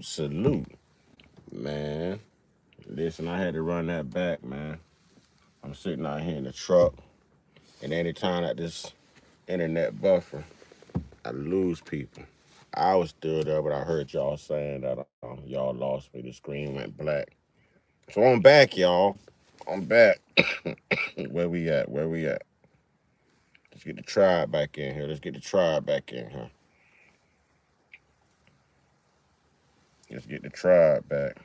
Salute. Man, listen, I had to run that back, man. I'm sitting out here in the truck, and anytime that this internet buffer, I lose people. I was still there, but I heard y'all saying that y'all lost me. The screen went black. So I'm back, y'all. I'm back. Where we at? Where we at? Let's get the tribe back in here. Let's get the tribe back in here. Let's get the tribe back.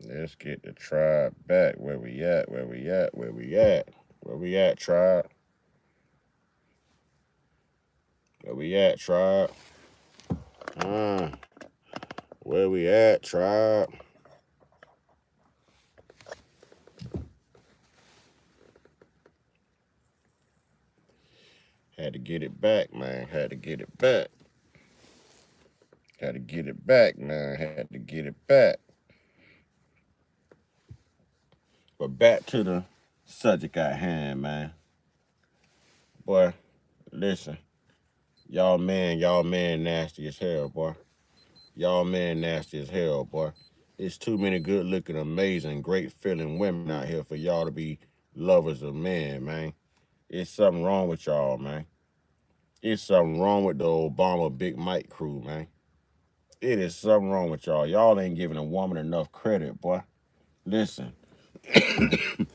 Let's get the tribe back. Where we at? Where we at? Where we at? Where we at, tribe? Where we at, tribe? Uh, where we at, tribe? Had to get it back, man. Had to get it back. Had to get it back, man. Had to get it back. But back to the subject at hand, man. Boy, listen. Y'all man nasty as hell, boy. Y'all man nasty as hell, boy. It's too many good looking, amazing, great feeling women out here for y'all to be lovers of men, man. It's something wrong with y'all, man. It's something wrong with the Obama Big Mike crew, man. It is something wrong with y'all. Y'all ain't giving a woman enough credit, boy. Listen, ain't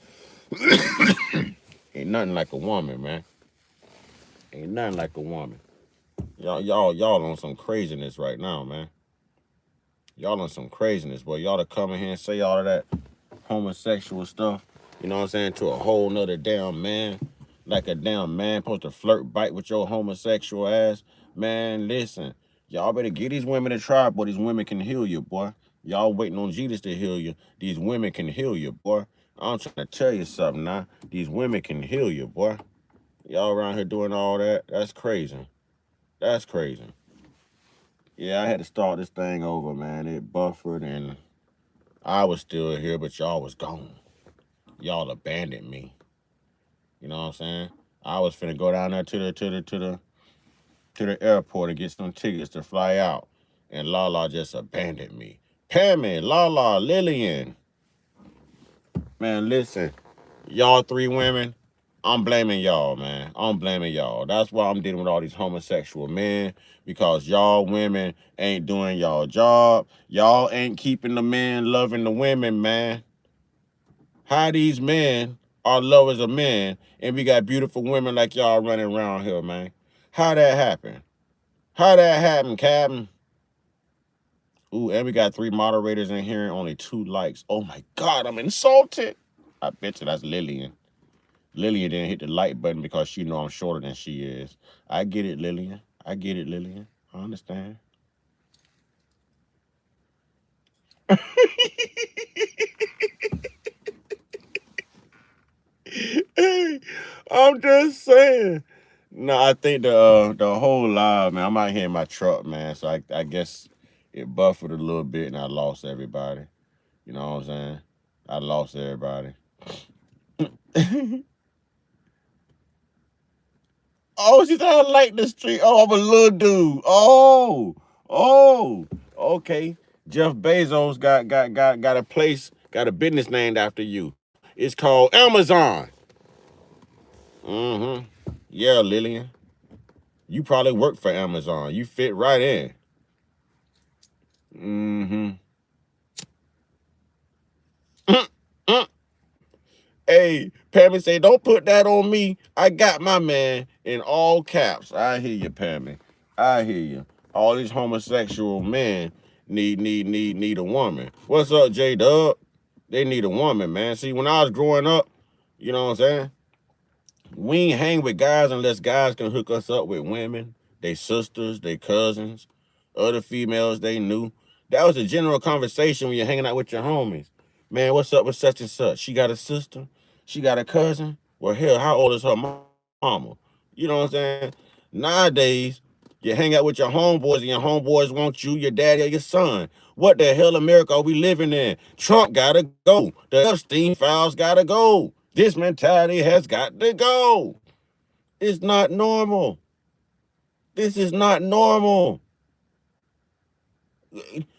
nothing like a woman, man. Ain't nothing like a woman. Y'all on some craziness right now, man. Y'all on some craziness, boy. Y'all to come in here and say all of that homosexual stuff, you know what I'm saying, to a whole nother damn man. Like a damn man supposed to flirt, bite with your homosexual ass. Man, listen. Y'all better get these women a try, boy. These women can heal you, boy. Y'all waiting on Jesus to heal you. These women can heal you, boy. I'm trying to tell you something now. These women can heal you, boy. Y'all around here doing all that. That's crazy. That's crazy. Yeah, I had to start this thing over, man. It buffered and I was still here, but y'all was gone. Y'all abandoned me. You know what I'm saying? I was finna go down there to the airport and get some tickets to fly out. And Lala just abandoned me. Pammy, Lala, Lillian. Man, listen. Y'all three women, I'm blaming y'all, man. I'm blaming y'all. That's why I'm dealing with all these homosexual men, because y'all women ain't doing y'all job. Y'all ain't keeping the men loving the women, man. How these men are lovers of men and we got beautiful women like y'all running around here, man? How that happen? How that happen, Captain? Ooh, and we got 3 moderators in here and only 2 likes. Oh my God, I'm insulted. I bet you that's Lillian. Lillian didn't hit the like button because she know I'm shorter than she is. I get it, Lillian. I get it, Lillian. I understand. Hey, I'm just saying. No, I think the whole live, man. I'm out here in my truck, man. So I guess it buffered a little bit and I lost everybody. You know what I'm saying? I lost everybody. Oh, she said I like the street. Oh, I'm a little dude. Oh, okay. Jeff Bezos got a place, got a business named after you. It's called Amazon. Mm-hmm. Yeah, Lillian. You probably work for Amazon. You fit right in. Mm-hmm. Hey, Pammy say, don't put that on me. I got my man in all caps. I hear you, Pammy. I hear you. All these homosexual men need a woman. What's up, J Dub? They need a woman, man. See, when I was growing up, you know what I'm saying? We ain't hang with guys unless guys can hook us up with women, they sisters, they cousins, other females they knew. That was a general conversation when you're hanging out with your homies. Man, what's up with such and such? She got a sister? She got a cousin? Well, hell, how old is her mama? You know what I'm saying? Nowadays, You hang out with your homeboys and your homeboys want you, your daddy, or your son. What the hell America are we living in? Trump gotta go. The Epstein files gotta go. This mentality has got to go. It's not normal. This is not normal.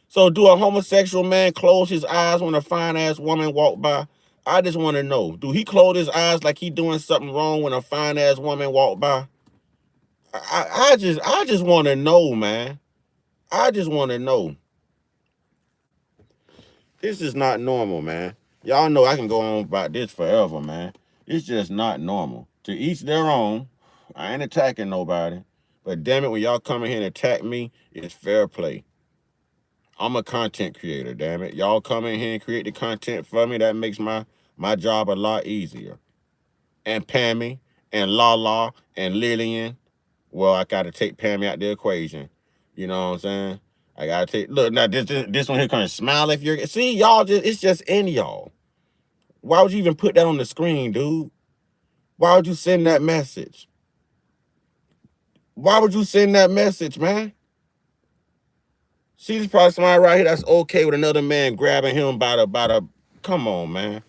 So do a homosexual man close his eyes when a fine ass woman walk by? I just want to know. Do he close his eyes like he doing something wrong when a fine ass woman walk by? I just want to know, man. I just want to know. This is not normal, man. Y'all know I can go on about this forever, man. It's just not normal. To each their own. I ain't attacking nobody. But damn it, when y'all come in here and attack me, it's fair play. I'm a content creator, damn it. Y'all come in here and create the content for me. That makes my job a lot easier. And Pammy and Lala and Lillian. Well, I gotta take Pammy out the equation. You know what I'm saying? I gotta take look now this one here kind of smile if you're see y'all just it's just in y'all. Why would you even put that on the screen, dude? Why would you send that message? Why would you send that message, man? See, this probably somebody right here that's okay with another man grabbing him by the. Come on, man.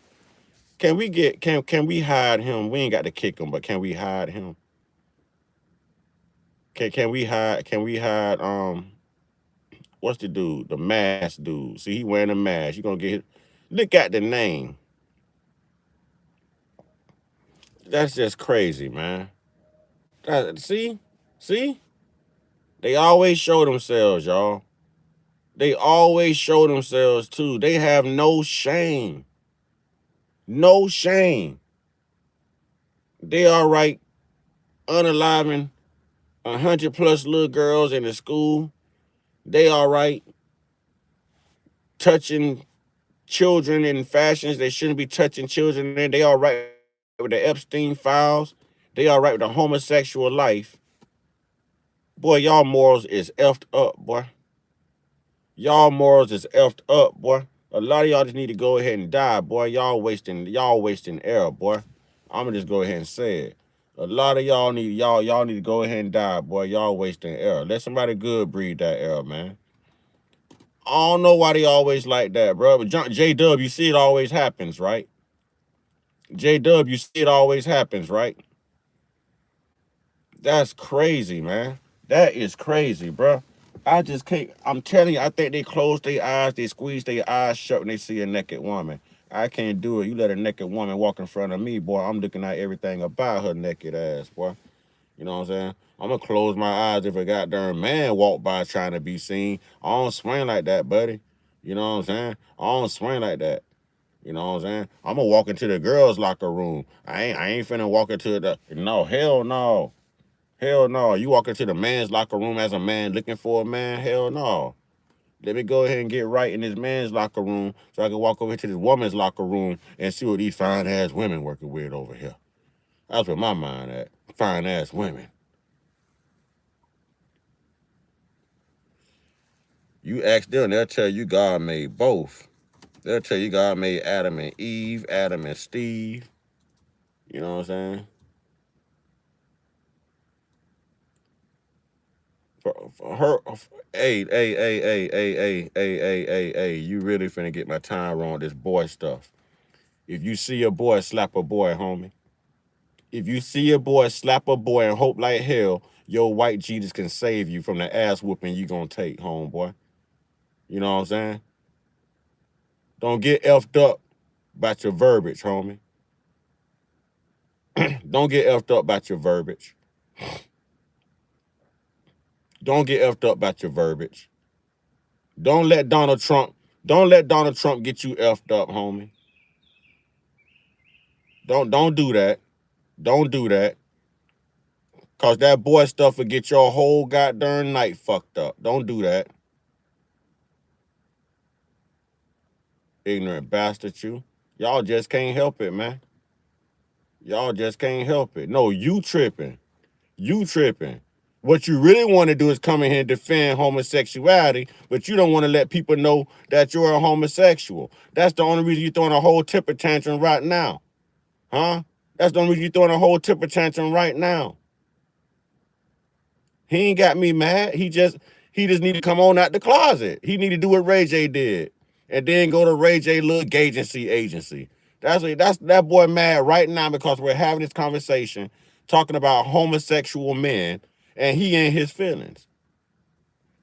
Can we get can we hide him? We ain't got to kick him, but can we hide him? Can we hide what's the dude? The mask dude. See, he wearing a mask. You gonna get look at the name. That's just crazy, man. See? They always show themselves, y'all. They always show themselves too. They have no shame. No shame. They are right unaliving 100+ little girls in the school. They are right touching children in fashions they shouldn't be touching children in. They are right with the Epstein files. They are right with the homosexual life. Boy, y'all morals is effed up, boy. Y'all morals is effed up, boy. A lot of y'all just need to go ahead and die, boy. Y'all wasting air, boy. I'ma just go ahead and say it. A lot of y'all need to go ahead and die, boy. Y'all wasting air. Let somebody good breathe that air, man. I don't know why they always like that, bro. But J-Dub, you see it always happens, right? J-Dub, you see it always happens, right? That's crazy, man. That is crazy, bro. I just can't. I'm telling you, I think they close their eyes, they squeeze their eyes shut when they see a naked woman. I can't do it. You let a naked woman walk in front of me, boy. I'm looking at everything about her naked ass, boy. You know what I'm saying? I'm gonna close my eyes if a goddamn man walk by trying to be seen. I don't swing like that, buddy. You know what I'm saying? I don't swing like that. You know what I'm saying? I'm gonna walk into the girls' locker room. I ain't finna walk into the no, hell no. Hell no. You walk into the man's locker room as a man looking for a man? Hell no. Let me go ahead and get right in this man's locker room so I can walk over to this woman's locker room and see what these fine ass women working with over here. That's where my mind at. Fine ass women. You ask them, they'll tell you God made both. They'll tell you God made Adam and Eve, Adam and Steve. You know what I'm saying? For her, hey, you really finna get my time wrong with this boy stuff. If you see a boy, slap a boy, homie. If you see a boy, slap a boy and hope like hell your white Jesus can save you from the ass whooping you gonna take, homeboy. You know what I'm saying? Don't get effed up about your verbiage, homie. Don't get effed up about your verbiage. Don't get effed up about your verbiage. Don't let Donald Trump get you effed up, homie. Don't do that. Don't do that. Cause that boy stuff will get your whole goddamn night fucked up. Don't do that. Ignorant bastard you. Y'all just can't help it, man. Y'all just can't help it. No, you tripping. You tripping. What you really want to do is come in here and defend homosexuality, but you don't want to let people know that you're a homosexual. That's the only reason you're throwing a whole temper tantrum right now. Huh? That's the only reason you're throwing a whole temper tantrum right now. He ain't got me mad. He just need to come on out the closet. He need to do what Ray J did. And then go to Ray J little agency. That's that boy mad right now because we're having this conversation talking about homosexual men and he in his feelings.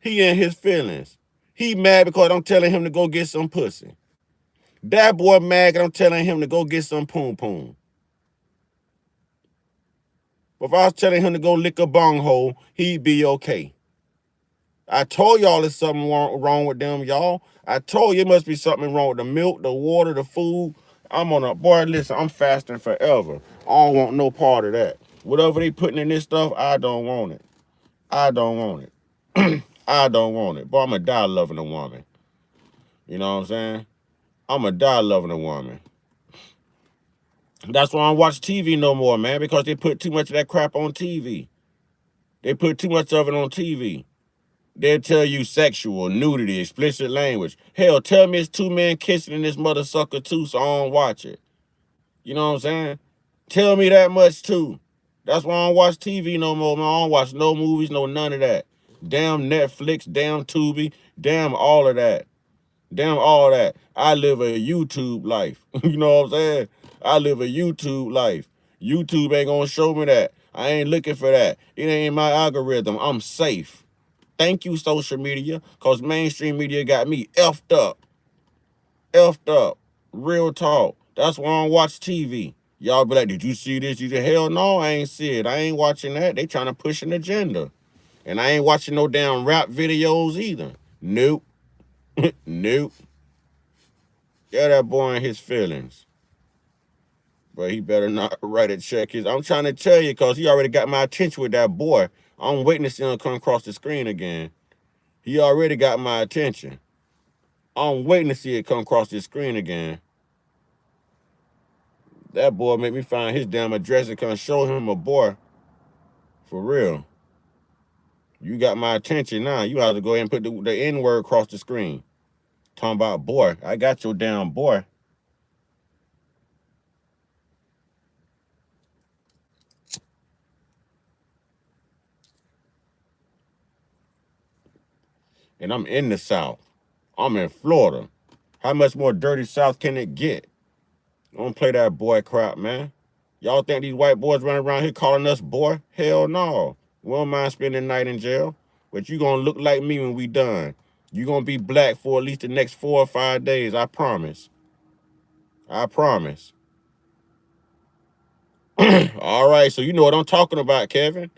He in his feelings. He mad because I'm telling him to go get some pussy. That boy mad because I'm telling him to go get some poom poom. But if I was telling him to go lick a bung hole, he'd be okay. I told y'all there's something wrong with them, y'all. I told you it must be something wrong with the milk, the water, the food. Boy, listen, I'm fasting forever. I don't want no part of that. Whatever they putting in this stuff, I don't want it. I don't want it. I don't want it. Boy, I'm going to die loving a woman. You know what I'm saying? I'm going to die loving a woman. That's why I don't watch TV no more, man, because they put too much of that crap on TV. They put too much of it on TV. They'll tell you sexual, nudity, explicit language. Hell, tell me it's two men kissing in this mother sucker too, so I don't watch it. You know what I'm saying? Tell me that much too. That's why I don't watch TV no more, man. I don't watch no movies, no none of that. Damn Netflix, damn Tubi, damn all of that. Damn all that. I live a YouTube life. You know what I'm saying? I live a YouTube life. YouTube ain't gonna show me that. I ain't looking for that. It ain't in my algorithm. I'm safe. Thank you, social media, because mainstream media got me effed up. Effed up. Real talk. That's why I don't watch TV. Y'all be like, did you see this? You say, hell no, I ain't see it. I ain't watching that. They trying to push an agenda. And I ain't watching no damn rap videos either. Nope. Nope. Yeah, that boy in his feelings. But he better not write a check. I'm trying to tell you, because he already got my attention with that boy. I'm waiting to see him come across the screen again. He already got my attention. I'm waiting to see it come across the screen again. That boy made me find his damn address and come show him a boy. For real. You got my attention now. You have to go ahead and put the N-word across the screen. Talking about boy. I got your damn boy. And I'm in the South. I'm in Florida. How much more dirty South can it get? Don't play that boy crap, man. Y'all think these white boys running around here calling us boy? Hell no. We don't mind spending the night in jail. But you gonna look like me when we done. You gonna be black for at least the next 4 or 5 days. I promise. I promise. All right, so you know what I'm talking about, Kevin.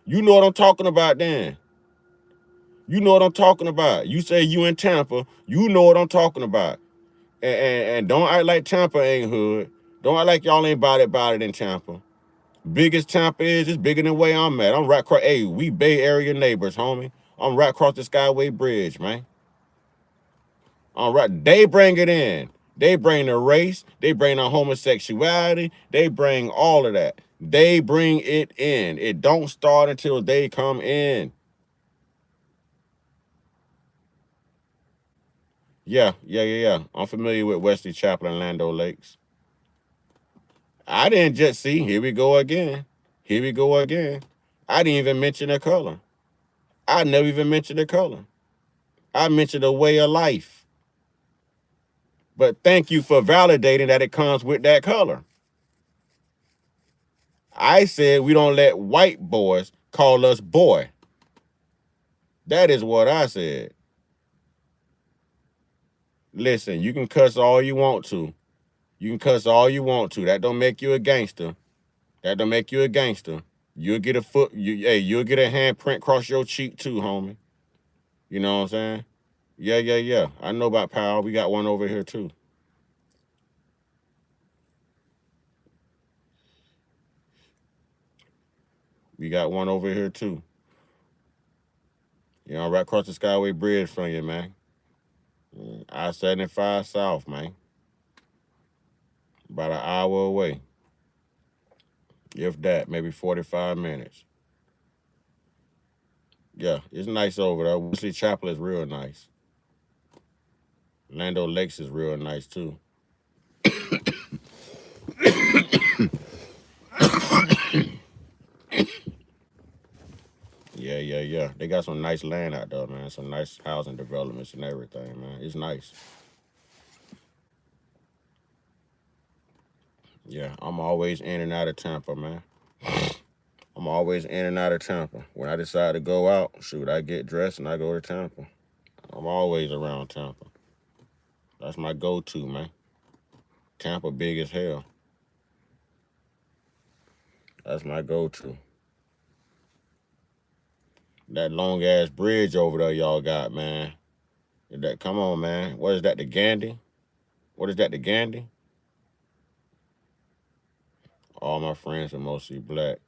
You know what I'm talking about then. You know what I'm talking about. You say you in Tampa. You know what I'm talking about. And don't act like Tampa ain't hood. Don't act like y'all ain't about it in Tampa. Biggest Tampa is, it's bigger than where I'm at. I'm right across, hey, we Bay Area neighbors, homie. I'm right across the Skyway Bridge, man. I'm right, they bring it in. They bring the race, they bring the homosexuality, they bring all of that. They bring it in. It don't start until they come in. Yeah. I'm familiar with Wesley Chapel and Land O'Lakes. I didn't just see, here we go again. Here we go again. I didn't even mention the color. I never even mentioned the color. I mentioned a way of life. But thank you for validating that it comes with that color. I said we don't let white boys call us boy. That is what I said. Listen, you can cuss all you want to. You can cuss all you want to. That don't make you a gangster. That don't make you a gangster. You'll get a you'll get a handprint across your cheek too, homie. You know what I'm saying? Yeah. I know about power. We got one over here too. We got one over here too. You know, right across the Skyway Bridge from you, man. I-75 South, man. About an hour away. If that, maybe 45 minutes. Yeah, it's nice over there. Wesley Chapel is real nice. Land O'Lakes is real nice too. Yeah. They got some nice land out there, man. Some nice housing developments and everything, man. It's nice. Yeah, I'm always in and out of Tampa, man. I'm always in and out of Tampa. When I decide to go out, shoot, I get dressed and I go to Tampa. I'm always around Tampa. That's my go-to, man. Tampa big as hell. That's my go-to. That long ass bridge over there y'all got, man. That come on, man. What is that, the Gandhi? What is that, the Gandhi? All my friends are mostly black.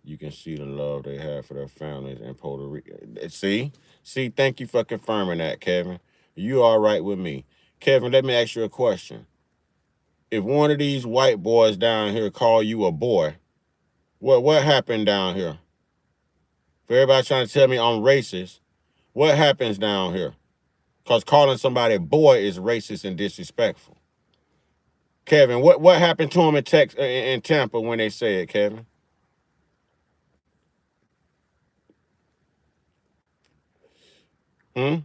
You can see the love they have for their families in Puerto Rico. See, thank you for confirming that, Kevin. You all right with me. Kevin, let me ask you a question. If one of these white boys down here call you a boy, what happened down here? For everybody trying to tell me I'm racist, what happens down here? Because calling somebody a boy is racist and disrespectful. Kevin, what happened to him in Tampa when they say it, Kevin? Hmm?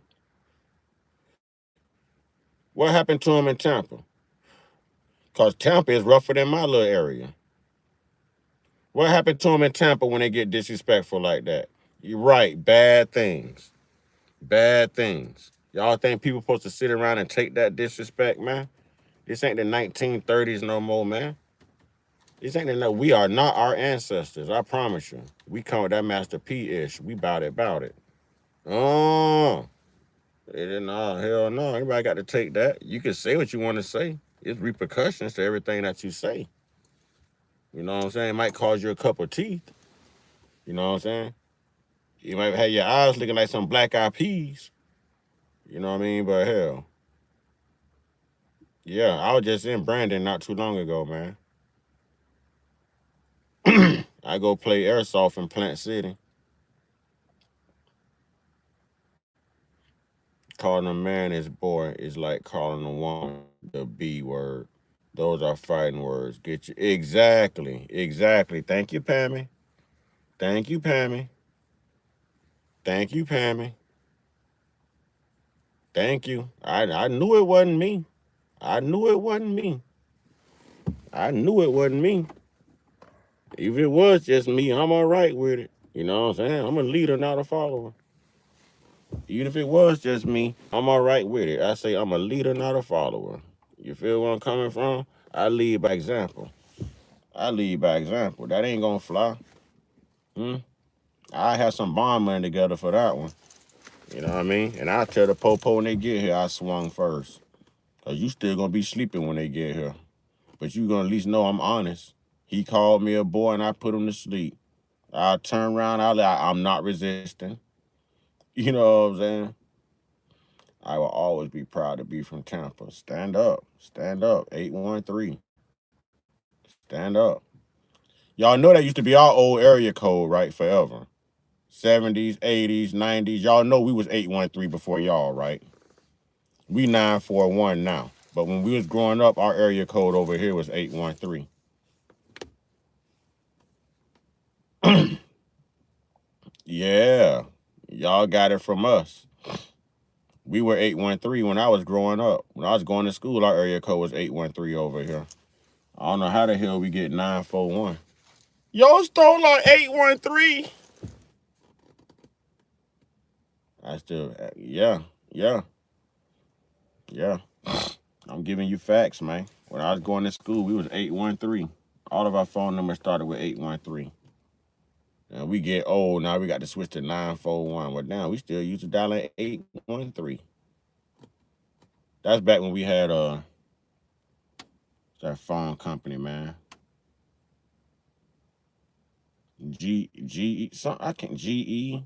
What happened to him in Tampa? Because Tampa is rougher than my little area. What happened to him in Tampa when they get disrespectful like that? You're right, bad things. Bad things. Y'all think people supposed to sit around and take that disrespect, man? This ain't the 1930s no more, man. This ain't no. We are not our ancestors. I promise you. We come with that Master P-ish. We bout it. Oh, no, hell no. Anybody got to take that? You can say what you want to say. It's repercussions to everything that you say. You know what I'm saying? It might cause you a couple of teeth. You know what I'm saying? You might have your eyes looking like some black eyed peas. You know what I mean? But hell, yeah, I was just in Brandon not too long ago, man. I go play airsoft in Plant City. Calling a man his boy is like calling a woman the B word. Those are fighting words. Get you exactly. Thank you, Pammy. Thank you, Pammy. Thank you, Pammy. Thank you. I knew it wasn't me. I knew it wasn't me. I knew it wasn't me. If it was just me, I'm all right with it. You know what I'm saying? I'm a leader, not a follower. Even if it was just me, I'm all right with it. I say I'm a leader, not a follower. You feel where I'm coming from? I lead by example. I lead by example. That ain't gonna fly. Hmm? I have some bond money together for that one. You know what I mean? And I tell the popo when they get here, I swung first. Cause you still gonna be sleeping when they get here. But you gonna at least know I'm honest. He called me a boy and I put him to sleep. I'll turn around, I'm not resisting. You know what I'm saying? I will always be proud to be from Tampa. Stand up. Stand up. 813. Stand up. Y'all know that used to be our old area code, right? Forever. 70s, 80s, 90s. Y'all know we was 813 before y'all, right? We 941 now. But when we was growing up, our area code over here was 813. Yeah. Y'all got it from us. We were 813 when I was growing up. When I was going to school, our area code was 813 over here. I don't know how the hell we get 941. Y'all stole our 813. I still, yeah. I'm giving you facts, man. When I was going to school, we was 813. All of our phone numbers started with 813. And we get old now. We got to switch to 941. But now we still use the dial 813. That's back when we had that phone company, man. I can't GE.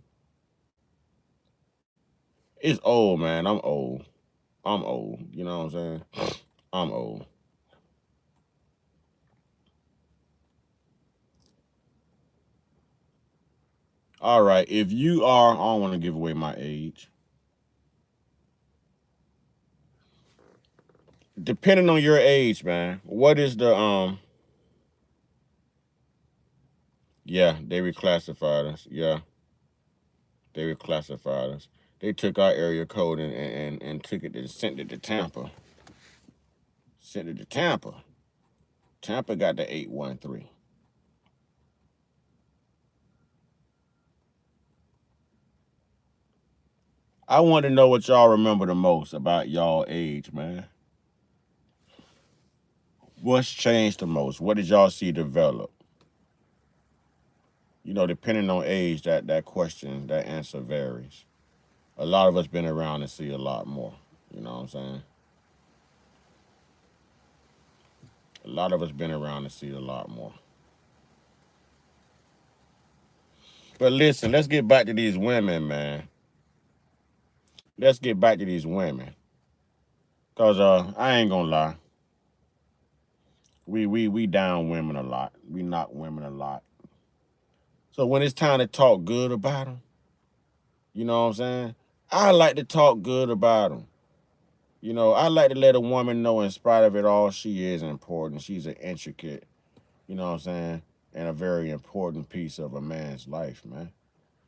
It's old, man. I'm old. You know what I'm saying? I'm old. All right. If you are, I don't want to give away my age. Depending on your age, man, what is the yeah, they reclassified us. Yeah. They reclassified us. They took our area code and took it and sent it to Tampa. Sent it to Tampa. Tampa got the 813. I want to know what y'all remember the most about y'all age, man. What's changed the most? What did y'all see develop? You know, depending on age, that question, that answer varies. A lot of us been around and see a lot more. You know what I'm saying? A lot of us been around and see a lot more. But listen, let's get back to these women, man. Let's get back to these women. Cause I ain't gonna lie. We down women a lot. We knock women a lot. So when it's time to talk good about them, you know what I'm saying? I like to talk good about them. You know, I like to let a woman know, in spite of it all, she is important. She's an intricate, you know what I'm saying, and a very important piece of a man's life, man.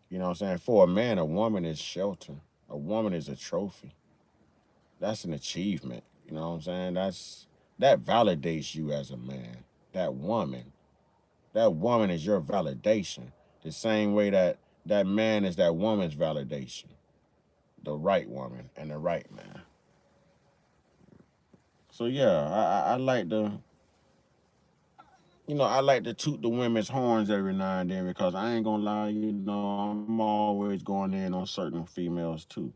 You know what I'm saying? For a man, a woman is shelter. A woman is a trophy. That's an achievement. You know what I'm saying? That validates you as a man. That woman. That woman is your validation. The same way that man is that woman's validation. The right woman and the right man. So yeah, I like to, I like to toot the women's horns every now and then, because I ain't gonna lie, I'm always going in on certain females too.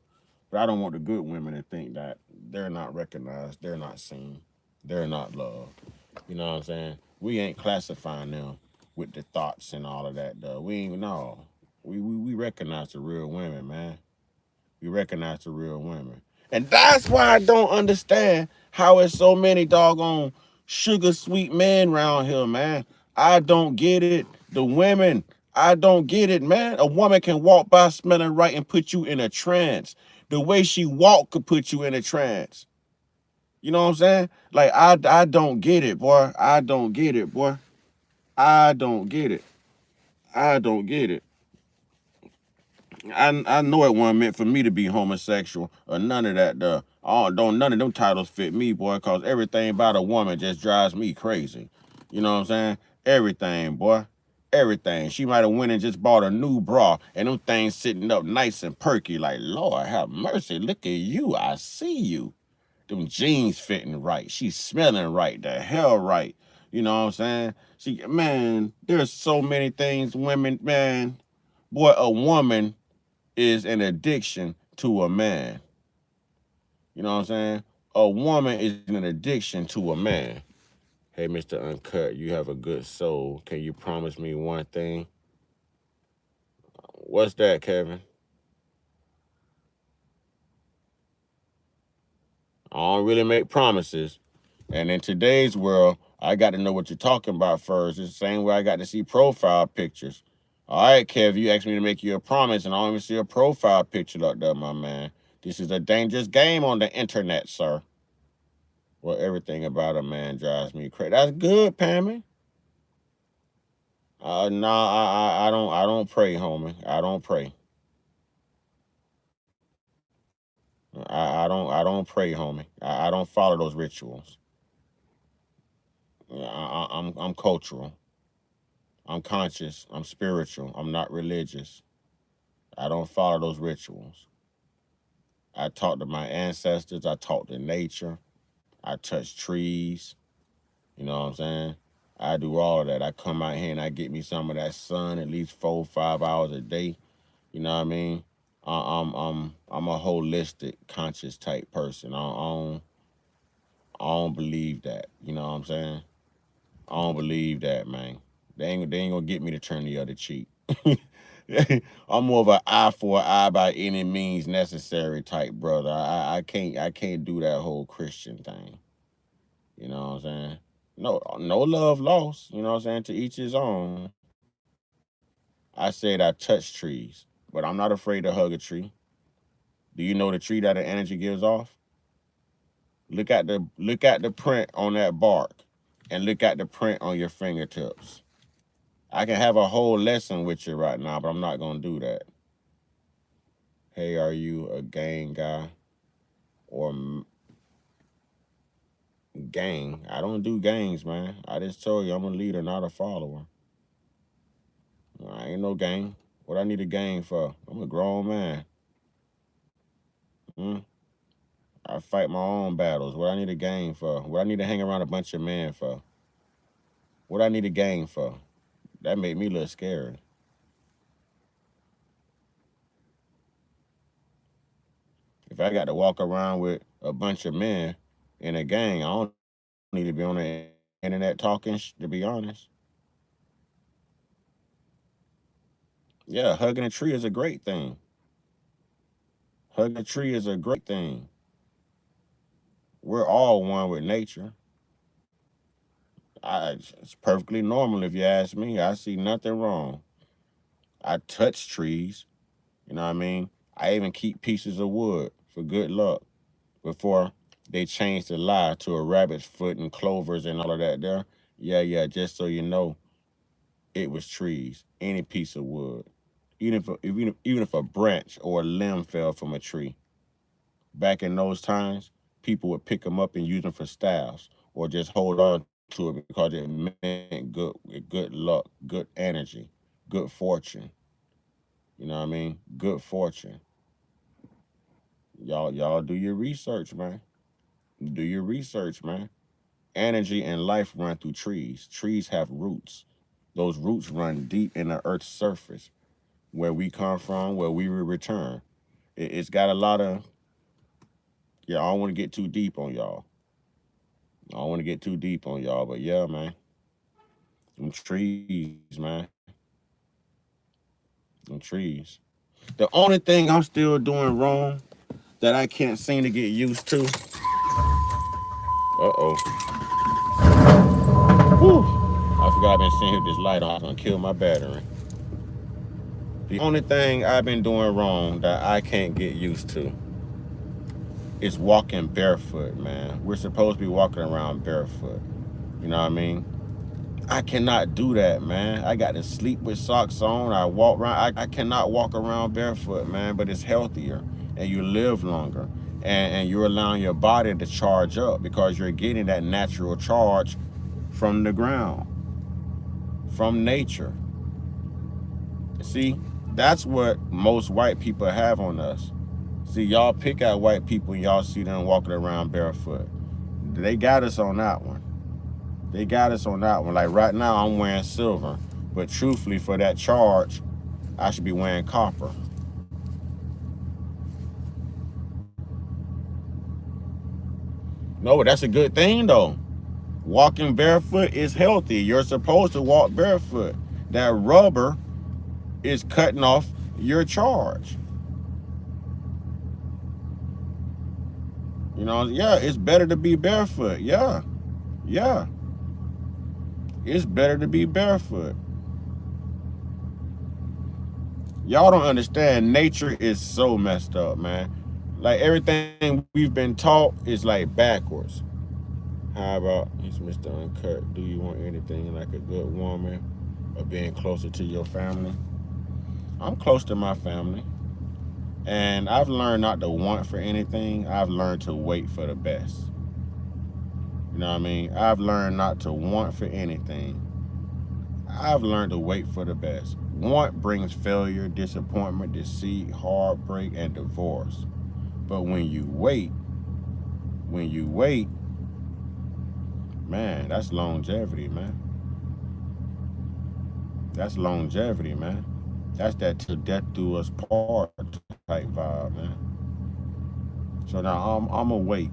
But I don't want the good women to think that they're not recognized, they're not seen, they're not loved. You know what I'm saying? We ain't classifying them with the thoughts and all of that, though. We ain't know. We recognize the real women, man. We recognize the real women. And that's why I don't understand how it's so many doggone sugar sweet men around here, man. I don't get it. The women, I don't get it, man. A woman can walk by smelling right and put you in a trance. The way she walk could put you in a trance. You know what I'm saying? Like, I don't get it, boy. I don't get it, boy. I don't get it. I don't get it. I know it wasn't meant for me to be homosexual or none of that. Don't none of them titles fit me, boy. Cause everything about a woman just drives me crazy. You know what I'm saying? Everything, boy. Everything. She might have went and just bought a new bra, and them things sitting up nice and perky. Like, Lord have mercy. Look at you. I see you. Them jeans fitting right. She's smelling right. The hell right. You know what I'm saying? See, man, there's so many things women, man. Boy, a woman is an addiction to a man. You know what I'm saying? A woman is an addiction to a man. Hey, Mr. Uncut, you have a good soul. Can you promise me one thing? What's that, Kevin? I don't really make promises. And in today's world, I got to know what you're talking about first. It's the same way I got to see profile pictures. All right, Kev, you asked me to make you a promise, and I don't even see a profile picture up there, my man. This is a dangerous game on the internet, sir. Well, everything about a man drives me crazy. That's good, Pammy. I don't pray, homie. I don't pray. I don't pray, homie. I don't follow those rituals. I'm cultural. I'm conscious. I'm spiritual. I'm not religious. I don't follow those rituals. I talk to my ancestors. I talk to nature. I touch trees. You know what I'm saying? I do all of that. I come out here and I get me some of that sun at least 4 or 5 hours a day. You know what I mean? I'm a holistic, conscious type person. I don't believe that. You know what I'm saying? I don't believe that, man. They ain't gonna get me to turn the other cheek. I'm more of an eye for an eye by any means necessary type brother. I can't do that whole Christian thing. You know what I'm saying? No love lost. You know what I'm saying? To each his own. I said I touch trees, but I'm not afraid to hug a tree. Do you know the tree that the energy gives off? Look at the print on that bark, and look at the print on your fingertips. I can have a whole lesson with you right now, but I'm not gonna do that. hey, are you a gang guy or gang? I don't do gangs, man. I just told you I'm a leader, not a follower. I ain't no gang. What I need a gang for? I'm a grown man. Hmm? I fight my own battles. What I need a gang for? What I need to hang around a bunch of men for? What I need a gang for? That made me look scary. If I got to walk around with a bunch of men in a gang, I don't need to be on the internet talking, to be honest. Yeah, hugging a tree is a great thing. Hugging a tree is a great thing. We're all one with nature. It's perfectly normal if you ask me. I see nothing wrong. I touch trees, you know what I mean? I even keep pieces of wood for good luck before they changed the lie to a rabbit's foot and clovers and all of that there. Yeah, yeah, just so you know, it was trees, any piece of wood. Even if a branch or a limb fell from a tree, back in those times, people would pick them up and use them for staffs or just hold on to it because it meant good luck, good energy, good fortune. You know what I mean? Good fortune. Y'all do your research, man. Do your research, man. Energy and life run through trees. Trees have roots. Those roots run deep in the earth's surface, where we come from, where we will return. It's got a lot of, yeah, I don't want to get too deep on y'all. I don't want to get too deep on y'all, but yeah, man. Them trees, man. Them trees. The only thing I'm still doing wrong that I can't seem to get used to. Uh-oh. Whew. I forgot I've been sitting here with this light on. It's gonna kill my battery. The only thing I've been doing wrong that I can't get used to is walking barefoot, man. We're supposed to be walking around barefoot. You know what I mean? I cannot do that, man. I got to sleep with socks on. I walk around. I cannot walk around barefoot, man, but it's healthier and you live longer. And you're allowing your body to charge up because you're getting that natural charge from the ground, from nature. See, that's what most white people have on us. See, y'all pick out white people and y'all see them walking around barefoot. They got us on that one. They got us on that one. Like right now, I'm wearing silver. But truthfully, for that charge, I should be wearing copper. No, that's a good thing, though. Walking barefoot is healthy. You're supposed to walk barefoot. That rubber is cutting off your charge. You know, yeah, it's better to be barefoot. Yeah, yeah. It's better to be barefoot. Y'all don't understand. Nature is so messed up, man. Like everything we've been taught is like backwards. How about he's Mr. Uncut? Do you want anything like a good woman or being closer to your family? I'm close to my family. And I've learned not to want for anything. I've learned to wait for the best. You know what I mean? I've learned not to want for anything. I've learned to wait for the best. Want brings failure, disappointment, deceit, heartbreak, and divorce. But when you wait, man, that's longevity, man. That's longevity, man. That's that till death do us part type vibe, man. So now I'm gonna wait.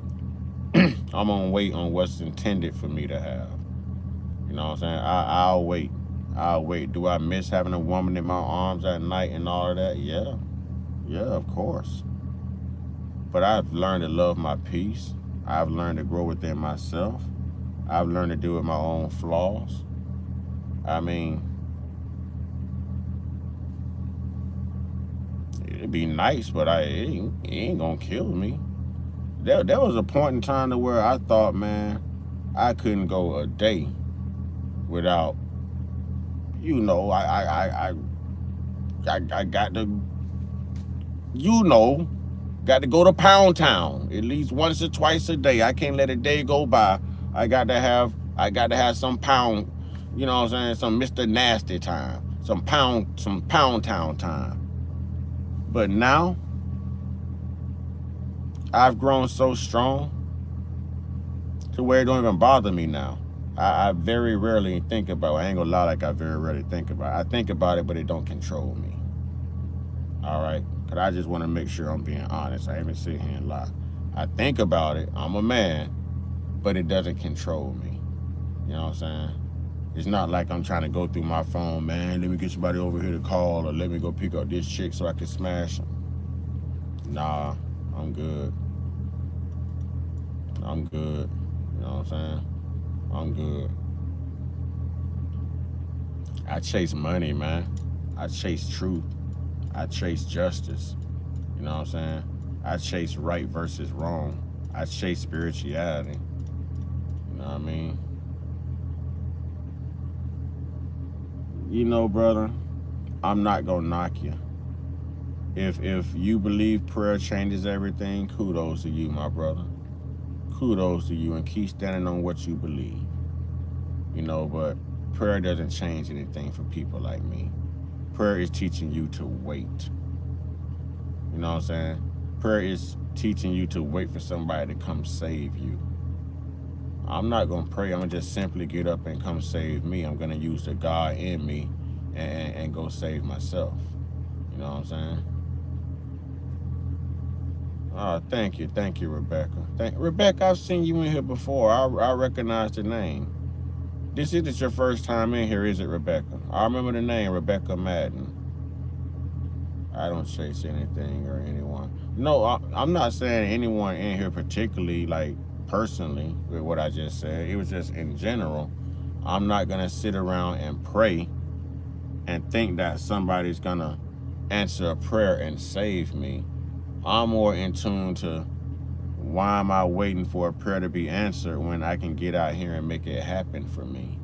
I'm gonna wait on what's intended for me to have. You know what I'm saying? I'll wait. I'll wait. Do I miss having a woman in my arms at night and all of that? Yeah. Yeah, of course. But I've learned to love my peace. I've learned to grow within myself. I've learned to deal with my own flaws. I mean, it'd be nice, but it ain't gonna kill me. There was a point in time to where I thought, man, I couldn't go a day without, you know, I got to you know, got to go to Pound Town at least once or twice a day. I can't let a day go by. I got to have some pound, you know what I'm saying, some Mr. Nasty time, some Pound Town time. But now I've grown so strong to where it don't even bother me now. I very rarely think about it. I ain't gonna lie, like I very rarely think about it. I think about it, but it don't control me. All right, cause I just want to make sure I'm being honest. I ain't sit here and lie. I think about it. I'm a man, but it doesn't control me. You know what I'm saying? It's not like I'm trying to go through my phone, man. Let me get somebody over here to call, or let me go pick up this chick so I can smash them. Nah, I'm good. I'm good. You know what I'm saying? I'm good. I chase money, man. I chase truth. I chase justice. You know what I'm saying? I chase right versus wrong. I chase spirituality. You know what I mean? You know, brother, I'm not gonna knock you. If you believe prayer changes everything, kudos to you, my brother. Kudos to you, and keep standing on what you believe. You know, but prayer doesn't change anything for people like me. Prayer is teaching you to wait. You know what I'm saying? Prayer is teaching you to wait for somebody to come save you. I'm not going to pray. I'm going to just simply get up and come save me. I'm going to use the God in me and go save myself. You know what I'm saying? Oh, thank you. Thank you, Rebecca. Rebecca, I've seen you in here before. I recognize the name. This isn't your first time in here, is it, Rebecca? I remember the name, Rebecca Madden. I don't chase anything or anyone. No, I'm not saying anyone in here particularly, like personally, with what I just said. It was just in general. I'm not going to sit around and pray and think that somebody's going to answer a prayer and save me. I'm more in tune to why am I waiting for a prayer to be answered when I can get out here and make it happen for me.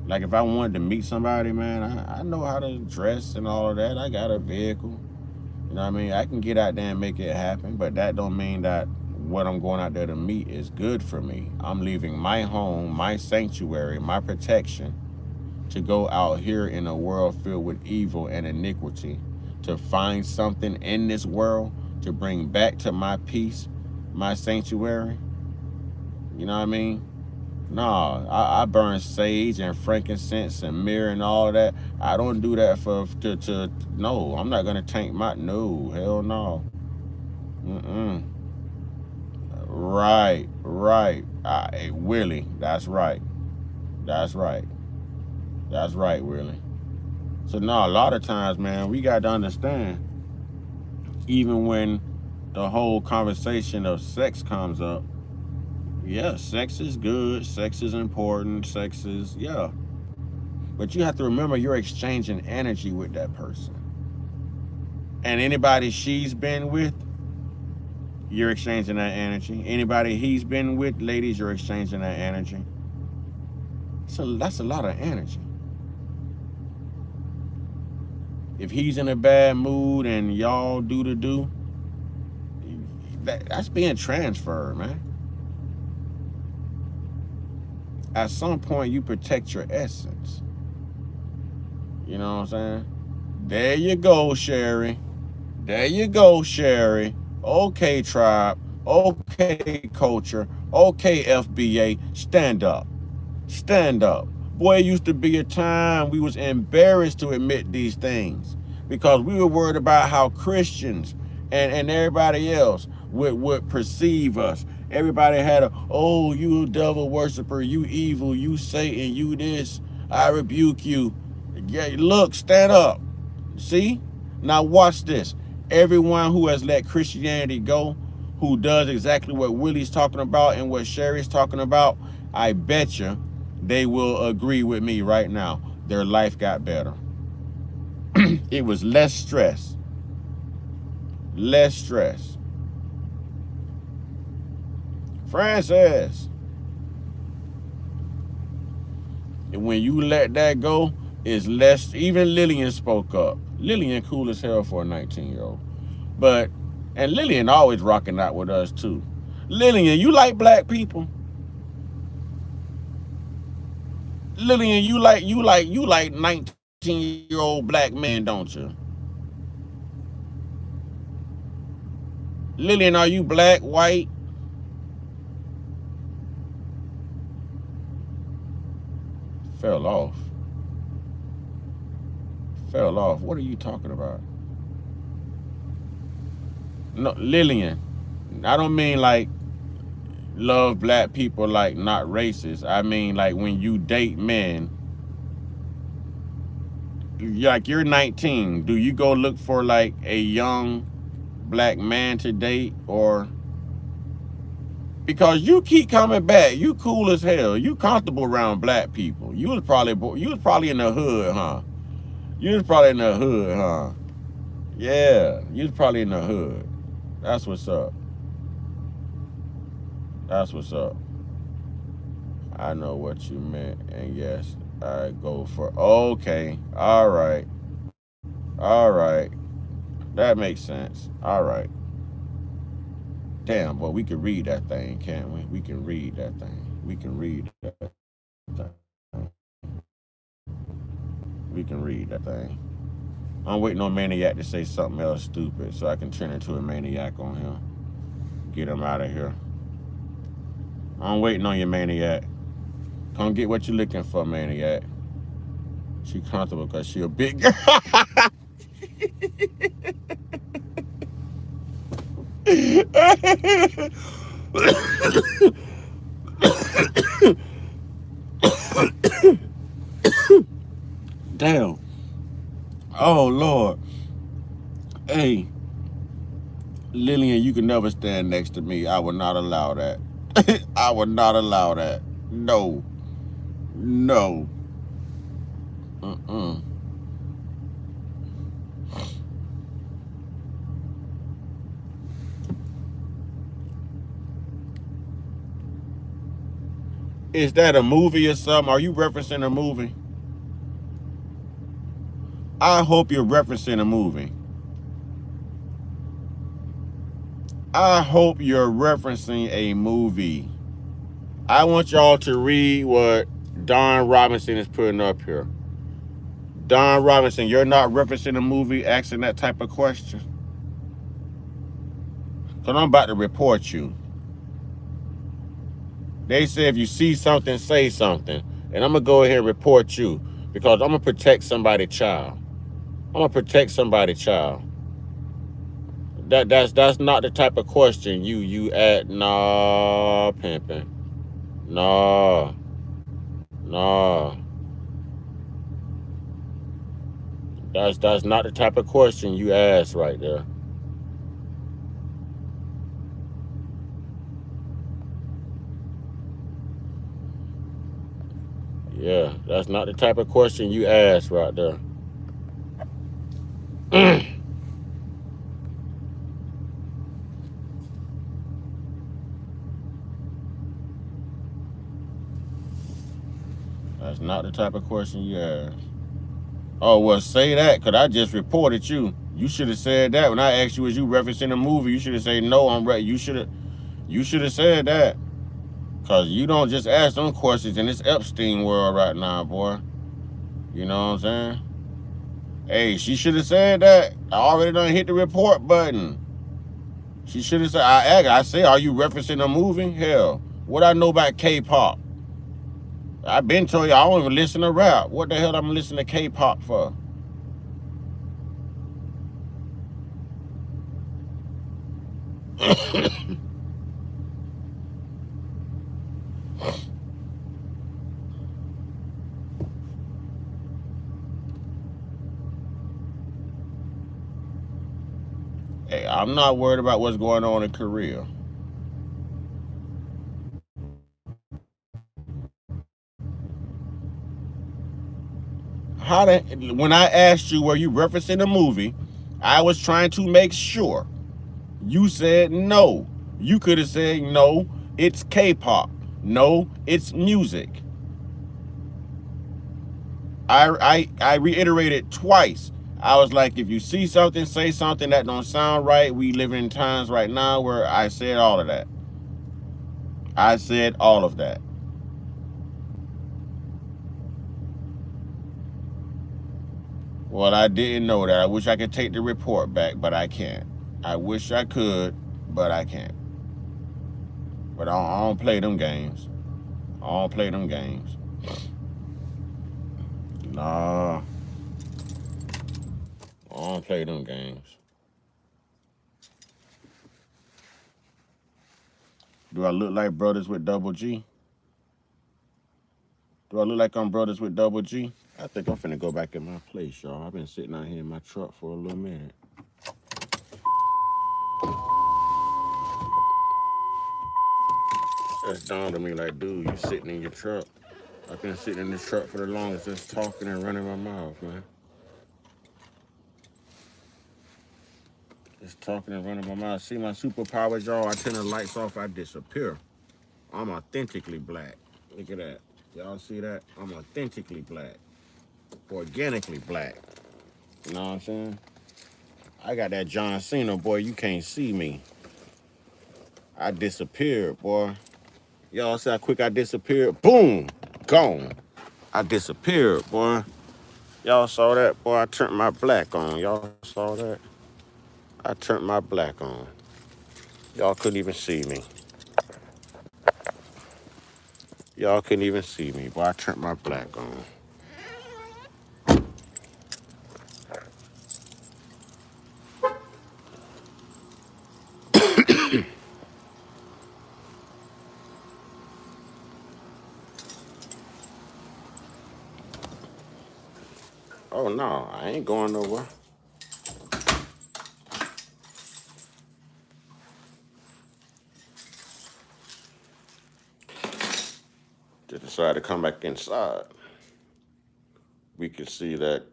Like if I wanted to meet somebody, man, I know how to dress and all of that. I got a vehicle. You know what I mean? I can get out there and make it happen, but that don't mean that what I'm going out there to meet is good for me. I'm leaving my home, my sanctuary, my protection to go out here in a world filled with evil and iniquity, to find something in this world to bring back to my peace, my sanctuary. You know what I mean? No, I burn sage and frankincense and myrrh and all of that. I don't do that to no. I'm not gonna tank my no. Hell no. Mm-mm. Right. Hey, Willie, that's right. That's right. That's right, Willie. So no, a lot of times, man, we got to understand. Even when the whole conversation of sex comes up, yeah, sex is good. Sex is important. Sex is yeah. But you have to remember you're exchanging energy with that person. And anybody she's been with, you're exchanging that energy. Anybody he's been with, ladies, you're exchanging that energy. So that's a lot of energy. If he's in a bad mood and y'all do the do, that's being transferred, man. At some point, you protect your essence. You know what I'm saying? There you go, Sherry. There you go, Sherry. Okay, tribe. Okay, culture. Okay, FBA. Stand up. Stand up. Boy, it used to be a time we was embarrassed to admit these things because we were worried about how Christians and everybody else would perceive us. Everybody had oh, you devil worshiper, you evil, you Satan, you this. I rebuke you. Yeah, look, stand up. See? Now watch this. Everyone who has let Christianity go, who does exactly what Willie's talking about and what Sherry's talking about, I bet you they will agree with me right now. Their life got better. It was less stress. Less stress. Francis, when you let that go, is less. Even Lillian spoke up. Lillian cool as hell for a 19-year-old. But and Lillian always rocking out with us too. Lillian, you like black people? Lillian, you like 19-year-old black men, don't you? Lillian, are you black, white? Fell off. Fell off. What are you talking about? No, Lillian. I don't mean like love black people like not racist. I mean like when you date men, like you're 19. Do you go look for like a young black man to date or because you keep coming back, you cool as hell. You comfortable around black people. You was probably in the hood, huh? You was probably in the hood, huh? Yeah, you was probably in the hood. That's what's up. That's what's up. I know what you meant, and yes, I go for okay. All right. That makes sense. All right. Damn, boy, we can read that thing, can't we? We can read that thing. We can read that thing. We can read that thing. I'm waiting on Maniac to say something else stupid so I can turn into a maniac on him. Get him out of here. I'm waiting on you, Maniac. Come get what you're looking for, Maniac. She comfortable because she a big girl. Damn. Oh, Lord. Hey, Lillian, you can never stand next to me. I would not allow that. I would not allow that. No. No. Mm-mm. Is that a movie or something? Are you referencing a movie? I hope you're referencing a movie. I hope you're referencing a movie. I want y'all to read what Don Robinson is putting up here. Don Robinson, you're not referencing a movie asking that type of question? Because I'm about to report you. They say if you see something, say something. And I'm going to go ahead and report you because I'm going to protect somebody's child. I'm going to protect somebody's child. That's not the type of question you add. Nah, pimping. Nah, nah. That's not the type of question you ask right there. Yeah, that's not the type of question you ask right there. That's not the type of question you ask. Oh, well, say that, because I just reported you. You should have said that. When I asked you, was you referencing a movie? You should have said, no, I'm right. You should have said that. Because you don't just ask them questions in this Epstein world right now, boy. You know what I'm saying? Hey, she should have said that. I already done hit the report button. She should have said, I say, are you referencing a movie? Hell, what I know about K-pop? I've been told you I don't even listen to rap. What the hell I'm listening to K-pop for? Hey, I'm not worried about what's going on in Korea. When I asked you, were you referencing a movie? I was trying to make sure. You said no. You could have said no, it's K-pop. No, it's music. I reiterated twice. I was like, if you see something, say something that don't sound right. We live in times right now where I said all of that. I said all of that. Well, I didn't know that. I wish I could take the report back, but I can't. I wish I could, but I can't. But I don't play them games. I don't play them games. Nah, I don't play them games. Do I look like brothers with double G? Do I look like I'm brothers with double G? I think I'm finna go back in my place, y'all. I've been sitting out here in my truck for a little minute. That's dawned on me like, dude, you sitting in your truck. I've been sitting in this truck for the longest, just talking and running my mouth, man. Just talking and running my mouth. See my superpowers, y'all. I turn the lights off, I disappear. I'm authentically black. Look at that. Y'all see that? I'm authentically black. Organically black. You know what I'm saying? I got that John Cena, boy. You can't see me. I disappeared, boy. Y'all see how quick I disappeared? Boom! Gone. I disappeared, boy. Y'all saw that? Boy, I turned my black on. Y'all saw that? I turned my black on. Y'all couldn't even see me. Y'all couldn't even see me, boy. I turned my black on. Oh, no. I ain't going nowhere. Just decided to come back inside. We can see that.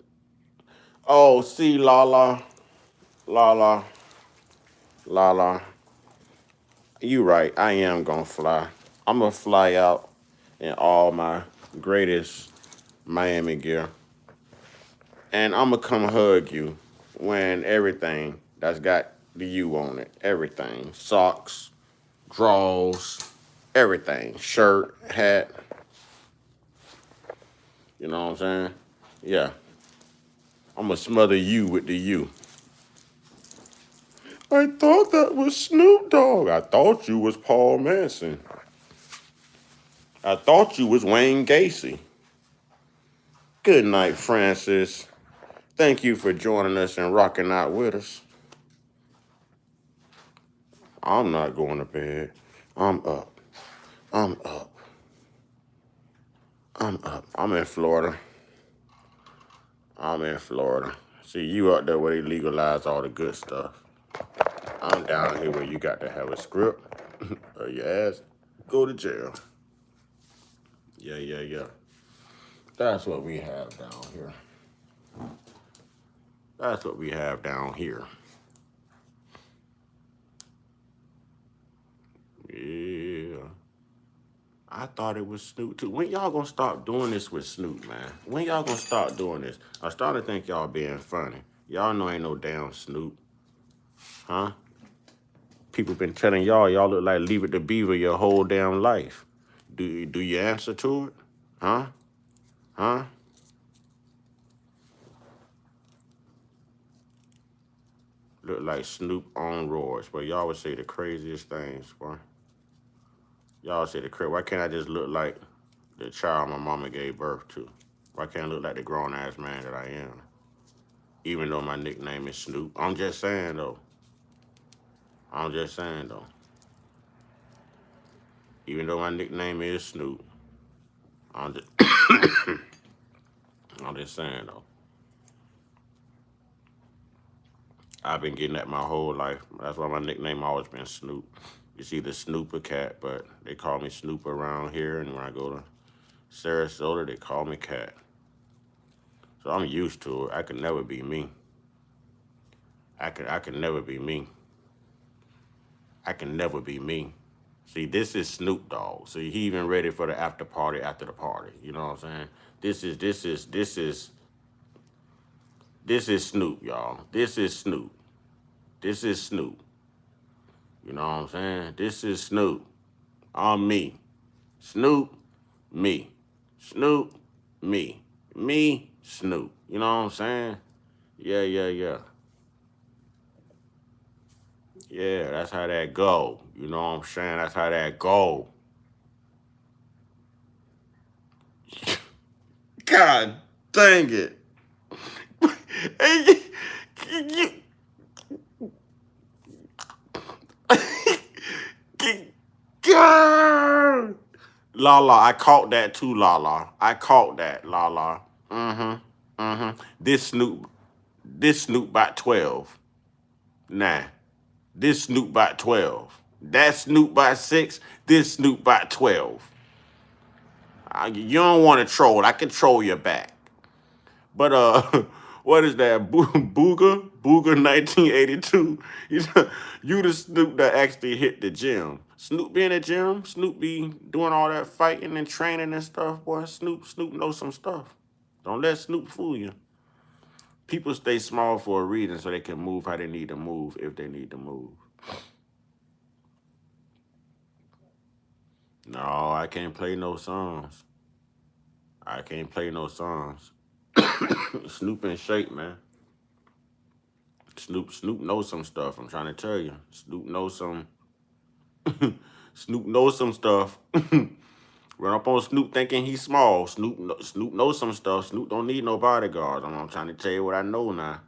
Oh, see, Lala. Lala. Lala. You right. I am gonna fly. I'm gonna fly out in all my greatest Miami gear. And I'm gonna come hug you when everything that's got the U on it, everything, socks, drawers, everything, shirt, hat, you know what I'm saying? Yeah, I'm gonna smother you with the U. I thought that was Snoop Dogg. I thought you was Paul Manson. I thought you was Wayne Gacy. Good night, Francis. Thank you for joining us and rocking out with us. I'm not going to bed. I'm up. I'm up. I'm up. I'm in Florida. I'm in Florida. See, you out there where they legalize all the good stuff. I'm down here where you got to have a script or your ass go to jail. Yeah, yeah, yeah. That's what we have down here. That's what we have down here. Yeah. I thought it was Snoop too. When y'all gonna stop doing this with Snoop, man? When y'all gonna stop doing this? I started to think y'all being funny. Y'all know ain't no damn Snoop. Huh? People been telling y'all look like Leave It to Beaver your whole damn life. Do you answer to it? Huh? Huh? Look like Snoop on roars. But y'all would say the craziest things, boy. Y'all say the crazy. Why can't I just look like the child my mama gave birth to? Why can't I look like the grown ass man that I am? Even though my nickname is Snoop. I'm just saying though. I'm just saying though. Even though my nickname is Snoop, I'm just I'm just saying though. I've been getting that my whole life. That's why my nickname always been Snoop. It's either Snoop or Cat, but they call me Snoop around here, and when I go to Sarasota, they call me Cat. So I'm used to it. I could never be me. I could never be me. I can never be me. See, this is Snoop Dogg. See, he even ready for the after party after the party. You know what I'm saying? This is Snoop, y'all. This is Snoop. This is Snoop. You know what I'm saying? This is Snoop. I'm me. Snoop, me. Snoop, me. Me, Snoop. You know what I'm saying? Yeah, yeah, yeah. Yeah, that's how that go. You know what I'm saying? That's how that go. God dang it. God. Lala, I caught that too, Lala. I caught that, Lala. Mm-hmm. Mm-hmm. This Snoop about 12. Nah. This Snoop about 12. That Snoop by 6. This Snoop by 12. You don't want to troll. I can troll your back. But what is that? Booger 1982. You the Snoop that actually hit the gym. Snoop be in the gym. Snoop be doing all that fighting and training and stuff. Boy, Snoop knows some stuff. Don't let Snoop fool you. People stay small for a reason so they can move how they need to move if they need to move. No, I can't play no songs. I can't play no songs. Snoop in shape, man. Snoop knows some stuff. I'm trying to tell you. Snoop knows some. Snoop knows some stuff. Run up on Snoop thinking he's small. Snoop knows some stuff. Snoop don't need no bodyguards. I'm trying to tell you what I know now.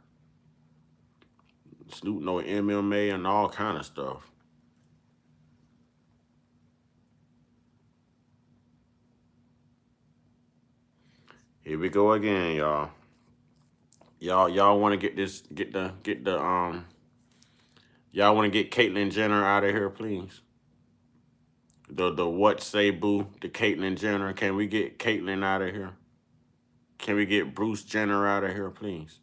Snoop know MMA and all kind of stuff. Here we go again, y'all. Y'all want to y'all want to get Caitlyn Jenner out of here, please. The what say boo, the Caitlyn Jenner. Can we get Caitlyn out of here? Can we get Bruce Jenner out of here, please?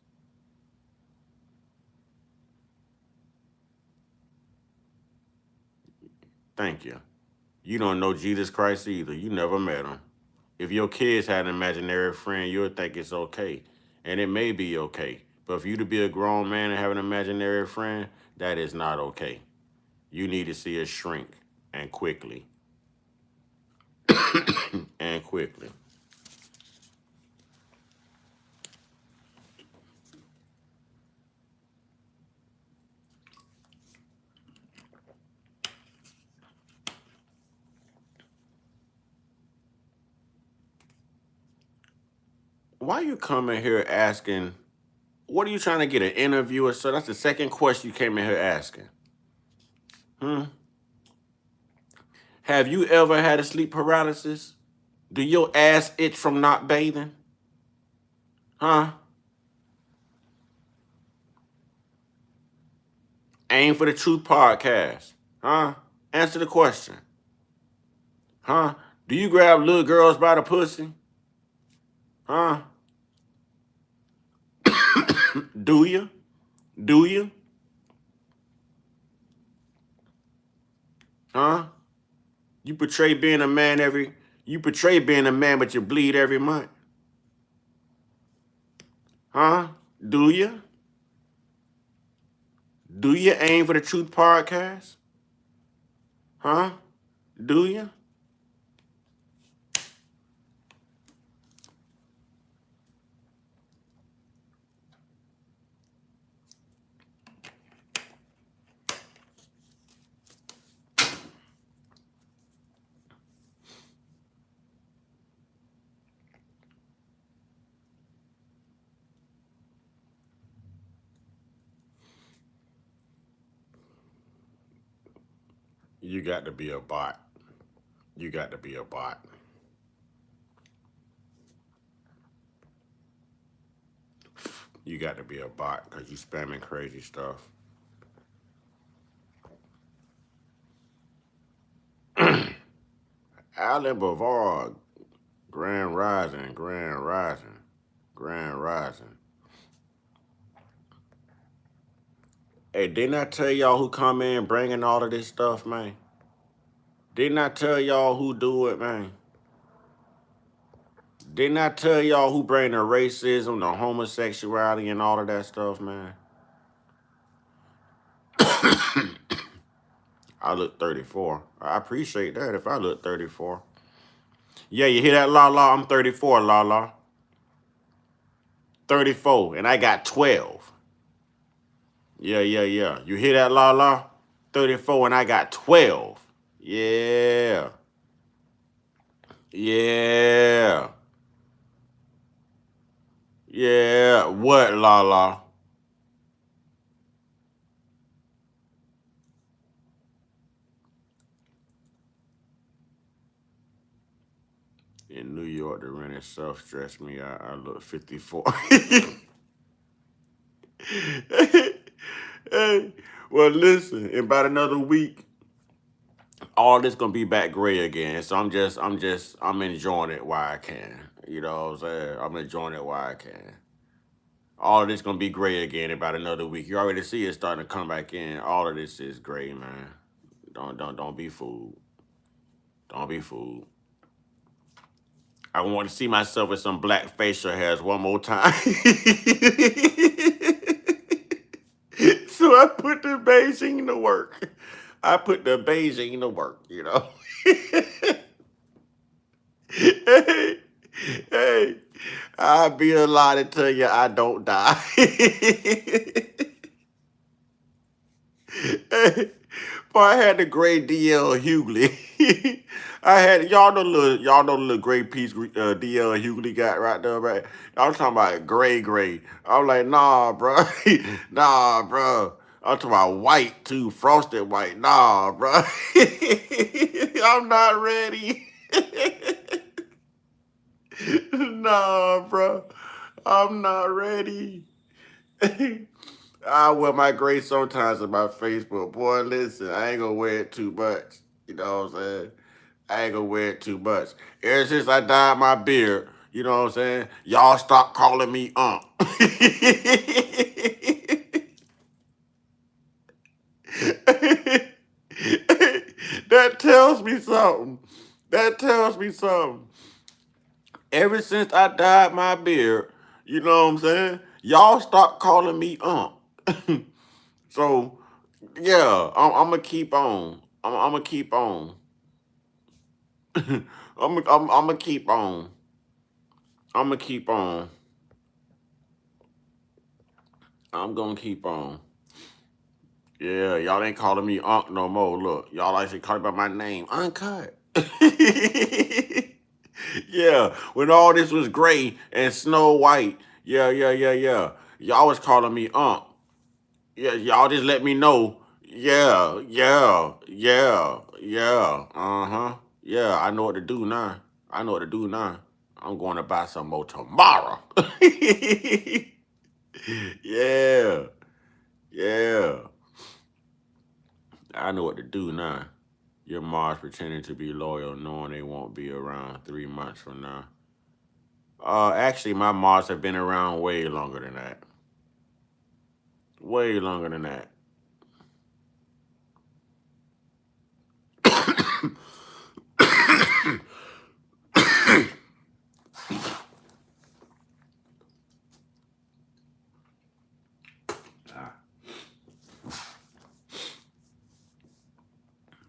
Thank you. You don't know Jesus Christ either. You never met him. If your kids had an imaginary friend, you'll think it's okay. And it may be okay. But for you to be a grown man and have an imaginary friend, that is not okay. You need to see a shrink and quickly. And quickly. Why you coming here asking, what are you trying to get, an interview or so? That's the second question you came in here asking. Hmm? Have you ever had a sleep paralysis? Do your ass itch from not bathing? Huh? Aim for the Truth podcast. Huh? Answer the question. Huh? Do you grab little girls by the pussy? Huh? Do you? Do you? Huh? You portray being a man, but you bleed every month. Huh? Do you? Do you aim for the Truth podcast? Huh? Do you? You got to be a bot. You got to be a bot. You got to be a bot because you spamming crazy stuff. Alan Bavard, Grand Rising, Grand Rising, Grand Rising. Hey, didn't I tell y'all who come in bringing all of this stuff, man? Didn't I tell y'all who do it, man? Didn't I tell y'all who bring the racism, the homosexuality, and all of that stuff, man? I look 34. I appreciate that if I look 34. Yeah, you hear that, La La? I'm 34, La La. 34, and I got 12. Yeah, yeah, yeah. You hear that, La La? 34, and I got 12. Yeah. Yeah. Yeah. What, La La? In New York, the rent itself stressed me out. I look 54. Hey, well, listen, in about another week, all this gonna be back gray again. So I'm enjoying it while I can. You know what I'm saying? I'm enjoying it while I can. All of this gonna be gray again in about another week. You already see it starting to come back in. All of this is gray, man. Don't be fooled. Don't be fooled. I want to see myself with some black facial hairs one more time. So I put the Beijing to work. I put the Beijing to work, you know. Hey, hey, I'll be alive to tell you I don't die. Hey, boy, I had the gray DL Hughley. I had y'all know the little gray piece DL Hughley got right there, right? I was talking about gray. I'm like, nah, bro, nah, bro. I'm talking about white too, frosted white. Nah, bro, I'm not ready. Nah, bro, I'm not ready. I wear my gray sometimes on my Facebook. Boy, listen, I ain't gonna wear it too much. You know what I'm saying? I ain't gonna wear it too much. Ever since I dyed my beard, you know what I'm saying? Y'all stop calling me That tells me something. That tells me something. Ever since I dyed my beard, you know what I'm saying? Y'all stop calling me So yeah, I'm gonna keep on. I'm gonna keep on. I'm gonna keep on. I'm gonna keep on. I'm gonna keep on. Yeah, y'all ain't calling me Unc no more. Look, y'all actually calling by my name, Uncut. Yeah, when all this was gray and Snow White. Yeah. Y'all was calling me Unc. Yeah, y'all just let me know. Yeah. Uh-huh. Yeah, I know what to do now. I know what to do now. I'm going to buy some more tomorrow. Yeah. Yeah. I know what to do now. Your Mars pretending to be loyal, knowing they won't be around 3 months from now. Actually, my Mars have been around way longer than that. Way longer than that.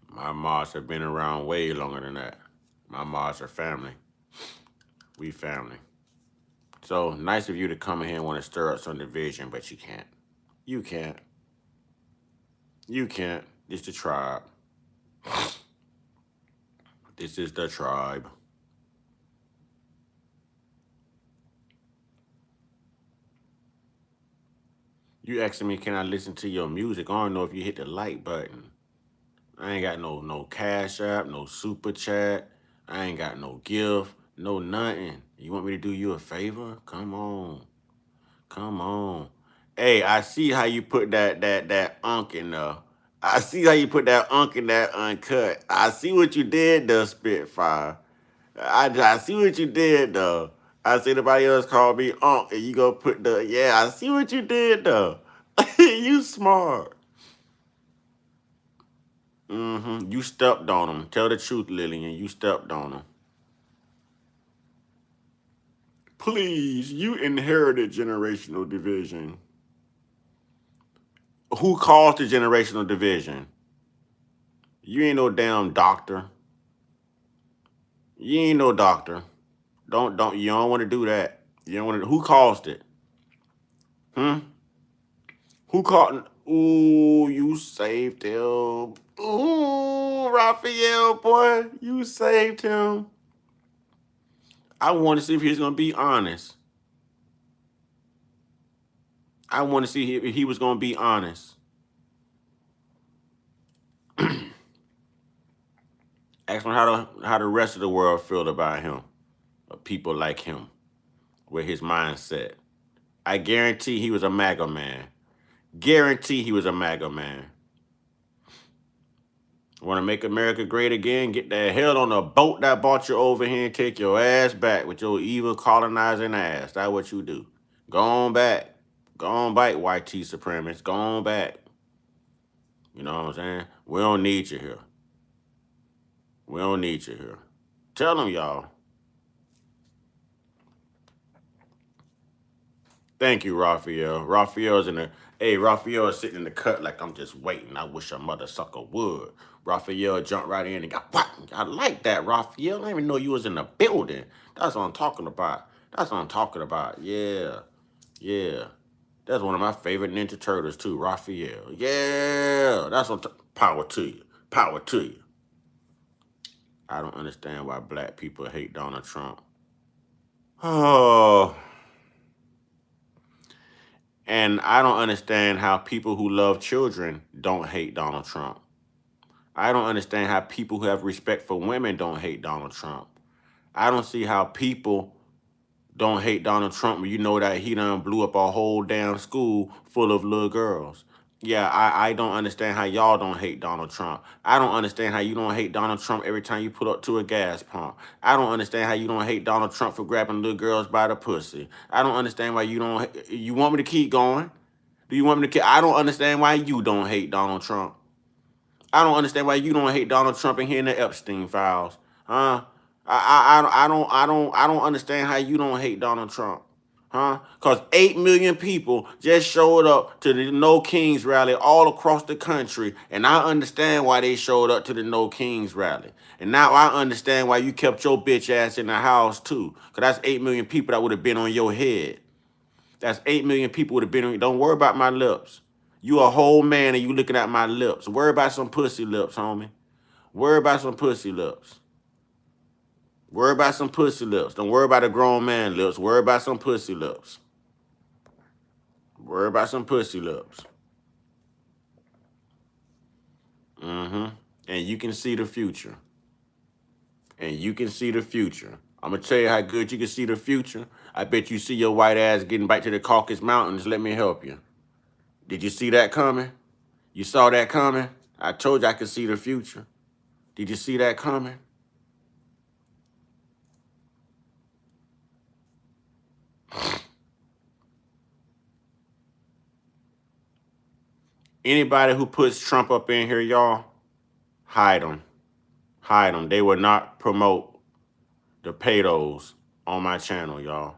My Mars have been around way longer than that. My Mars are family. We family. So nice of you to come in here and want to stir up some division, but you can't. You can't. You can't. It's the tribe. This is the tribe. You asking me, can I listen to your music? I don't know if you hit the like button. I ain't got no cash app, no super chat. I ain't got no gift, no nothing. You want me to do you a favor? Come on. Come on. Hey, I see how you put that unk in there. I see how you put that unk in that uncut. I see what you did there, Spitfire. I see what you did though. I see nobody else call me unk and you go put the yeah, I see what you did though. You smart. You stepped on him. Tell the truth, Lillian. You stepped on him. Please, you inherited generational division. Who caused the generational division? You ain't no damn doctor. You ain't no doctor. You don't want to do that. You don't want to. Who caused it? Hmm. Who caught? Ooh, you saved him. Ooh, Raphael, boy, you saved him. I want to see if he's gonna be honest. I want to see if he was gonna be honest. Ask him how the rest of the world feel about him, or people like him, with his mindset. I guarantee he was a MAGA man. Guarantee he was a MAGA man. Want to make America great again? Get the hell on a boat that brought you over here and take your ass back with your evil colonizing ass. That's what you do. Go on back. Go on back, YT supremacists. Go on back. You know what I'm saying? We don't need you here. We don't need you here. Tell them, y'all. Thank you, Raphael. Raphael's in the. Hey, Raphael is sitting in the cut like I'm just waiting. I wish a mother sucker would. Raphael jumped right in and got what? I like that, Raphael. I didn't even know you was in the building. That's what I'm talking about. That's what I'm talking about. Yeah. Yeah. That's one of my favorite Ninja Turtles too, Raphael. Yeah. That's what power to you. Power to you. I don't understand why black people hate Donald Trump. Oh. And I don't understand how people who love children don't hate Donald Trump. I don't understand how people who have respect for women don't hate Donald Trump. I don't see how people don't hate Donald Trump when you know that he done blew up a whole damn school full of little girls. Yeah, I don't understand how y'all don't hate Donald Trump. I don't understand how you don't hate Donald Trump every time you pull up to a gas pump. I don't understand how you don't hate Donald Trump for grabbing little girls by the pussy. I don't understand why you don't. You want me to keep going? Do you want me to keep? I don't understand why you don't hate Donald Trump. I don't understand why you don't hate Donald Trump and hearing the Epstein files, huh? I don't understand how you don't hate Donald Trump, huh? Because 8 million people just showed up to the No Kings rally all across the country, and I understand why they showed up to the No Kings rally. And now I understand why you kept your bitch ass in the house too, because that's 8 million people that would have been on your head. That's 8 million people would have been on. Don't worry about my lips. You a whole man and you looking at my lips. Worry about some pussy lips, homie. Worry about some pussy lips. Worry about some pussy lips. Don't worry about a grown man lips. Worry about some pussy lips. Worry about some pussy lips. And you can see the future. And you can see the future. I'm going to tell you how good you can see the future. I bet you see your white ass getting back to the Caucasus Mountains. Let me help you. Did you see that coming? You saw that coming? I told you I could see the future. Did you see that coming? Anybody who puts Trump up in here, y'all, hide them. Hide them. They will not promote the pedos on my channel, y'all.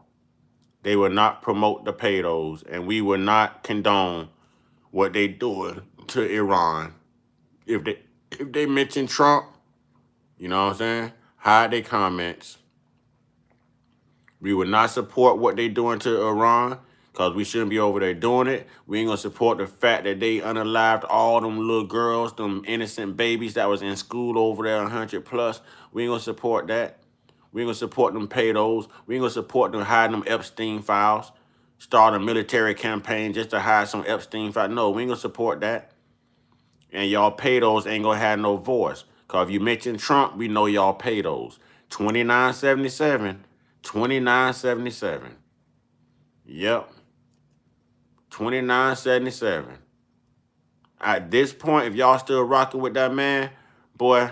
They will not promote the pedos, and we will not condone what they doing to Iran. If they mention Trump, you know what I'm saying? Hide their comments. We would not support what they doing to Iran because we shouldn't be over there doing it. We ain't going to support the fact that they unalived all them little girls, them innocent babies that was in school over there, 100 plus. We ain't going to support that. We ain't going to support them pedos. We ain't going to support them hiding them Epstein files. Start a military campaign just to hide some Epstein files. No, we ain't going to support that. And y'all pedos ain't going to have no voice. Because if you mention Trump, we know y'all pedos. 2977. 2977. Yep. 2977. At this point, if y'all still rocking with that man, boy,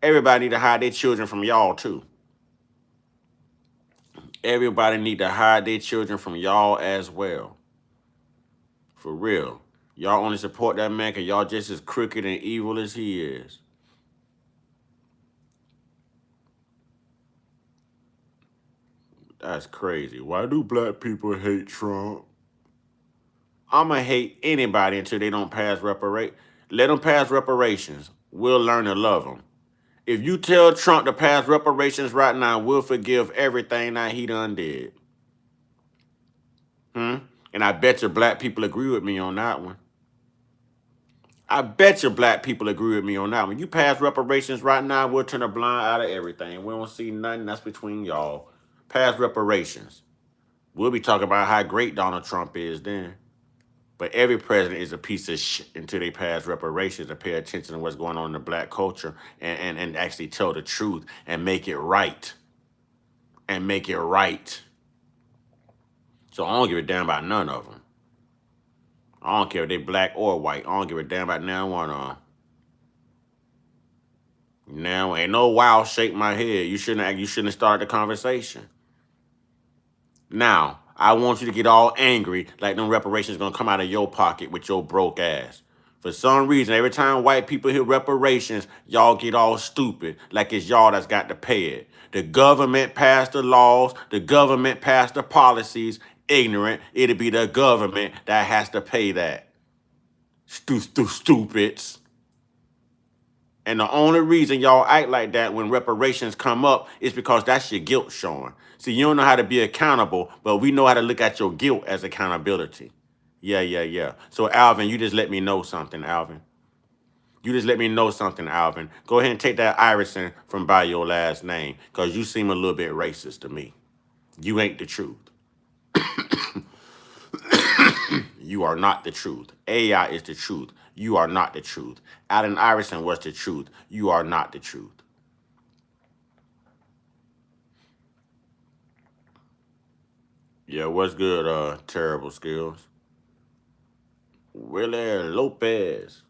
everybody need to hide their children from y'all too. Everybody need to hide their children from y'all as well. For real. Y'all only support that man because y'all just as crooked and evil as he is. That's crazy. Why do black people hate Trump? I'ma hate anybody until they don't pass Let them pass reparations. We'll learn to love them. If you tell Trump to pass reparations right now, we'll forgive everything that he done did. And I bet you black people agree with me on that one. I bet you black people agree with me on that one. You pass reparations right now, we'll turn a blind eye to everything. We don't see nothing. That's between y'all. Pass reparations. We'll be talking about how great Donald Trump is then. But every president is a piece of shit until they pass reparations and pay attention to what's going on in the black culture and actually tell the truth and make it right. And make it right. So I don't give a damn about none of them. I don't care if they black or white. I don't give a damn about none one of them. Now ain't no wow shake my head. You shouldn't have started the conversation. Now, I want you to get all angry like them reparations gonna come out of your pocket with your broke ass. For some reason, every time white people hear reparations, y'all get all stupid, like it's y'all that's got to pay it. The government passed the laws, the government passed the policies, ignorant, it'll be the government that has to pay that. Stupids. And the only reason y'all act like that when reparations come up is because that's your guilt showing. See, you don't know how to be accountable, but we know how to look at your guilt as accountability. Yeah. So, Alvin, you just let me know something, Alvin. You just let me know something, Alvin. Go ahead and take that Iverson from by your last name, because you seem a little bit racist to me. You ain't the truth. You are not the truth. AI is the truth. You are not the truth. Allen Iverson was the truth. You are not the truth. Yeah, what's good, Terrible Skills? Willie Lopez.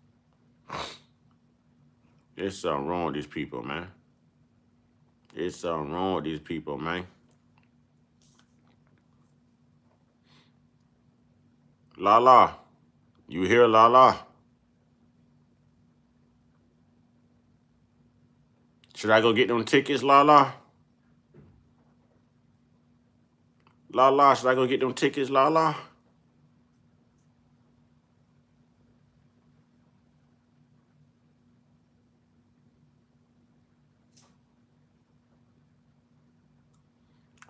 There's something wrong with these people, man. There's something wrong with these people, man. La. You hear La? Should I go get them tickets, La? La, should I go get them tickets, La?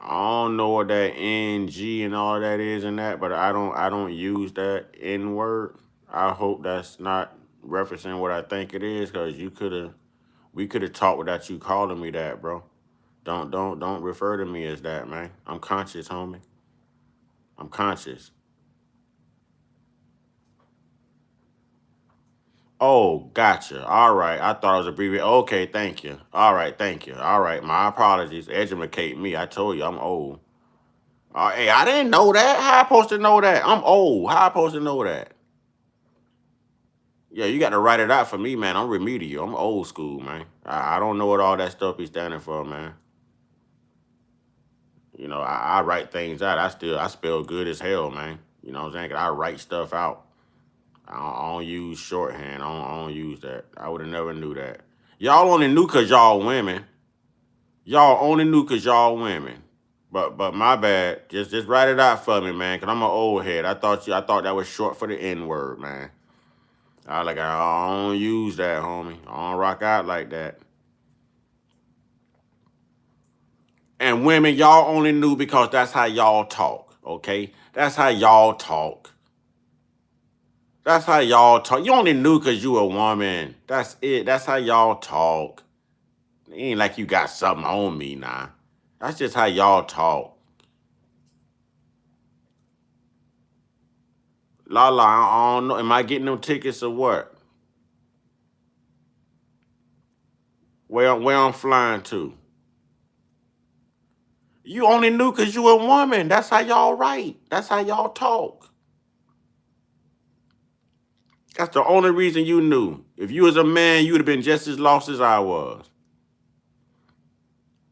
I don't know what that NG and all that is and that, but I don't use that N word. I hope that's not referencing what I think it is, because we could have talked without you calling me that, bro. Don't refer to me as that, man. I'm conscious, homie. I'm conscious. Oh, gotcha. All right. I thought it was abbreviated. Okay, thank you. All right, thank you. All right, my apologies. Educate me. I told you I'm old. Hey, I didn't know that. How I supposed to know that? I'm old. How I supposed to know that? Yeah, you got to write it out for me, man. I'm remedial. I'm old school, man. I don't know what all that stuff be standing for, man. You know, I write things out. I spell good as hell, man. You know what I'm saying? 'Cause I write stuff out. I don't use shorthand. I don't use that. I would have never knew that. Y'all only knew because y'all women. Y'all only knew because y'all women. But my bad. Just write it out for me, man. Cause I'm an old head. I thought that was short for the N word, man. I don't use that, homie. I don't rock out like that. And women, y'all only knew because that's how y'all talk. Okay, that's how y'all talk. That's how y'all talk. You only knew because you a woman. That's it. That's how y'all talk. It ain't like you got something on me now. That's just how y'all talk. I don't know. Am I getting them tickets or what? Where I'm flying to? You only knew because you a woman. That's how y'all write. That's how y'all talk. That's the only reason you knew. If you was a man, you would have been just as lost as I was.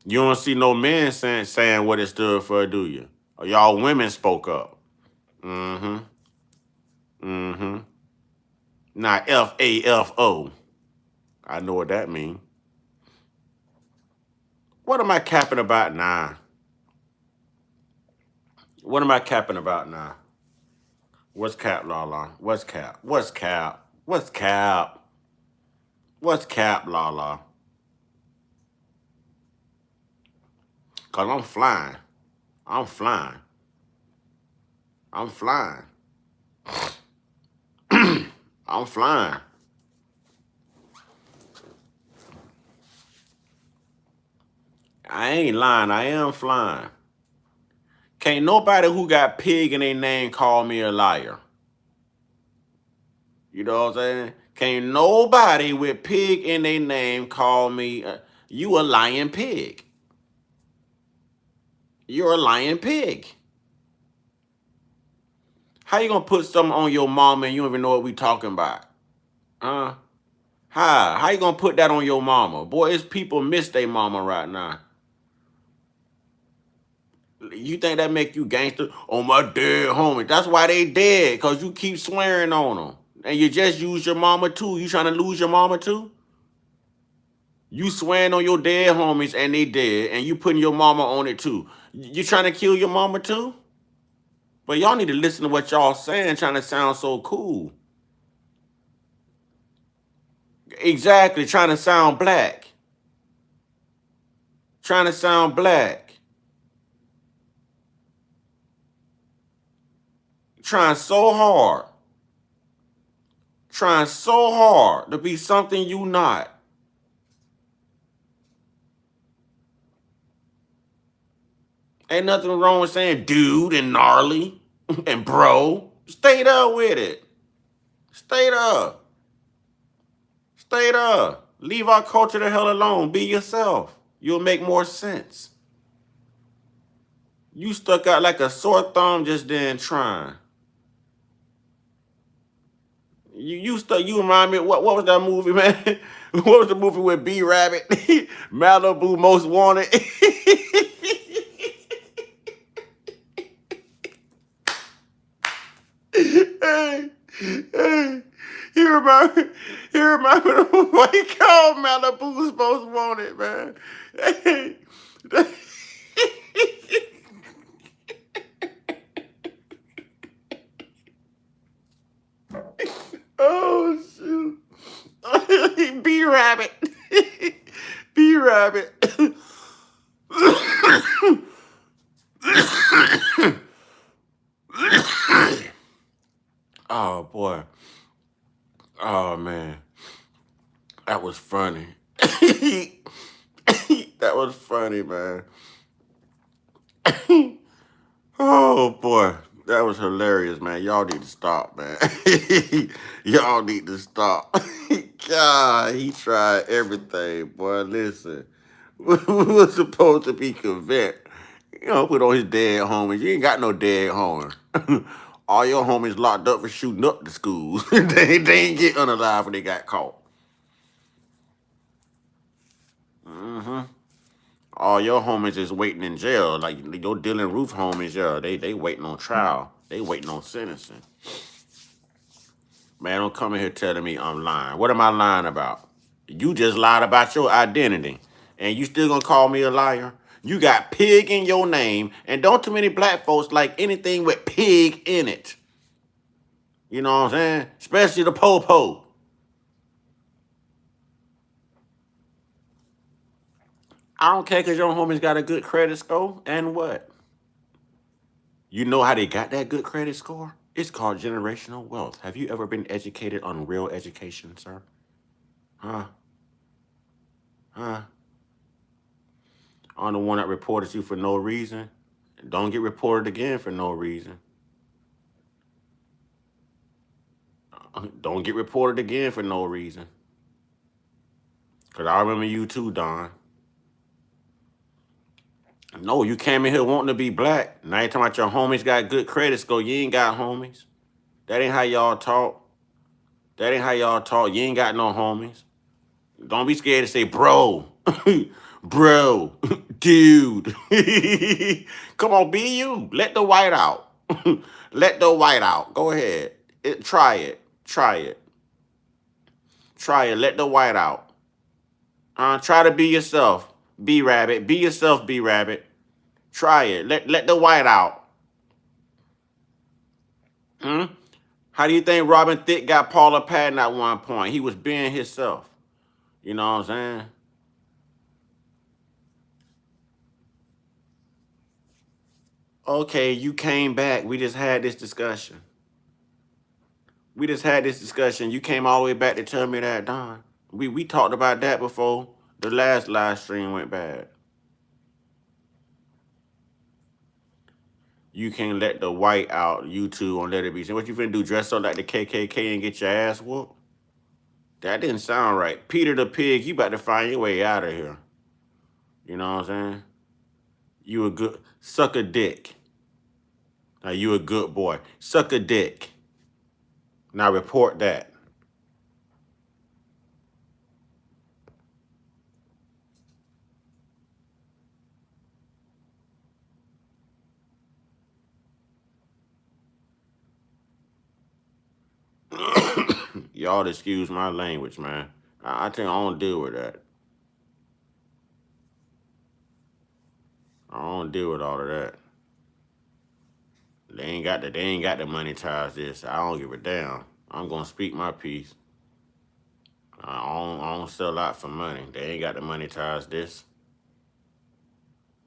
You don't see no men saying what it stood for, do you? Or y'all women spoke up. Mm-hmm. Not FAFO. I know what that means. What am I capping about now? What am I capping about now? What's cap, Lala? What's cap? What's cap? What's cap? What's cap, Lala? Cause I'm flying. I'm flying. I'm flying. I'm flying. I ain't lying. I am flying. Can't nobody who got pig in their name call me a liar. You know what I'm saying? Can't nobody with pig in their name call me, you a lying pig. You're a lying pig. How you gonna put something on your mama and you don't even know what we talking about? Huh? How you gonna put that on your mama? Boy, it's people miss their mama right now. You think that make you gangster? Oh, my dead homie. That's why they dead, because you keep swearing on them. And you just use your mama too. You trying to lose your mama too? You swearing on your dead homies and they dead, and you putting your mama on it too. You trying to kill your mama too? But y'all need to listen to what y'all saying, trying to sound so cool. Exactly, trying to sound black. Trying to sound black. Trying so hard. Trying so hard to be something you not. Ain't nothing wrong with saying dude and gnarly and bro. Stay there with it. Stay there. Stay there. Leave our culture the hell alone. Be yourself. You'll make more sense. You stuck out like a sore thumb just then trying. You remind me, what was that movie, man? What was the movie with B Rabbit? Malibu Most Wanted. Hey, hey, he remind me of what he called Malibu's Most Wanted, man. Hey, oh shoot. B Rabbit. B Rabbit. Oh boy. Oh man. That was funny. That was funny, man. Oh boy. That was hilarious, man. Y'all need to stop, man. Y'all need to stop. God, he tried everything, boy. Listen. We were supposed to be convinced. You know, put on his dead homies. You ain't got no dead homies. All your homies locked up for shooting up the schools. they ain't get unalive when they got caught. Mm-hmm. All your homies is waiting in jail. Like your Dylan Roof homies, yeah, they waiting on trial. They waiting on sentencing. Man, don't come in here telling me I'm lying. What am I lying about? You just lied about your identity. And you still gonna call me a liar? You got pig in your name, and don't too many black folks like anything with pig in it. You know what I'm saying? Especially the po-po. I don't care because your homies got a good credit score, and what? You know how they got that good credit score? It's called generational wealth. Have you ever been educated on real education, sir? Huh? Huh? I'm the one that reported you for no reason. Don't get reported again for no reason. Don't get reported again for no reason. Because I remember you too, Don. No, you came in here wanting to be black. Now you talking about your homies got good credit score. You ain't got homies. That ain't how y'all talk. That ain't how y'all talk. You ain't got no homies. Don't be scared to say bro. Bro. Dude. Come on, be you. Let the white out. Let the white out. Go ahead. Try it. Try it. Try it. Let the white out. Try to be yourself. Be rabbit. Be yourself, be rabbit. Try it. Let the white out. Hmm? How do you think Robin Thicke got Paula Patton at one point? He was being himself. You know what I'm saying? Okay, you came back. We just had this discussion. We just had this discussion. You came all the way back to tell me that, Don. We talked about that before the last live stream went bad. You can't let the white out, YouTube on Let It Be Seen. What you finna do? Dress up like the KKK and get your ass whooped? That didn't sound right. Peter the Pig, you about to find your way out of here. You know what I'm saying? You a good, suck a dick. Now you a good boy. Suck a dick. Now report that. Y'all excuse my language, man. I think I don't deal with that. I don't deal with all of that. They ain't got the monetize this. I don't give a damn. I'm gonna speak my piece. I don't sell out for money. They ain't got to monetize this.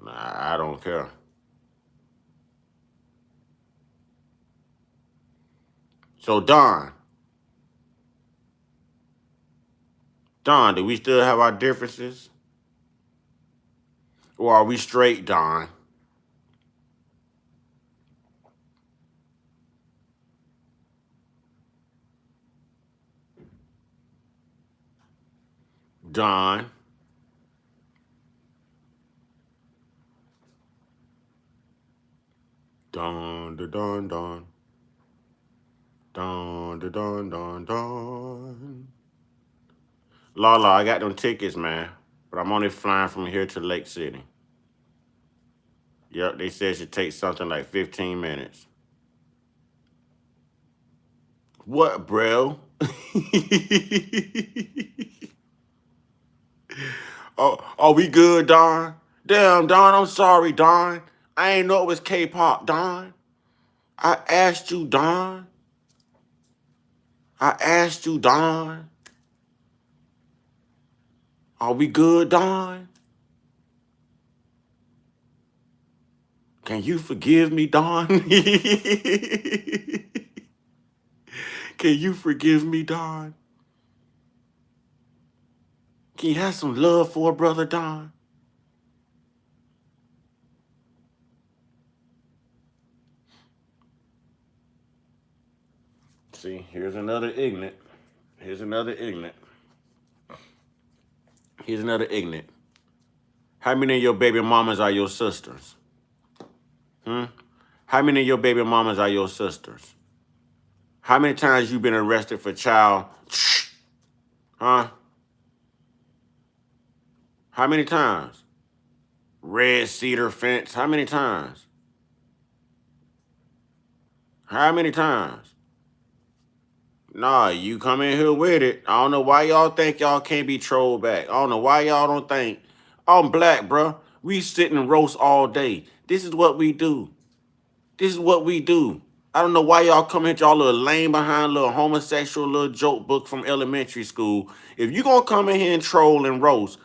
I don't care. So Don, do we still have our differences? Or are we straight, Don? Don. Don, da, don, don. Don, da, don, don, don. Lala, I got them tickets, man. But I'm only flying from here to Lake City. Yep, they said it should take something like 15 minutes. What, bro? Oh, are we good, Don? Damn, Don, I'm sorry, Don. I ain't know it was K-pop, Don. I asked you, Don. I asked you, Don. Are we good, Don? Can you forgive me, Don? Can you forgive me, Don? Can you have some love for a brother, Don? See, here's another ignorant. Here's another ignorant. Here's another ignorant. How many of your baby mamas are your sisters? How many of your baby mamas are your sisters? How many times you been arrested for child? Huh? How many times? Red cedar fence. How many times? How many times? Nah, you come in here with it. I don't know why y'all think y'all can't be trolled back. I don't know why y'all don't think. I'm black, bro. We sit and roast all day. This is what we do. This is what we do. I don't know why y'all come here with y'all little lame behind little homosexual little joke book from elementary school. If you gonna come in here and troll and roast,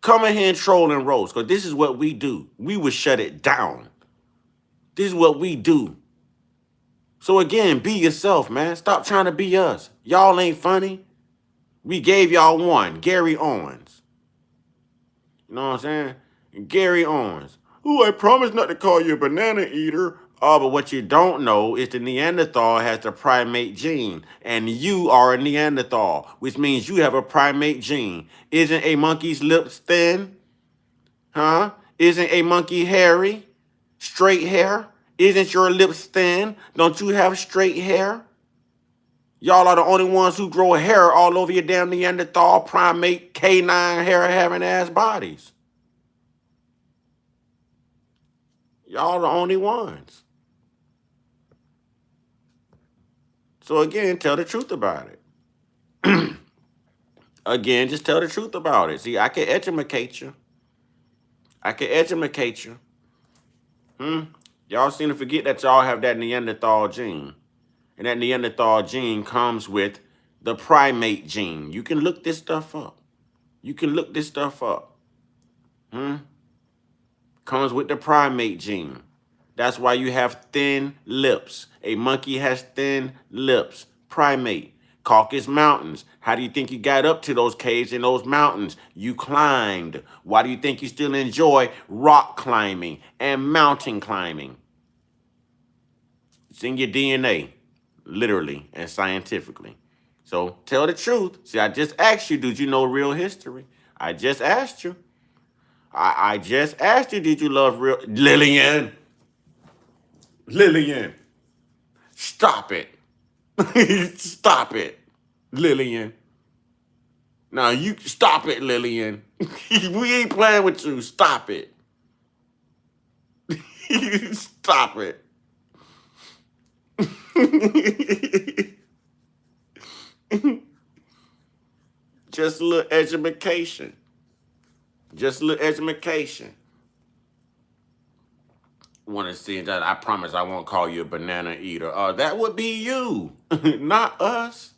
come in here and troll and roast. Because this is what we do. We would shut it down. This is what we do. So again, be yourself, man. Stop trying to be us. Y'all ain't funny. We gave y'all one, Gary Owens. You know what I'm saying? Gary Owens. Ooh, I promise not to call you a banana eater. Oh, but what you don't know is the Neanderthal has the primate gene, and you are a Neanderthal, which means you have a primate gene. Isn't a monkey's lips thin? Huh? Isn't a monkey hairy? Straight hair? Isn't your lips thin? Don't you have straight hair? Y'all are the only ones who grow hair all over your damn Neanderthal, primate, canine hair having ass bodies. Y'all the only ones. So again, tell the truth about it. Again, just tell the truth about it. See, I can educate you. I can educate you. Y'all seem to forget that y'all have that Neanderthal gene. And that Neanderthal gene comes with the primate gene. You can look this stuff up. You can look this stuff up. Comes with the primate gene. That's why you have thin lips. A monkey has thin lips. Primate. Caucasus Mountains. How do you think you got up to those caves in those mountains? You climbed. Why do you think you still enjoy rock climbing and mountain climbing? It's in your DNA, literally and scientifically. So tell the truth. See, I just asked you, did you know real history? I just asked you. I just asked you, did you love real Lillian? Lillian, stop it. Stop it, Lillian. Now you stop it, Lillian. We ain't playing with you. Stop it. Stop it. Just a little education. Just a little education. Want to see that? I promise I won't call you a banana eater. That would be you, not us.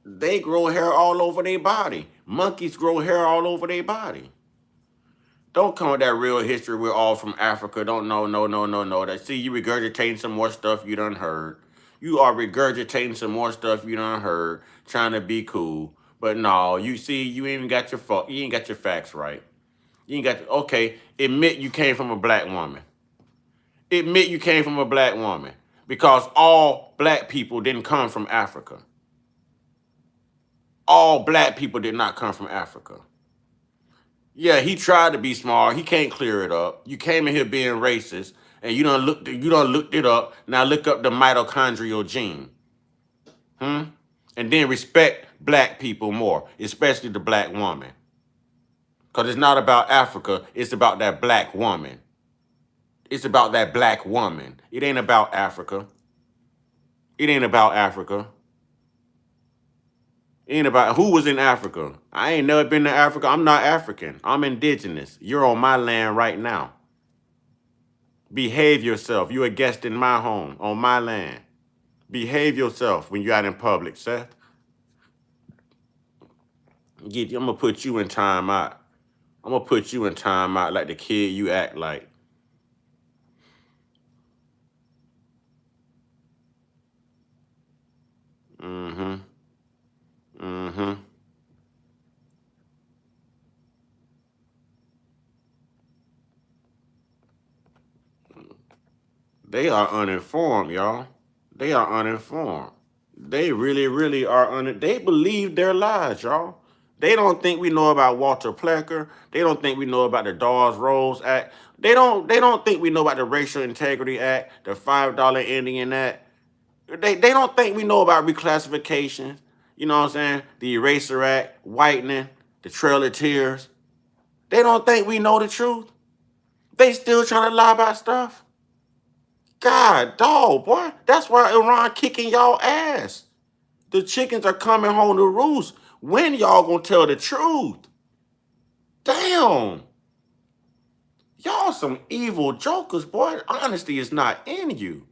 They grow hair all over their body. Monkeys grow hair all over their body. Don't come with that real history. We're all from Africa. Don't know, no, no, no, no. That see you regurgitating some more stuff you done heard. You are regurgitating some more stuff you done heard, trying to be cool. But no, you see, you ain't got you ain't got your facts right. You ain't got okay. Admit you came from a black woman. Admit you came from a black woman because all black people didn't come from Africa. All black people did not come from Africa. Yeah, he tried to be smart. He can't clear it up. You came in here being racist, and you done looked it up. Now look up the mitochondrial gene. And then respect black people more, especially the black woman. Because it's not about Africa, it's about that black woman. It's about that black woman. It ain't about Africa. It ain't about Africa. It ain't about who was in Africa. I ain't never been to Africa. I'm not African. I'm indigenous. You're on my land right now. Behave yourself. You're a guest in my home, on my land. Behave yourself when you're out in public, Seth. I'm gonna put you in timeout. I'm gonna put you in timeout like the kid you act like. Mm-hmm. Mm-hmm. They are uninformed, y'all. They are uninformed. They really, really are they believe their lies, y'all. They don't think we know about Walter Plecker. They don't think we know about the Dawes Rolls Act. They don't think we know about the Racial Integrity Act, the $5 Indian Act. They don't think we know about reclassification. You know what I'm saying? The Eraser Act, whitening, the Trail of Tears. They don't think we know the truth. They still trying to lie about stuff. God, dog, boy. That's why Iran kicking y'all ass. The chickens are coming home to roost. When y'all gonna tell the truth? Damn. Y'all some evil jokers, boy. Honesty is not in you.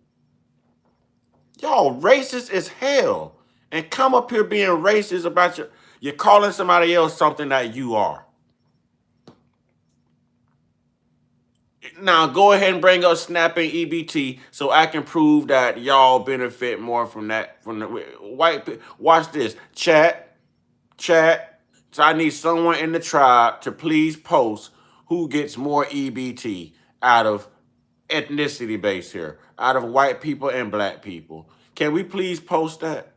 Y'all racist as hell. And come up here being racist about you're calling somebody else something that you are. Now go ahead and bring up snapping EBT so I can prove that y'all benefit more from that from the white. Watch this, chat. So I need someone in the tribe to please post who gets more EBT out of ethnicity base here, out of white people and black people. Can we please post that?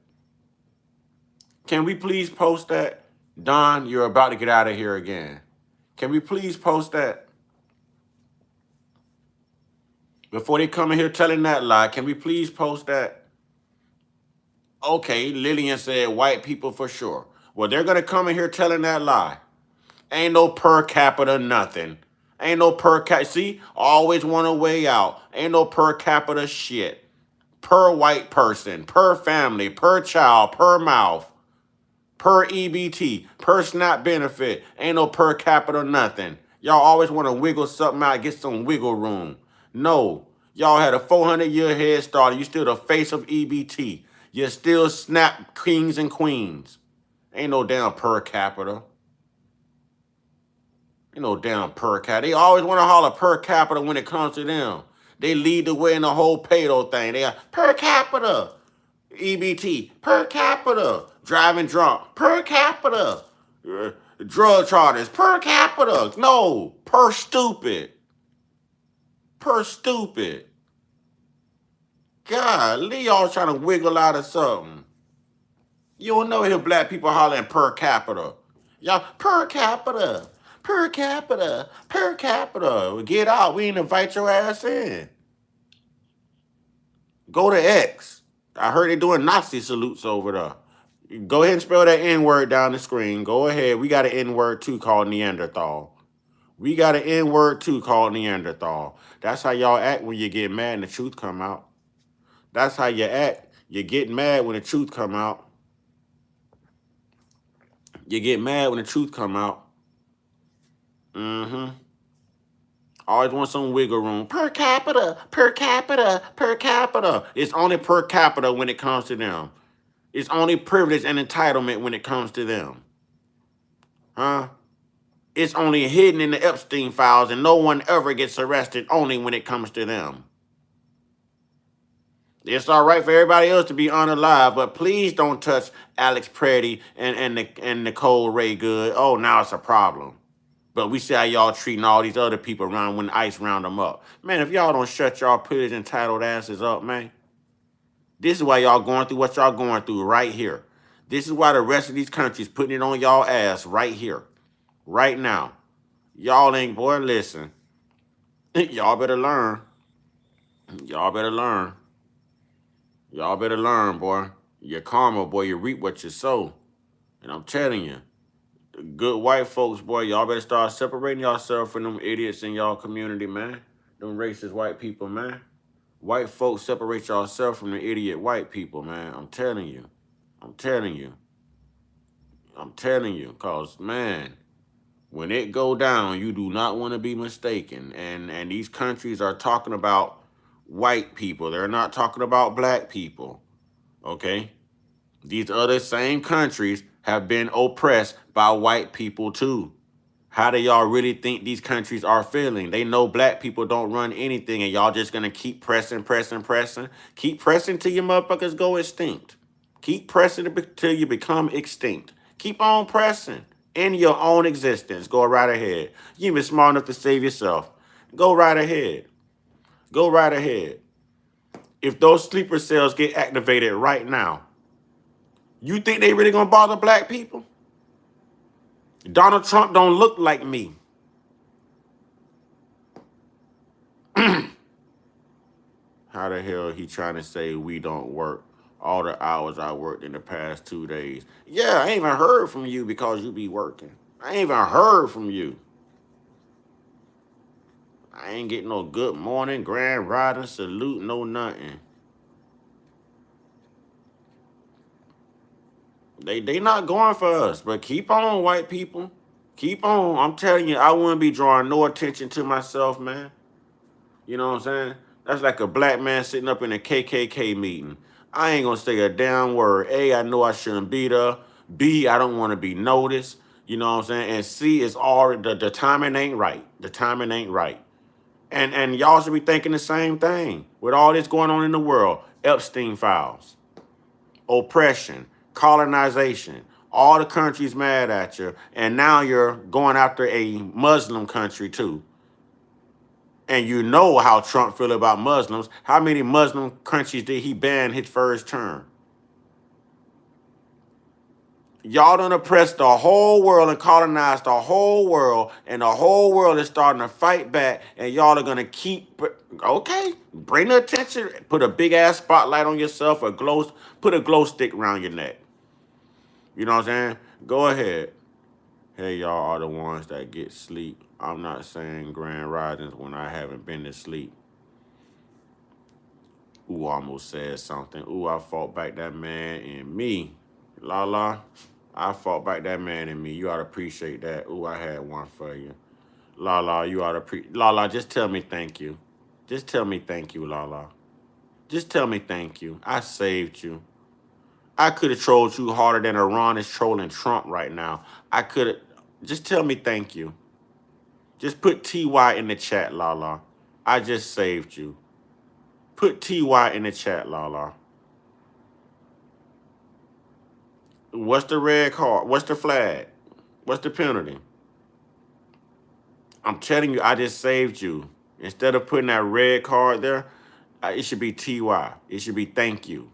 Can we please post that? Don, you're about to get out of here again. Can we please post that? Before they come in here telling that lie, can we please post that? Okay, Lillian said white people for sure. Well, they're going to come in here telling that lie. Ain't no per capita nothing. Ain't no per capita. See, always want a way out. Ain't no per capita shit. Per white person, per family, per child, per mouth. per EBT, per SNAP benefit. Ain't no per capita nothing. Y'all always want to wiggle something out, get some wiggle room. No, y'all had a 400-year head start. You still the face of EBT. You're still SNAP kings and queens. Ain't no damn per capita. Ain't no damn per capita. They always want to holler per capita when it comes to them. They lead the way in the whole pedo thing. They are per capita. EBT, per capita. Driving drunk, per capita. Drug charges, per capita. No, per stupid. Per stupid. God, Lee y'all trying to wiggle out of something. You don't know hear black people hollering per capita. Y'all, per capita. Per capita. Per capita. Get out. We ain't invite your ass in. Go to X. I heard they doing Nazi salutes over there. Go ahead and spell that N-word down the screen. Go ahead. We got an N-word too called Neanderthal. We got an N-word too called Neanderthal. That's how y'all act when you get mad and the truth come out. That's how you act. You get mad when the truth come out. You get mad when the truth come out. Mm-hmm. Always want some wiggle room. Per capita, per capita, per capita. It's only per capita when it comes to them. It's only privilege and entitlement when it comes to them. Huh? It's only hidden in the Epstein files and no one ever gets arrested only when it comes to them. It's all right for everybody else to be unalive, but please don't touch Alex Pretty and Nicole Ray Good. Oh, now it's a problem. But we see how y'all treating all these other people around when ICE round them up. Man, if y'all don't shut y'all privileged entitled asses up, man, this is why y'all going through what y'all going through right here. This is why the rest of these countries putting it on y'all ass right here, right now. Y'all ain't, boy, listen. Y'all better learn. Y'all better learn. Y'all better learn, boy. Your karma, boy, you reap what you sow. And I'm telling you, the good white folks, boy, y'all better start separating yourself from them idiots in y'all community, man. Them racist white people, man. White folks, separate yourself from the idiot white people, man. I'm telling you. I'm telling you. I'm telling you. Because, man, when it go down, you do not want to be mistaken. And these countries are talking about white people. They're not talking about black people. Okay? These other same countries have been oppressed by white people too. How do y'all really think these countries are feeling? They know black people don't run anything and y'all just gonna keep pressing, pressing, pressing. Keep pressing till your motherfuckers go extinct. Keep pressing till you become extinct. Keep on pressing in your own existence. Go right ahead. You even smart enough to save yourself. Go right ahead. Go right ahead. If those sleeper cells get activated right now, you think they really gonna bother black people? Donald Trump don't look like me. How the hell he trying to say we don't work all the hours I worked in the past 2 days? Yeah, I ain't even heard from you because you be working. I ain't even heard from you. I ain't getting no good morning, grand riding, salute, no nothing. They not going for us, but keep on, white people. Keep on. I'm telling you, I wouldn't be drawing no attention to myself, man. You know what I'm saying? That's like a black man sitting up in a KKK meeting. I ain't gonna say a damn word. A, I know I shouldn't be there. B, I don't want to be noticed. You know what I'm saying? And C is already the timing ain't right. The timing ain't right. And y'all should be thinking the same thing. With all this going on in the world, Epstein files, oppression, colonization, all the countries mad at you, and now you're going after a Muslim country too. And you know how Trump feel about Muslims. How many Muslim countries did he ban his first term? Y'all done oppressed the whole world and colonized the whole world, and the whole world is starting to fight back, and y'all are gonna keep, okay, bring the attention, put a big ass spotlight on yourself, put a glow stick around your neck. You know what I'm saying? Go ahead. Hey, y'all are the ones that get sleep. I'm not saying grand risings when I haven't been to sleep. Ooh, I almost said something. Ooh, I fought back that man and me. La la. I fought back that man in me. You ought to appreciate that. Ooh, I had one for you. Lala, you ought to Lala, just tell me thank you. Just tell me thank you, Lala. Just tell me thank you. I saved you. I could have trolled you harder than Iran is trolling Trump right now. I could have. Just tell me thank you. Just put TY in the chat, Lala. I just saved you. Put TY in the chat, Lala. What's the red card? What's the flag? What's the penalty? I'm telling you, I just saved you. Instead of putting that red card there, it should be TY. It should be thank you.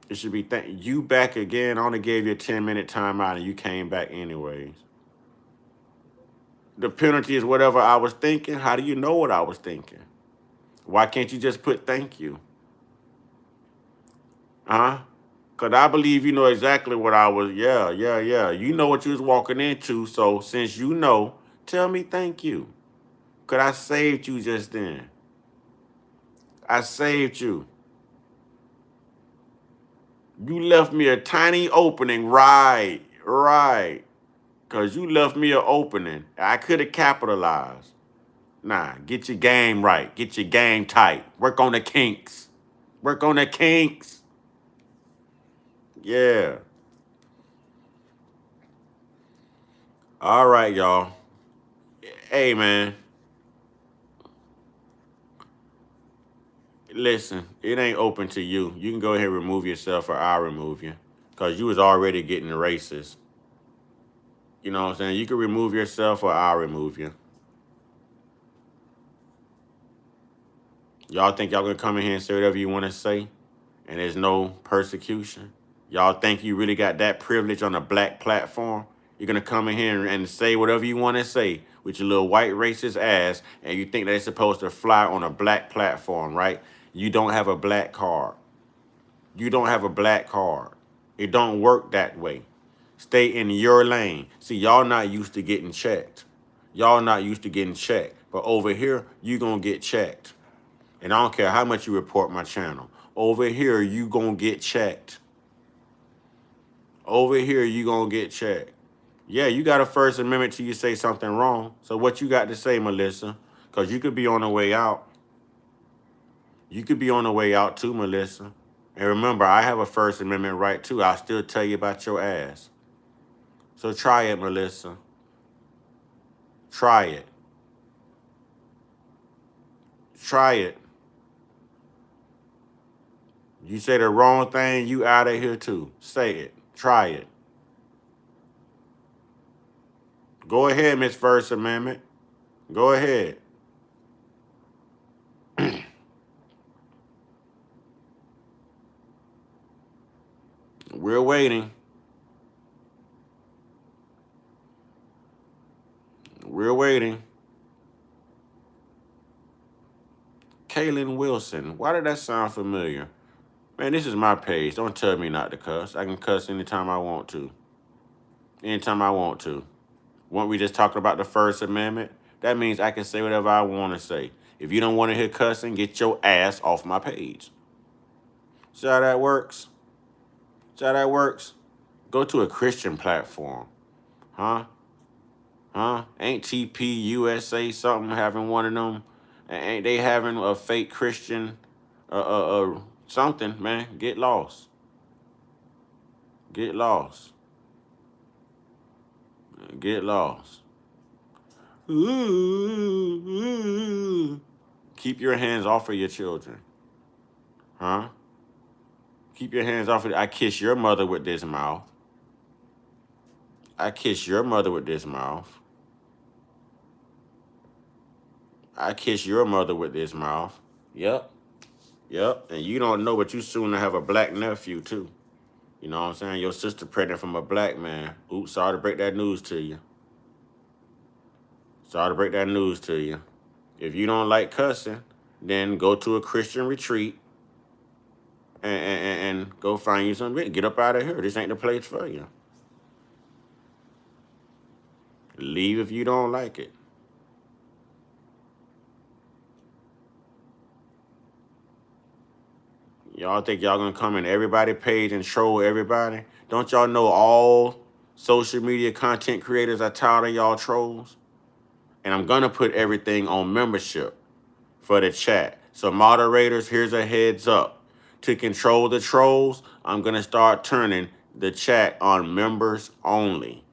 It should be thank you back again. I only gave you a 10-minute timeout and you came back anyways. The penalty is whatever I was thinking. How do you know what I was thinking? Why can't you just put thank you? Huh? Because I believe you know exactly what I was. Yeah, yeah, yeah. You know what you was walking into. So since you know, tell me thank you. Because I saved you just then. I saved you. You left me a tiny opening. Right, right. Because you left me an opening. I could have capitalized. Nah, get your game right. Get your game tight. Work on the kinks. Work on the kinks. Yeah. All right, y'all. Hey, man. Listen, it ain't open to you. You can go ahead and remove yourself or I'll remove you. Because you was already getting racist. You know what I'm saying? You can remove yourself or I'll remove you. Y'all think y'all gonna come in here and say whatever you want to say and there's no persecution? Y'all think you really got that privilege on a black platform? You're gonna come in here and say whatever you want to say with your little white racist ass, and you think that it's supposed to fly on a black platform, right? You don't have a black card. You don't have a black card. It don't work that way. Stay in your lane. See, y'all not used to getting checked. Y'all not used to getting checked. But over here, you gonna get checked. And I don't care how much you report my channel. Over here, you gonna get checked. Over here, you gonna get checked. Yeah, you got a First Amendment till you say something wrong. So what you got to say, Melissa? Because you could be on the way out. You could be on the way out too, Melissa. And remember, I have a First Amendment right too. I'll still tell you about your ass. So try it, Melissa. Try it. Try it. You say the wrong thing, you out of here too. Say it. Try it. Go ahead, Miss First Amendment. Go ahead. We're waiting. We're waiting. Kaylin Wilson. Why did that sound familiar? Man, this is my page. Don't tell me not to cuss. I can cuss anytime I want to. Anytime I want to. Weren't we just talking about the First Amendment? That means I can say whatever I want to say. If you don't want to hear cussing, get your ass off my page. See how that works? See how that works? Go to a Christian platform. Huh? Huh? Ain't TP USA something having one of them? Ain't they having a fake Christian something, man? Get lost. Get lost. Get lost. Ooh. Keep your hands off of your children. Huh? Keep your hands off of it. I kiss your mother with this mouth. I kiss your mother with this mouth. I kiss your mother with this mouth. Yep. Yep. And you don't know, but you soon to have a black nephew too. You know what I'm saying? Your sister pregnant from a black man. Oops, sorry to break that news to you. Sorry to break that news to you. If you don't like cussing, then go to a Christian retreat and go find you something. Get up out of here. This ain't the place for you. Leave if you don't like it. Y'all think y'all gonna come in everybody page and troll everybody? Don't y'all know all social media content creators are tired of y'all trolls? And I'm gonna put everything on membership for the chat. So moderators, here's a heads up. To control the trolls, I'm gonna start turning the chat on members only.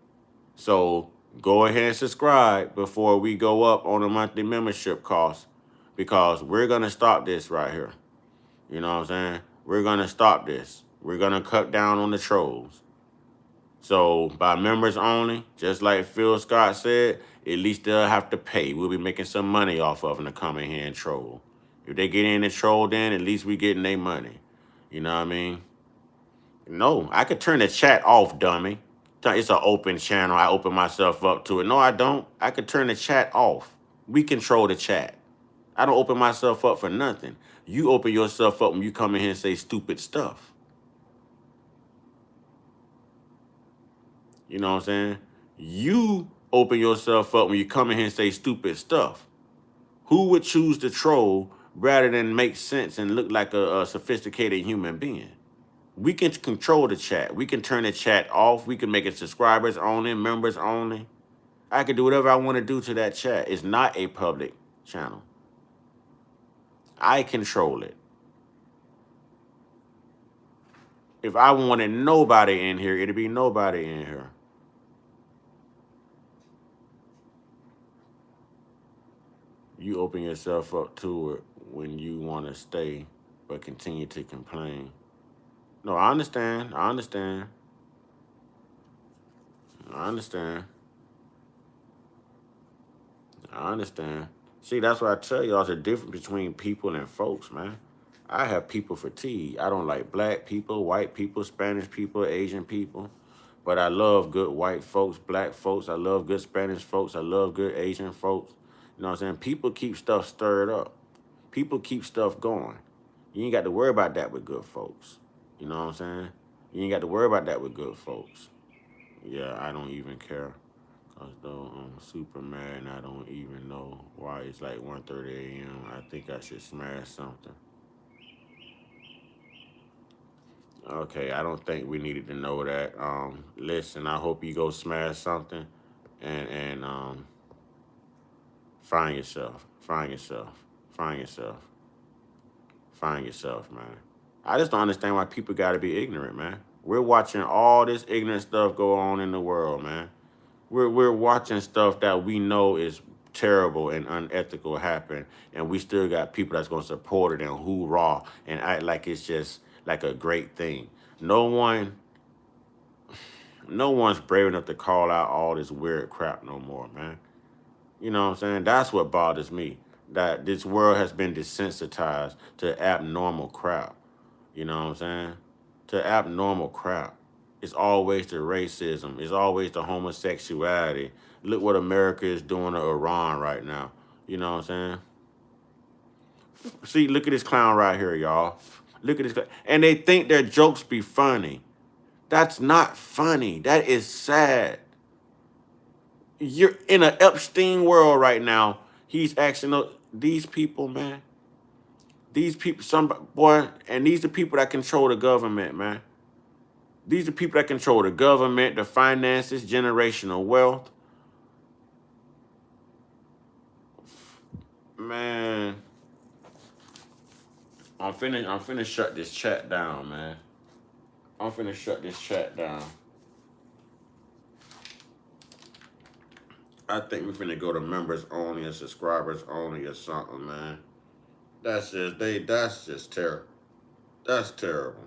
So go ahead and subscribe before we go up on a monthly membership cost, because we're gonna stop this right here. You know what I'm saying? We're gonna stop this. We're gonna cut down on the trolls. So by members only, just like Phil Scott said, at least they'll have to pay. We'll be making some money off of them to come in here and troll. If they get in and troll, then at least we getting their money. You know what I mean? No, I could turn the chat off, dummy. It's an open channel. I open myself up to it. No, I don't. I could turn the chat off. We control the chat. I don't open myself up for nothing. You open yourself up when you come in here and say stupid stuff. You know what I'm saying? You open yourself up when you come in here and say stupid stuff. Who would choose to troll rather than make sense and look like a sophisticated human being? We can control the chat. We can turn the chat off. We can make it subscribers only, members only. I can do whatever I want to do to that chat. It's not a public channel. I control it. If I wanted nobody in here, it'd be nobody in here. You open yourself up to it when you want to stay, but continue to complain. No, I understand. I understand. I understand. I understand. See, that's what I tell y'all. There's a difference between people and folks, man. I have people fatigue. I don't like black people, white people, Spanish people, Asian people. But I love good white folks, black folks. I love good Spanish folks. I love good Asian folks. You know what I'm saying? People keep stuff stirred up. People keep stuff going. You ain't got to worry about that with good folks. You know what I'm saying? You ain't got to worry about that with good folks. Yeah, I don't even care. Cause though I'm super mad and I don't even know why it's like 1:30 a.m. I think I should smash something. Okay, I don't think we needed to know that. Listen, I hope you go smash something and find yourself. Find yourself. Find yourself. Find yourself, man. I just don't understand why people gotta be ignorant, man. We're watching all this ignorant stuff go on in the world, man. We're watching stuff that we know is terrible and unethical happen, and we still got people that's gonna support it and hoorah and act like it's just like a great thing. No one, no one's brave enough to call out all this weird crap no more, man. You know what I'm saying? That's what bothers me. That this world has been desensitized to abnormal crap. You know what I'm saying? To abnormal crap. It's always the racism. It's always the homosexuality. Look what America is doing to Iran right now. You know what I'm saying? See, look at this clown right here, y'all. Look at this clown. And they think their jokes be funny. That's not funny. That is sad. You're in an Epstein world right now. He's acting these people, man. These people, some boy, and these are people that control the government, man. These are people that control the government, the finances, generational wealth. Man, I'm finna shut this chat down, man. I'm finna shut this chat down. I think we're finna go to members only and subscribers only or something, man. That's just terrible. That's terrible.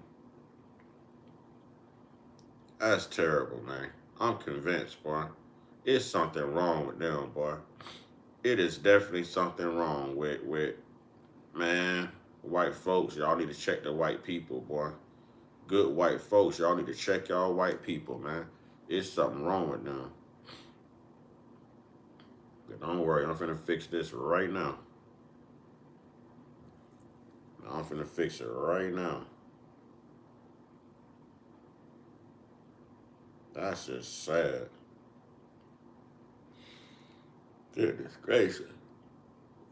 That's terrible, man. I'm convinced, boy. It's something wrong with them, boy. It is definitely something wrong with man, white folks. Y'all need to check the white people, boy. Good white folks, y'all need to check y'all white people, man. It's something wrong with them. But don't worry, I'm finna fix this right now. I'm finna fix it right now. That's just sad. Goodness gracious.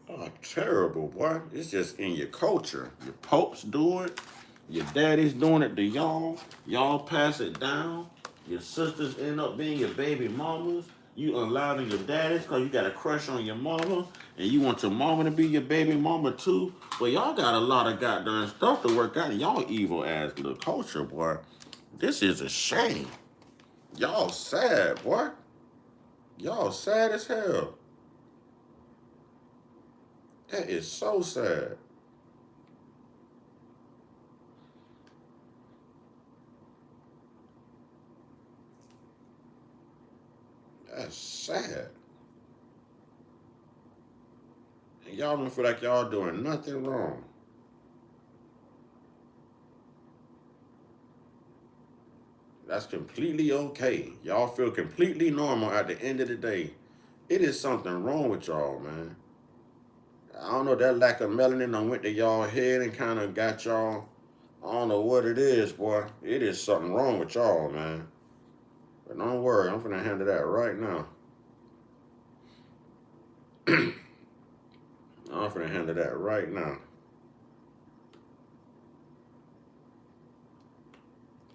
Oh, terrible, boy. It's just in your culture. Your popes do it. Your daddy's doing it to y'all. Y'all pass it down. Your sisters end up being your baby mamas. You allowing your daddies because you got a crush on your mama and you want your mama to be your baby mama too. But y'all got a lot of goddamn stuff to work out. Y'all evil ass little culture, boy. This is a shame. Y'all sad, boy. Y'all sad as hell. That is so sad. That's sad. And y'all don't feel like y'all doing nothing wrong. That's completely okay. Y'all feel completely normal at the end of the day. It is something wrong with y'all, man. I don't know, that lack of melanin done went to y'all head and kind of got y'all. I don't know what it is, boy. It is something wrong with y'all, man. But don't worry, I'm finna handle that right now. I'm finna handle that right now.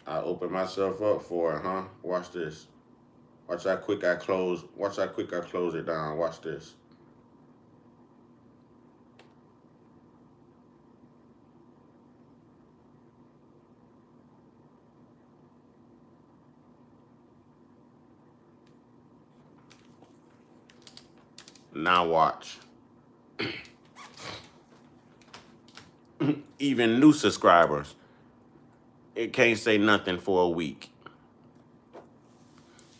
I open myself up for it, huh? Watch this. Watch how quick I close. Watch how quick I close it down. Watch this. Now watch. Even new subscribers, it can't say nothing for a week.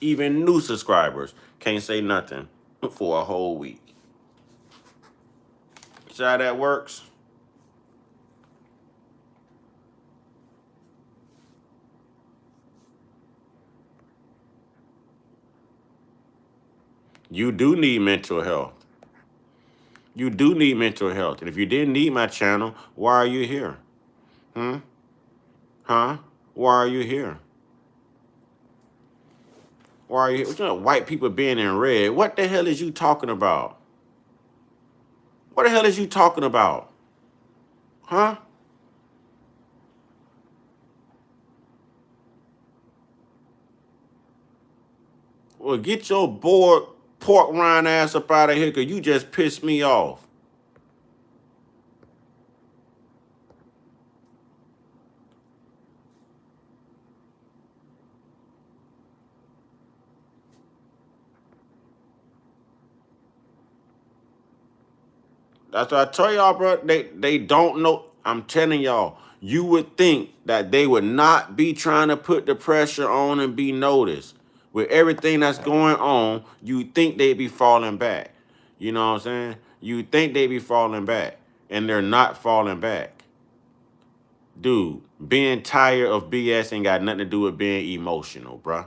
Even new subscribers can't say nothing for a whole week. See how that works? You do need mental health. You do need mental health. And if you didn't need my channel, why are you here? Hmm? Huh? Why are you here? Why are you here? You know, white people being in red. What the hell is you talking about? What the hell is you talking about? Huh? Well, get your bored pork rind ass up out of here because you just pissed me off. That's what I tell y'all, bro. They don't know. I'm telling y'all, you would think that they would not be trying to put the pressure on and be noticed. With everything that's going on, you think they'd be falling back. You know what I'm saying? You think they'd be falling back. And they're not falling back. Dude, being tired of BS ain't got nothing to do with being emotional, bruh.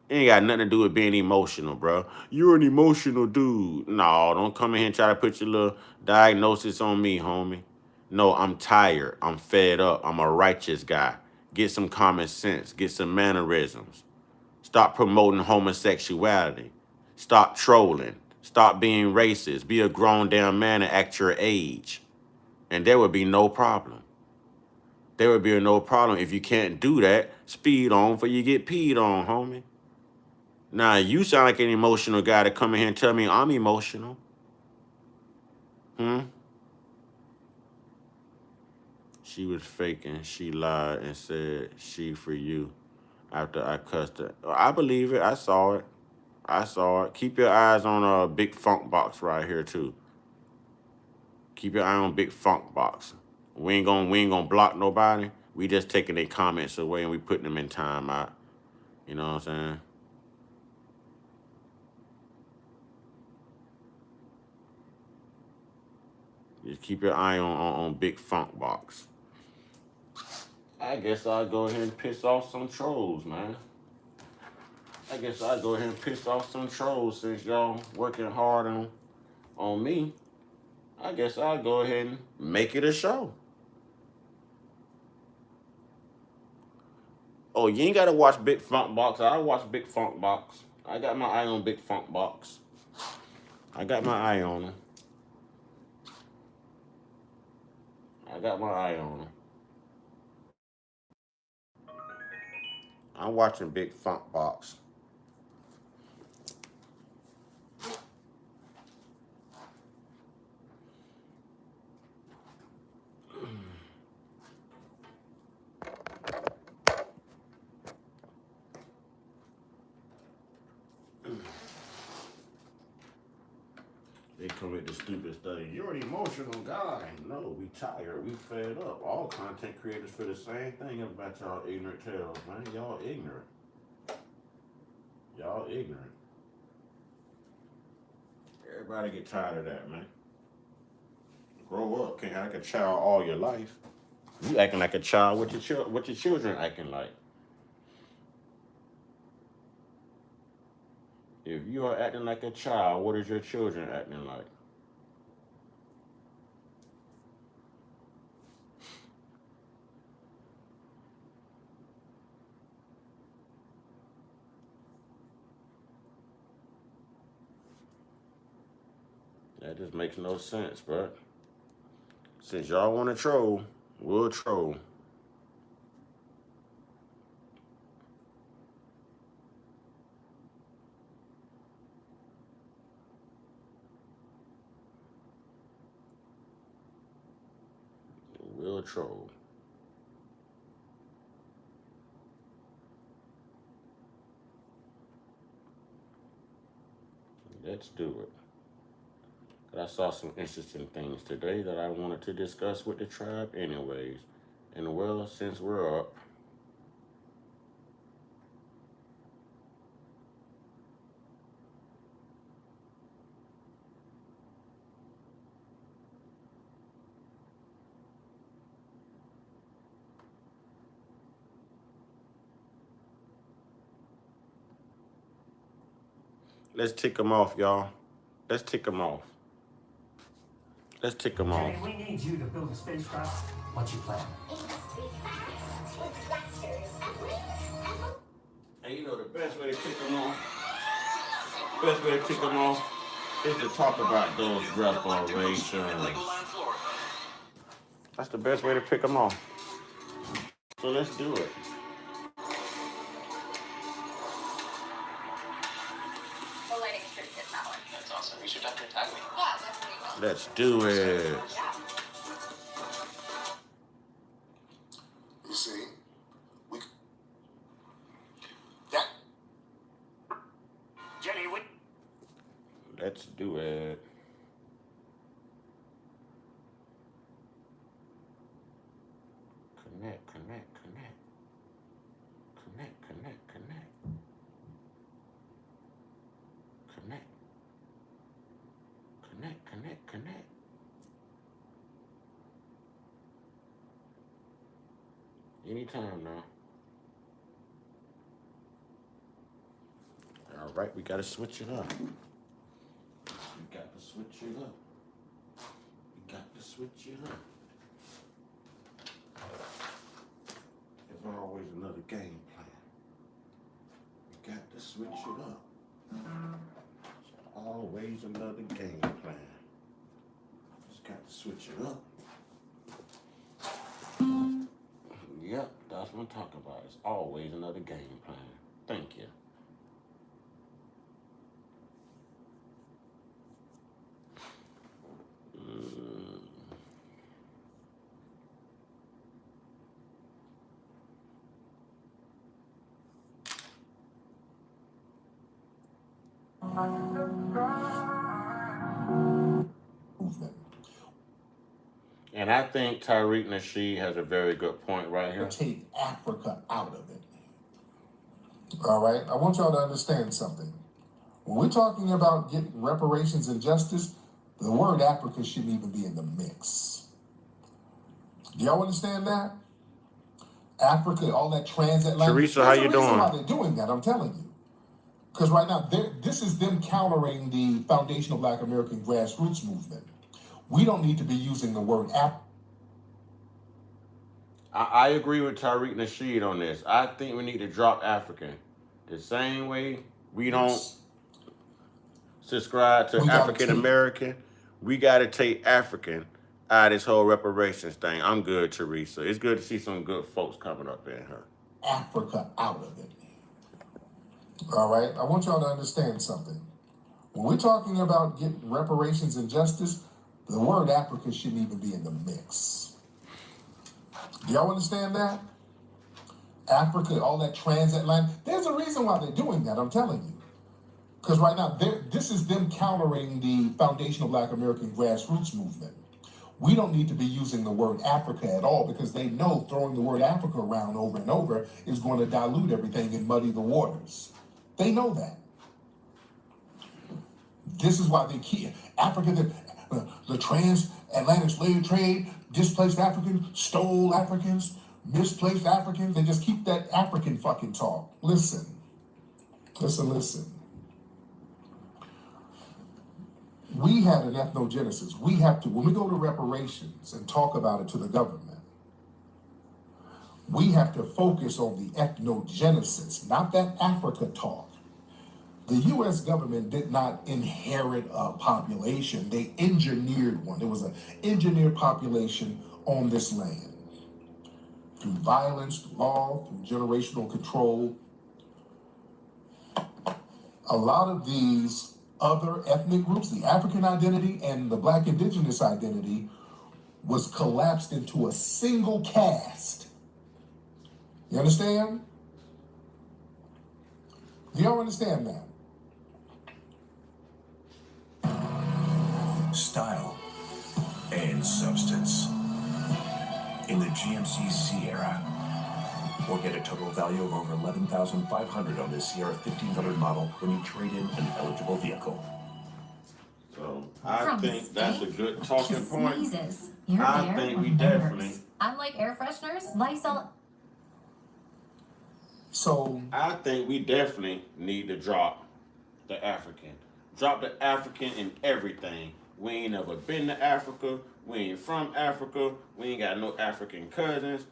It ain't got nothing to do with being emotional, bro. You're an emotional dude. No, don't come in here and try to put your little diagnosis on me, homie. No, I'm tired. I'm fed up. I'm a righteous guy. Get some common sense. Get some mannerisms. Stop promoting homosexuality. Stop trolling. Stop being racist. Be a grown damn man and act your age. And there would be no problem. There would be no problem. If you can't do that, speed on for you get peed on, homie. Now, you sound like an emotional guy to come in here and tell me I'm emotional. Hmm? She was faking. She lied and said she for you after I cussed her. I believe it. I saw it. I saw it. Keep your eyes on a big funk box right here too. Keep your eye on big funk box. We ain't gonna block nobody. We just taking their comments away and we putting them in timeout. You know what I'm saying? Just keep your eye on big funk box. I guess I'll go ahead and piss off some trolls, man. I guess I'll go ahead and piss off some trolls since y'all working hard on me. I guess I'll go ahead and make it a show. Oh, you ain't gotta watch Big Funk Box. I watch Big Funk Box. I got my eye on Big Funk Box. I got my eye on him. I got my eye on him. I'm watching Big Funk Box. They come with the stupid stuff. You're an emotional guy. No, we tired. We fed up. All content creators feel the same thing about y'all ignorant tales, man. Y'all ignorant. Y'all ignorant. Everybody get tired of that, man. Grow up. Can't act like a child all your life. You acting like a child. What your children acting like? If you are acting like a child, what is your children acting like? That just makes no sense, bro. Since y'all want to troll, we'll troll. We'll troll. Let's do it. I saw some interesting things today that I wanted to discuss with the tribe anyways. And well, since we're up, let's tick them off, y'all. Let's tick them off. Let's tick them off. We need you to build a spacecraft. What's your plan? It must be fast, with thrusters and wings And you know the best way to tick them off? Best way to tick them off is to talk about those reparations. That's the best way to pick them off. So let's do it. That's awesome. You should definitely tag me. Let's do it. You see, that. Jenny, Let's do it. Connect. Connect. Anytime now. All right, we gotta switch it up. We got to switch it up. There's always another game plan. We got to switch it up. There's always another game plan. Just got to switch it up. Yep, that's what I'm talking about. It's always another game plan. Thank you. And I think Tariq Nasheed has a very good point right here. Take Africa out of it. All right, I want y'all to understand something. When we're talking about getting reparations and justice, the word Africa shouldn't even be in the mix. Do y'all understand that? Africa, all that transatlantic. Teresa, how you doing? Why they're doing that, I'm telling you. Because right now, this is them countering the foundational Black American grassroots movement. We don't need to be using the word Africa. I agree with Tariq Nasheed on this. I think we need to drop African. The same way we don't subscribe to African American, we got to take African out of this whole reparations thing. I'm good, Teresa. It's good to see some good folks coming up in here. Africa out of it. All right, I want y'all to understand something. When we're talking about getting reparations and justice, the word Africa shouldn't even be in the mix. Do y'all understand that? Africa, all that transatlantic, there's a reason why they're doing that, I'm telling you. Because right now, this is them countering the foundational Black American grassroots movement. We don't need to be using the word Africa at all because they know throwing the word Africa around over and over is going to dilute everything and muddy the waters. They know that. This is why they keep Africa, the transatlantic slave trade, displaced Africans, stole Africans, misplaced Africans. They just keep that African fucking talk. Listen. We had an ethnogenesis. We have to, when we go to reparations and talk about it to the government, we have to focus on the ethnogenesis, not that Africa talk. The U.S. government did not inherit a population. They engineered one. There was an engineered population on this land. Through violence, through law, through generational control. A lot of these other ethnic groups, the African identity and the Black indigenous identity, was collapsed into a single caste. You understand? Do y'all understand that? Style and substance in the GMC Sierra. Or get a total value of over $11,500 on this Sierra 1500 model when you trade in an eligible vehicle. So I From think that's a good talking to point. sneezes. You're I there think or we members. definitely. Unlike air fresheners, Lysol. So I think we definitely need to drop the African. Drop the African in everything. We ain't never been to Africa. We ain't from Africa. We ain't got no African cousins.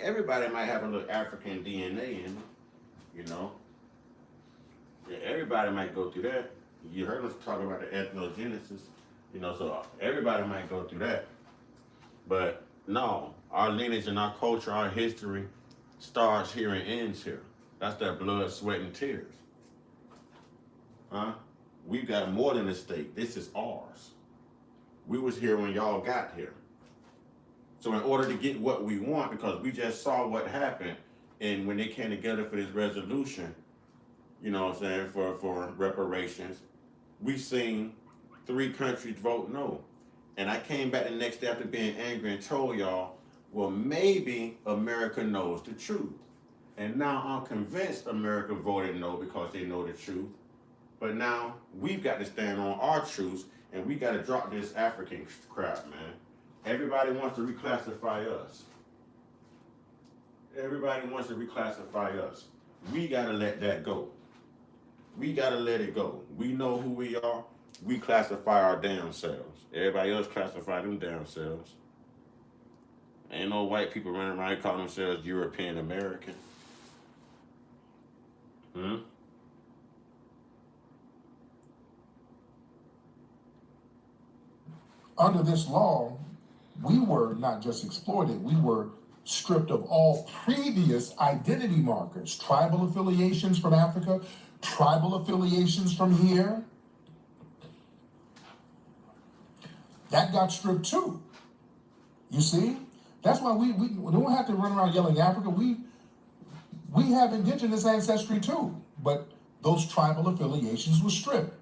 Everybody might have a little African DNA in them, you know. Yeah, everybody might go through that. You heard us talk about the ethnogenesis, you know, so everybody might go through that. But no, our lineage and our culture, our history starts here and ends here. That's that blood, sweat, and tears. Huh? We've got more than a stake. This is ours. We was here when y'all got here. So in order to get what we want, because we just saw what happened, and when they came together for this resolution, you know what I'm saying, for reparations, we seen 3 countries vote no. And I came back the next day after being angry and told y'all, well, maybe America knows the truth. And now I'm convinced America voted no because they know the truth. But now we've got to stand on our truths, and we got to drop this African crap, man. Everybody wants to reclassify us. Everybody wants to reclassify us. We got to let that go. We got to let it go. We know who we are. We classify our damn selves. Everybody else classify them damn selves. Ain't no white people running around calling themselves European American. under this law, we were not just exploited, we were stripped of all previous identity markers, tribal affiliations from Africa, tribal affiliations from here. That got stripped too. You see? That's why we don't have to run around yelling Africa. We have indigenous ancestry too, but those tribal affiliations were stripped.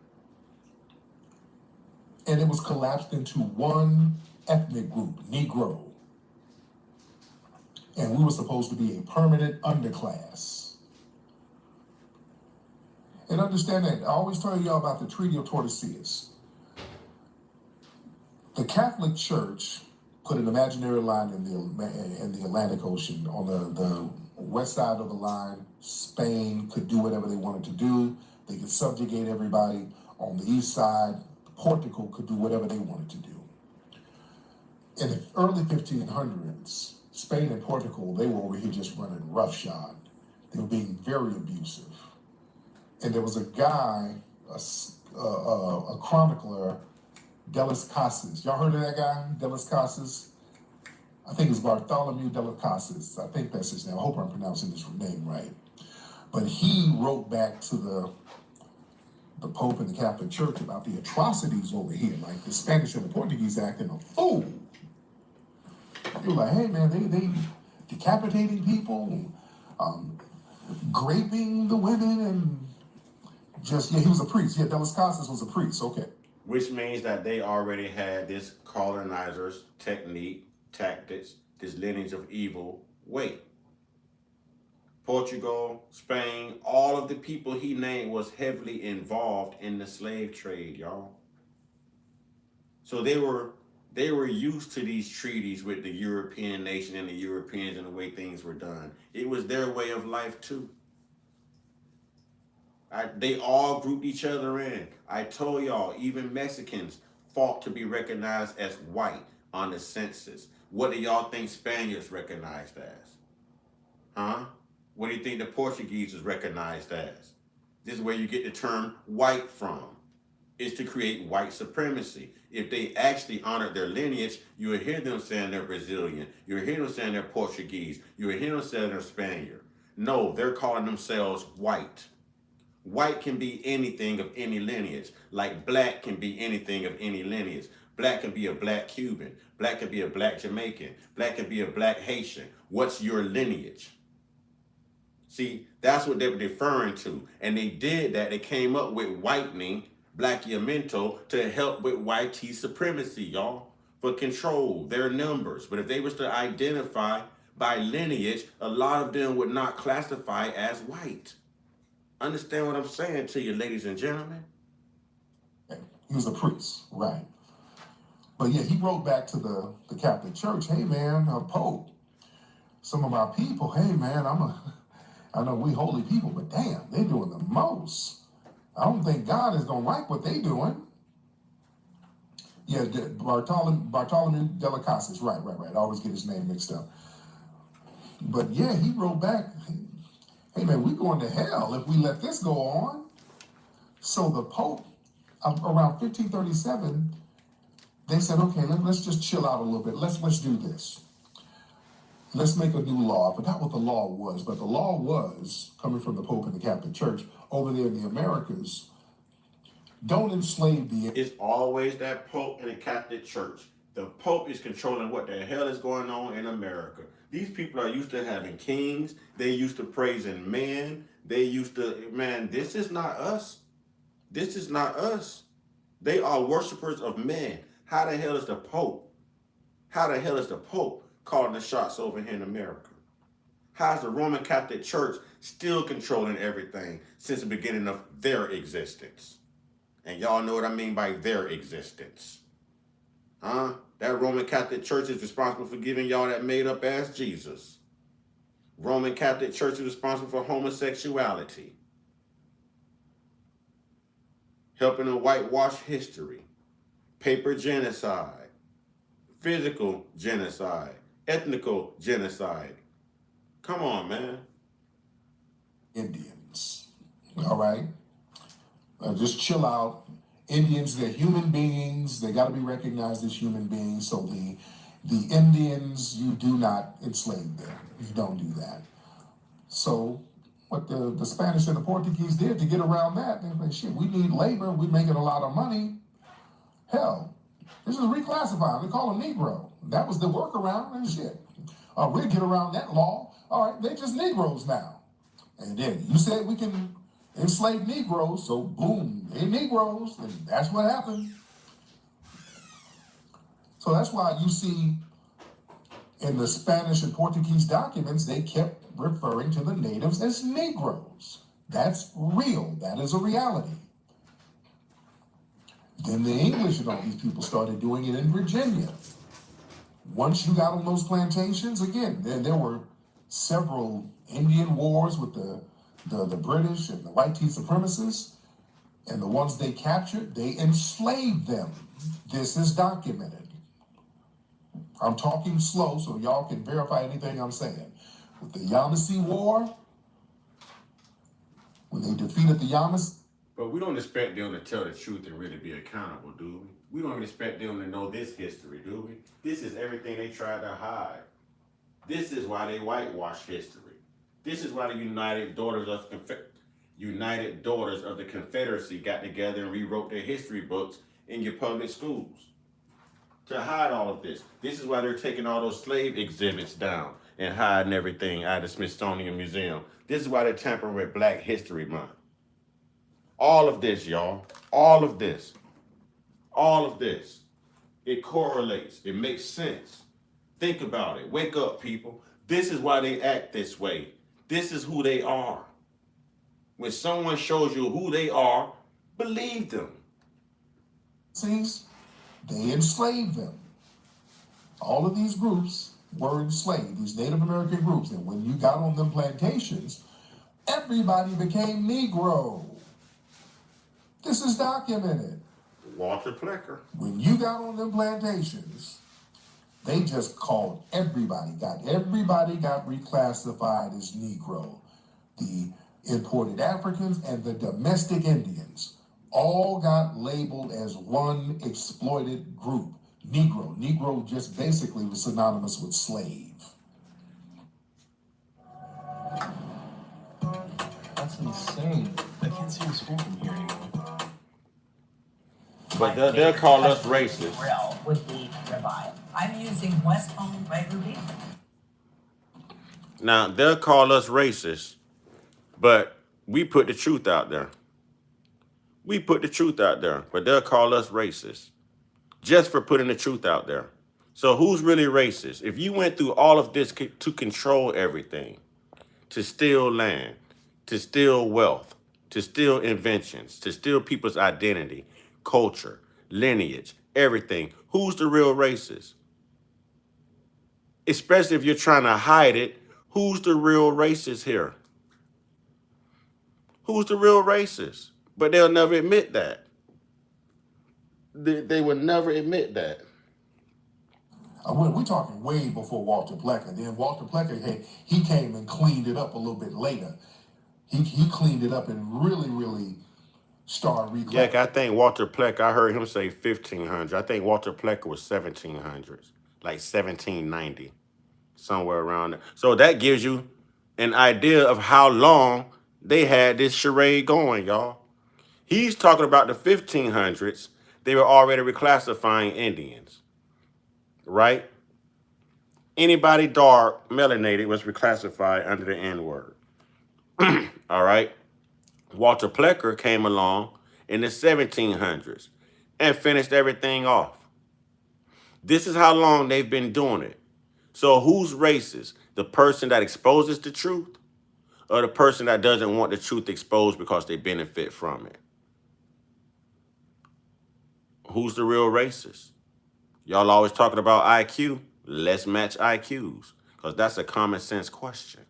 And it was collapsed into one ethnic group, Negro. And we were supposed to be a permanent underclass. And understand that, I always tell y'all about the Treaty of Tordesillas. The Catholic Church put an imaginary line in the Atlantic Ocean. On the west side of the line, Spain could do whatever they wanted to do. They could subjugate everybody. On the east side, Portugal could do whatever they wanted to do. In the early 1500s, Spain and Portugal, they were over here just running roughshod. They were being very abusive. And there was a guy, a chronicler, Delis Casas. Y'all heard of that guy, Delis Casas? I think it's Bartholomew de las Casas. I think that's his name. I hope I'm pronouncing his name right. But he wrote back to the Pope and the Catholic Church about the atrocities over here, like the Spanish and the Portuguese acting a fool. They were like, hey man, they decapitating people, graping the women, and just, yeah, he was a priest. Yeah, de las Casas was a priest, okay. Which means that they already had this colonizers technique, tactics, this lineage of evil way. Portugal, Spain, all of the people he named was heavily involved in the slave trade, y'all. So they were used to these treaties with the European nation and the Europeans and the way things were done. It was their way of life too. They all grouped each other in. I told y'all, even Mexicans fought to be recognized as white on the census. What do y'all think Spaniards recognized as? Huh? What do you think the Portuguese was recognized as? This is where you get the term white from. It's to create white supremacy. If they actually honored their lineage, you would hear them saying they're Brazilian. You would hear them saying they're Portuguese. You would hear them saying they're Spaniard. No, they're calling themselves white. White can be anything of any lineage, like black can be anything of any lineage. Black can be a black Cuban. Black can be a black Jamaican. Black can be a black Haitian. What's your lineage? See, that's what they were referring to. And they did that. They came up with whitening, blackiamento, to help with white supremacy, y'all, for control, their numbers. But if they was to identify by lineage, a lot of them would not classify as white. Understand what I'm saying to you, ladies and gentlemen? He was a priest, right. But yeah, he wrote back to the Catholic Church, hey man, Pope, some of my people, hey man, I know we holy people, but damn, they're doing the most. I don't think God is gonna like what they doing. Yeah, Bartholomew de las Casas, right. I always get his name mixed up. But yeah, he wrote back, hey man, we're going to hell if we let this go on. So the Pope, around 1537, they said, okay, let's just chill out a little bit. Let's do this. Let's make a new law. I forgot what the law was, but the law was, coming from the Pope and the Catholic Church, over there in the Americas, don't enslave the... It's always that Pope and the Catholic Church. The Pope is controlling what the hell is going on in America. These people are used to having kings. They used to praising men. They used to, man, this is not us. This is not us. They are worshipers of men. How the hell is the Pope? How the hell is the Pope calling the shots over here in America? How's the Roman Catholic Church still controlling everything since the beginning of their existence? And y'all know what I mean by their existence. Huh? That Roman Catholic Church is responsible for giving y'all that made up ass Jesus. Roman Catholic Church is responsible for homosexuality. Helping to whitewash history. Paper genocide. Physical genocide. Ethnical genocide. Come on, man. Indians, all right? Just chill out. Indians, they're human beings. They got to be recognized as human beings. So the Indians, you do not enslave them. You don't do that. So what the Spanish and the Portuguese did to get around that, they like, shit, we need labor. We're making a lot of money. Hell, this is reclassified. They call them Negro. That was the workaround and shit. We'll get around that law. All right, they're just Negroes now. And then you said we can enslave Negroes, so boom, they're Negroes, and that's what happened. So that's why you see in the Spanish and Portuguese documents, they kept referring to the natives as Negroes. That's real. That is a reality. Then the English and all these people started doing it in Virginia. Once you got on those plantations, again, there were several Indian wars with the British and the white supremacists, and the ones they captured, they enslaved them. This is documented. I'm talking slow so y'all can verify anything I'm saying. With the Yamasee War, when they defeated the Yamasee. But we don't expect them to tell the truth and really be accountable, do we? We don't expect them to know this history, do we? This is everything they tried to hide. This is why they whitewash history. This is why the United Daughters of the Confederacy got together and rewrote their history books in your public schools to hide all of this. This is why they're taking all those slave exhibits down and hiding everything out of the Smithsonian Museum. This is why they're tampering with Black History Month. All of this, y'all. All of this. All of this. It correlates. It makes sense. Think about it. Wake up, people. This is why they act this way. This is who they are. When someone shows you who they are, believe them. They enslaved them. All of these groups were enslaved, these Native American groups. And when you got on them plantations, everybody became Negro. This is documented. Walter Plecker. When you got on them plantations, they just called everybody got reclassified as Negro. The imported Africans and the domestic Indians all got labeled as one exploited group. Negro. Negro just basically was synonymous with slave. That's insane. I can't see the school from here anymore. But they'll call us racist. Grill would be ribeye. I'm using West Home Wagyu beef. Now, they'll call us racist, but we put the truth out there. We put the truth out there, but they'll call us racist just for putting the truth out there. So who's really racist? If you went through all of this to control everything, to steal land, to steal wealth, to steal inventions, to steal people's identity, culture, lineage, everything, who's the real racist? Especially if you're trying to hide it, who's the real racist here? Who's the real racist? But they'll never admit that. They would never admit that. We're talking way before Walter Plecker. Then Walter Plecker, he came and cleaned it up a little bit later. He cleaned it up and really started reclassifying. Yeah, I think Walter Plecker, I heard him say 1500. I think Walter Plecker was 1700s, like 1790, somewhere around there. So that gives you an idea of how long they had this charade going, y'all. He's talking about the 1500s. They were already reclassifying Indians, right? Anybody dark, melanated was reclassified under the N-word. All right? Walter Plecker came along in the 1700s and finished everything off. This is how long they've been doing it. So who's racist? The person that exposes the truth or the person that doesn't want the truth exposed because they benefit from it? Who's the real racist? Y'all always talking about IQ. Let's match IQs because that's a common sense question.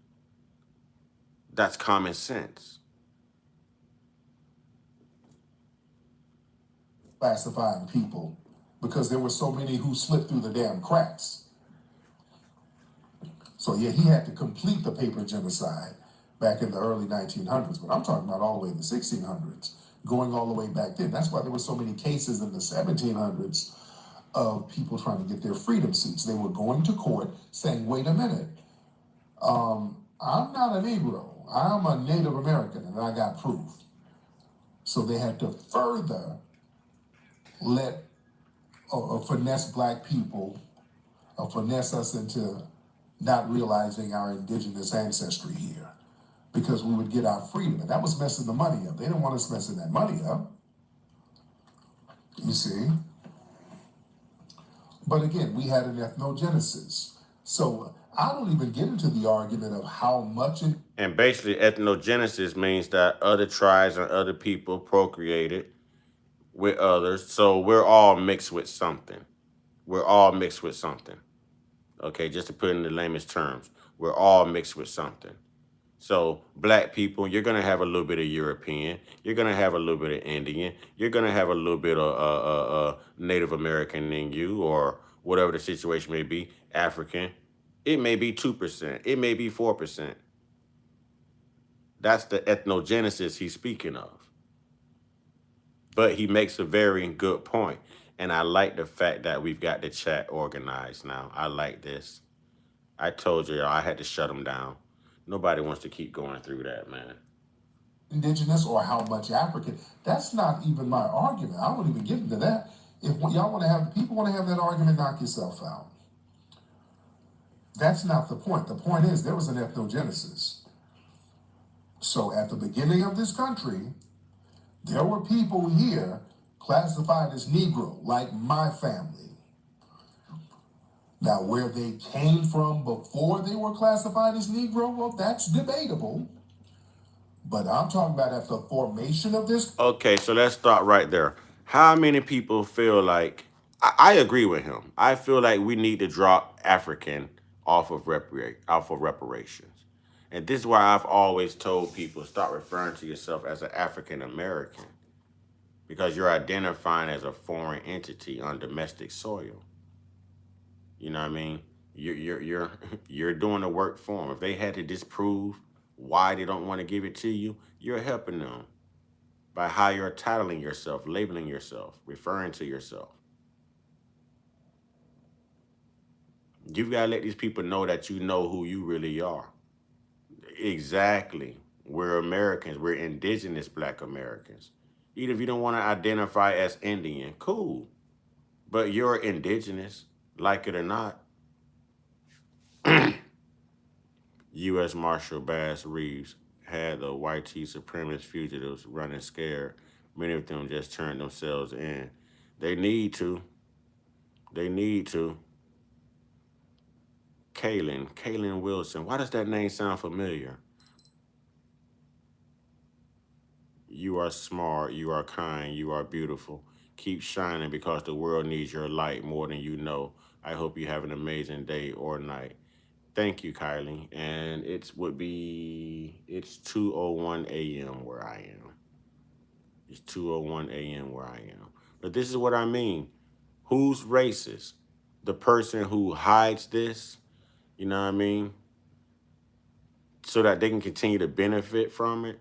That's common sense. Classifying people because there were so many who slipped through the damn cracks. So yeah, he had to complete the paper genocide back in the early 1900s, but I'm talking about all the way in the 1600s, going all the way back then. That's why there were so many cases in the 1700s of people trying to get their freedom suits. They were going to court saying, wait a minute, I'm not a Negro, I'm a Native American, and I got proof. So they had to further let finesse black people, finesse us into not realizing our indigenous ancestry here because we would get our freedom. And that was messing the money up. They didn't want us messing that money up. You see? But again, we had an ethnogenesis. So I don't even get into the argument of how much. And basically, ethnogenesis means that other tribes and other people procreated with others. So we're all mixed with something. We're all mixed with something. Okay, just to put it in the lamest terms, we're all mixed with something. So black people, you're going to have a little bit of European. You're going to have a little bit of Indian. You're going to have a little bit of Native American in you, or whatever the situation may be, African. It may be 2%. It may be 4%. That's the ethnogenesis he's speaking of. But he makes a very good point. And I like the fact that we've got the chat organized now. I like this. I told you, I had to shut them down. Nobody wants to keep going through that, man. Indigenous or how much African. That's not even my argument. I won't even get into that. If y'all want to have, people want to have that argument, knock yourself out. That's not the point. The point is there was an ethnogenesis. So at the beginning of this country, there were people here classified as Negro, like my family. Now, where they came from before they were classified as Negro, well, that's debatable. But I'm talking about at the formation of this. Okay, so let's start right there. How many people feel like, I agree with him. I feel like we need to drop African off of reparations. And this is why I've always told people, start referring to yourself as an African American, because you're identifying as a foreign entity on domestic soil. You know what I mean? You're doing the work for them. If they had to disprove why they don't want to give it to you, you're helping them by how you're titling yourself, labeling yourself, referring to yourself. You've got to let these people know that you know who you really are. Exactly. We're Americans. We're indigenous Black Americans. Even if you don't want to identify as Indian, cool. But you're indigenous, like it or not. U.S. Marshal Bass Reeves had the white supremacist fugitives running scared. Many of them just turned themselves in. They need to. They need to. Kaylin Wilson. Why does that name sound familiar? You are smart, you are kind, you are beautiful. Keep shining because the world needs your light more than you know. I hope you have an amazing day or night. Thank you, Kylie. And it's 2:01 a.m. where I am. It's 2:01 a.m. where I am. But this is what I mean. Who's racist? The person who hides this, you know what I mean? So that they can continue to benefit from it,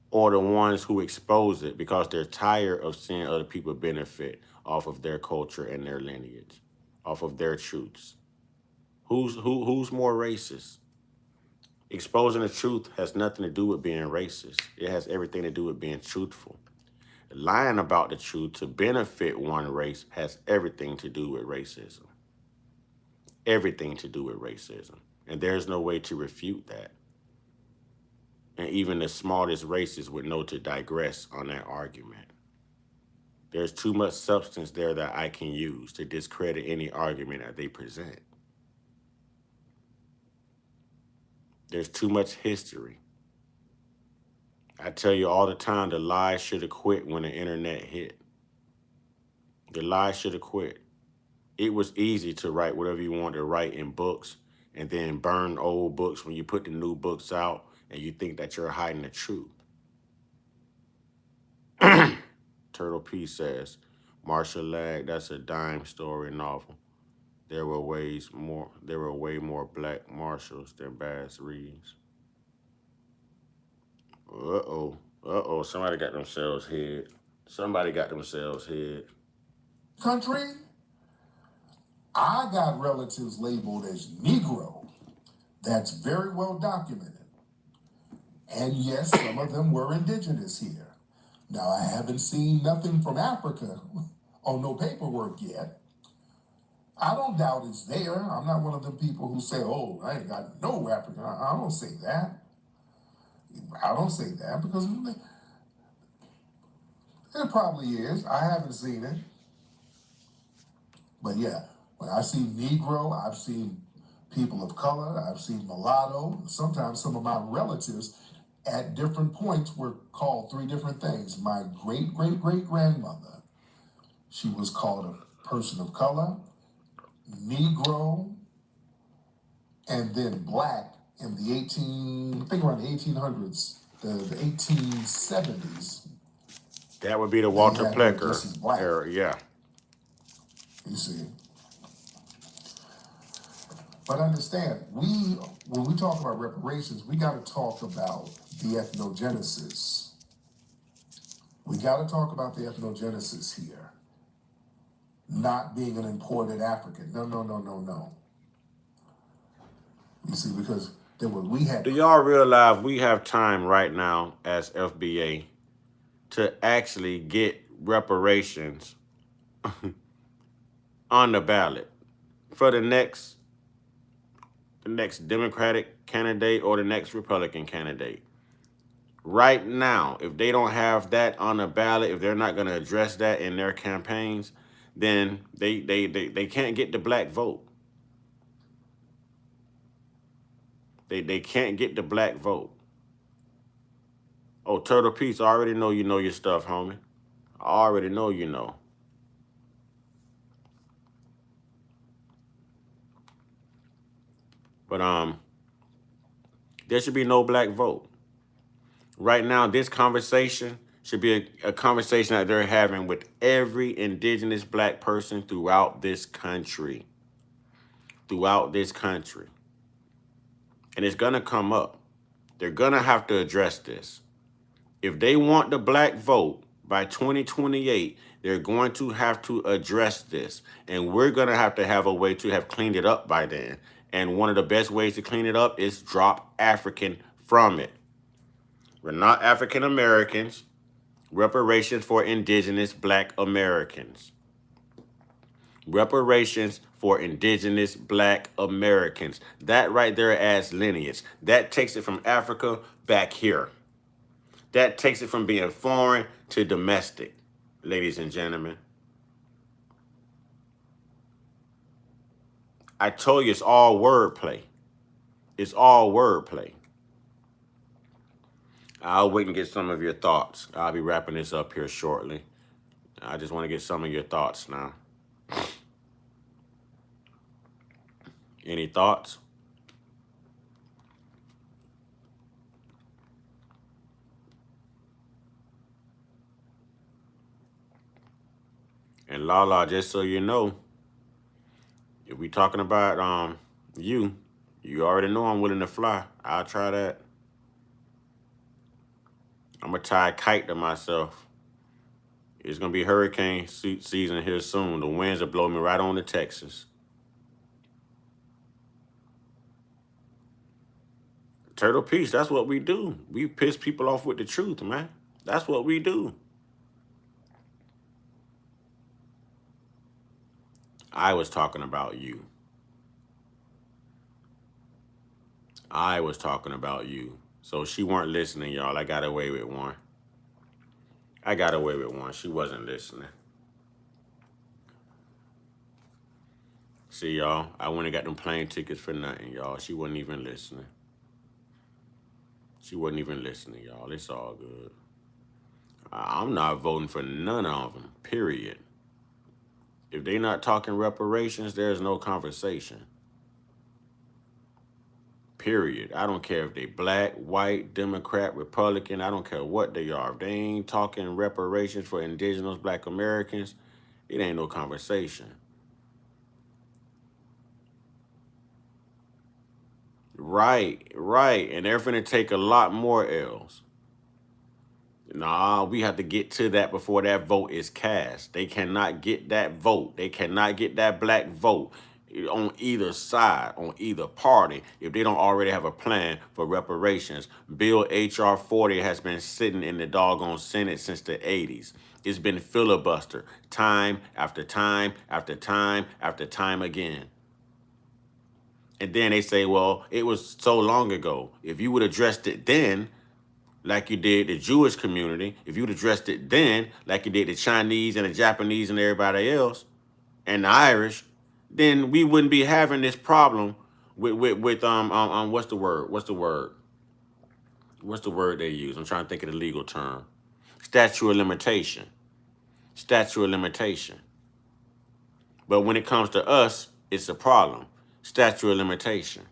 or the ones who expose it because they're tired of seeing other people benefit off of their culture and their lineage, off of their truths. Who's more racist? Exposing the truth has nothing to do with being racist. It has everything to do with being truthful. Lying about the truth to benefit one race has everything to do with racism. Everything to do with racism. And there's no way to refute that. And even the smartest racists would know to digress on that argument. There's too much substance there that I can use to discredit any argument that they present. There's too much history. I tell you all the time, the lies should have quit when the internet hit. The lies should have quit. It was easy to write whatever you wanted to write in books and then burn old books when you put the new books out and you think that you're hiding the truth. Turtle P says, Marshall Lag, that's a dime story novel. There were way more Black marshals than Bass Reeves. Uh-oh, somebody got themselves hid. Country, I got relatives labeled as Negro. That's very well documented. And yes, some of them were indigenous here. Now, I haven't seen nothing from Africa on no paperwork yet. I don't doubt it's there. I'm not one of them people who say, oh, I ain't got no African. I don't say that. I don't say that because it probably is. I haven't seen it. But yeah, when I see Negro, I've seen people of color, I've seen mulatto. Sometimes some of my relatives at different points were called three different things. My great-great-great-grandmother, she was called a person of color, Negro, and then Black in the around the 1800s, the 1870s. That would be the Walter They had her Plecker just as Black. era, yeah. You see. But understand, when we talk about reparations, we got to talk about the ethnogenesis. We got to talk about the ethnogenesis here. not being an imported African. No, no, no, no, no. You see, because we had. Do y'all realize we have time right now as FBA to actually get reparations on the ballot for the next Democratic candidate or the next Republican candidate? Right now, if they don't have that on the ballot, if they're not going to address that in their campaigns, then they can't get the black vote. They can't get the black vote. Oh, Turtle Peace, I already know you know your stuff, homie. I already know you know. But there should be no black vote. Right now, this conversation should be a conversation that they're having with every indigenous black person throughout this country. Throughout this country. And it's going to come up. They're going to have to address this. If they want the black vote by 2028, they're going to have to address this. And we're going to have a way to have cleaned it up by then. And one of the best ways to clean it up is drop African from it. We're not African Americans. Reparations for indigenous black Americans. Reparations for indigenous black Americans. That right there adds lineage. That takes it from Africa back here. That takes it from being foreign to domestic, ladies and gentlemen. I told you it's all wordplay. It's all wordplay. I'll wait and get some of your thoughts. I'll be wrapping this up here shortly. I just want to get some of your thoughts now. Any thoughts? And Lala, just so you know, if we talking about you already know I'm willing to fly. I'll try that. I'm going to tie a kite to myself. It's going to be hurricane season here soon. The winds will blow me right on to Texas. Turtle Peace, that's what we do. We piss people off with the truth, man. That's what we do. I was talking about you. I was talking about you. So she weren't listening, y'all. I got away with one. I got away with one. She wasn't listening. See, y'all, I went and got them plane tickets for nothing, y'all. She wasn't even listening. She wasn't even listening, y'all. It's all good. I'm not voting for none of them, period. If they not talking reparations, there's no conversation. Period. I don't care if they black, white, Democrat, Republican. I don't care what they are. If they ain't talking reparations for indigenous black Americans, it ain't no conversation. Right. And they're finna take a lot more L's. Nah, we have to get to that before that vote is cast. They cannot get that vote. They cannot get that black vote on either side, on either party, if they don't already have a plan for reparations. Bill H.R. 40 has been sitting in the doggone Senate since the 80s. It's been filibuster time after time after time after time again. And then they say, well, it was so long ago. If you would have addressed it then, like you did the Jewish community, if you'd addressed it then, like you did the Chinese and the Japanese and everybody else, and the Irish, then we wouldn't be having this problem with what's the word they use? I'm trying to think of the legal term. Statute of limitation. But when it comes to us, it's a problem. Statute of limitation.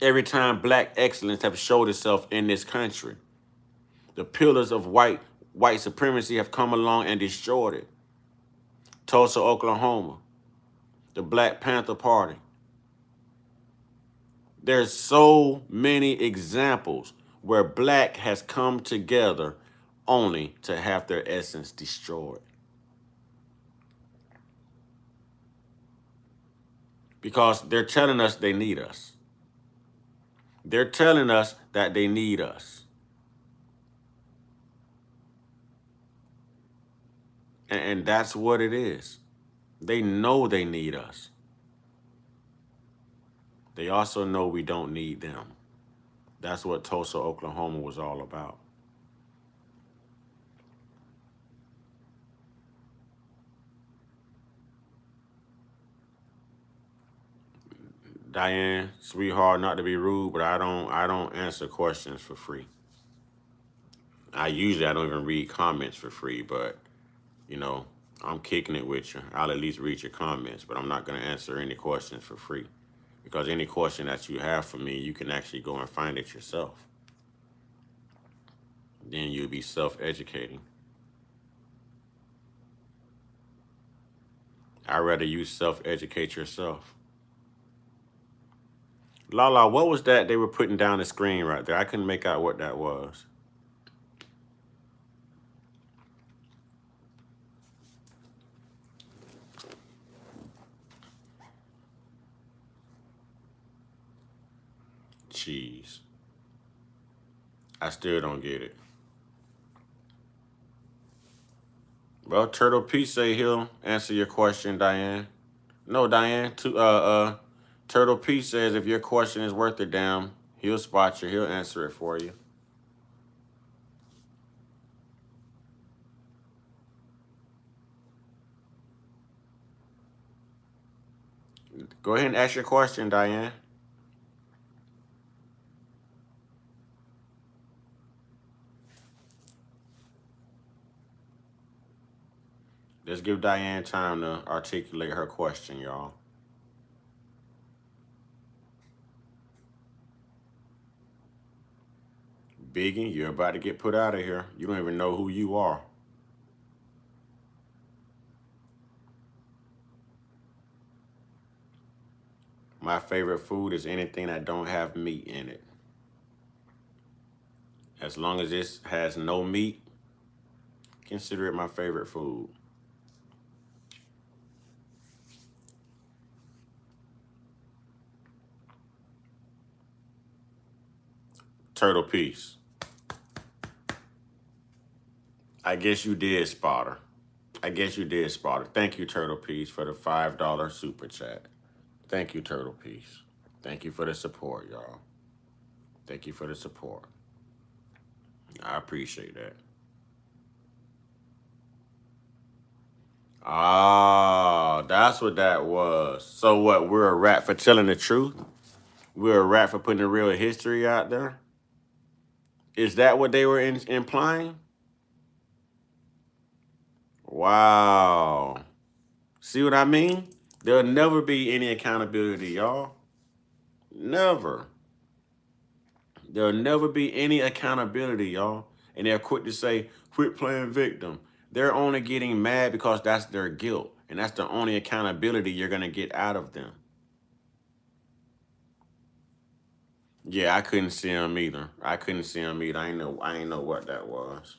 Every time black excellence have showed itself in this country, the pillars of white supremacy have come along and destroyed it. Tulsa, Oklahoma, the Black Panther Party. There's so many examples where black has come together only to have their essence destroyed. Because they're telling us they need us. They're telling us that they need us. And that's what it is. They know they need us. They also know we don't need them. That's what Tulsa, Oklahoma was all about. Diane, sweetheart, not to be rude, but I don't answer questions for free. I don't even read comments for free, but you know, I'm kicking it with you. I'll at least read your comments, but I'm not going to answer any questions for free. Because any question that you have for me, you can actually go and find it yourself. Then you'll be self-educating. I'd rather you self-educate yourself. Lala, what was that they were putting down the screen right there? I couldn't make out what that was. Jeez. I still don't get it. Well, Turtle P say he'll answer your question, Diane. No, Diane. Turtle P says if your question is worth a damn, he'll spot you. He'll answer it for you. Go ahead and ask your question, Diane. Let's give Diane time to articulate her question, y'all. Biggie, you're about to get put out of here. You don't even know who you are. My favorite food is anything that don't have meat in it. As long as this has no meat, consider it my favorite food. Turtle Piece. I guess you did, Spotter. Thank you, Turtle Piece, for the $5 super chat. Thank you, Turtle Piece. Thank you for the support, y'all. Thank you for the support. I appreciate that. Ah, that's what that was. So what, we're a rat for telling the truth? We're a rat for putting the real history out there? Is that what they were implying? Wow. See what I mean? There'll never be any accountability, y'all. Never. There'll never be any accountability, y'all. And they're quick to say, quit playing victim. They're only getting mad because that's their guilt. And that's the only accountability you're going to get out of them. Yeah, I couldn't see him either. I ain't know what that was.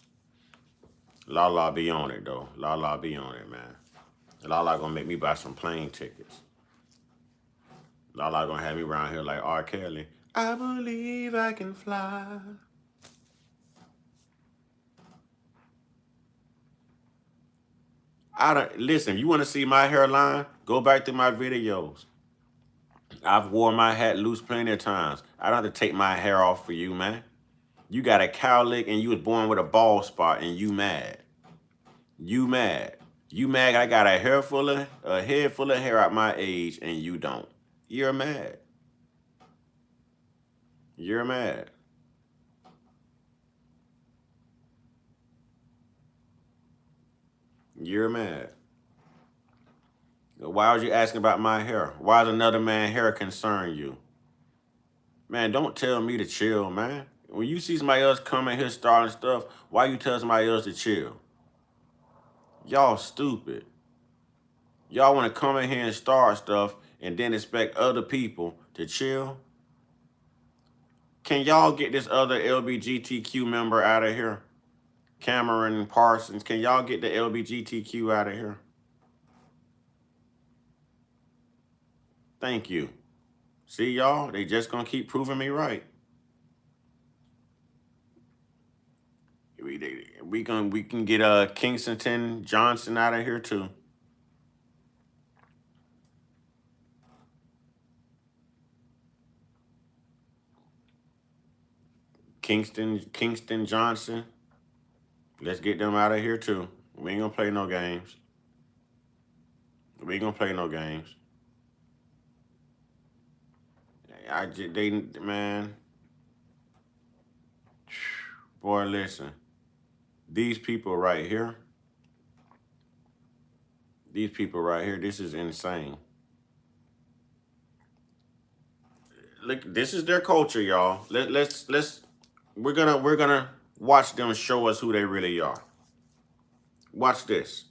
Lala be on it, though. Lala be on it, man. Lala gonna make me buy some plane tickets. Lala gonna have me around here like R. Kelly. I believe I can fly. Listen, you want to see my hairline? Go back to my videos. I've worn my hat loose plenty of times. I don't have to take my hair off for you, man. You got a cowlick and you was born with a bald spot and you mad. You mad. You mad I got a head full of hair at my age and you don't. You're mad. You're mad. You're mad. Why was you asking about my hair? Why does another man's hair concern you? Man, don't tell me to chill, man. When you see somebody else coming here starting stuff, why you tell somebody else to chill? Y'all stupid. Y'all want to come in here and start stuff and then expect other people to chill? Can y'all get this other LBGTQ member out of here? Cameron Parsons, can y'all get the LBGTQ out of here? Thank you. See, y'all, they just gonna keep proving me right. We can get Kingston Johnson out of here too. Kingston Johnson. Let's get them out of here too. We ain't gonna play no games. We ain't gonna play no games. Man, boy, listen. These people right here. These people right here. This is insane. Look, this is their culture, y'all. Let's. We're gonna watch them show us who they really are. Watch this.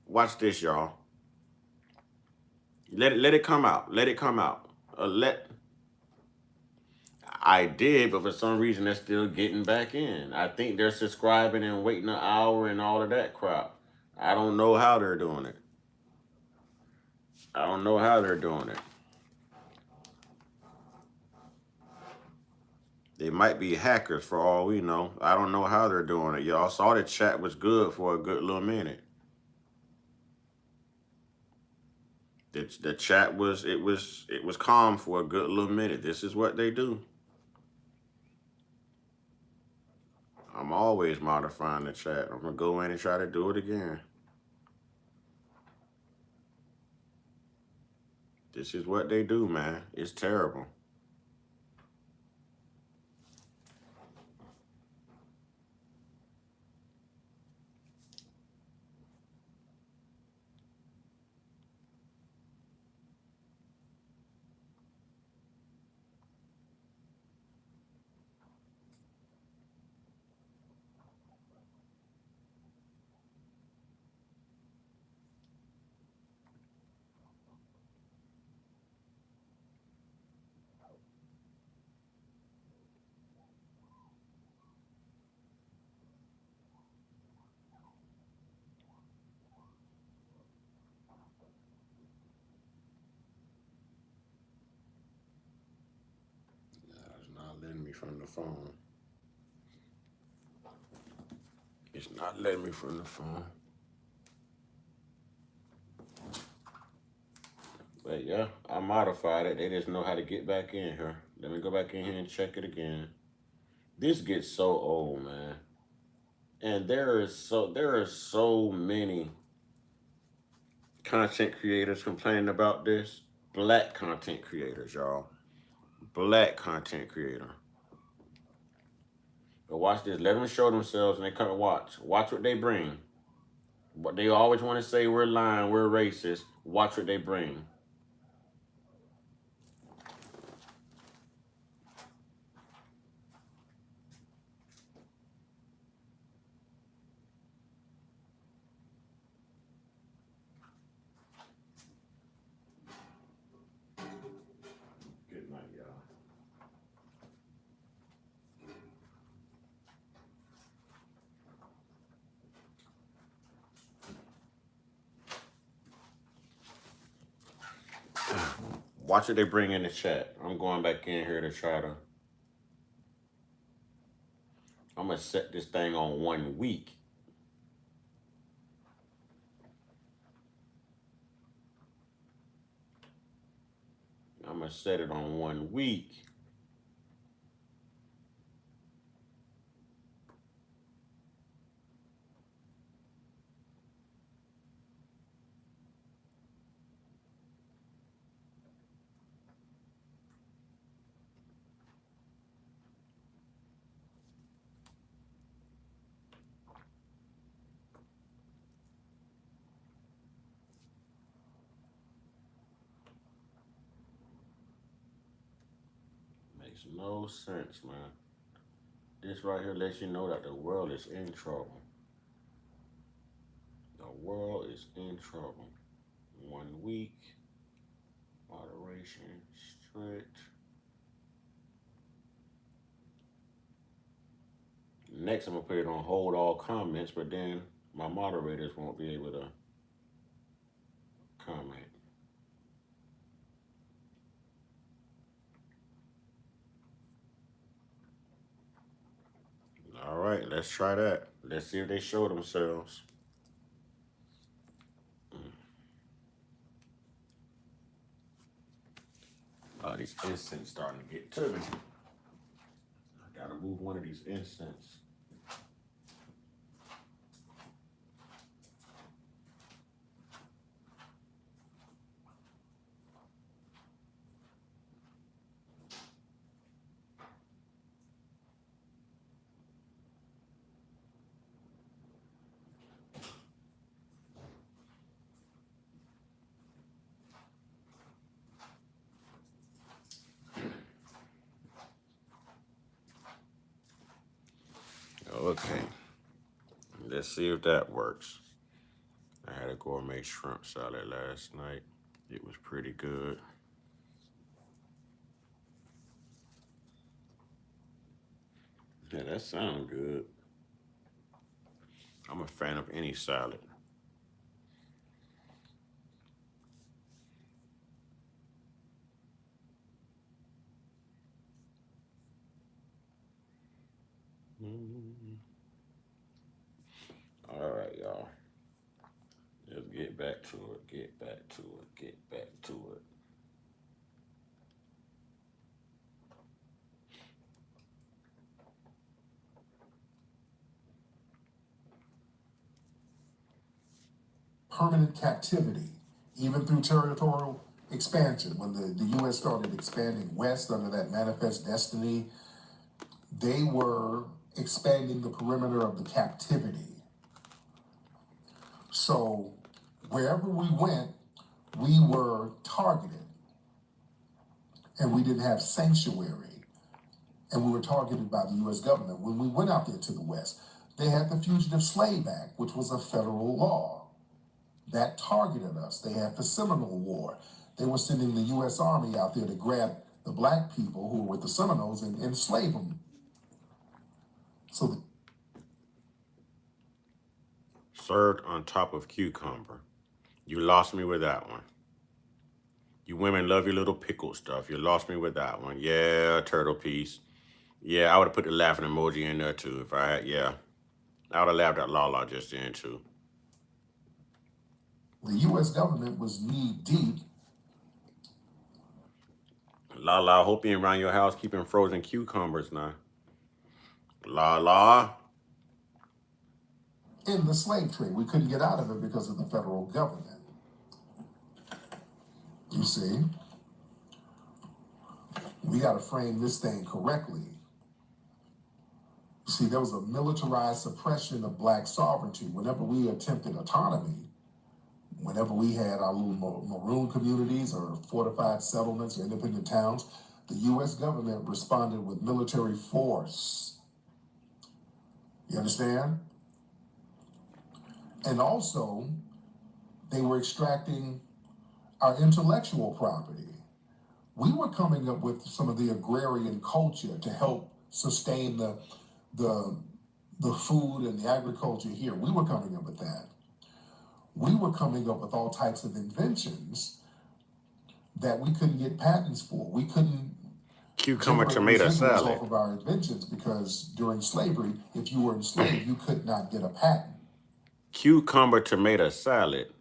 Watch this, y'all. Let it come out. Let it come out. I did, but for some reason they're still getting back in. I think they're subscribing and waiting an hour and all of that crap. I don't know how they're doing it. I don't know how they're doing it. They might be hackers for all we know. I don't know how they're doing it. Y'all saw the chat was good for a good little minute. The chat was calm for a good little minute. This is what they do. I'm always modifying the chat. I'm gonna go in and try to do it again. This is what they do, man. It's terrible. It's not letting me from the phone. It's not letting me from the phone. But yeah, I modified it. They just know how to get back in here. Let me go back in here and check it again. This gets so old, man. And there are so many content creators complaining about this. Black content creators, y'all. Black content creator. But watch this. Let them show themselves and they come and watch. Watch what they bring. But they always want to say we're lying, we're racist. Watch what they bring. Good night, y'all. Watch what they bring in the chat. I'm going back in here to try to. I'm going to set this thing on 1 week. I'm going to set it on 1 week. Makes no sense, man. This right here lets you know that the world is in trouble. The world is in trouble. 1 week. Moderation strict. Next, I'm going to put it on hold all comments, but then my moderators won't be able to comment. let's try that. Let's see if they show themselves. Oh, these incense starting to get to me. I gotta move one of these incense. Okay, let's see if that works. I had a gourmet shrimp salad last night. It was pretty good. Yeah, that sounds good. I'm a fan of any salad. All right, y'all. Let's get back to it. Get back to it. Get back to it. Permanent captivity, even through territorial expansion. When the U.S. started expanding west under that manifest destiny, they were expanding the perimeter of the captivity. So wherever we went, we were targeted, and we didn't have sanctuary, and we were targeted by the U.S. government. When we went out there to the west, they had the Fugitive Slave Act, which was a federal law that targeted us. They had the Seminole War. They were sending the U.S. Army out there to grab the black people who were with the Seminoles and enslave them. So Served on top of cucumber. You lost me with that one. You women love your little pickle stuff. You lost me with that one. Yeah, turtle piece. Yeah, I would have put the laughing emoji in there too if I had, yeah. I would have laughed at Lala just then too. the U.S. government was knee deep. Lala, I hope you ain't around your house keeping frozen cucumbers now. Lala. In the slave trade. We couldn't get out of it because of the federal government. You see? We got to frame this thing correctly. You see, there was a militarized suppression of black sovereignty. Whenever we attempted autonomy, whenever we had our little maroon communities or fortified settlements or independent towns, the U.S. government responded with military force. You understand? And also, they were extracting our intellectual property. We were coming up with some of the agrarian culture to help sustain the food and the agriculture here. We were coming up with that. We were coming up with all types of inventions that we couldn't get patents for. We couldn't Cucumber generate tomato residuals salad. off of our inventions because during slavery, if you were enslaved, you could not get a patent. Cucumber tomato salad.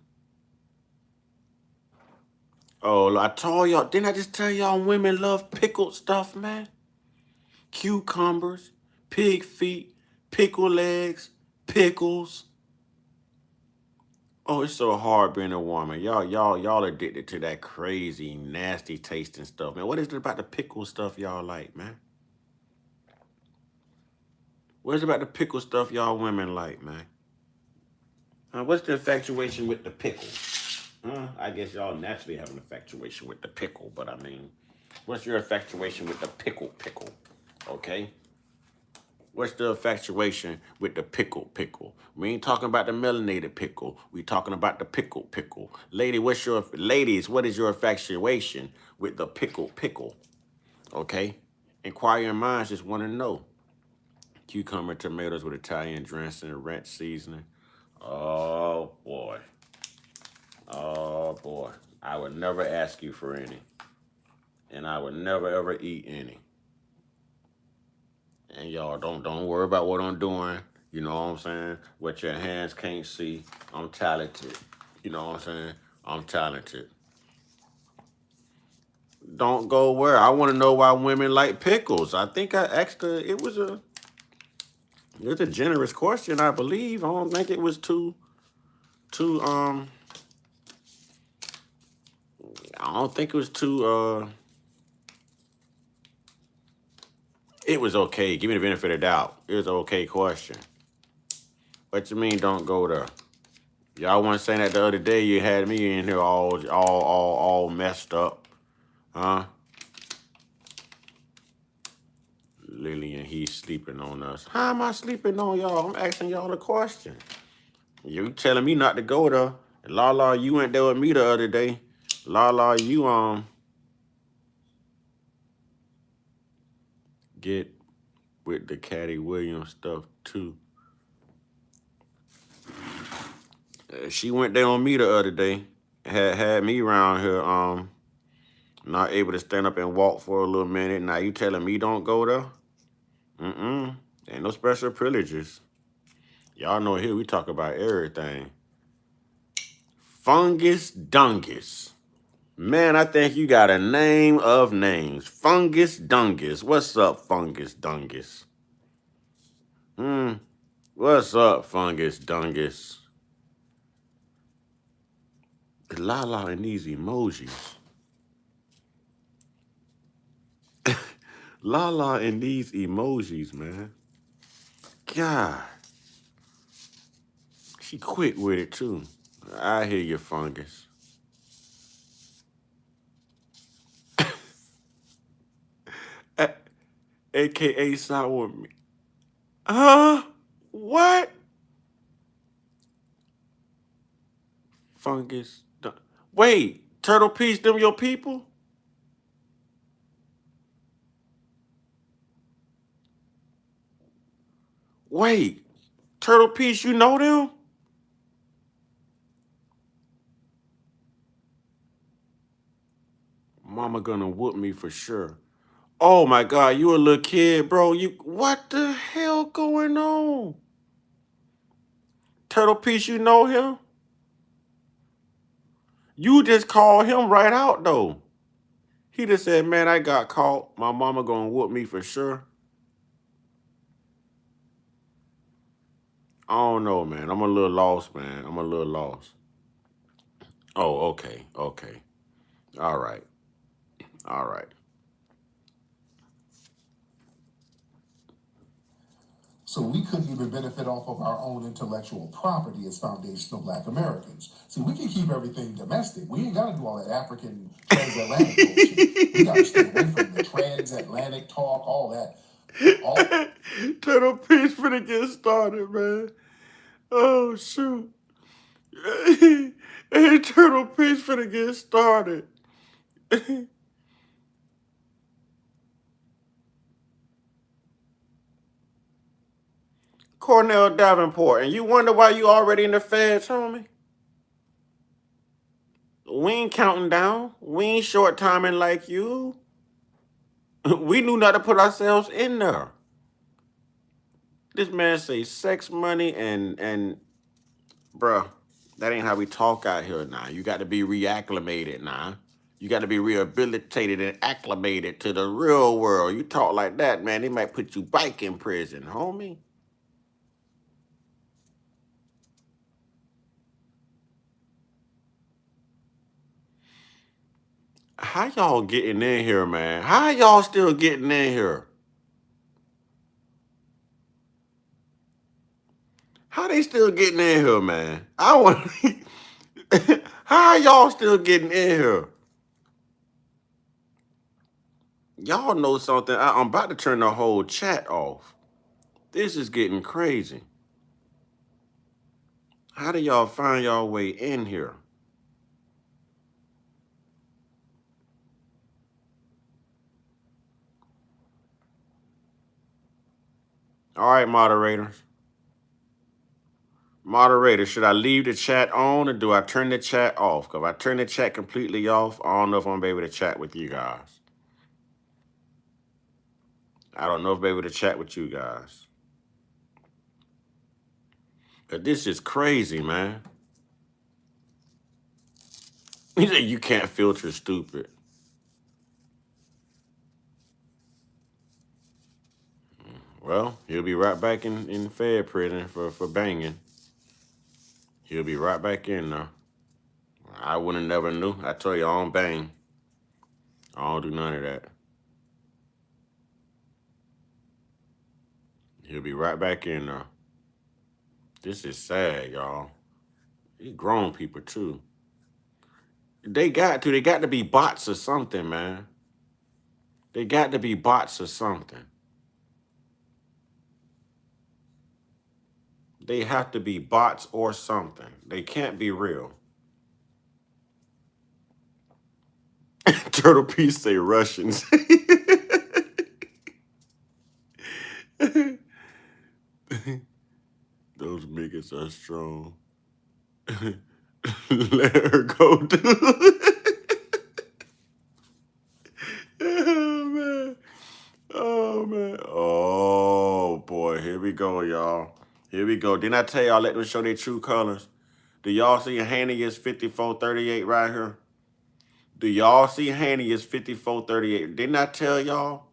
Oh, I told y'all, didn't I just tell y'all women love pickled stuff, man? Cucumbers, pig feet, pickle legs, pickles. Oh, it's so hard being a woman. Y'all addicted to that crazy, nasty tasting stuff, man. What is it about the pickle stuff y'all like, man? What is it about the pickle stuff y'all women like, man? What's the infatuation with the pickle? I guess y'all naturally have an infatuation with the pickle, but I mean, what's your infatuation with the pickle? Okay? What's the infatuation with the pickle? We ain't talking about the melanated pickle. We talking about the pickle. Ladies, what is your infatuation with the pickle? Okay? Inquiring minds just want to know. Cucumber, tomatoes with Italian dressing, ranch seasoning. Oh, boy. Oh, boy. I would never ask you for any. And I would never, ever eat any. And y'all, don't worry about what I'm doing. You know what I'm saying? What your hands can't see. I'm talented. You know what I'm saying? I'm talented. Don't go where? I want to know why women like pickles. I think I asked her. It was a generous question, I believe. I don't think it was too I don't think it was too it was okay. Give me the benefit of the doubt. It was an okay question. What you mean don't go there? Y'all weren't saying that the other day. You had me in here all messed up, huh? Lillian, he's sleeping on us. How am I sleeping on y'all? I'm asking y'all a question. You telling me not to go there. La, you went there with me the other day. La, you get with the Caddy Williams stuff too. She went there on me the other day. Had me around here not able to stand up and walk for a little minute. Now you telling me don't go there? Ain't no special privileges. Y'all know here we talk about everything. Fungus Dungus. Man, I think you got a name of names. Fungus Dungus. What's up, Fungus Dungus? What's up, Fungus Dungus? Lala and these emojis. Lala and these emojis, man. God. She quick with it, too. I hear you, Fungus. AKA sour me. Huh? What? Fungus. Wait, Turtle Peach, them your people? Wait, Turtle Peach, you know them? Mama gonna whoop me for sure. Oh my God, you a little kid, bro. What the hell going on? Turtle Peach, you know him? You just called him right out though. He just said, man, I got caught. My mama gonna whoop me for sure. I don't know, man. I'm a little lost, man. I'm a little lost. Oh, okay. All right. So we couldn't even benefit off of our own intellectual property as foundational Black Americans. See, we can keep everything domestic. We ain't got to do all that African transatlantic bullshit. We got to stay away from the transatlantic talk, all that. Turtle Peach finna get started, man. Oh, shoot. Hey, Turtle Peach finna get started. Cornell Davenport, and you wonder why you already in the feds, homie? We ain't counting down. We ain't short timing like you. We knew not to put ourselves in there. This man say sex money and bruh, that ain't how we talk out here now. You got to be reacclimated now. You got to be rehabilitated and acclimated to the real world. You talk like that, man, they might put you back in prison, homie. How y'all getting in here, man? How y'all still getting in here? How they still getting in here, man? I want. How y'all still getting in here? Y'all know something? I'm about to turn the whole chat off. This is getting crazy. How do y'all find y'all way in here? All right, moderators. Moderator, should I leave the chat on or do I turn the chat off? Because if I turn the chat completely off, I don't know if I'm going to be able to chat with you guys. I don't know if I'll be able to chat with you guys. This is crazy, man. He said you can't filter stupid. Well, he'll be right back in Fed prison for banging. He'll be right back in there. I would have never knew. I tell you, I don't bang. I don't do none of that. He'll be right back in there. This is sad, y'all. These grown people, too. They got to be bots or something, man. They got to be bots or something. They have to be bots or something. They can't be real. Turtle P say Russians. Those niggas are strong. Let her go, dude. Oh, man. Oh, man. Oh, boy. Here we go, y'all. Here we go. Didn't I tell y'all, let them show their true colors? Do y'all see Haney is 5438 right here? Do y'all see Haney is 5438? Didn't I tell y'all?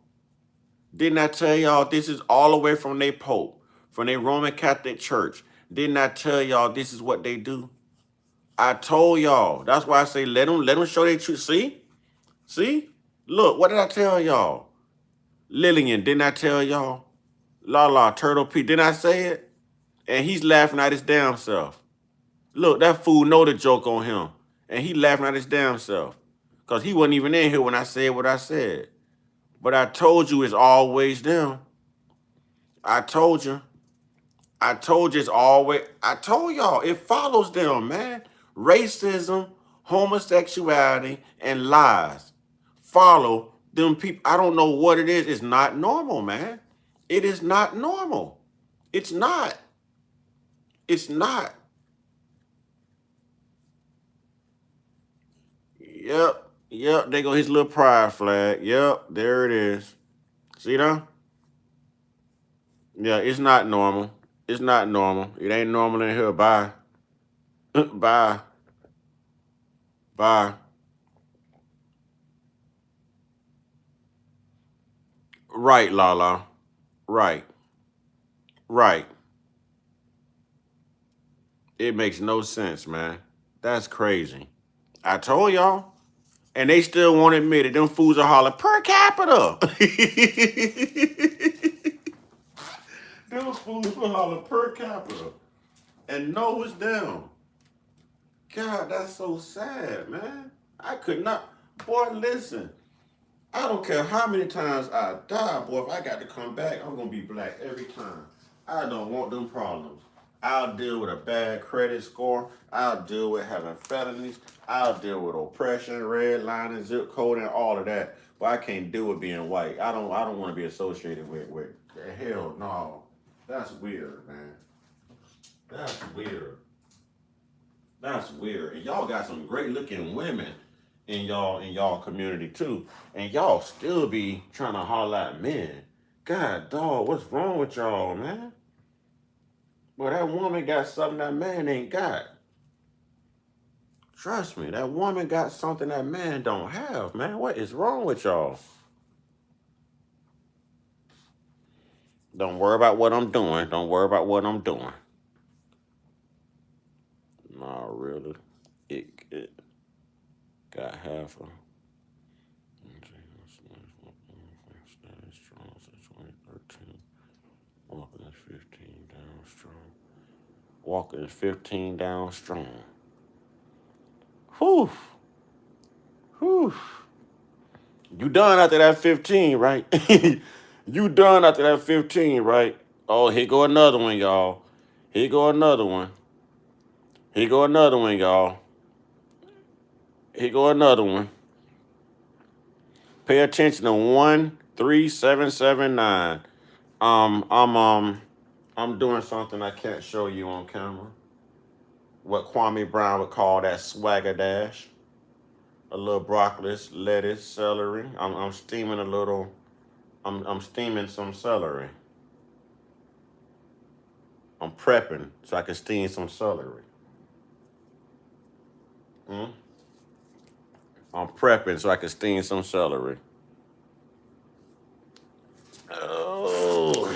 Didn't I tell y'all this is all the way from their Pope, from their Roman Catholic Church? Didn't I tell y'all this is what they do? I told y'all. That's why I say let them show their truth. See? See? Look, what did I tell y'all? Lillian, didn't I tell y'all? La Turtle P, didn't I say it? And he's laughing at his damn self. Look, that fool know the joke on him. And he laughing at his damn self. Because he wasn't even in here when I said what I said. But I told you it's always them. I told you. I told you it's always, I told y'all, it follows them, man. Racism, homosexuality, and lies follow them people. I don't know what it is. It's not normal, man. It is not normal. It's not. It's not. Yep. Yep. There go his little pride flag. Yep. There it is. See that? Yeah, it's not normal. It's not normal. It ain't normal in here. Bye. Bye. Bye. Right, Lala. Right. Right. It makes no sense, man. That's crazy. I told y'all. And they still won't admit it. Them fools are hollering per capita. Them fools will holler per capita. And no, it's them. God, that's so sad, man. I could not. Boy, listen. I don't care how many times I die, boy. If I got to come back, I'm going to be black every time. I don't want them problems. I'll deal with a bad credit score. I'll deal with having felonies. I'll deal with oppression, redlining, zip code, and all of that. But I can't deal with being white. I don't want to be associated with hell no. That's weird, man. That's weird. That's weird. And y'all got some great looking women in y'all community too. And y'all still be trying to holler at men. God dog, what's wrong with y'all, man? Well, that woman got something that man ain't got. Trust me, that woman got something that man don't have, man. What is wrong with y'all? Don't worry about what I'm doing. Don't worry about what I'm doing. Nah, really. It got half a. Walking is 15 down strong. Walker is 15 down strong. Whew. Whew. You done after that 15, right? You done after that 15, right? Oh, here go another one, y'all. Here go another one. Here go another one, y'all. Here go another one. Pay attention to 13779. I'm doing something I can't show you on camera. What Kwame Brown would call that swagger dash. A little broccoli, lettuce, celery. I'm steaming a little. I'm steaming some celery. I'm prepping so I can steam some celery. I'm prepping so I can steam some celery. Oh.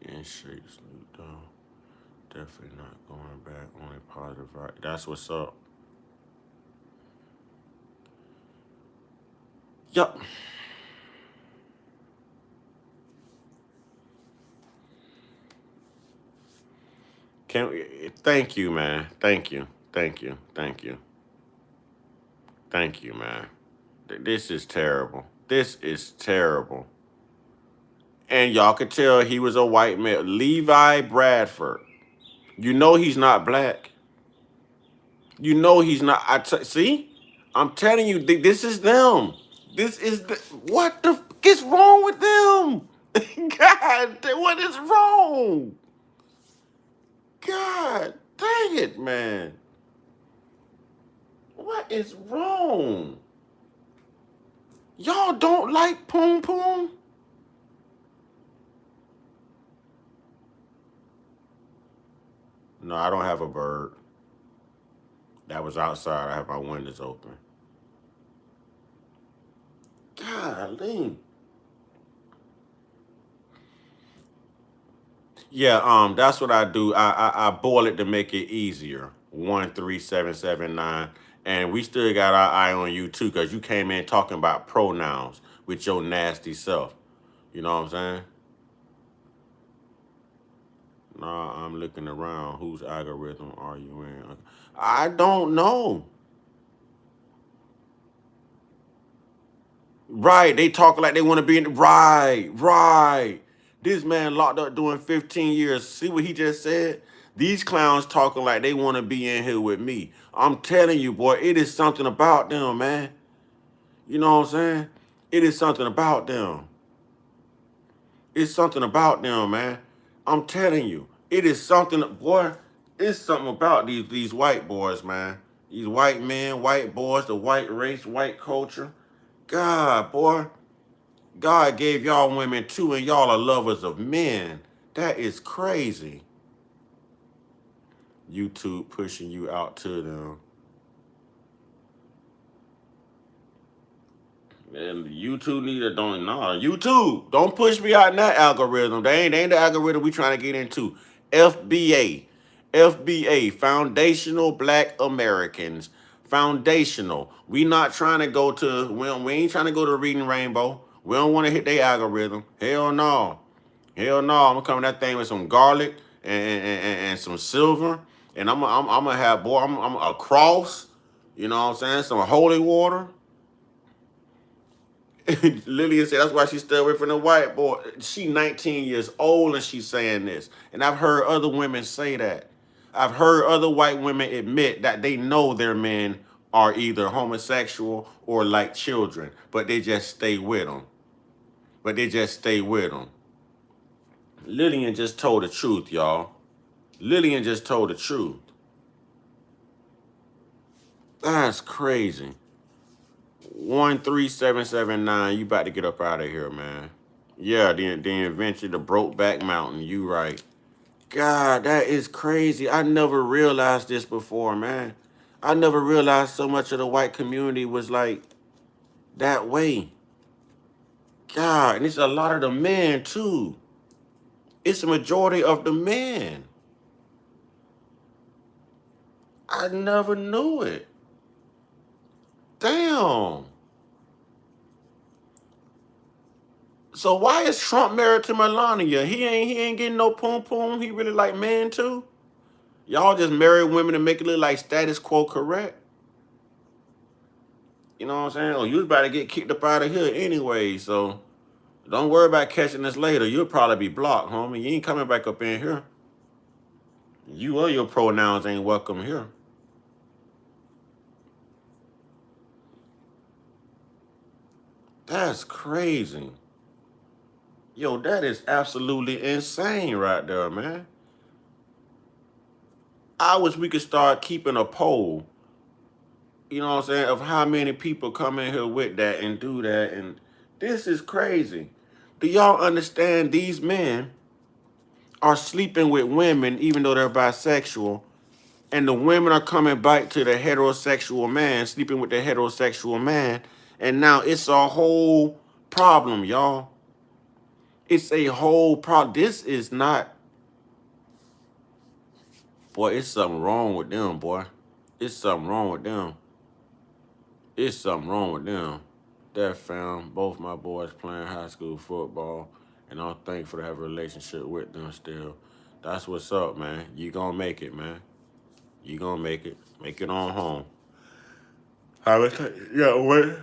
In shape, Snoop Dogg. Definitely not going back. Only positive, right? That's what's up. Yup. Can we, thank you, man. Thank you. Thank you. Thank you. Thank you, man. This is terrible. This is terrible. And y'all could tell he was a white male. Levi Bradford. You know he's not black. You know he's not. See? I'm telling you, this is them. This is the, what the fuck is wrong with them? God, what is wrong? God, dang it, man. What is wrong? Y'all don't like Poom Poom? No, I don't have a bird. That was outside. I have my windows open. Golly. Yeah, that's what I do. I boil it to make it easier. 13779. And we still got our eye on you too, because you came in talking about pronouns with your nasty self. You know what I'm saying? Nah, I'm looking around. Whose algorithm are you in? I don't know. Right, they talk like they want to be in. Right. This man locked up doing 15 years. See what he just said? These clowns talking like they want to be in here with me. I'm telling you, boy, it is something about them, man. You know what I'm saying? It is something about them. It's something about them, man. I'm telling you, it is something, boy. It's something about these white boys, man. These white men, white boys, the white race, white culture. God, boy. God gave y'all women too, and y'all are lovers of men. That is crazy. YouTube pushing you out to them. And YouTube neither don't YouTube, don't push me out in that algorithm. They ain't the algorithm we trying to get into. FBA. FBA, Foundational Black Americans. Foundational. We not trying to go to, we ain't trying to go to Reading Rainbow. We don't want to hit their algorithm. Hell no. Hell no. I'm gonna come that thing with some garlic and some silver. And I'm gonna have, boy, I'm a cross. You know what I'm saying? Some holy water. Lillian said that's why she stayed away from the white boy. She 19 years old and she's saying this. And I've heard other women say that. I've heard other white women admit that they know their men are either homosexual or like children, but they just stay with them. But they just stay with them. Lillian just told the truth, y'all. Lillian just told the truth. That's crazy. 13779. You about to get up out of here, man. Yeah, the invention, the Brokeback Mountain. You right. God, that is crazy. I never realized this before, man. I never realized so much of the white community was like that way. God, and it's a lot of the men too. It's a majority of the men. I never knew it. Damn. So why is Trump married to Melania? He ain't getting no poom poom. He really like men too. Y'all just marry women to make it look like status quo correct. You know what I'm saying? Oh, you was about to get kicked up out of here anyway, so don't worry about catching us later. You'll probably be blocked, homie. You ain't coming back up in here. You or your pronouns ain't welcome here. That's crazy. Yo, that is absolutely insane right there, man. I wish we could start keeping a poll, you know what I'm saying, of how many people come in here with that and do that. And this is crazy. Do y'all understand these men are sleeping with women even though they're bisexual, and the women are coming back to the heterosexual man, sleeping with the heterosexual man, and now it's a whole problem, y'all. It's a whole problem. This is not, boy, it's something wrong with them, boy. It's something wrong with them. It's something wrong with them. That found both my boys playing high school football, and I'm thankful to have a relationship with them still. That's what's up, man. You gonna make it, man. You gonna make it. Make it on home. How much time? Yeah, what?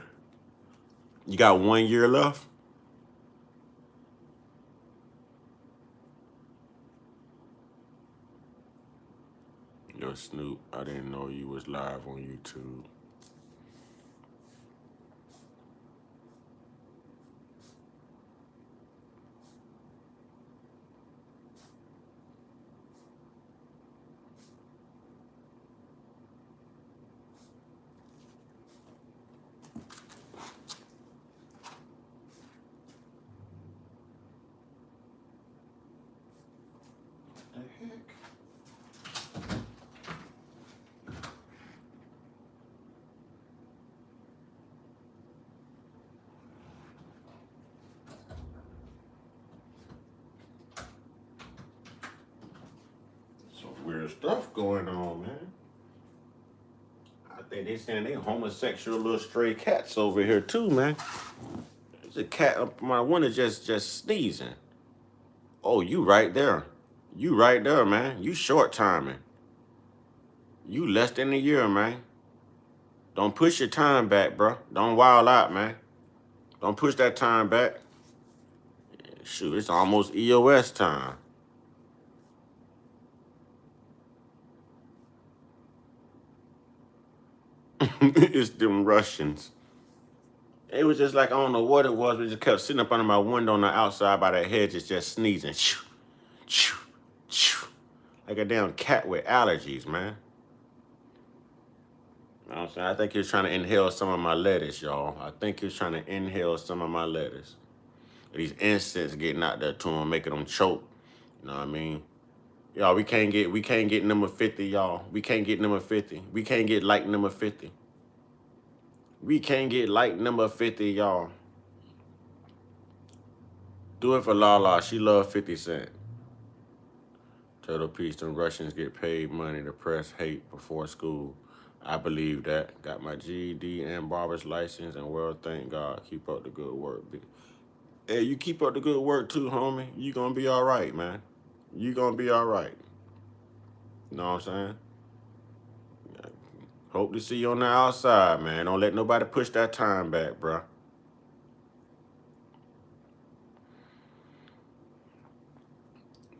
You got 1 year left? Yo, Snoop, I didn't know you was live on YouTube. The heck? Some weird stuff going on, man. I think they saying they homosexual little stray cats over here too, man. There's a cat up my window just sneezing. Oh, you right there. You right there, man. You short timing. You less than a year, man. Don't push your time back, bro. Don't wild out, man. Don't push that time back. Shoot, it's almost EOS time. It's them Russians. It was just like, I don't know what it was. We just kept sitting up under my window on the outside by the hedges just sneezing. Shoo, shoo, shoo. Like a damn cat with allergies, man. You know what I'm saying? I think he was trying to inhale some of my lettuce, y'all. I think he was trying to inhale some of my lettuce. These insects getting out there to him, making them choke. You know what I mean? Y'all, we can't get number 50, y'all. We can't get number 50. We can't get like number 50. We can't get like number 50, y'all. Do it for Lala. She love 50 Cent. Turtle Peach, them Russians get paid money to press hate before school. I believe that. Got my GED and barber's license, and well, thank God. Keep up the good work. Hey, you keep up the good work too, homie. You gonna be all right, man. You gonna be all right. You know what I'm saying? Hope to see you on the outside, man. Don't let nobody push that time back, bruh.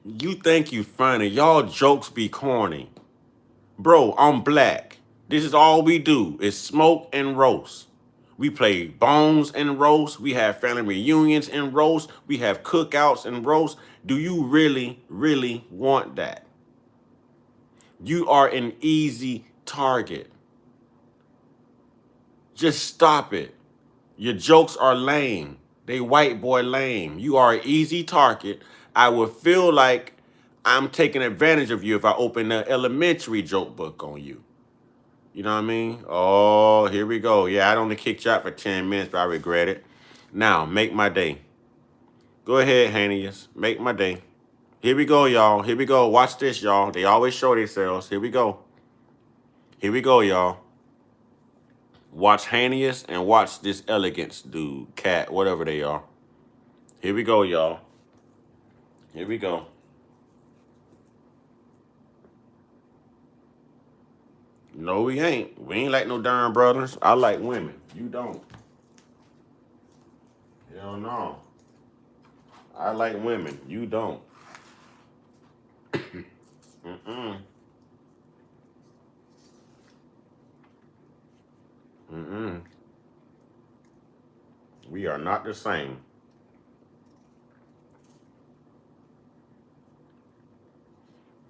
You think you funny. Y'all jokes be corny. Bro, I'm black. This is all we do is smoke and roast. We play bones and roast. We have family reunions and roast. We have cookouts and roast. Do you really, really want that? You are an easy target. Just stop it. Your jokes are lame. They white boy lame. You are an easy target. I would feel like I'm taking advantage of you if I open an elementary joke book on you. You know what I mean? Oh, here we go. Yeah, I only kicked you out for 10 minutes, but I regret it. Now, make my day. Go ahead, Hanius. Make my day. Here we go, y'all. Here we go. Watch this, y'all. They always show themselves. Here we go. Here we go, y'all. Watch Hanius and watch this elegance dude, cat, whatever they are. Here we go, y'all. Here we go. No, we ain't. We ain't like no darn brothers. I like women. You don't. Hell no. I like women. You don't. Mm-mm. Mm-mm. We are not the same.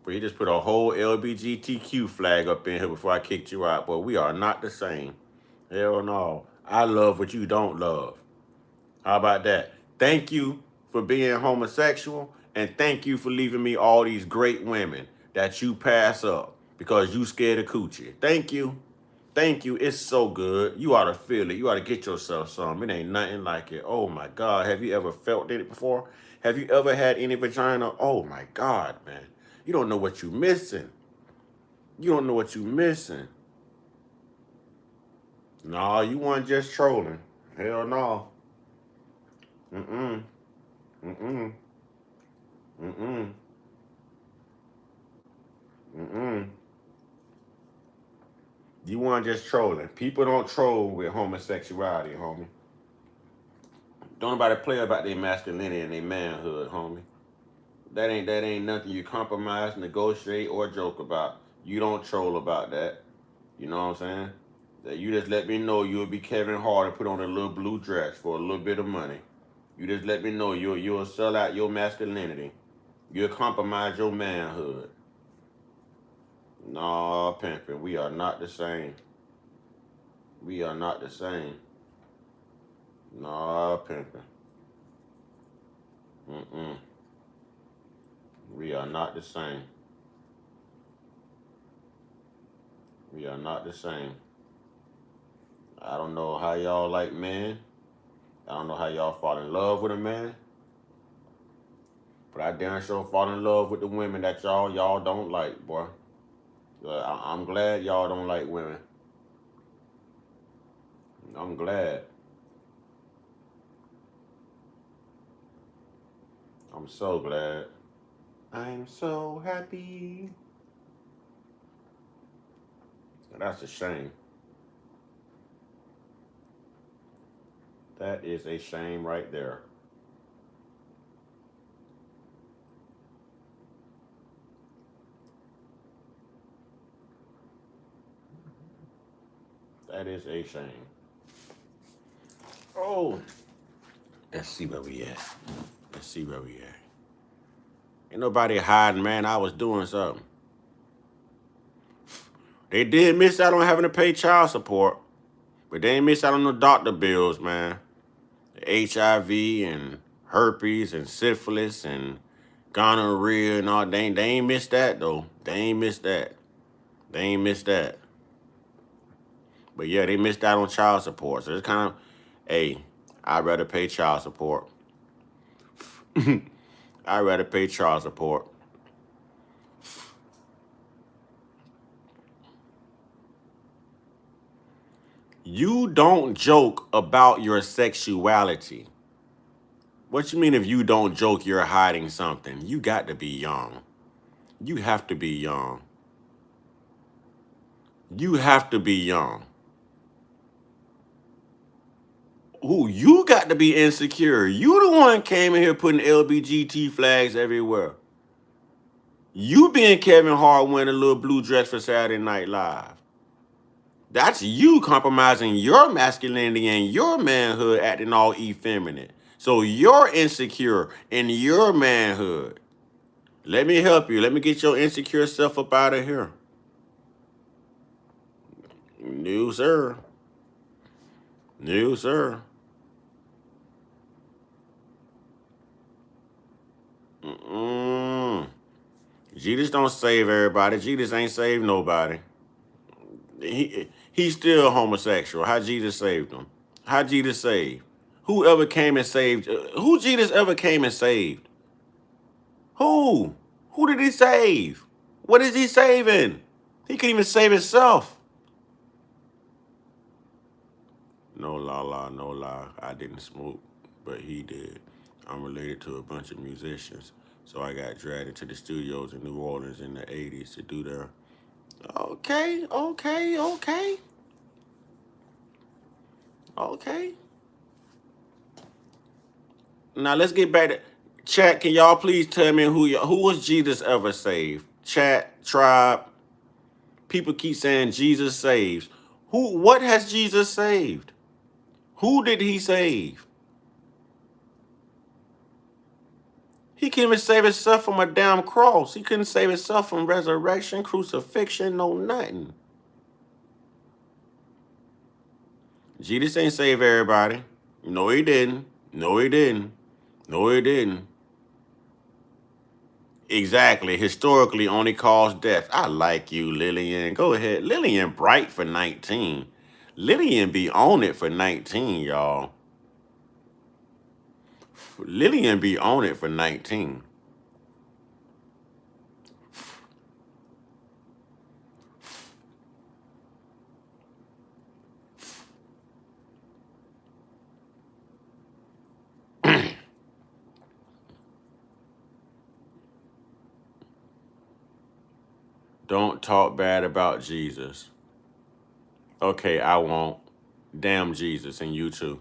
But he just put a whole LBGTQ flag up in here before I kicked you out. But we are not the same. Hell no. I love what you don't love. How about that? Thank you for being homosexual, and thank you for leaving me all these great women that you pass up because you scared of coochie. Thank you. Thank you. It's so good. You ought to feel it. You ought to get yourself some. It ain't nothing like it. Oh my God. Have you ever felt it before? Have you ever had any vagina? Oh my God, man. You don't know what you missing. You don't know what you missing. No, you weren't just trolling. Hell no. Mm-mm. Mm-mm. Mm-mm. Mm-mm. You weren't just trolling. People don't troll with homosexuality, homie. Don't nobody play about their masculinity and their manhood, homie. That ain't nothing you compromise, negotiate, or joke about. You don't troll about that. You know what I'm saying? That you just let me know you'll be Kevin Hart and put on a little blue dress for a little bit of money. You just let me know you'll sell out your masculinity. You'll compromise your manhood. Nah, pimpin', we are not the same. We are not the same. Nah, pimpin'. Mm-mm. We are not the same. We are not the same. I don't know how y'all like men. I don't know how y'all fall in love with a man. But I damn sure fall in love with the women that y'all don't like, boy. I'm glad y'all don't like women. I'm glad. I'm so glad. I'm so happy. That's a shame. That is a shame right there. That is a shame. Oh, let's see where we at. Let's see where we at. Ain't nobody hiding, man. I was doing something. They did miss out on having to pay child support, but they ain't miss out on no doctor bills, man. HIV and herpes and syphilis and gonorrhea and all. They ain't missed that, though. They ain't missed that. They ain't missed that. But yeah, they missed out on child support. So it's kind of, hey, I'd rather pay child support. I'd rather pay child support. You don't joke about your sexuality. What you mean if you don't joke, you're hiding something? You got to be young. You have to be young. You have to be young. Who you got to be insecure? You the one came in here putting LBGT flags everywhere. You being Kevin Hart wearing a little blue dress for Saturday Night Live. That's you compromising your masculinity and your manhood, acting all effeminate. So you're insecure in your manhood. Let me help you. Let me get your insecure self up out of here. No, sir. No, sir. Mm-mm. Jesus don't save everybody. Jesus ain't saved nobody. He's still homosexual. How Jesus saved him? How Jesus saved? Who ever came and saved? Who Jesus ever came and saved? Who? Who did he save? What is he saving? He couldn't even save himself. No lie, no lie. I didn't smoke, but he did. I'm related to a bunch of musicians, so I got dragged into the studios in New Orleans in the 80s to do their... Okay. Now let's get back to chat. Can y'all please tell me who was Jesus ever saved? Chat, tribe. People keep saying Jesus saves. What has Jesus saved? Who did he save? He couldn't even save himself from a damn cross. He couldn't save himself from resurrection, crucifixion, no nothing. Jesus ain't save everybody. No, he didn't. No, he didn't. No, it didn't. Exactly. Historically only caused death. I like you, Lillian. Go ahead. Lillian bright for 19. Lillian be on it for 19, y'all. Lillian be on it for 19. Don't talk bad about Jesus. Okay, I won't. Damn Jesus, and you too.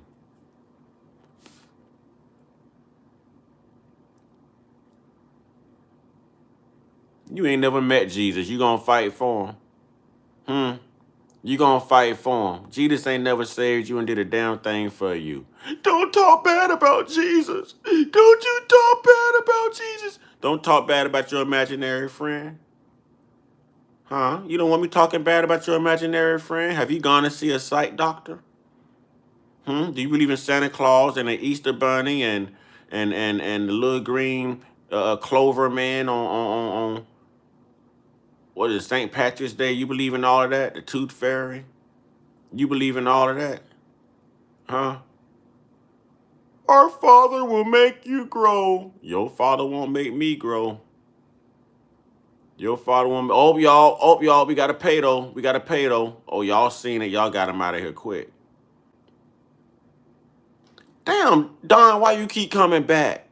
You ain't never met Jesus. You gonna fight for him? You gonna fight for him. Jesus ain't never saved you and did a damn thing for you. Don't talk bad about Jesus. Don't you talk bad about Jesus. Don't talk bad about your imaginary friend. Huh? You don't want me talking bad about your imaginary friend? Have you gone to see a psych doctor? Do you believe in Santa Claus and the Easter Bunny and the little green clover man on what is it, St. Patrick's Day? You believe in all of that? The Tooth Fairy? You believe in all of that? Huh? Our Father will make you grow. Your Father won't make me grow. Your Father won't. Oh, y'all, we got to pay though. We got to pay though. Oh, y'all seen it. Y'all got him out of here quick. Damn, Don, why you keep coming back?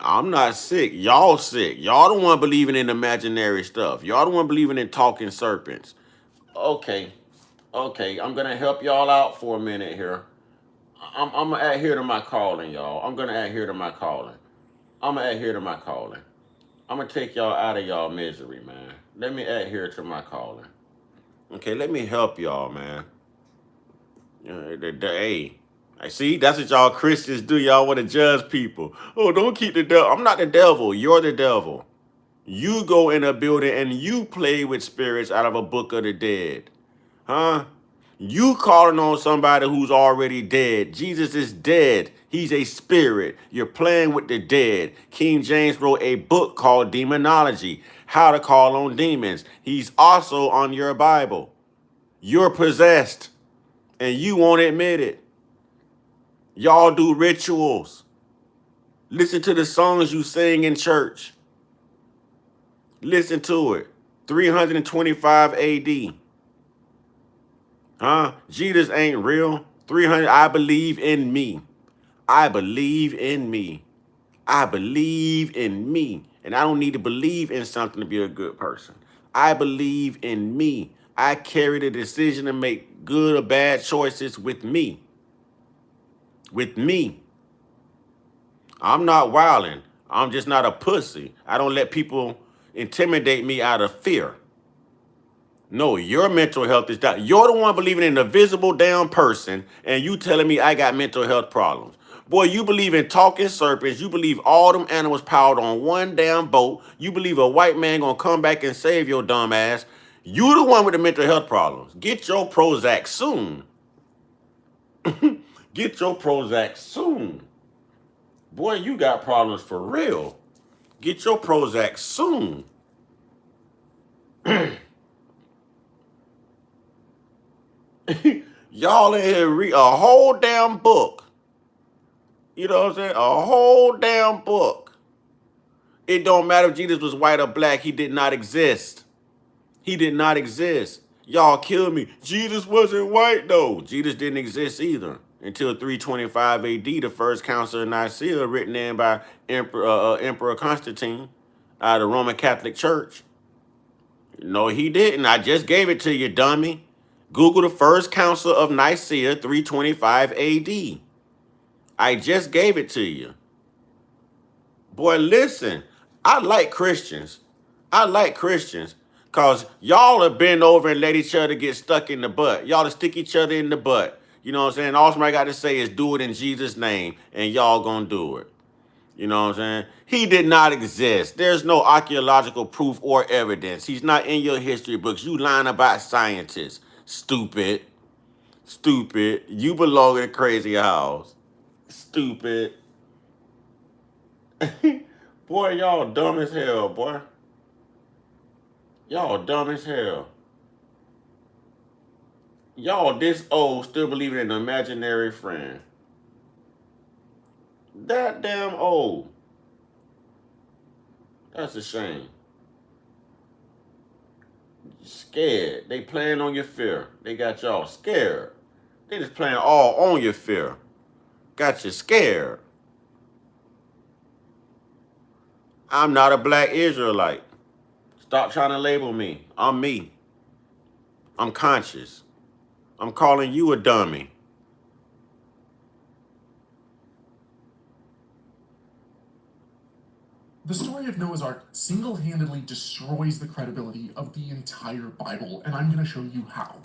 I'm not sick. Y'all sick. Y'all the one believing in imaginary stuff. Y'all the one believing in talking serpents. Okay. Okay. I'm going to help y'all out for a minute here. I'm going to adhere to my calling, y'all. I'm going to adhere to my calling. I'm going to adhere to my calling. I'm going to take y'all out of y'all misery, man. Let me adhere to my calling. Okay, let me help y'all, man. Hey, I see, that's what y'all Christians do. Y'all want to judge people. Oh, don't keep the devil. I'm not the devil. You're the devil. You go in a building and you play with spirits out of a book of the dead. Huh? You calling on somebody who's already dead. Jesus is dead. He's a spirit. You're playing with the dead. King James wrote a book called Demonology, How to Call on Demons. He's also on your Bible. You're possessed and you won't admit it. Y'all do rituals. Listen to the songs you sing in church. Listen to it. 325 AD. Huh? Jesus ain't real. 300. I believe in me. I believe in me. I believe in me. And I don't need to believe in something to be a good person. I believe in me. I carry the decision to make good or bad choices with me. With me. I'm not wilding. I'm just not a pussy. I don't let people intimidate me out of fear. No, your mental health is down. You're the one believing in the visible damn person, and you telling me I got mental health problems. Boy, you believe in talking serpents. You believe all them animals piled on one damn boat. You believe a white man gonna come back and save your dumb ass. You the one with the mental health problems. Get your Prozac soon. Get your Prozac soon. Boy, you got problems for real. Get your Prozac soon. Y'all in here read a whole damn book. You know what I'm saying? A whole damn book. It don't matter if Jesus was white or black. He did not exist. He did not exist. Y'all kill me. Jesus wasn't white though. Jesus didn't exist either until 325 AD, the first council of Nicaea, written in by Emperor Constantine out of the Roman Catholic Church. No, he didn't. I just gave it to you, dummy. Google the first council of Nicaea, 325 AD. I just gave it to you. Boy, listen, I like Christians. I like Christians because y'all have been over and let each other get stuck in the butt. Y'all to stick each other in the butt. You know what I'm saying? All somebody got to say is do it in Jesus' name, and y'all gonna do it. You know what I'm saying? He did not exist. There's no archaeological proof or evidence. He's not in your history books. You lying about scientists. Stupid. Stupid. You belong in a crazy house. Stupid. Boy, y'all dumb as hell, boy. Y'all dumb as hell. Y'all this old still believing in an imaginary friend. That damn old. That's a shame. Scared. They playing on your fear. They got y'all scared. They just playing all on your fear. Got you scared. I'm not a black Israelite. Stop trying to label me. I'm me. I'm conscious. I'm calling you a dummy. The story of Noah's Ark single-handedly destroys the credibility of the entire Bible, and I'm going to show you how.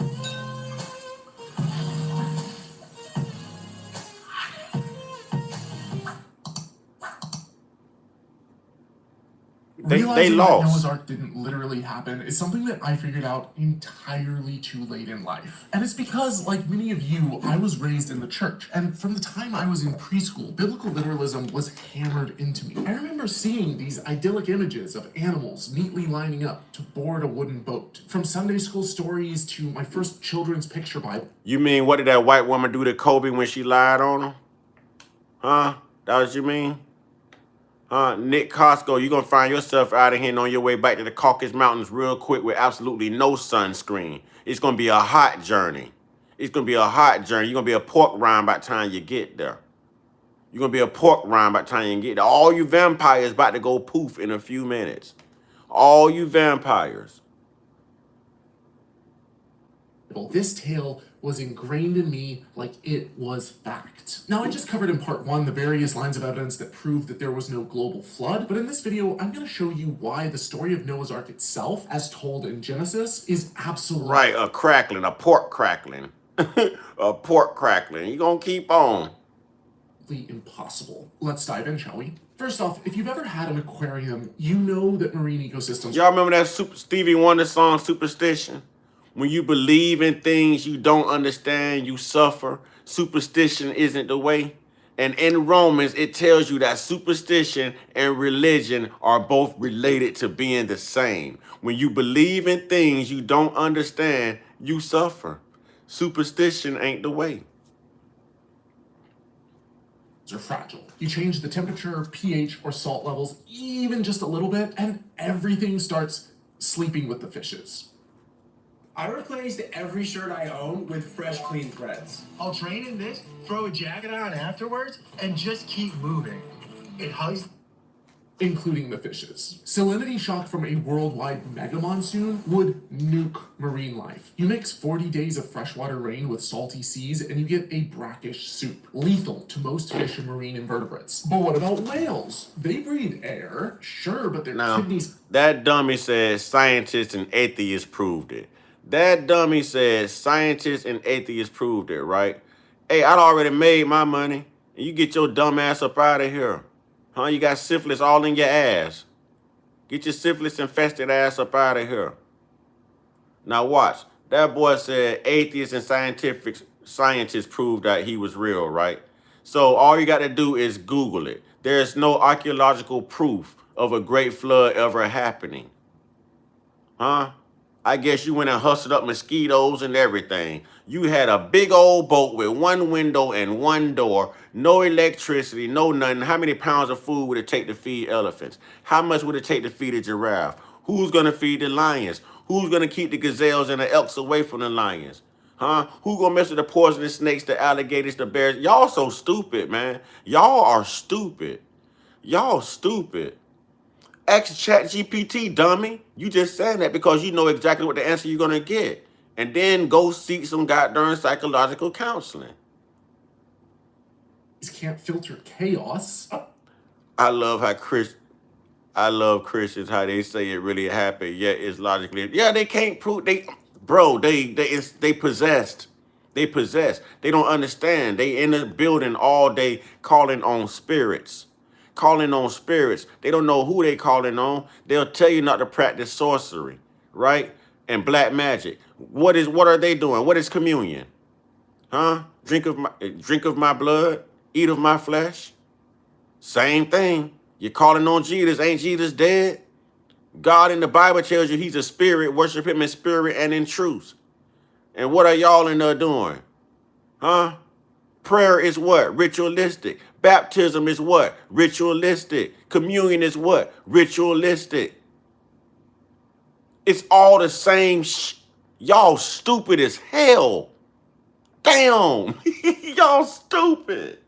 They Realizing that Noah's lost. Ark didn't literally happen is something that I figured out entirely too late in life. And it's because, like many of you, I was raised in the church. And from the time I was in preschool, biblical literalism was hammered into me. I remember seeing these idyllic images of animals neatly lining up to board a wooden boat. From Sunday school stories to my first children's picture Bible. You mean what did that white woman do to Kobe when she lied on him? Huh? That what you mean? Nick Costco, you're going to find yourself out of here and on your way back to the Caucasus Mountains real quick with absolutely no sunscreen. It's going to be a hot journey. It's going to be a hot journey. You're going to be a pork rind by the time you get there. You're going to be a pork rind by the time you get there. All you vampires about to go poof in a few minutes. All you vampires. This tale was ingrained in me like it was fact. Now, I just covered in part 1 the various lines of evidence that prove that there was no global flood, but in this video, I'm going to show you why the story of Noah's Ark itself, as told in Genesis, is absolutely... Right, a crackling, a pork crackling. A pork crackling. You're going to keep on. Impossible. Let's dive in, shall we? First off, if you've ever had an aquarium, you know that marine ecosystems... Y'all remember that Stevie Wonder song, Superstition? When you believe in things you don't understand, you suffer. Superstition isn't the way. And in Romans, it tells you that superstition and religion are both related to being the same. When you believe in things you don't understand, you suffer. Superstition ain't the way. Are fragile. You change the temperature, pH, or salt levels even just a little bit, and everything starts sleeping with the fishes. I replaced every shirt I own with fresh, clean threads. I'll train in this, throw a jacket on afterwards, and just keep moving. It hugs... Including the fishes. Salinity shock from a worldwide mega monsoon would nuke marine life. You mix 40 days of freshwater rain with salty seas and you get a brackish soup, lethal to most fish and marine invertebrates. But what about whales? They breathe air, sure, but their kidneys... That dummy says scientists and atheists proved it. That dummy says scientists and atheists proved it, right? Hey, I'd already made my money, and you get your dumb ass up out of here. Huh? You got syphilis all in your ass. Get your syphilis infested ass up out of here. Now watch. That boy said atheists and scientists proved that he was real, right? So all you got to do is Google it. There's no archaeological proof of a great flood ever happening. Huh? I guess you went and hustled up mosquitoes and everything. You had a big old boat with one window and one door, no electricity, no nothing. How many pounds of food would it take to feed elephants? How much would it take to feed a giraffe? Who's going to feed the lions? Who's going to keep the gazelles and the elks away from the lions? Huh? Who going to mess with the poisonous snakes, the alligators, the bears? Y'all so stupid, man. Y'all are stupid. Y'all stupid. Ask ChatGPT, dummy. You just saying that because you know exactly what the answer you're going to get. And then go seek some goddamn psychological counseling. Can't filter chaos. I love Christians, how they say it really happened, yet it's logically... Yeah, they can't prove... They possessed. They possessed. They don't understand. They in the building all day calling on spirits. calling on spirits. They don't know who they calling on. They'll tell you not to practice sorcery, right? And black magic. What are they doing? What is communion? Huh? Drink of my blood, eat of my flesh. Same thing. You're calling on Jesus. Ain't Jesus dead? God in the Bible tells you he's a spirit. Worship him in spirit and in truth. And what are y'all in there doing? Huh? Prayer is what? Ritualistic. Baptism is what? Ritualistic. Communion is what? Ritualistic. It's all the same Y'all stupid as hell. Damn. Y'all stupid.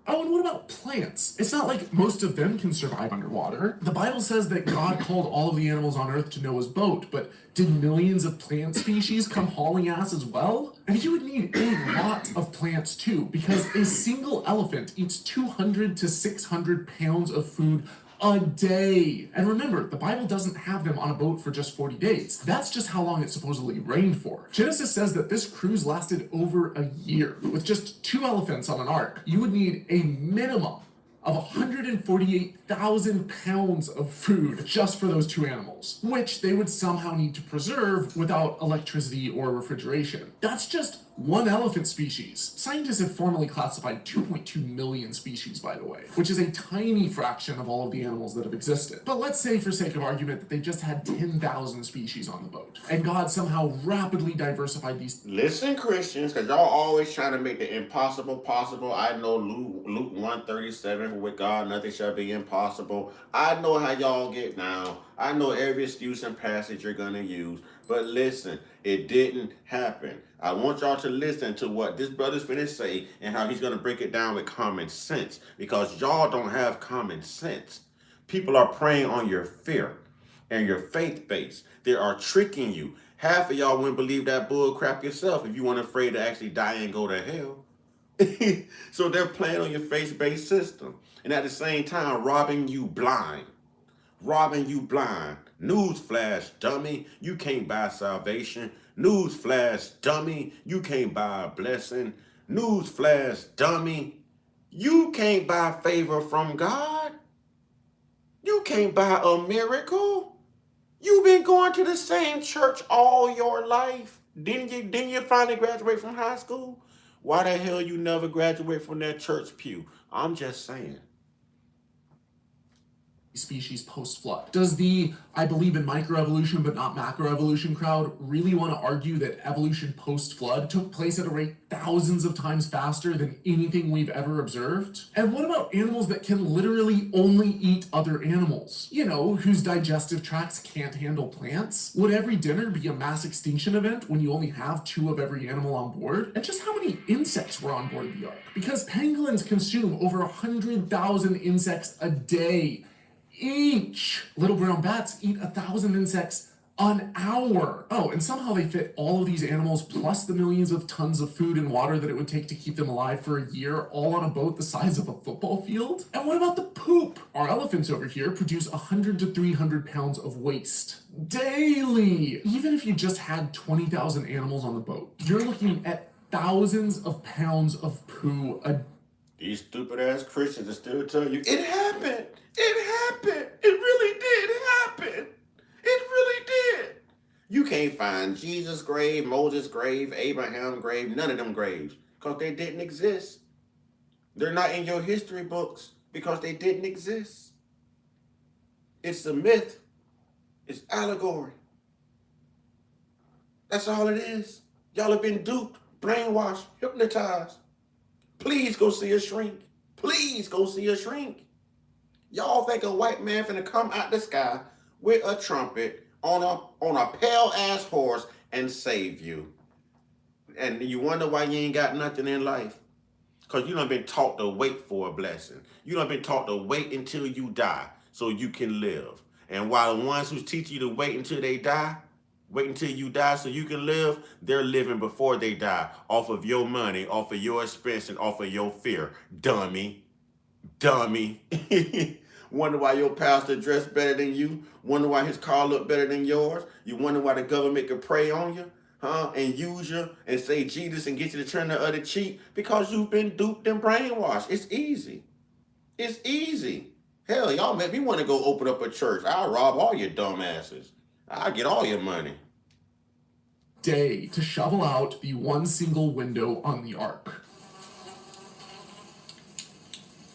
Oh, and what about plants? It's not like most of them can survive underwater. The Bible says that God called all of the animals on earth to Noah's boat, but did millions of plant species come hauling ass as well? And you would need a lot of plants too, because a single elephant eats 200 to 600 pounds of food a day. And remember, the Bible doesn't have them on a boat for just 40 days. That's just how long it supposedly rained for. Genesis says that this cruise lasted over a year. With just 2 elephants on an ark, you would need a minimum of 148,000 pounds of food just for those 2 animals, which they would somehow need to preserve without electricity or refrigeration. That's just one elephant species. Scientists have formally classified 2.2 million species, by the way, which is a tiny fraction of all of the animals that have existed. But let's say, for sake of argument, that they just had 10,000 species on the boat, and God somehow rapidly diversified these. Listen, Christians, because y'all always trying to make the impossible possible. I know Luke 137, with God nothing shall be impossible. I know how y'all get down. I know every excuse and passage you're going to use. But listen, it didn't happen. I want y'all to listen to what this brother's finna say and how he's going to break it down with common sense, because y'all don't have common sense. People are preying on your fear and your faith base. They are tricking you. Half of y'all wouldn't believe that bull crap yourself if you weren't afraid to actually die and go to hell. So they're playing on your faith-based system, and at the same time robbing you blind. Robbing you blind. Newsflash, dummy, you can't buy salvation. Newsflash, dummy, you can't buy a blessing. Newsflash, dummy, you can't buy favor from God. You can't buy a miracle. You've been going to the same church all your life. Didn't you finally graduate from high school? Why the hell you never graduate from that church pew? I'm just saying. Species post-flood. Does the I believe in microevolution but not macroevolution crowd really want to argue that evolution post-flood took place at a rate thousands of times faster than anything we've ever observed? And what about animals that can literally only eat other animals? You know, whose digestive tracts can't handle plants? Would every dinner be a mass extinction event when you only have 2 of every animal on board? And just how many insects were on board the Ark? Because penguins consume over 100,000 insects a day. Each. Little brown bats eat 1,000 insects an hour. Oh, and somehow they fit all of these animals plus the millions of tons of food and water that it would take to keep them alive for a year, all on a boat the size of a football field? And what about the poop? Our elephants over here produce 100 to 300 pounds of waste daily. Even if you just had 20,000 animals on the boat, you're looking at thousands of pounds of poo a day. These stupid ass Christians are still telling you, it happened. It happened. It really did happen. It really did. You can't find Jesus' grave, Moses' grave, Abraham's grave, none of them graves, because they didn't exist. They're not in your history books because they didn't exist. It's a myth. It's allegory. That's all it is. Y'all have been duped, brainwashed, hypnotized. Please go see a shrink. Please go see a shrink. Y'all think a white man finna come out the sky with a trumpet on a pale ass horse and save you. And you wonder why you ain't got nothing in life. Because you done been taught to wait for a blessing. You done been taught to wait until you die so you can live. And while the ones who teach you to wait until they die, wait until you die so you can live, they're living before they die off of your money, off of your expense, and off of your fear. Dummy. Dummy. Wonder why your pastor dressed better than you? Wonder why his car looked better than yours? You wonder why the government could prey on you? And use you and say Jesus and get you to turn the other cheek? Because you've been duped and brainwashed. It's easy. It's easy. Hell, y'all make me want to go open up a church. I'll rob all your dumb asses. I'll get all your money. Day to shovel out the one single window on the ark.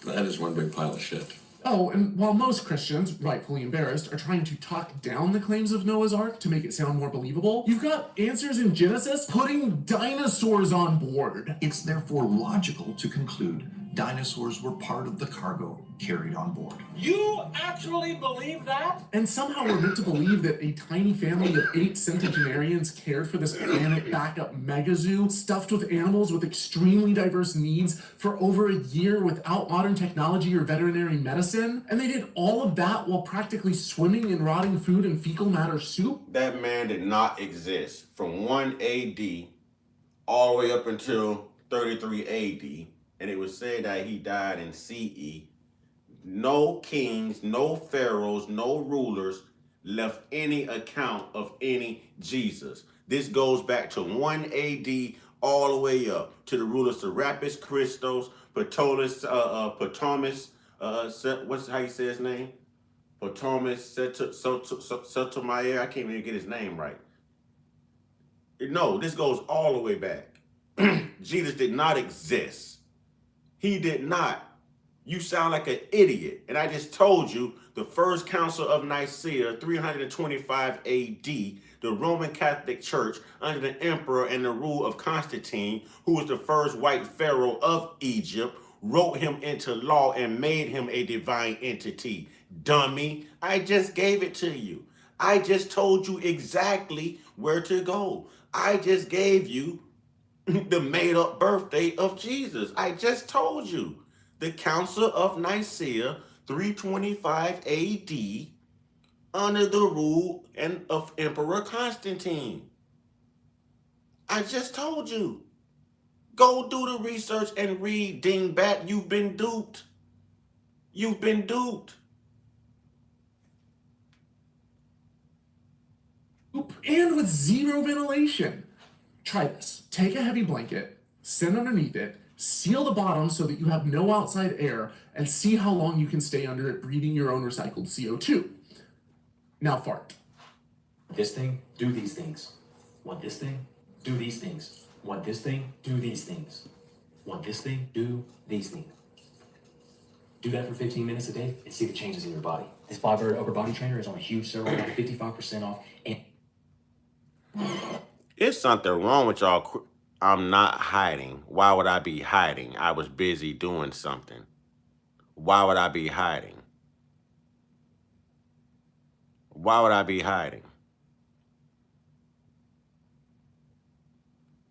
That is one big pile of shit. Oh, and while most Christians, rightfully embarrassed, are trying to talk down the claims of Noah's Ark to make it sound more believable, you've got Answers in Genesis putting dinosaurs on board. It's therefore logical to conclude dinosaurs were part of the cargo carried on board. You actually believe that? And somehow we're meant to believe that a tiny family of 8 centenarians cared for this planet backup mega zoo stuffed with animals with extremely diverse needs for over a year without modern technology or veterinary medicine. And they did all of that while practically swimming in rotting food and fecal matter soup. That man did not exist from 1 AD all the way up until 33 AD. And it was said that he died in CE. No kings, no pharaohs, no rulers left any account of any Jesus. This goes back to 1 AD all the way up to the rulers Serapis Christos, Ptolemys, what's how you say his name? Ptolemys Sotomayor. I can't even get his name right. No, this goes all the way back. Jesus did not exist. He did not. You sound like an idiot. And I just told you the first council of Nicaea, 325 AD, the Roman Catholic Church under the emperor and the rule of Constantine, who was the first white pharaoh of Egypt, wrote him into law and made him a divine entity. Dummy, I just gave it to you. I just told you exactly where to go. I just gave you the made-up birthday of Jesus. I just told you. The Council of Nicaea, 325 AD, under the rule of Emperor Constantine. I just told you. Go do the research and read, dingbat. You've been duped. You've been duped. And with zero ventilation. Try this. Take a heavy blanket, sit underneath it, seal the bottom so that you have no outside air, and see how long you can stay under it breathing your own recycled CO2. Now fart. This thing, do these things. Want this thing, do these things. Want this thing, do these things. Want this thing, do these things. Do that for 15 minutes a day and see the changes in your body. This Firebird upper body trainer is on a huge sale right now, 55% off. And It's something wrong with y'all. I'm not hiding. Why would I be hiding? I was busy doing something. Why would I be hiding? Why would I be hiding?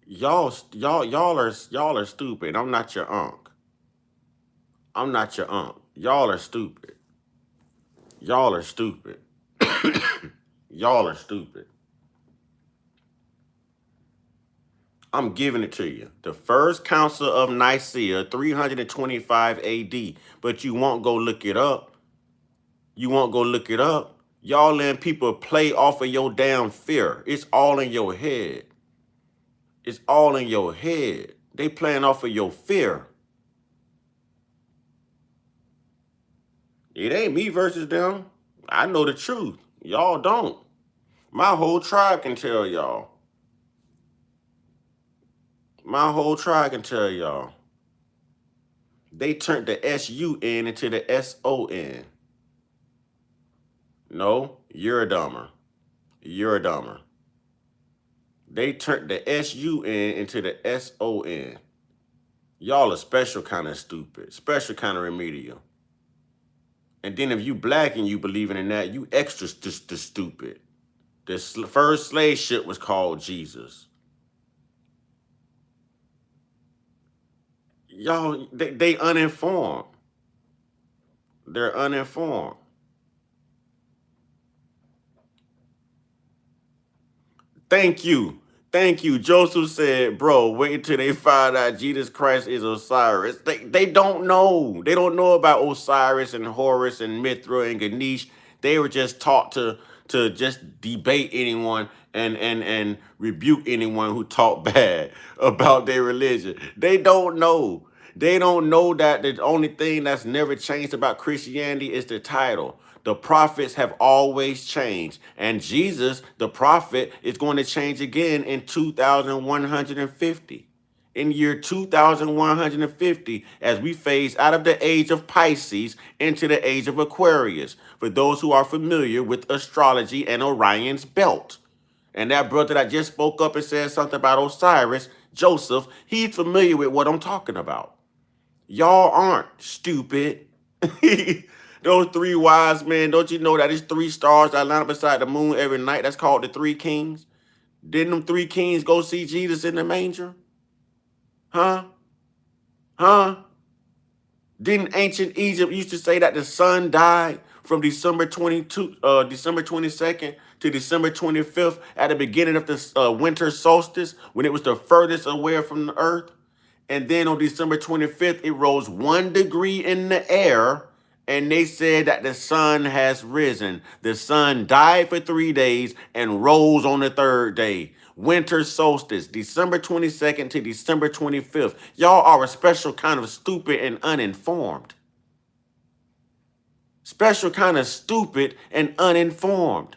Y'all are stupid. I'm not your unk. I'm not your unk. Y'all are stupid. Y'all are stupid. Y'all are stupid. I'm giving it to you. The first council of Nicaea, 325 AD. But you won't go look it up. You won't go look it up. Y'all letting people play off of your damn fear. It's all in your head. It's all in your head. They playing off of your fear. It ain't me versus them. I know the truth. Y'all don't. My whole tribe can tell y'all. My whole tribe can tell y'all. They turned the S-U-N into the S-O-N. No, you're a dumber. You're a dumber. They turned the S-U-N into the S-O-N. Y'all a special kind of stupid. Special kind of remedial. And then if you black and you believing in that, you extra stupid. The first slave ship was called Jesus. Y'all, they uninformed. They're uninformed. Thank you. Thank you. Joseph said, bro, wait until they find out Jesus Christ is Osiris. They don't know. They don't know about Osiris and Horus and Mithra and Ganesh. They were just taught to just debate anyone and rebuke anyone who talked bad about their religion. They don't know. They don't know that the only thing that's never changed about Christianity is the title. The prophets have always changed. And Jesus, the prophet, is going to change again in 2150. In year 2150, as we phase out of the age of Pisces into the age of Aquarius, for those who are familiar with astrology and Orion's belt. And that brother that just spoke up and said something about Osiris, Joseph, he's familiar with what I'm talking about. Y'all aren't stupid. Those three wise men, don't you know that it's three stars that line up beside the moon every night? That's called the three kings. Didn't them three kings go see Jesus in the manger? Huh? Huh? Didn't ancient Egypt used to say that the sun died from December 22nd to December 25th at the beginning of the winter solstice when it was the furthest away from the earth? And then on December 25th, it rose 1 degree in the air, and they said that the sun has risen. The sun died for 3 days and rose on the third day. Winter solstice, December 22nd to December 25th. Y'all are a special kind of stupid and uninformed. Special kind of stupid and uninformed.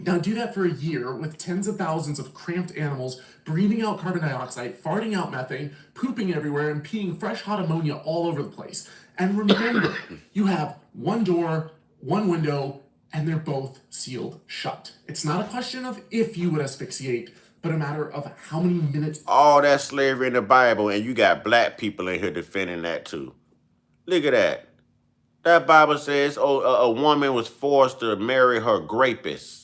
Now do that for a year with tens of thousands of cramped animals breathing out carbon dioxide, farting out methane, pooping everywhere, and peeing fresh hot ammonia all over the place. And remember, you have one door, one window, and they're both sealed shut. It's not a question of if you would asphyxiate, but a matter of how many minutes. All that slavery in the Bible, and you got black people in here defending that too. Look at that. That Bible says, a woman was forced to marry her rapist.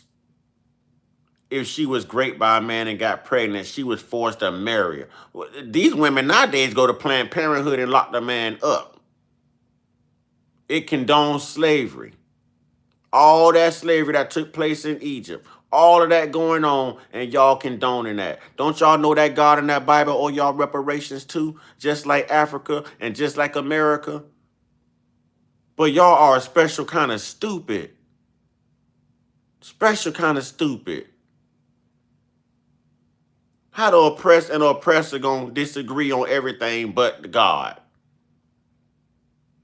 If she was raped by a man and got pregnant, she was forced to marry her. These women nowadays go to Planned Parenthood and lock the man up. It condones slavery. All that slavery that took place in Egypt, all of that going on, and y'all condoning that. Don't y'all know that God in that Bible owe y'all reparations too? Just like Africa and just like America? But y'all are a special kind of stupid. Special kind of stupid. How the oppressed and the oppressor gonna disagree on everything but God?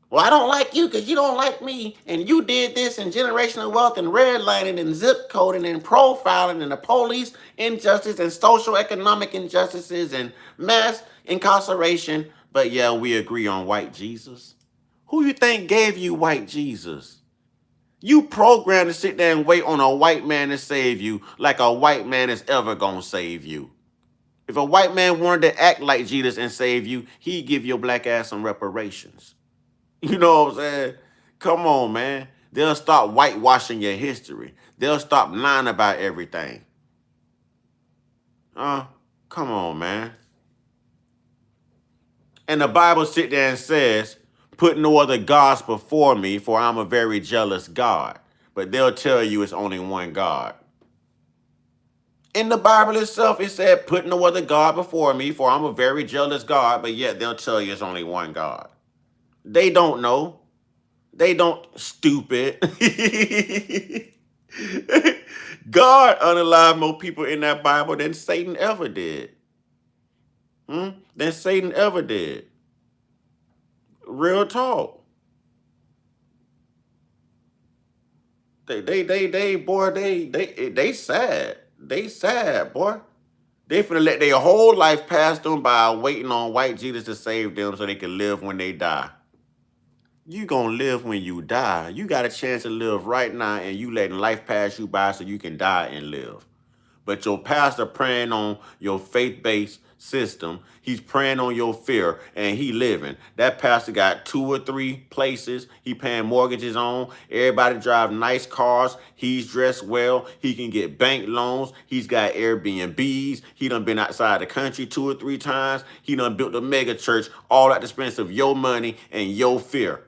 Well, I don't like you because you don't like me, and you did this, and generational wealth, and redlining, and zip coding, and profiling, and the police injustice, and social economic injustices, and mass incarceration. But yeah, we agree on white Jesus. Who you think gave you white Jesus? You programmed to sit there and wait on a white man to save you like a white man is ever gonna save you. If a white man wanted to act like Jesus and save you, he'd give your black ass some reparations. You know what I'm saying? Come on, man. They'll stop whitewashing your history. They'll stop lying about everything. Come on, man. And the Bible sit there and says, put no other gods before me, for I'm a very jealous God. But they'll tell you it's only one God. In the Bible itself, it said, put no other God before me, for I'm a very jealous God. But yet they'll tell you it's only one God. They don't know. They don't, stupid. God unalived more people in that Bible than Satan ever did. Than Satan ever did. Real talk. They sad. They sad, boy. They finna let their whole life pass them by waiting on white Jesus to save them so they can live when they die. You gonna live when you die. You got a chance to live right now, and you letting life pass you by so you can die and live. But your pastor praying on your faith-based system. He's praying on your fear, and he living. That pastor got 2 or 3 places he paying mortgages on. Everybody drive nice cars. He's dressed well. He can get bank loans. He's got Airbnbs. He done been outside the country 2 or 3 times. He done built a mega church, all at the expense of your money and your fear.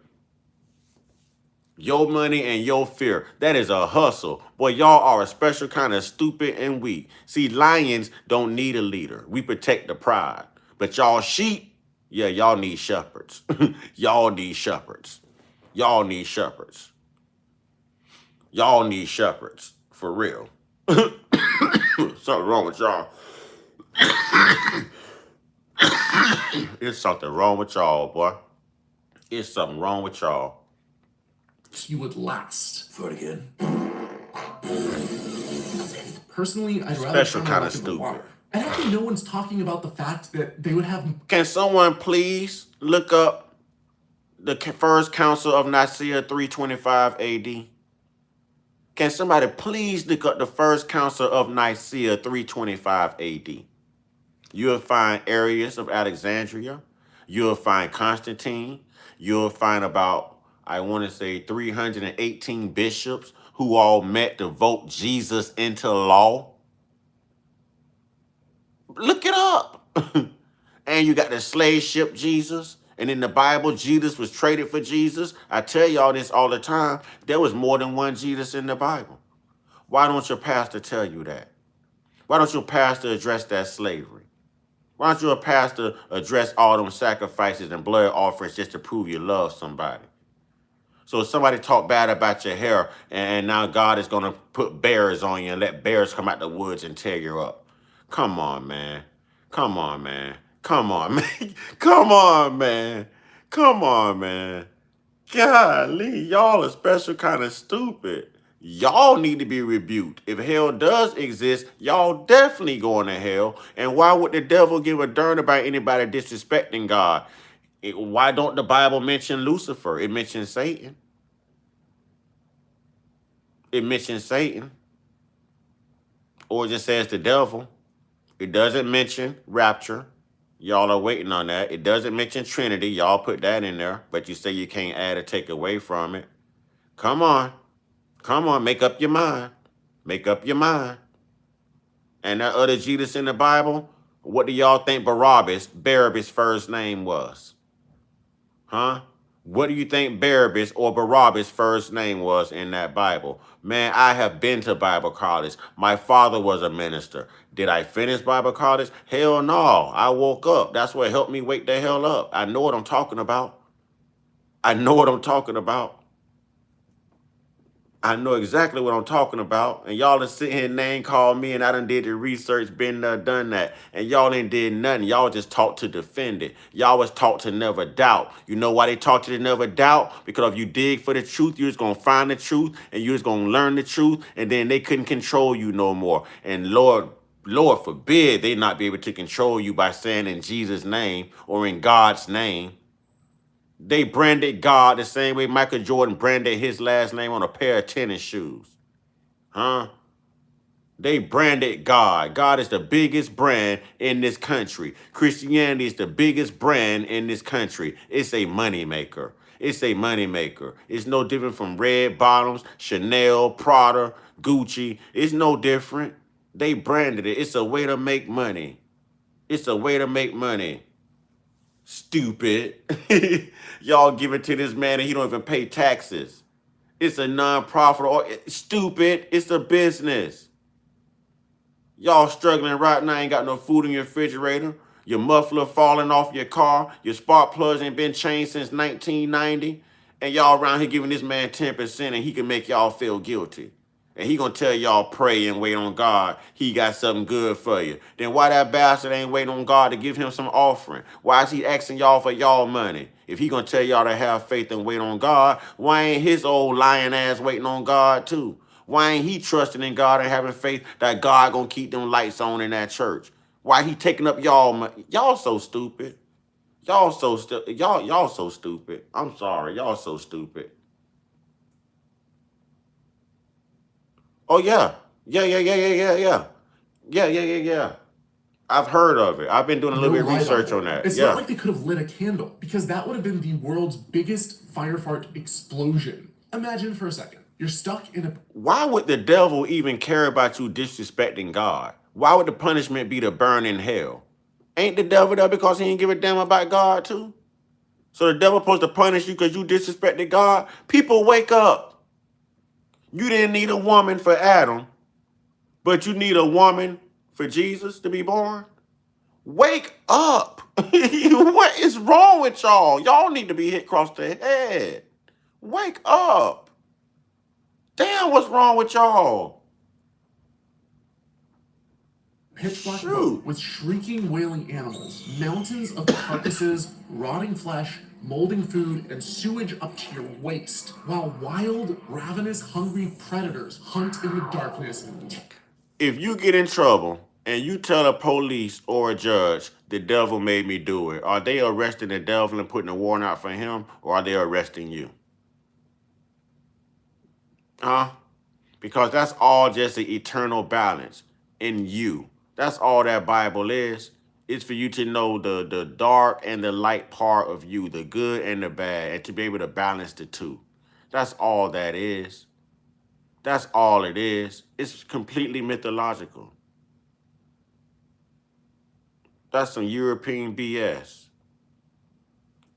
Your money and your fear. That is a hustle. Boy, y'all are a special kind of stupid and weak. See, lions don't need a leader. We protect the pride. But y'all sheep, yeah, y'all need shepherds. Y'all need shepherds. Y'all need shepherds. Y'all need shepherds, for real. Something wrong with y'all. It's something wrong with y'all, boy. It's something wrong with y'all. You would last. For it again. Personally, I'd rather Special drown my kind of luck in the stupid. water. And I think no one's talking about the fact that they would have. Can someone please look up the First Council of Nicaea 325 AD? Can somebody please look up the First Council of Nicaea 325 AD? You'll find Arius of Alexandria. You'll find Constantine. You'll find about, I want to say, 318 bishops who all met to vote Jesus into law. Look it up. And you got the slave ship Jesus. And in the Bible, Jesus was traded for Jesus. I tell y'all this all the time. There was more than one Jesus in the Bible. Why don't your pastor tell you that? Why don't your pastor address that slavery? Why don't your pastor address all them sacrifices and blood offerings just to prove you love somebody? So if somebody talk bad about your hair and now God is going to put bears on you and let bears come out the woods and tear you up. Come on, man. Come on, man. Come on, man. Come on, man. Come on, man. Golly, y'all are special kind of stupid. Y'all need to be rebuked. If hell does exist, y'all definitely going to hell. And why would the devil give a darn about anybody disrespecting God? Why don't the Bible mention Lucifer? It mentions Satan. It mentions Satan. Or it just says the devil. It doesn't mention rapture. Y'all are waiting on that. It doesn't mention Trinity. Y'all put that in there, but you say you can't add or take away from it. Come on. Come on, make up your mind. Make up your mind. And that other Jesus in the Bible, what do y'all think Barabbas' first name was? Huh? What do you think Barabbas' first name was in that Bible? Man, I have been to Bible college. My father was a minister. Did I finish Bible college? Hell no. I woke up. That's what helped me wake the hell up. I know what I'm talking about. I know what I'm talking about. I know exactly what I'm talking about. And y'all are sitting here name call me and I done did the research, been there, done that. And y'all ain't did nothing. Y'all just taught to defend it. Y'all was taught to never doubt. You know why they taught you to never doubt? Because if you dig for the truth, you was going to find the truth and you was going to learn the truth. And then they couldn't control you no more. And Lord forbid they not be able to control you by saying in Jesus' name or in God's name. They branded God the same way Michael Jordan branded his last name on a pair of tennis shoes. Huh? They branded God. God is the biggest brand in this country. Christianity is the biggest brand in this country. It's a moneymaker. It's a moneymaker. It's no different from Red Bottoms, Chanel, Prada, Gucci. It's no different. They branded it. It's a way to make money. It's a way to make money. Stupid. Y'all give it to this man and he don't even pay taxes. It's a non-profit or stupid. It's a business. Y'all struggling right now, ain't got no food in your refrigerator. Your muffler falling off your car. Your spark plugs ain't been changed since 1990. And y'all around here giving this man 10% and he can make y'all feel guilty. And he gonna tell y'all pray and wait on God. He got something good for you. Then why that bastard ain't waiting on God to give him some offering? Why is he asking y'all for y'all money? If he gonna tell y'all to have faith and wait on God, why ain't his old lying ass waiting on God too? Why ain't he trusting in God and having faith that God gonna keep them lights on in that church? Why he taking up y'all money? Y'all so stupid. Y'all so stupid. I'm sorry. Y'all so stupid. Oh, yeah. Yeah. I've heard of it. I've been doing a little bit of research on that. It's not like they could have lit a candle because that would have been the world's biggest fire fart explosion. Imagine for a second. You're stuck in a... Why would the devil even care about you disrespecting God? Why would the punishment be to burn in hell? Ain't the devil there because he ain't give a damn about God too? So the devil supposed to punish you because you disrespected God? People, wake up. You didn't need a woman for Adam, but you need a woman for Jesus to be born? Wake up. What is wrong with y'all? Y'all need to be hit across the head. Wake up. Damn, what's wrong with y'all? Pitch black Shoot. boat with shrieking, wailing animals, mountains of carcasses, rotting flesh, molding food, and sewage up to your waist, while wild, ravenous, hungry predators hunt in the darkness. If you get in trouble and you tell a police or a judge the devil made me do it, are they arresting the devil and putting a warrant out for him, or are they arresting you? Huh? Because that's all just the eternal balance in you. That's all that Bible is. It's for you to know the dark and the light part of you, the good and the bad, and to be able to balance the two. That's all that is. That's all it is. It's completely mythological. That's some European BS.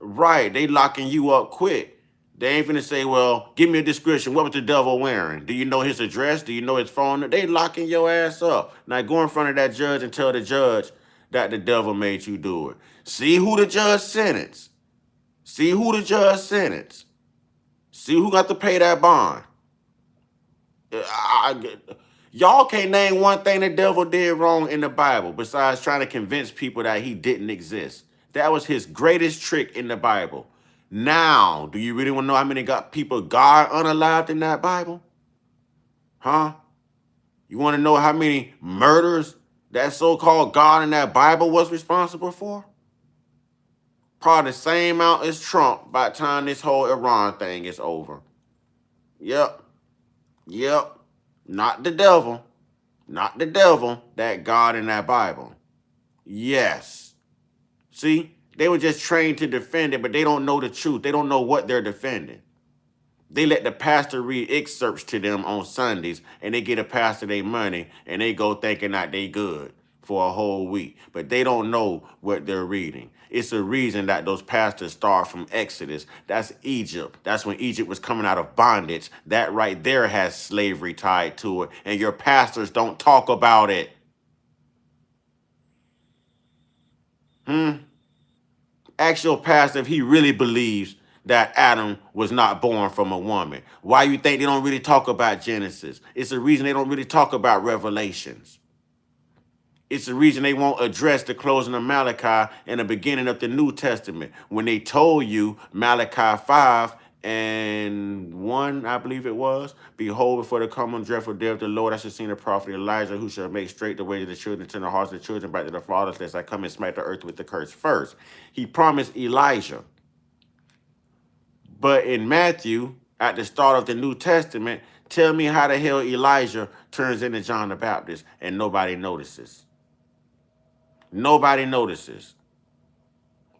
Right, they locking you up quick. They ain't finna say, well, give me a description. What was the devil wearing? Do you know his address? Do you know his phone? They locking your ass up. Now go in front of that judge and tell the judge that the devil made you do it. See who the judge sentenced. See who the judge sentenced. See who got to pay that bond. Y'all can't name one thing the devil did wrong in the Bible besides trying to convince people that he didn't exist. That was his greatest trick in the Bible. Now, do you really want to know how many people God unalived in that Bible? Huh? You want to know how many murders that so-called God in that Bible was responsible for? Probably the same amount as Trump by the time this whole Iran thing is over. Yep. Yep. Not the devil. Not the devil, that God in that Bible. Yes. See, they were just trained to defend it, but they don't know the truth. They don't know what they're defending. They let the pastor read excerpts to them on Sundays, and they get a pastor their money, and they go thinking that they good for a whole week. But they don't know what they're reading. It's a reason that those pastors start from Exodus. That's Egypt. That's when Egypt was coming out of bondage. That right there has slavery tied to it, and your pastors don't talk about it. Ask your pastor if he really believes that Adam was not born from a woman. Why you think they don't really talk about Genesis? It's the reason they don't really talk about Revelations. It's the reason they won't address the closing of Malachi and the beginning of the New Testament. When they told you Malachi 5:1, I believe it was, behold, before the coming dreadful day of the Lord, I shall send the prophet Elijah, who shall make straight the way of the children, turn the hearts of the children back to the fathers, lest I come and smite the earth with the curse first. He promised Elijah. But in Matthew, at the start of the New Testament, tell me how the hell Elijah turns into John the Baptist and nobody notices. Nobody notices.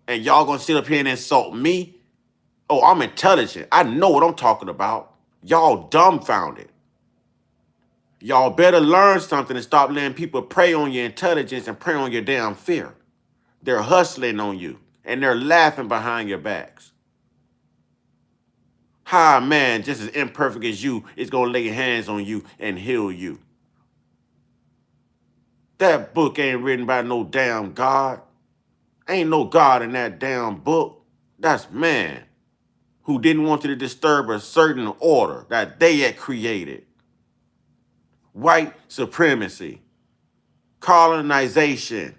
And y'all gonna sit up here and insult me? Oh, I'm intelligent. I know what I'm talking about. Y'all dumbfounded. Y'all better learn something and stop letting people prey on your intelligence and prey on your damn fear. They're hustling on you and they're laughing behind your backs. How a man just as imperfect as you is gonna lay hands on you and heal you? That book ain't written by no damn God. Ain't no God in that damn book. That's man who didn't want you to disturb a certain order that they had created. White supremacy, colonization.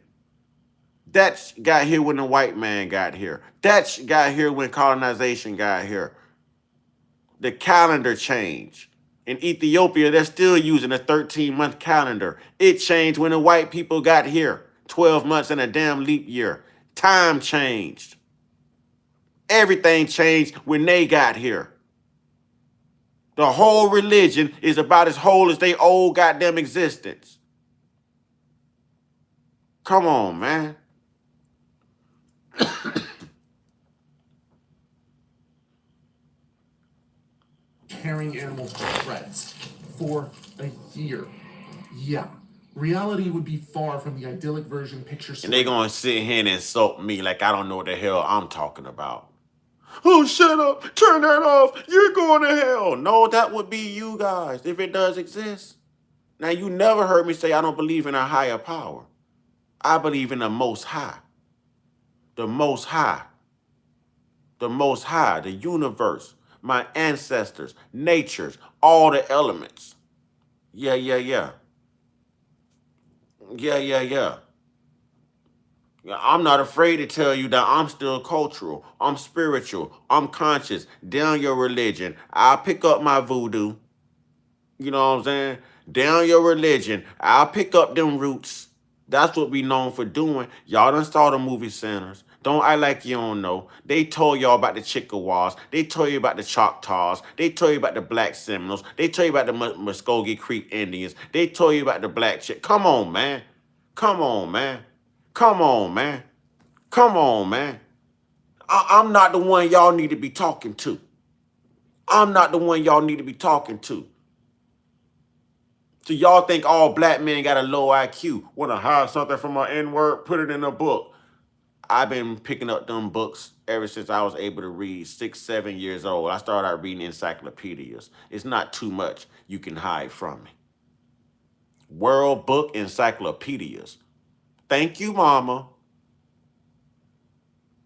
That got here when the white man got here. That got here when colonization got here. The calendar changed. In Ethiopia, they're still using a 13-month calendar. It changed when the white people got here. 12 months and a damn leap year. Time changed. Everything changed when they got here. The whole religion is about as whole as they old goddamn existence. Come on, man. Tearing animals to shreds for a year. Yeah, reality would be far from the idyllic version pictured. And they gonna sit here and insult me like I don't know what the hell I'm talking about. Oh, shut up. Turn that off. You're going to hell. No, that would be you guys if it does exist. Now, you never heard me say I don't believe in a higher power. I believe in the Most High. The Most High. The Most High, the universe. my ancestors, natures, all the elements. Yeah, yeah, yeah. Yeah, yeah, yeah. I'm not afraid to tell you that I'm still cultural, I'm spiritual, I'm conscious, down your religion. I'll pick up my voodoo. You know what I'm saying? Down your religion. I'll pick up them roots. That's what we known for doing. Y'all done saw the movie centers. Don't act like you don't know. They told y'all about the Chickawaws. They told you about the Choctaws. They told you about the Black Seminoles. They told you about the Muskogee Creek Indians. They told you about the Black Chick. Come on, man. Come on, man. Come on, man. Come on, man. I'm not the one y'all need to be talking to. I'm not the one y'all need to be talking to. So y'all think all black men got a low IQ. Want to hide something from an N-word, put it in a book. I've been picking up them books ever since I was able to read 6, 7 years old. I started out reading encyclopedias. It's not too much you can hide from me. World Book Encyclopedias. Thank you, mama.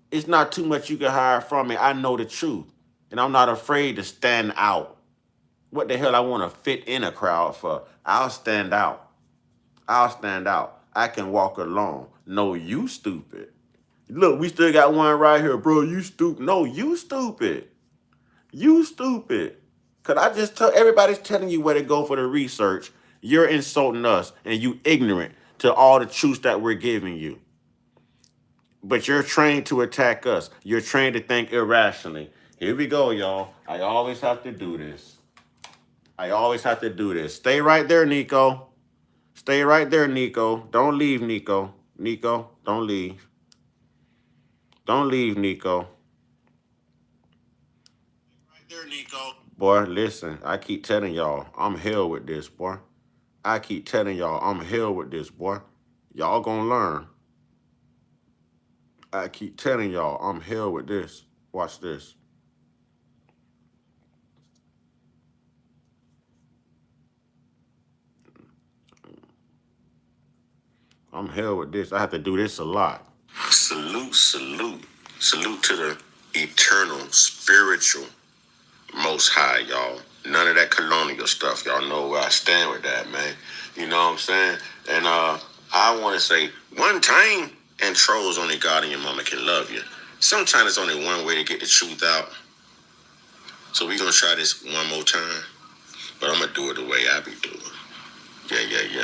It's not too much you can hide from me. I know the truth. And I'm not afraid to stand out. What the hell I want to fit in a crowd for? I'll stand out. I'll stand out. I can walk alone. No, you stupid. Look, we still got one right here, bro. You stupid. No, you stupid. You stupid. Cause I just tell everybody's telling you where to go for the research. You're insulting us and you ignorant to all the truths that we're giving you. But you're trained to attack us. You're trained to think irrationally. Here we go, y'all. I always have to do this. I always have to do this. Stay right there, Nico. Stay right there, Nico. Don't leave, Nico. Nico, don't leave. Don't leave, Nico. Right there, Nico. Boy, listen, I keep telling y'all, I'm hell with this, boy. I keep telling y'all, I'm hell with this, boy. Y'all gonna learn. I keep telling y'all, I'm hell with this. Watch this. I'm hell with this. I have to do this a lot. Salute, salute. Salute to the eternal, spiritual, most high, y'all. None of that colonial stuff. Y'all know where I stand with that, man. You know what I'm saying? And I want to say, one time, and trolls only God and your mama can love you. Sometimes it's only one way to get the truth out. So we going to try this one more time. But I'm going to do it the way I be doing. Yeah.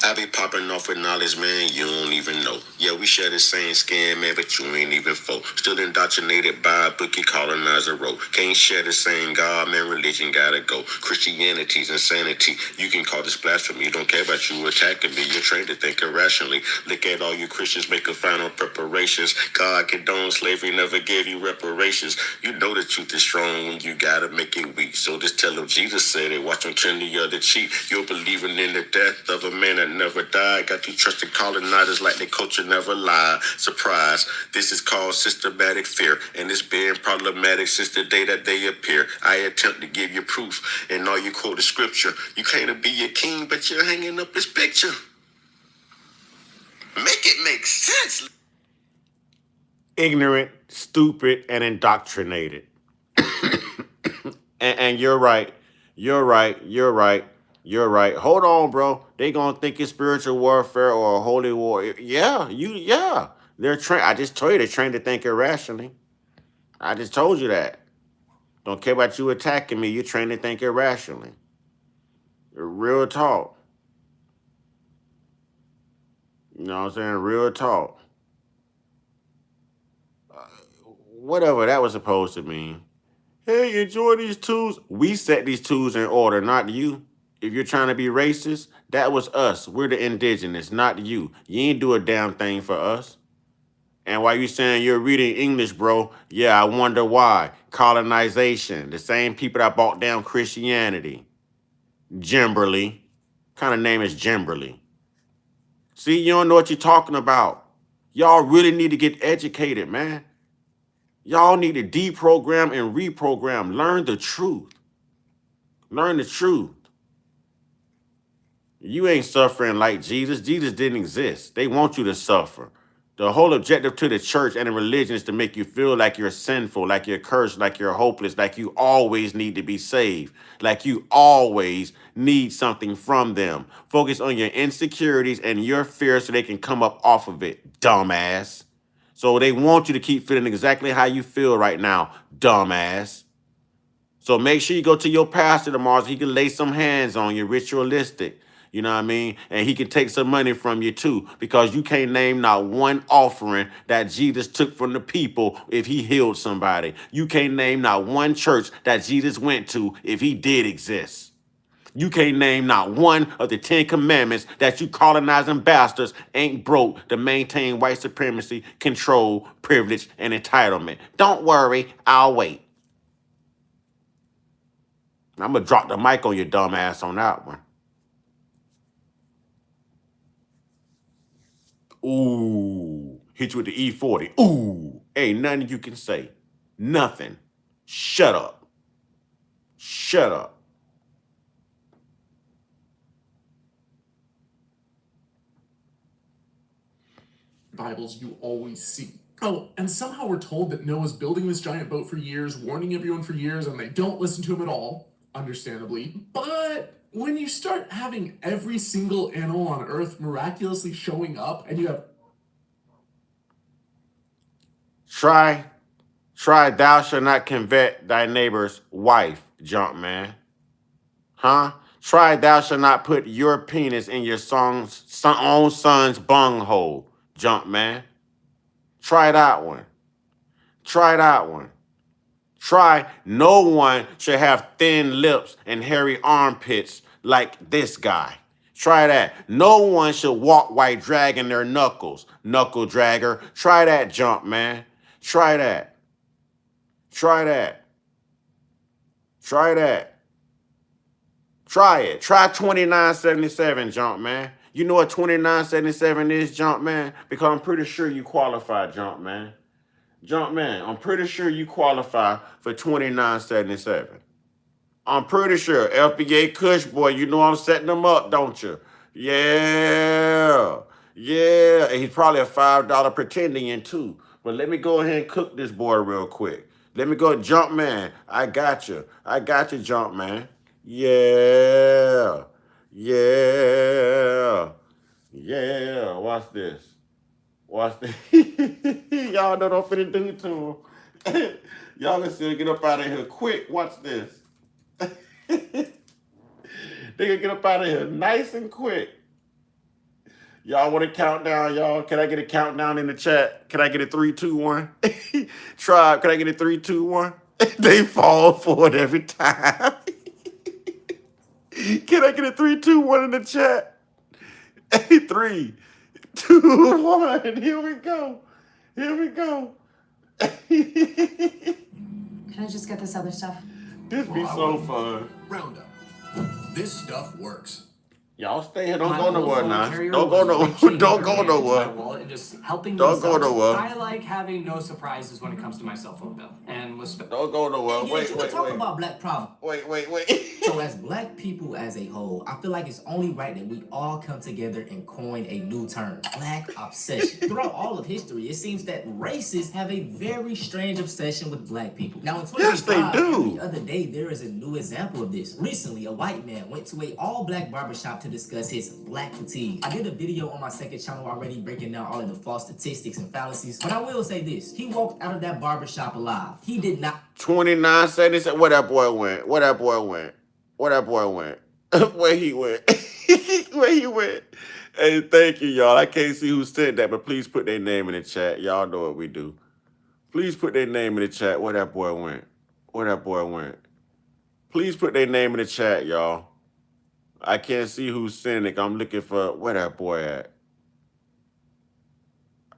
I be popping off with knowledge, man, you don't even know. Yeah, we share the same skin, man, but you ain't even folk. Still indoctrinated by a bookie colonizer road. Can't share the same God, man, religion gotta go. Christianity's insanity. You can call this blasphemy. Don't care about you attacking me. You're trained to think irrationally. Look at all you Christians making final preparations. God condoned slavery, never gave you reparations. You know the truth is strong when you gotta make it weak. So just tell them Jesus said it. Watch them turn the other cheek. You're believing in the death of a man that never died. Got you trusting colonizers like their culture never lied. Surprise. This is called systematic fear, and it's been problematic since the day that they appear. I attempt to give you proof, and all you quote is scripture. You claim to be a king, but you're hanging up this picture. Make it make sense. Ignorant, stupid, and indoctrinated. and you're right. You're right. Hold on, bro. They gonna think it's spiritual warfare or a holy war. Yeah. They're trained. I just told you they're trained to think irrationally. I just told you that. Don't care about you attacking me. You're trained to think irrationally. Real talk. You know what I'm saying? Real talk. Whatever that was supposed to mean. Hey, enjoy these tools. We set these tools in order, not you. If you're trying to be racist, that was us. We're the indigenous, not you. You ain't do a damn thing for us. And while you saying you're reading English, bro, yeah, I wonder why. Colonization. The same people that bought down Christianity. Gimberly. Kind of name is Gimberly. See, you don't know what you're talking about. Y'all really need to get educated, man. Y'all need to deprogram and reprogram. Learn the truth. Learn the truth. You ain't suffering like Jesus. Jesus didn't exist. They want you to suffer. The whole objective to the church and the religion is to make you feel like you're sinful, like you're cursed, like you're hopeless, like you always need to be saved, like you always need something from them. Focus on your insecurities and your fears so they can come up off of it, dumbass. So they want you to keep feeling exactly how you feel right now, dumbass. So make sure you go to your pastor tomorrow so he can lay some hands on you, ritualistic. You know what I mean? And he can take some money from you too, because you can't name not one offering that Jesus took from the people if he healed somebody. You can't name not one church that Jesus went to if he did exist. You can't name not one of the 10 commandments that you colonizing bastards ain't broke to maintain white supremacy, control, privilege, and entitlement. Don't worry, I'll wait. I'm going to drop the mic on your dumb ass on that one. Ooh. Hit you with the E40. Ooh. Ain't nothing you can say. Nothing. Shut up. Shut up. Bibles you always see. Oh, and somehow we're told that Noah's building this giant boat for years, warning everyone for years, and they don't listen to him at all, understandably. But when you start having every single animal on Earth miraculously showing up, and you have... Try thou shalt not covet thy neighbor's wife, junk man. Huh? Try thou shalt not put your penis in your own son's bunghole, junk man. Try that one. Try that one. Try no one should have thin lips and hairy armpits like this guy. Try that. No one should walk while dragging their knuckles, knuckle dragger. Try that, jump man. Try that. Try that. Try that. Try it. Try 2977, jump man. You know what 2977 is, jump man? Because I'm pretty sure you qualify, jump man. Jump man, I'm pretty sure you qualify for 2977. I'm pretty sure. FBA Kush boy, you know I'm setting them up, don't you? Yeah. Yeah. And he's probably a $5 pretending too. But let me go ahead and cook this boy real quick. Let me go, jump man. I got you. I got you, jump man. Yeah. Yeah. Yeah. Watch this. Watch this. Y'all know what I'm finna do to him. Y'all gonna see get up out of here quick. Watch this. They gonna get up out of here nice and quick. Y'all want a countdown, y'all? Can I get a countdown in the chat? Can I get a 3, 2, 1? Tribe, can I get a 3, 2, 1? They fall for it every time. Can I get a 3, 2, 1 in the chat? 3, 2, 1. Here we go. Here we go. Can I just get this other stuff? This be so fun. Roundup. This stuff works. Y'all stay here. Don't My go nowhere phone now. carrier Don't go was nowhere. reaching Don't her go hand into my nowhere. wallet and just helping Don't go themselves. nowhere. I like having no surprises when it comes to my cell phone bill. And was Don't go nowhere. Yeah, Wait, you wait, can talk wait. about black problem. Wait. So as black people as a whole, I feel like it's only right that we all come together and coin a new term, black obsession. Throughout all of history, it seems that racists have a very strange obsession with black people. Now in 2025, Yes, they do. every other day there is a new example of this. Recently, a white man went to a all-black barbershop to discuss his black fatigue. I did a video on my second channel already breaking down all of the false statistics and fallacies, but I will say this. He walked out of that barbershop alive. He did not 2977. Where that boy went? Where that boy went? Where that boy went? Where he went? Where he went? Hey, thank you, y'all. I can't see who said that, but please put their name in the chat. Y'all know what we do. Please put their name in the chat. Where that boy went? Where that boy went? Please put their name in the chat, y'all. I can't see who's cynic. I'm looking for where that boy at.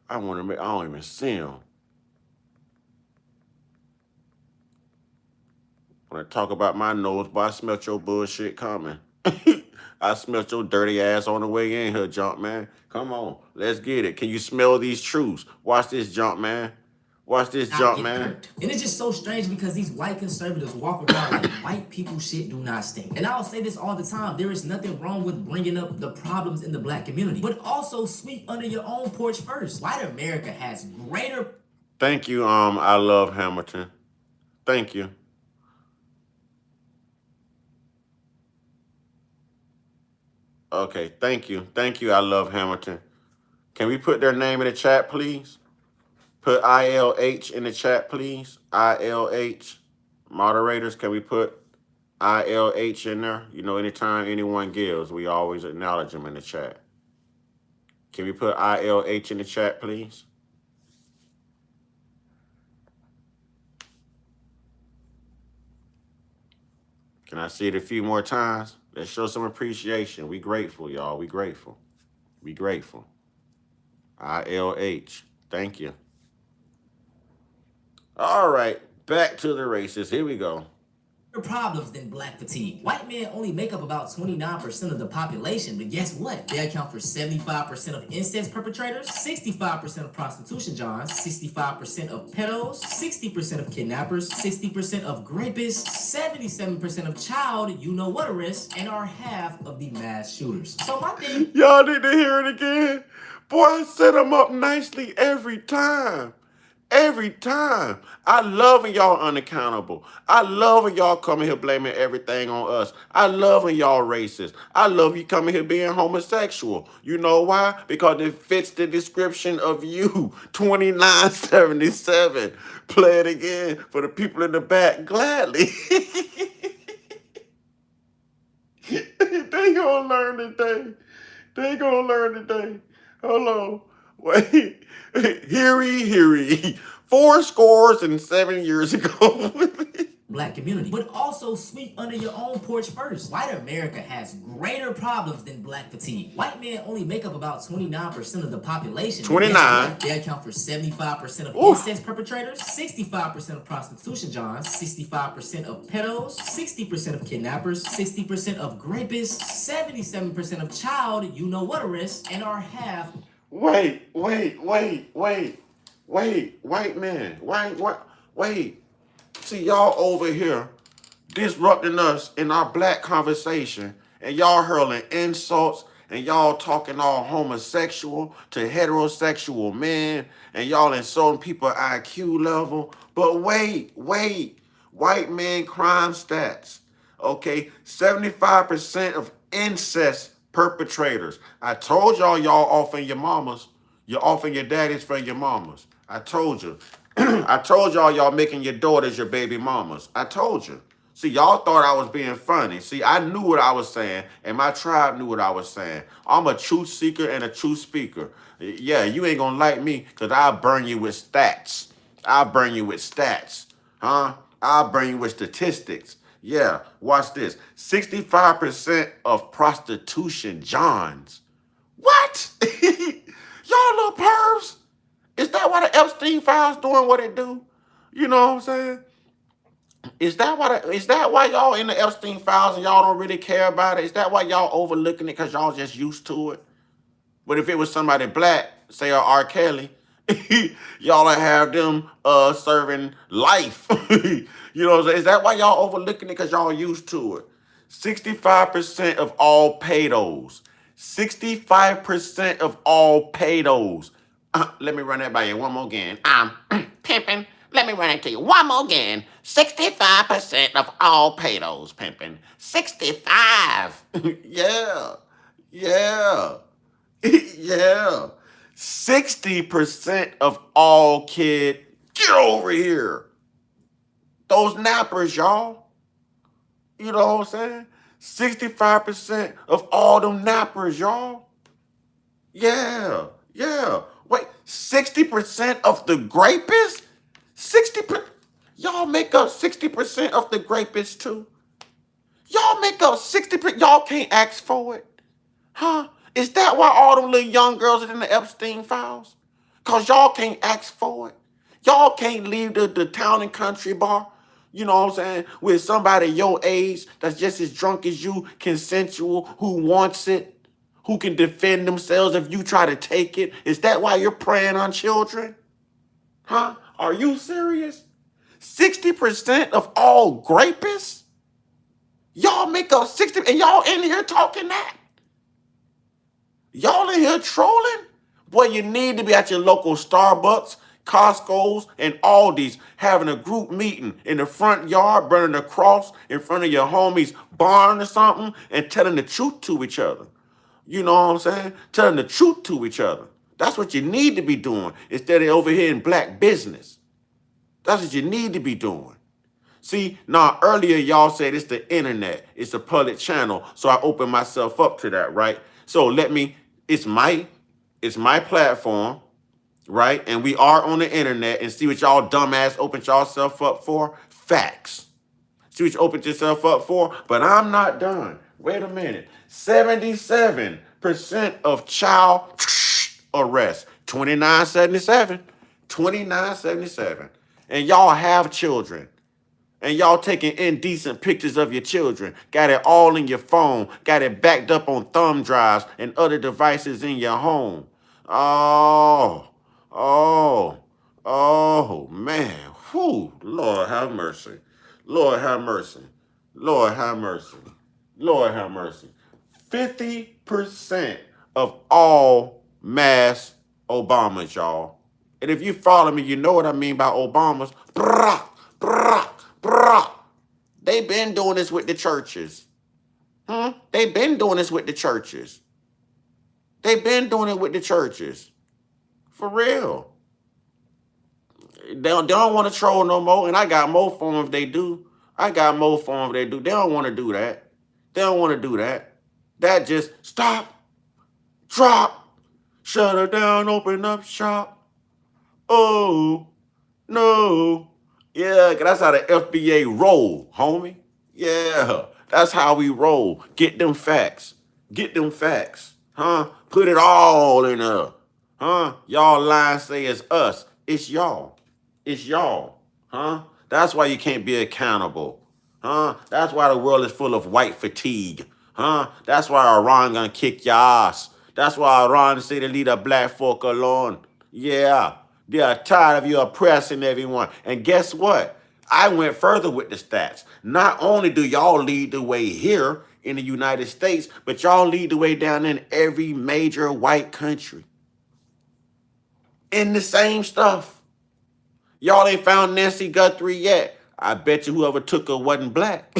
I don't even see him. When I talk about my nose, but I smelt your bullshit coming. I smelt your dirty ass on the way in here, jump man. Come on, let's get it. Can you smell these truths? Watch this, jump man. Watch this not jump, get man. hurt. And it's just so strange because these white conservatives walk around like white people shit do not stink. And I'll say this all the time, there is nothing wrong with bringing up the problems in the black community, but also sweep under your own porch first. White America has greater... Thank you, I love Hamilton. Thank you. Okay, thank you. Thank you, I love Hamilton. Can we put their name in the chat, please? Put ILH in the chat, please. ILH. Moderators, can we put ILH in there? You know, anytime anyone gives, we always acknowledge them in the chat. Can we put ILH in the chat, please? Can I see it a few more times? Let's show some appreciation. We grateful, y'all. We grateful. We grateful. ILH. Thank you. All right. Back to the races. Here we go. Problems than black fatigue. White men only make up about 29% of the population, but guess what? They account for 75% of incest perpetrators, 65% of prostitution johns, 65% of pedos, 60% of kidnappers, 60% of rapists, 77% of child you-know-what arrests, and are half of the mass shooters. So my thing... Y'all need to hear it again. Boy, I set them up nicely every time. Every time. I love when y'all unaccountable. I love when y'all coming here blaming everything on us. I love when y'all racist. I love you coming here being homosexual. You know why? Because it fits the description of you. 2977. Play it again for the people in the back gladly. They gonna learn today. They gonna learn today. Hold on. Wait. Hear 4 years ago. Black community, but also sweep under your own porch first. White America has greater problems than black fatigue. White men only make up about 29% of the population. 29. They account for 75% of incest perpetrators, 65% of prostitution johns, 65% of pedos, 60% of kidnappers, 60% of rapists, 77% of child you-know-what arrests, and are half... Wait. White man. Wait. See, y'all over here disrupting us in our black conversation, and y'all hurling insults, and y'all talking all homosexual to heterosexual men, and y'all insulting people IQ level. But wait. White man crime stats. Okay, 75% of incest perpetrators. I told y'all offing your mamas. You're offing your daddies for your mamas. I told you. I told y'all making your daughters your baby mamas. I told you. See, y'all thought I was being funny. See, I knew what I was saying, and my tribe knew what I was saying. I'm a truth seeker and a truth speaker. Yeah, you ain't gonna like me, because I'll burn you with stats. I'll burn you with stats. Huh? I'll burn you with statistics. Yeah, watch this. 65% of prostitution johns. What? Y'all little pervs? Is that why the Epstein files doing what it do? You know what I'm saying? Is that why y'all in the Epstein files and y'all don't really care about it? Is that why y'all overlooking it because y'all just used to it? But if it was somebody black, say a R. Kelly, y'all would have them serving life. You know what I'm saying? Is that why y'all overlooking it because y'all used to it? 65% of all pedos. 65% of all pedos. Let me run that by you one more again. Pimping. Let me run it to you one more again. 65% of all pedos, pimping. 65. Yeah. Yeah. 60% of all kid. Get over here. Those nappers, y'all. You know what I'm saying? 65% of all them nappers, y'all. Yeah. Wait, 60% of the grapists? 60%? Y'all make up 60% of the grapists too? Y'all make up 60%? Y'all can't ask for it? Huh? Is that why all them little young girls are in the Epstein files? Because y'all can't ask for it? Y'all can't leave the town and country bar, you know what I'm saying, with somebody your age that's just as drunk as you, consensual, who wants it, who can defend themselves if you try to take it? Is that why you're preying on children? Huh? Are you serious? 60% of all rapists? Y'all make up 60, and y'all in here talking that? Y'all in here trolling? Boy, you need to be at your local Starbucks, Costco's, and Aldi's having a group meeting in the front yard, burning a cross in front of your homie's barn or something, and telling the truth to each other. You know what I'm saying? Telling the truth to each other. That's what you need to be doing instead of over here in black business. That's what you need to be doing. See, now earlier y'all said it's the internet. It's a public channel. So I open myself up to that, right? So it's my platform, right? And we are on the internet, and see what y'all dumbass opened yourself up for? Facts. See what you opened yourself up for? But I'm not done. Wait a minute. 77% of child arrests. 2977. 2977. And y'all have children. And y'all taking indecent pictures of your children. Got it all in your phone. Got it backed up on thumb drives and other devices in your home. Oh, man. Whew. Lord have mercy. Lord have mercy. Lord have mercy. Lord have mercy. 50% of all mass Obamas, y'all. And if you follow me, you know what I mean by Obamas. Brah, brah, brah. They been doing this with the churches. They been doing this with the churches. They been doing it with the churches. For real. They don't want to troll no more, and I got more for them if they do. I got more for them if they do. They don't want to do that. They don't want to do that. That just stop, drop, shut her down, open up shop. Oh, no. Yeah, 'cause that's how the FBA roll, homie. Yeah, that's how we roll. Get them facts. Get them facts. Huh? Put it all in there. Huh? Y'all lying say it's us. It's y'all. It's y'all. Huh? That's why you can't be accountable. Huh? That's why the world is full of white fatigue. Huh? That's why Iran gonna kick your ass. That's why Iran say to leave the black folk alone. Yeah. They are tired of you oppressing everyone. And guess what? I went further with the stats. Not only do y'all lead the way here in the United States, but y'all lead the way down in every major white country. In the same stuff. Y'all ain't found Nancy Guthrie yet. I bet you whoever took her wasn't black.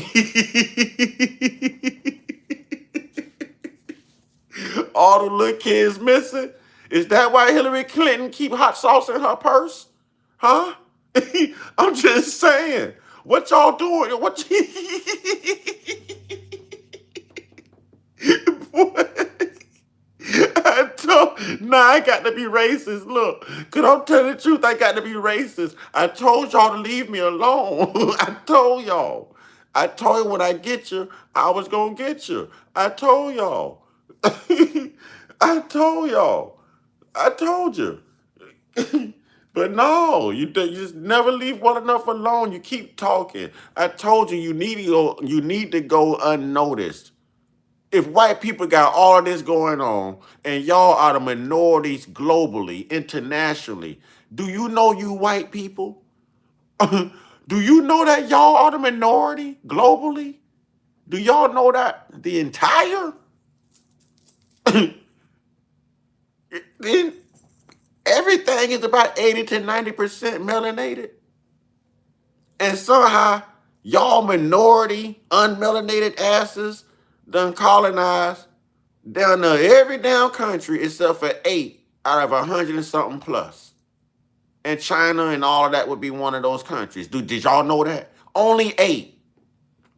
All the little kids missing. Is that why Hillary Clinton keep hot sauce in her purse? Huh? I'm just saying. What y'all doing? What? I got to be racist. Look, cause I'm telling the truth, I got to be racist. I told y'all to leave me alone. I told y'all. I told you when I get you, I was gonna get you. I told y'all. I told y'all. I told you. But no, you just never leave one enough alone. You keep talking. I told you you need to go unnoticed. If white people got all of this going on and y'all are the minorities globally, internationally, do you know you white people? Do you know that y'all are the minority globally? Do y'all know that the entire everything is about 80 to 90% melanated? And somehow y'all minority, unmelanated asses done colonized down to every damn country except for 8 out of 100 and something plus. And China and all of that would be one of those countries. Did y'all know that? Only 8.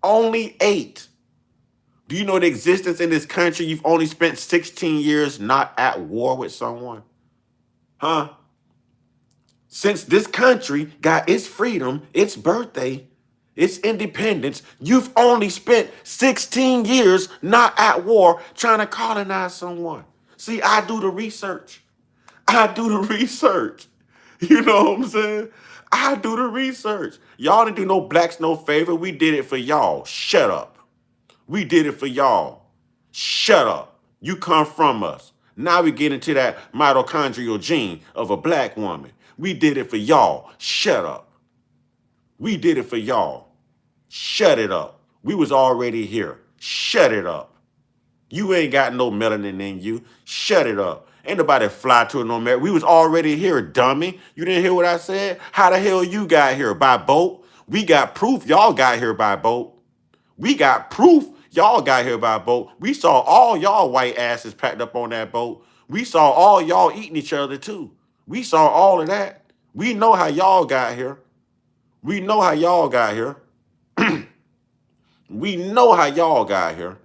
Only 8. Do you know the existence in this country? You've only spent 16 years not at war with someone. Huh? Since this country got its freedom, its birthday, its independence, you've only spent 16 years not at war trying to colonize someone. See, I do the research. I do the research. You know what I'm saying? I do the research. Y'all didn't do no blacks no favor. We did it for y'all. Shut up. We did it for y'all. Shut up. You come from us. Now we get into that mitochondrial gene of a black woman. We did it for y'all. Shut up. We did it for y'all. Shut it up. We was already here. Shut it up. You ain't got no melanin in you. Shut it up. Ain't nobody fly to no America. We was already here, dummy. You didn't hear what I said? How the hell you got here? By boat? We got proof y'all got here by boat. We got proof y'all got here by boat. We saw all y'all white asses packed up on that boat. We saw all y'all eating each other too. We saw all of that. We know how y'all got here. We know how y'all got here. We know how y'all got here.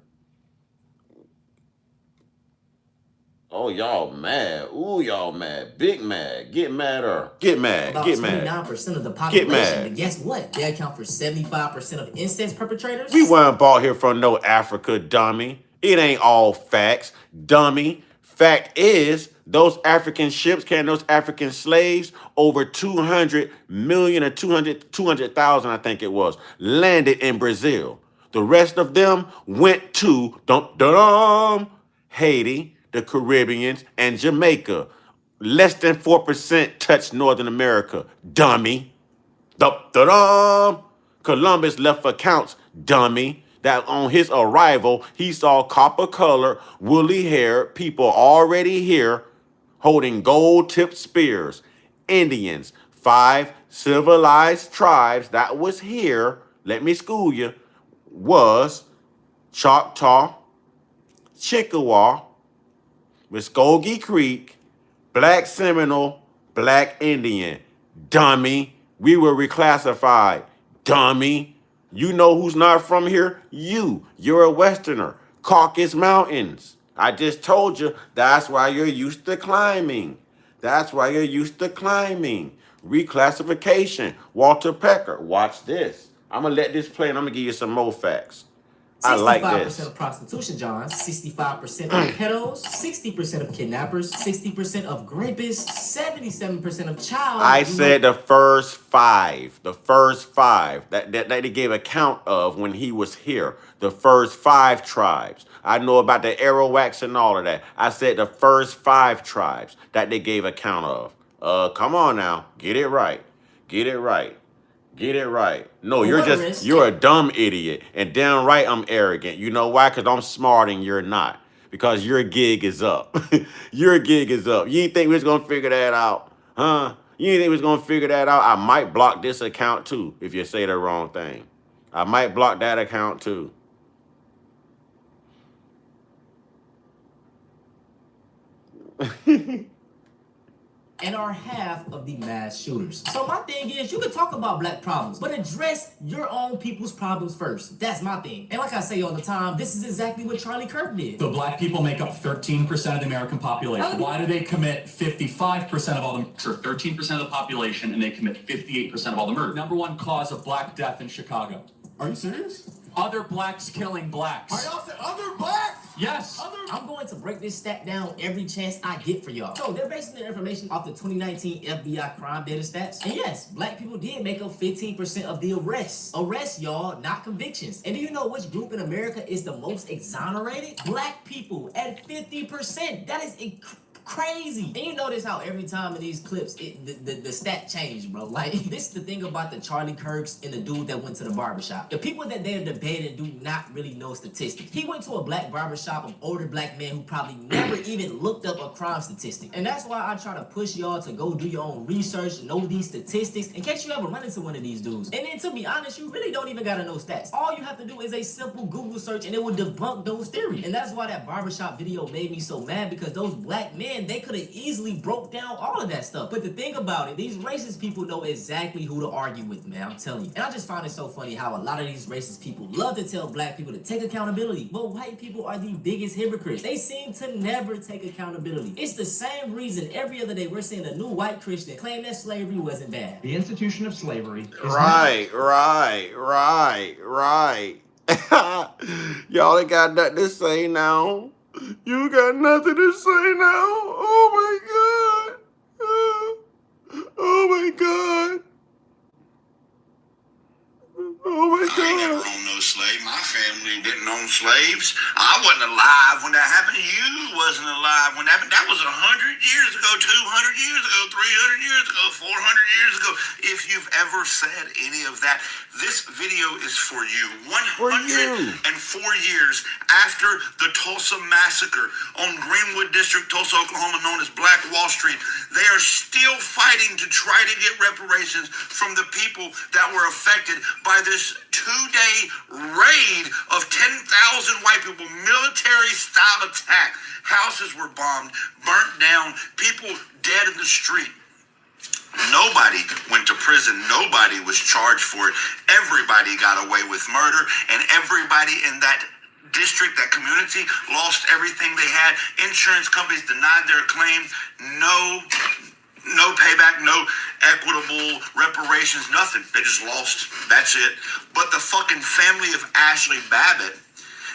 Oh, y'all mad. Ooh, y'all mad. Big mad. Get mad or get mad. About Get mad. 29% of the Get population. mad. But guess what? They account for 75% of incident perpetrators. We weren't bought here from no Africa, dummy. It ain't all facts, dummy. Fact is, those African ships carrying those African slaves, over 200 million or 200,000, I think it was, landed in Brazil. The rest of them went to Haiti, the Caribbeans, and Jamaica. Less than 4% touched Northern America, dummy. Dum-da-dum. Columbus left accounts, dummy, that on his arrival, he saw copper-colored, woolly-haired people already here holding gold-tipped spears. Indians, 5 civilized tribes that was here, let me school you, was Choctaw, Chickasaw, Muskogee Creek, Black Seminole, Black Indian. Dummy. We were reclassified. Dummy. You know who's not from here? You. You're a Westerner. Caucasus Mountains. I just told you that's why you're used to climbing. That's why you're used to climbing. Reclassification. Walter Pecker. Watch this. I'm going to let this play and I'm going to give you some more facts. I like 65% this. of prostitution, John. 65% of pedos, 60% of kidnappers, 60% of rapists, 77% of child. I said the first 5. The first 5 that they gave account of when he was here. The first 5 tribes. I know about the Arawaks and all of that. I said the first 5 tribes that they gave account of. Come on now. Get it right. Get it right. Get it right. No, you're a dumb idiot. And damn right I'm arrogant. You know why? Because I'm smart and you're not. Because your gig is up. Your gig is up. You didn't think we was going to figure that out? Huh? You didn't think we was going to figure that out? I might block this account too if you say the wrong thing. I might block that account too. And are half of the mass shooters. So my thing is, you can talk about black problems, but address your own people's problems first. That's my thing. And like I say all the time, this is exactly what Charlie Kirk did. So black people make up 13% of the American population. Why do they commit 55% of all the murder? 13% of the population, and they commit 58% of all the murder. Number 1 cause of black death in Chicago. Are you serious? Other blacks killing blacks. Are y'all saying other blacks? Yes. I'm going to break this stat down every chance I get for y'all. So they're basing their information off the 2019 FBI crime data stats. And yes, black people did make up 15% of the arrests. Arrests, y'all, not convictions. And do you know which group in America is the most exonerated? Black people at 50%. That is crazy. And you notice how every time in these clips, the stat changed, bro. Like, this is the thing about the Charlie Kirks and the dude that went to the barbershop. The people that they're debating do not really know statistics. He went to a black barbershop of older black men who probably never even looked up a crime statistic. And that's why I try to push y'all to go do your own research, know these statistics, in case you ever run into one of these dudes. And then to be honest, you really don't even gotta know stats. All you have to do is a simple Google search and it will debunk those theories. And that's why that barbershop video made me so mad, because those black men, they could have easily broke down all of that stuff. But the thing about it, these racist people know exactly who to argue with, man. I'm telling you. And I just find it so funny how a lot of these racist people love to tell black people to take accountability. But white people are the biggest hypocrites. They seem to never take accountability. It's the same reason every other day we're seeing a new white Christian claim that slavery wasn't bad. The institution of slavery is Right. Y'all ain't got nothing to say now. You got nothing to say now. Oh my God. Oh my God. Oh my God. I ain't never owned no slave. My family actually didn't own slaves. I wasn't alive when that happened. You wasn't alive when that happened. That was 100 years ago, 200 years ago, 300 years ago, 400 years ago. If you've ever said any of that, this video is for you. 104 years after the Tulsa massacre on Greenwood District, Tulsa, Oklahoma, known as Black Wall Street, they are still fighting to try to get reparations from the people that were affected by this two-day raid of 10,000 white people, military-style attack. Houses were bombed, burnt down, people dead in the street. Nobody went to prison. Nobody was charged for it. Everybody got away with murder, and everybody in that district, that community, lost everything they had. Insurance companies denied their claims. No payback, no equitable reparations, nothing. They just lost. That's it. But the fucking family of Ashley Babbitt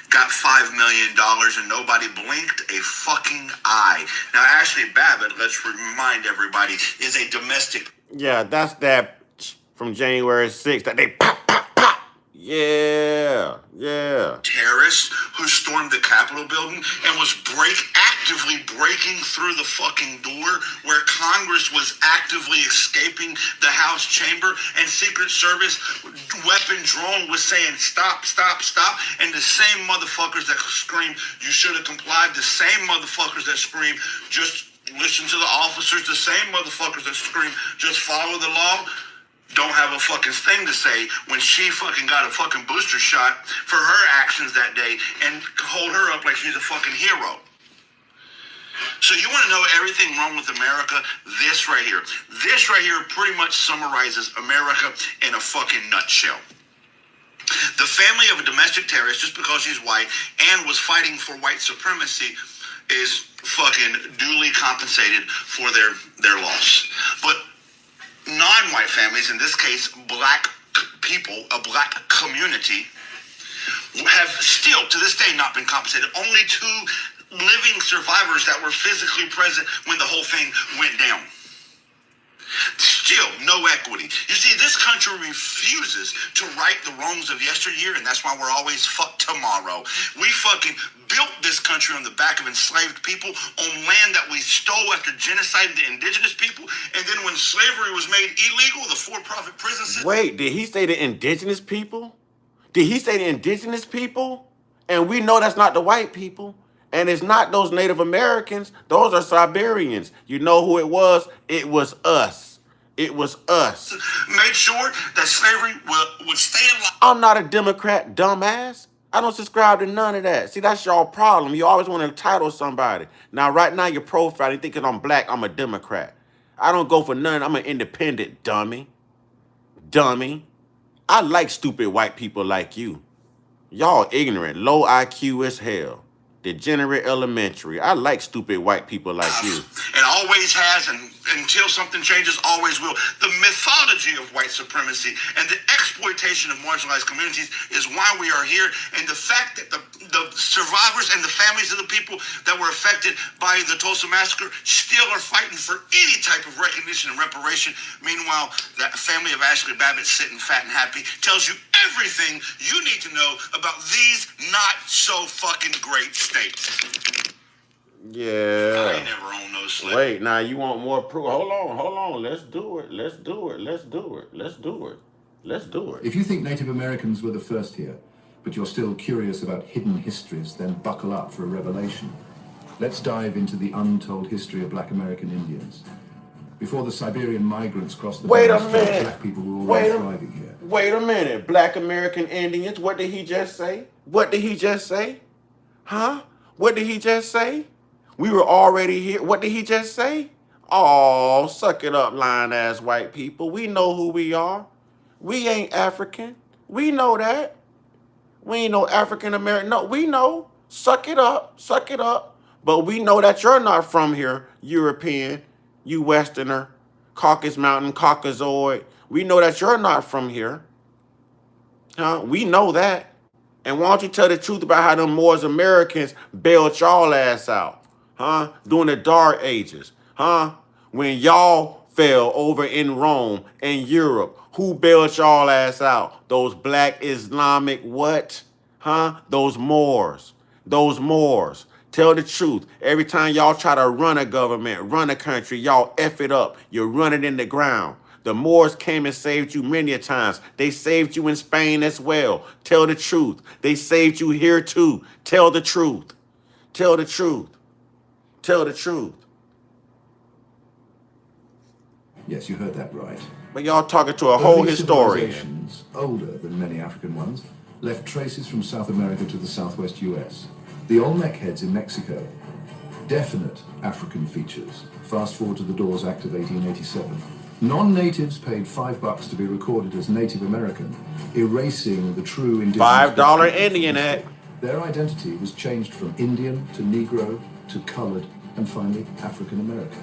got $5 million and nobody blinked a fucking eye. Now, Ashley Babbitt, let's remind everybody, is a domestic... Yeah, that's that from January 6th that they pop. Yeah. Terrorists who stormed the Capitol building and was actively breaking through the fucking door where Congress was actively escaping the House chamber, and Secret Service weapon drone was saying stop. And the same motherfuckers that scream, you should have complied, the same motherfuckers that scream, just listen to the officers, the same motherfuckers that scream, just follow the law, don't have a fucking thing to say when she fucking got a fucking booster shot for her actions that day and hold her up like she's a fucking hero. So you want to know everything wrong with America? This right here pretty much summarizes America in a fucking nutshell. The family of a domestic terrorist, just because she's white and was fighting for white supremacy, is fucking duly compensated for their loss. But non-white families, in this case black people, a black community, have still to this day not been compensated. Only 2 living survivors that were physically present when the whole thing went down. Still no equity. You see, this country refuses to right the wrongs of yesteryear, and that's why we're always fucked tomorrow. We fucking built this country on the back of enslaved people on land that we stole after genociding the indigenous people, and then when slavery was made illegal, the for-profit prison system... Wait, did he say the indigenous people? Did he say the indigenous people? And we know that's not the white people. And it's not those Native Americans. Those are Siberians. You know who it was? It was us. It was us. Made sure that slavery would stay alive. I'm not a Democrat, dumbass. I don't subscribe to none of that. See, that's your problem. You always want to title somebody. Now, right now, you're profiling, thinking I'm black, I'm a Democrat. I don't go for none. I'm an independent, dummy. I like stupid white people like you. Y'all ignorant, low IQ as hell. Degenerate elementary. I like stupid white people like you. And always has, and until something changes, always will. The mythology of white supremacy and the exploitation of marginalized communities is why we are here. And the fact that the survivors and the families of the people that were affected by the Tulsa massacre still are fighting for any type of recognition and reparation. Meanwhile, that family of Ashley Babbitt sitting fat and happy tells you everything you need to know about these not so fucking great states. Yeah. I ain't never owned no slave. Wait, now you want more proof? Hold on. Let's do it. If you think Native Americans were the first here, but you're still curious about hidden histories, then buckle up for a revelation. Let's dive into the untold history of Black American Indians. Before the Siberian migrants crossed the borders, Black people were already thriving here. Wait a minute. Black American Indians, what did he just say? Huh? What did he just say? We were already here. What did he just say? Oh, suck it up, lying ass white people. We know who we are. We ain't African. We know that. We ain't no African American. No, we know. Suck it up. But we know that you're not from here, European, you Westerner, Caucasus Mountain, Caucasoid. We know that you're not from here. Huh? We know that. And why don't you tell the truth about how them Moors Americans bailed y'all ass out? Huh? During the Dark Ages. Huh? When y'all fell over in Rome and Europe, who bailed y'all ass out? Those black Islamic what? Huh? Those Moors. Those Moors. Tell the truth. Every time y'all try to run a government, run a country, y'all F it up. You run it in the ground. The Moors came and saved you many a times. They saved you in Spain as well. Tell the truth. They saved you here too. Tell the truth. Tell the truth. Tell the truth. Yes, you heard that right. But y'all talking to a whole Early historian. civilizations, older than many African ones, left traces from South America to the southwest US. The Olmec heads in Mexico, definite African features. Fast forward to the Dawes Act of 1887. Non-natives paid $5 to be recorded as Native American, erasing the true indigenous $5 people Indian from Act. history. Their identity was changed from Indian to Negro to colored and finally African American.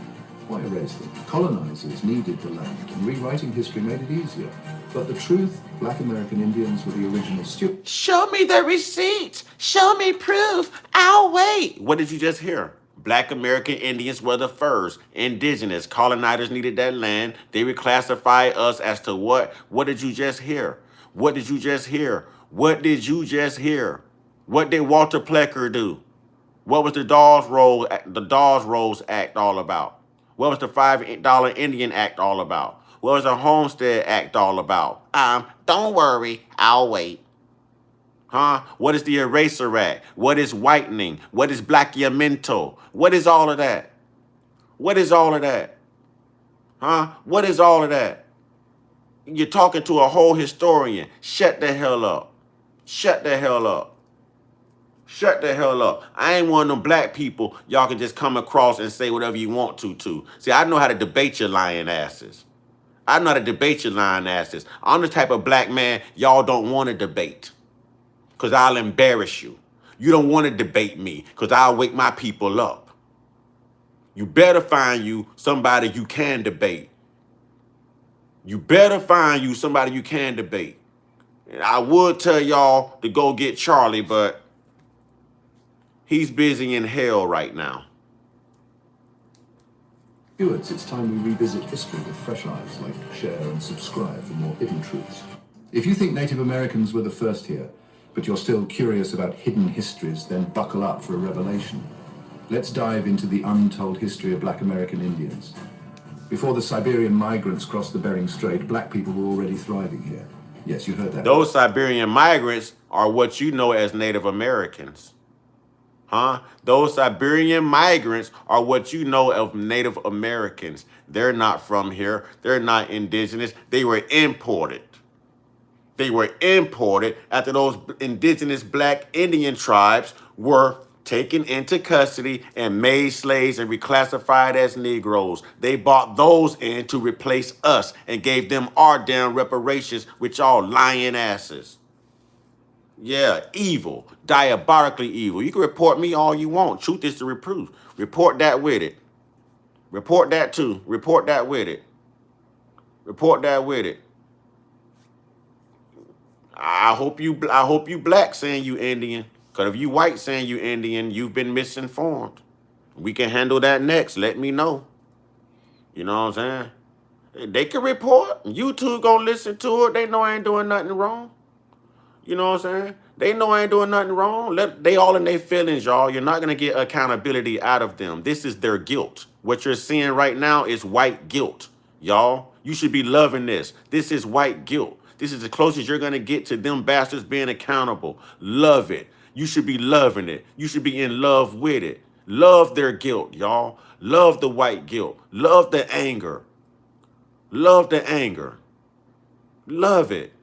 Why erase them? Colonizers needed the land, and rewriting history made it easier. But the truth, Black American Indians were the original stewards. Show me the receipts. Show me proof. I'll wait. What did you just hear? Black American Indians were the first. Indigenous colonizers needed that land. They reclassify us as to what? What did you just hear? What did you just hear? What did you just hear? What did Walter Plecker do? What was the Dawes Rose Act all about? What was the $5 Indian Act all about? What was the Homestead Act all about? Don't worry, I'll wait. Huh? What is the Eraser Act? What is whitening? What is blackiamento? What is all of that? What is all of that? Huh? What is all of that? You're talking to a whole historian. Shut the hell up. Shut the hell up. Shut the hell up. I ain't one of them black people y'all can just come across and say whatever you want to. See, I know how to debate your lying asses. I know how to debate your lying asses. I'm the type of black man y'all don't want to debate because I'll embarrass you. You don't want to debate me because I'll wake my people up. You better find you somebody you can debate. You better find you somebody you can debate. And I would tell y'all to go get Charlie, but he's busy in hell right now. Stewards, it's time we revisit history with fresh eyes. Like, share, and subscribe for more hidden truths. If you think Native Americans were the first here, but you're still curious about hidden histories, then buckle up for a revelation. Let's dive into the untold history of Black American Indians. Before the Siberian migrants crossed the Bering Strait, black people were already thriving here. Yes, you heard that. Those Siberian migrants are what you know as Native Americans. Huh? Those Siberian migrants are what you know of Native Americans. They're not from here. They're not indigenous. They were imported. They were imported after those indigenous black Indian tribes were taken into custody and made slaves and reclassified as Negroes. They brought those in to replace us and gave them our damn reparations with y'all lying asses. Yeah, evil, diabolically evil. You can report me all you want. Truth is the reproof. Report that with it. Report that too. Report that with it. Report that with it. I hope you black saying you Indian. Because if you white saying you Indian, you've been misinformed. We can handle that next. Let me know. You know what I'm saying? They can report. YouTube gonna listen to it. They know I ain't doing nothing wrong. You know what I'm saying? They know I ain't doing nothing wrong. They all in their feelings, y'all. You're not gonna get accountability out of them. This is their guilt. What you're seeing right now is white guilt, y'all. You should be loving this. This is white guilt. This is the closest you're gonna get to them bastards being accountable. Love it. You should be loving it. You should be in love with it. Love their guilt, y'all. Love the white guilt. Love the anger. Love the anger. Love it.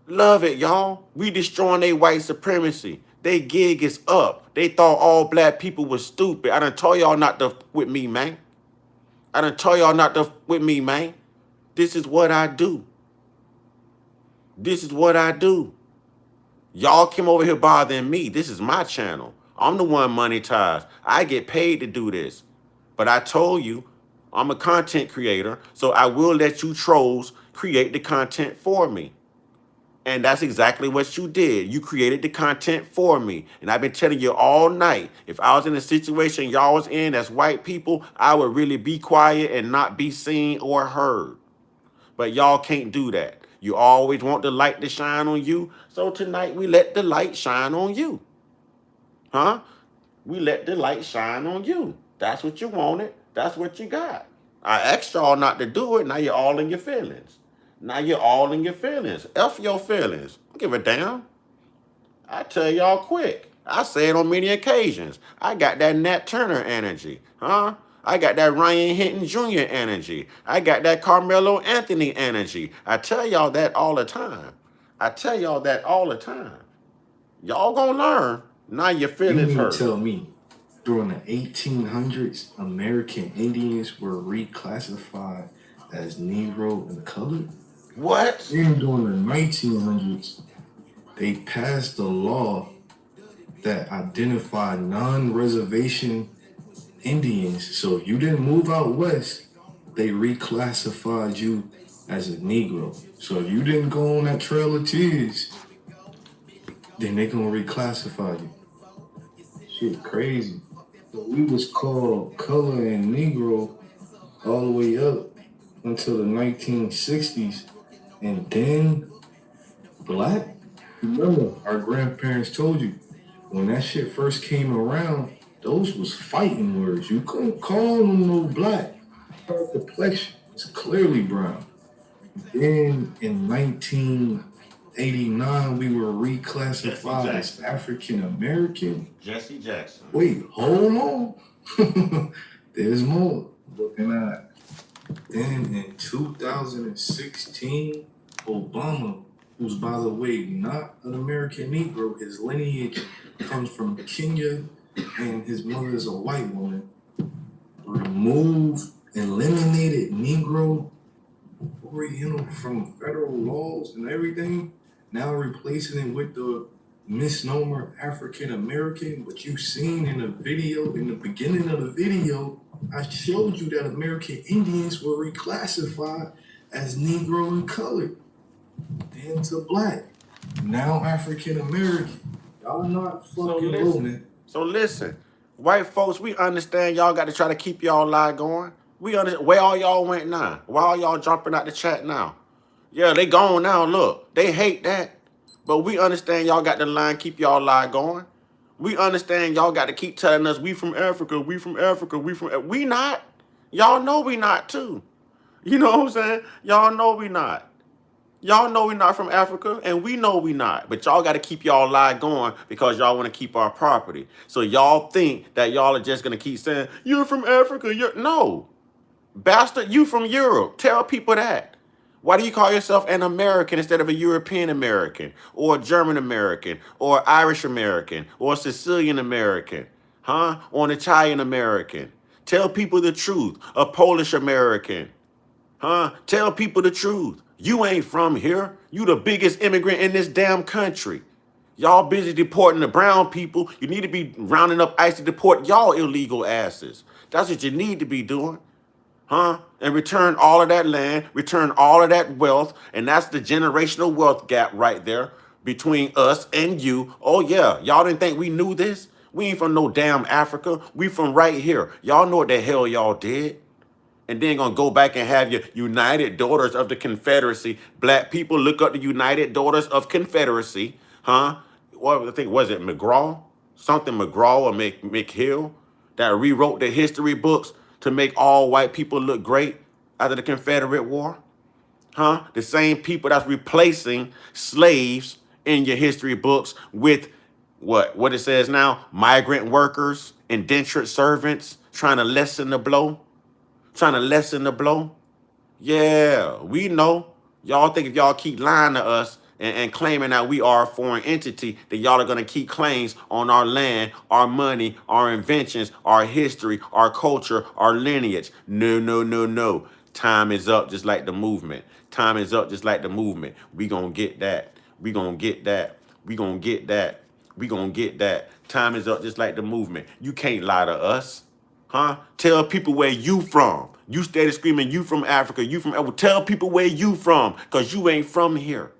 Love it, y'all. We destroying their white supremacy. They gig is up. They thought all black people was stupid. I done told y'all not to with me, man. I done told y'all not to with me, man. This is what I do. This is what I do. Y'all came over here bothering me. This is my channel. I'm the one monetized. I get paid to do this. But I told you, I'm a content creator, so I will let you trolls create the content for me. And that's exactly what you did. You created the content for me. And I've been telling you all night, if I was in a situation y'all was in as white people, I would really be quiet and not be seen or heard. But y'all can't do that. You always want the light to shine on you. So tonight we let the light shine on you. Huh? We let the light shine on you. That's what you wanted. That's what you got. I asked y'all not to do it. Now you're all in your feelings. Now you're all in your feelings. F your feelings. Don't give a damn. I tell y'all quick. I say it on many occasions. I got that Nat Turner energy. Huh? I got that Ryan Hinton Jr. energy. I got that Carmelo Anthony energy. I tell y'all that all the time. I tell y'all that all the time. Y'all gonna learn. Now your You feelings mean to hurt. tell me during the 1800s, American Indians were reclassified as Negro and colored? What? Then during the 1900s, they passed a law that identified non-reservation Indians. So if you didn't move out west, they reclassified you as a Negro. So if you didn't go on that Trail of Tears, then they gonna reclassify you. Shit crazy. So we was called color and Negro all the way up until the 1960s, and then black. Remember, our grandparents told you when that shit first came around, those was fighting words. You couldn't call them no black. Our complexion is clearly brown. Then in 1989, we were reclassified as African American. Jesse Jackson. Wait, hold on. There's more. Looking at. Then in 2016, Obama, who's by the way not an American Negro, his lineage comes from Kenya and his mother is a white woman, eliminated Negro from federal laws and everything, now replacing it with the misnomer African American. But you seen in the video, in the beginning of the video, I showed you that American Indians were reclassified as Negro and colored, then to black, now African American. Y'all not fucking low, man. So listen, white folks, we understand y'all got to try to keep y'all lie going. We understand where all y'all went now. Why all y'all jumping out the chat now? Yeah, they gone now. Look, they hate that. But we understand y'all got the line, keep y'all lie going. We understand y'all got to keep telling us we from Africa, we from Africa, we not. Y'all know we not too. You know what I'm saying? Y'all know we not. Y'all know we not from Africa, and we know we not. But y'all got to keep y'all lie going because y'all want to keep our property. So y'all think that y'all are just going to keep saying, you're from Africa. No. Bastard, you from Europe. Tell people that. Why do you call yourself an American instead of a European American or a German American or Irish American or a Sicilian American, huh? Or an Italian American? Tell people the truth. A Polish American, huh? Tell people the truth. You ain't from here. You the biggest immigrant in this damn country. Y'all busy deporting the brown people. You need to be rounding up ICE to deport y'all illegal asses. That's what you need to be doing. Huh? And return all of that land, return all of that wealth, and that's the generational wealth gap right there between us and you. Oh yeah, y'all didn't think we knew this? We ain't from no damn Africa. We from right here. Y'all know what the hell y'all did. And then gonna go back and have your United Daughters of the Confederacy. Black people look up the United Daughters of Confederacy. Huh? What I think was it McGraw? Something McGraw or McHill that rewrote the history books to make all white people look great after the Confederate War? Huh? The same people that's replacing slaves in your history books with what it says now, migrant workers, indentured servants, trying to lessen the blow. Trying to lessen the blow. Yeah, we know. Y'all think if y'all keep lying to us and claiming that we are a foreign entity, that y'all are going to keep claims on our land, our money, our inventions, our history, our culture, our lineage. No, no, no, no. Time is up just like the movement. Time is up just like the movement. We going to get that. We going to get that. We going to get that. We going to get that. Time is up just like the movement. You can't lie to us. Huh? Tell people where you from. You steady screaming, you from Africa, you from... Tell people where you from, because you ain't from here.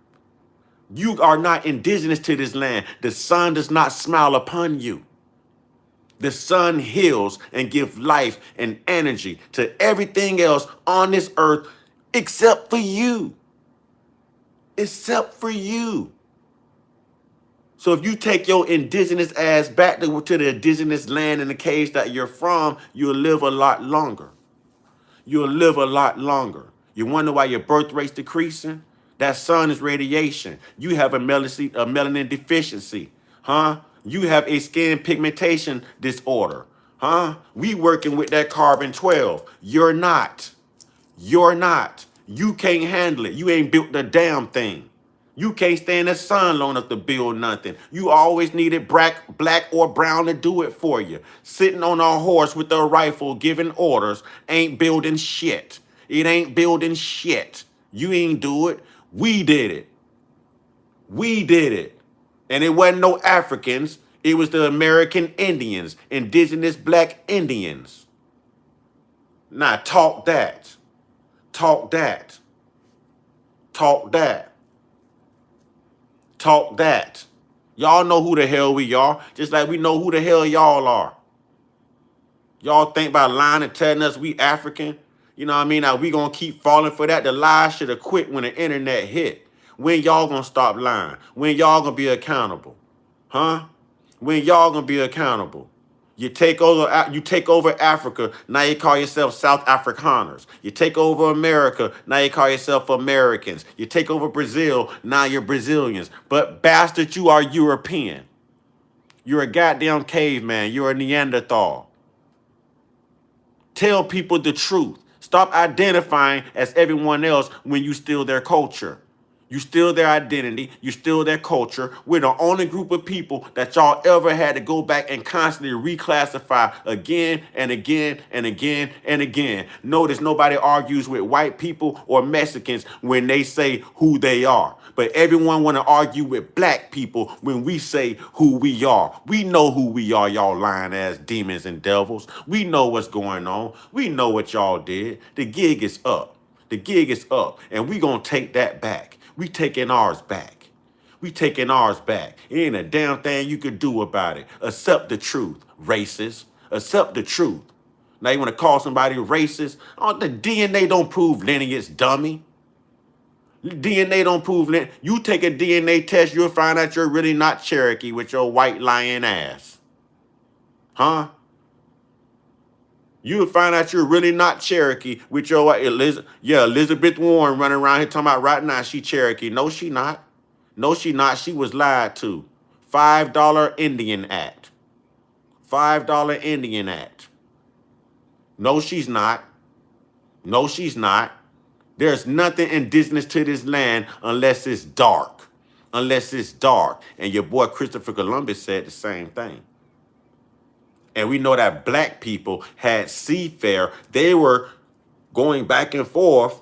You are not indigenous to this land. The sun does not smile upon you. The sun heals and gives life and energy to everything else on this earth except for you. except for you. So if you take your indigenous ass back to the indigenous land and the caves that you're from, you'll live a lot longer. You'll live a lot longer. You wonder why your birth rate's decreasing? That sun is radiation. You have a melanin deficiency, huh? You have a skin pigmentation disorder, huh? We working with that carbon 12. You're not. You're not. You can't handle it. You ain't built the damn thing. You can't stand the sun long enough to build nothing. You always needed black or brown to do it for you. Sitting on a horse with a rifle giving orders ain't building shit. It ain't building shit. You ain't do it. We did it. We did it. And it wasn't no Africans. It was the American Indians, indigenous black Indians. Now talk that. Talk that. Talk that. Talk that. Y'all know who the hell we are, just like we know who the hell y'all are. Y'all think by lying and telling us we African? You know what I mean? Now we gonna keep falling for that. The lies should have quit when the internet hit. When y'all gonna stop lying? When y'all gonna be accountable? Huh? When y'all gonna be accountable? You take over Africa, now you call yourself South Afrikaners. You take over America, now you call yourself Americans. You take over Brazil, now you're Brazilians. But bastard, you are European. You're a goddamn caveman. You're a Neanderthal. Tell people the truth. Stop identifying as everyone else when you steal their culture. You steal their identity. You steal their culture. We're the only group of people that y'all ever had to go back and constantly reclassify again and again and again and again. Notice nobody argues with white people or Mexicans when they say who they are. But everyone want to argue with black people when we say who we are. We know who we are, y'all lying ass demons and devils. We know what's going on. We know what y'all did. The gig is up. The gig is up. And we gonna take that back. We taking ours back. We taking ours back. It ain't a damn thing you could do about it. Accept the truth, racist. Accept the truth. Now you want to call somebody racist? Oh, the DNA don't prove lineage, dummy. DNA don't prove lineage. You take a DNA test, you'll find out you're really not Cherokee with your white lying ass. Huh? You'll find out you're really not Cherokee with your Elizabeth Warren running around here talking about right now she Cherokee. No, she not. No, she not. She was lied to. $5 Indian Act. $5 Indian Act. No, she's not. No, she's not. There's nothing indigenous to this land unless it's dark. Unless it's dark. And your boy Christopher Columbus said the same thing. And we know that black people had seafarer. They were going back and forth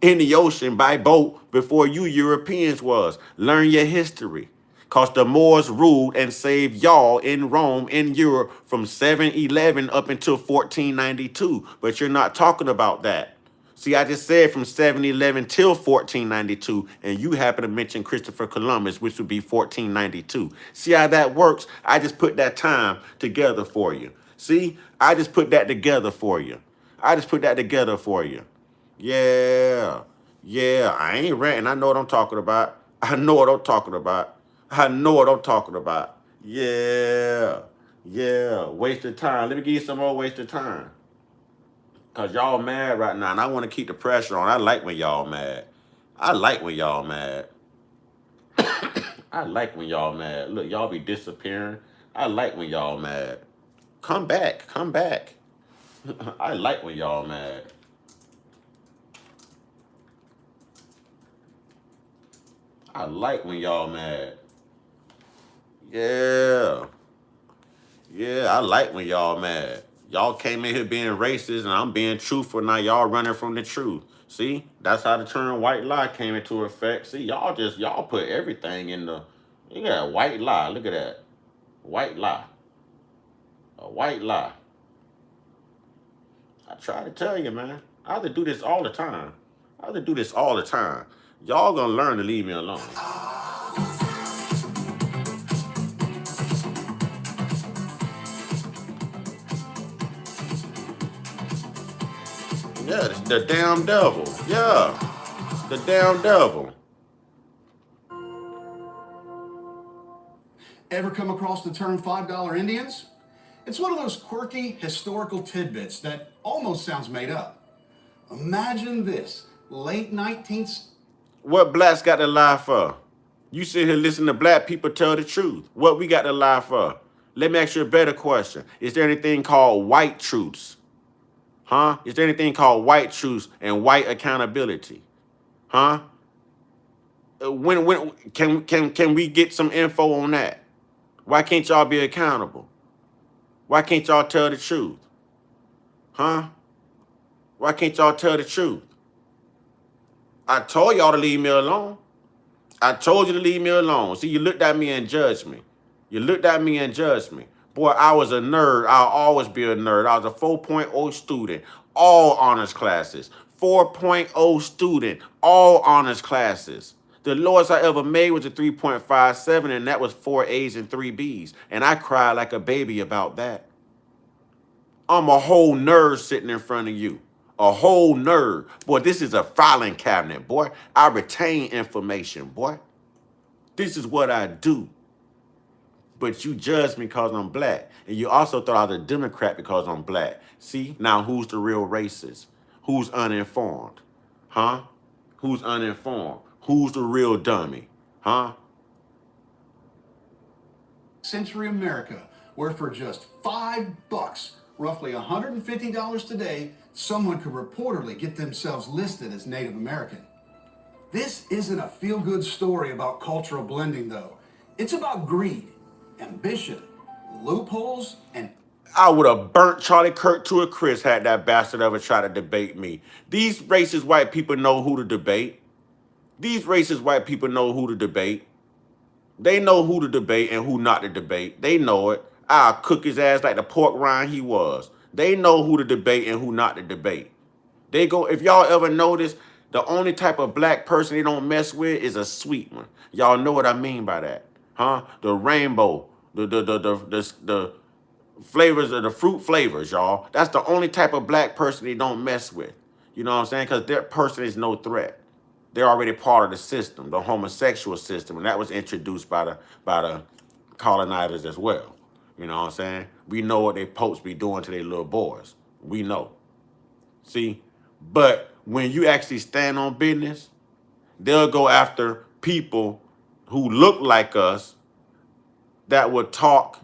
in the ocean by boat before you Europeans was. Learn your history. Because the Moors ruled and saved y'all in Rome, in Europe, from 711 up until 1492. But you're not talking about that. See, I just said from 711 till 1492, and you happen to mention Christopher Columbus, which would be 1492. See how that works? I just put that time together for you. See, I just put that together for you. I just put that together for you. Yeah, yeah, I ain't ranting. I know what I'm talking about. I know what I'm talking about. I know what I'm talking about. Yeah, yeah, waste of time. Let me give you some more waste of time. Because y'all mad right now, and I want to keep the pressure on. I like when y'all mad. I like when y'all mad. I like when y'all mad. Look, y'all be disappearing. I like when y'all mad. Come back. Come back. I like when y'all mad. I like when y'all mad. Yeah. Yeah, I like when y'all mad. Y'all came in here being racist and I'm being truthful. Now y'all running from the truth. See, that's how the term white lie came into effect. See, y'all put everything in the, you got a white lie. Look at that. White lie. A white lie. I try to tell you, man. I have to do this all the time. I have to do this all the time. Y'all gonna learn to leave me alone. Yeah, the damn devil. Yeah, the damn devil. Ever come across the term $5 Indians? It's one of those quirky historical tidbits that almost sounds made up. Imagine this, late 19th... What blacks got to lie for? You sit here listening to black people tell the truth. What we got to lie for? Let me ask you a better question. Is there anything called white truths? Huh? Is there anything called white truths and white accountability? Huh? When can we get some info on that? Why can't y'all be accountable? Why can't y'all tell the truth? Huh? Why can't y'all tell the truth? I told y'all to leave me alone. I told you to leave me alone. See, you looked at me and judged me. You looked at me and judged me. Boy, I was a nerd. I'll always be a nerd. I was a 4.0 student, all honors classes. 4.0 student, all honors classes. The lowest I ever made was a 3.57, and that was 4 A's and 3 B's. And I cried like a baby about that. I'm a whole nerd sitting in front of you. A whole nerd. Boy, this is a filing cabinet, boy. I retain information, boy. This is what I do. But you judge me because I'm black. And you also thought I was a Democrat because I'm black. See, now who's the real racist? Who's uninformed? Huh? Who's uninformed? Who's the real dummy? Huh? Century America, where for just $5, roughly $150 today, someone could reportedly get themselves listed as Native American. This isn't a feel-good story about cultural blending, though. It's about greed, ambition, loopholes, and... I would have burnt Charlie Kirk to a crisp had that bastard ever tried to debate me. These racist white people know who to debate. These racist white people know who to debate. They know who to debate and who not to debate. They know it. I'll cook his ass like the pork rind he was. They know who to debate and who not to debate. They go, if y'all ever notice, the only type of black person they don't mess with is a sweet one. Y'all know what I mean by that. Huh? The rainbow, the flavors of the fruit flavors, y'all. That's the only type of black person they don't mess with. You know what I'm saying? Because that person is no threat. They're already part of the system, the homosexual system, and that was introduced by the colonizers as well. You know what I'm saying? We know what they popes be doing to their little boys. We know. See? But when you actually stand on business, they'll go after people who look like us that would talk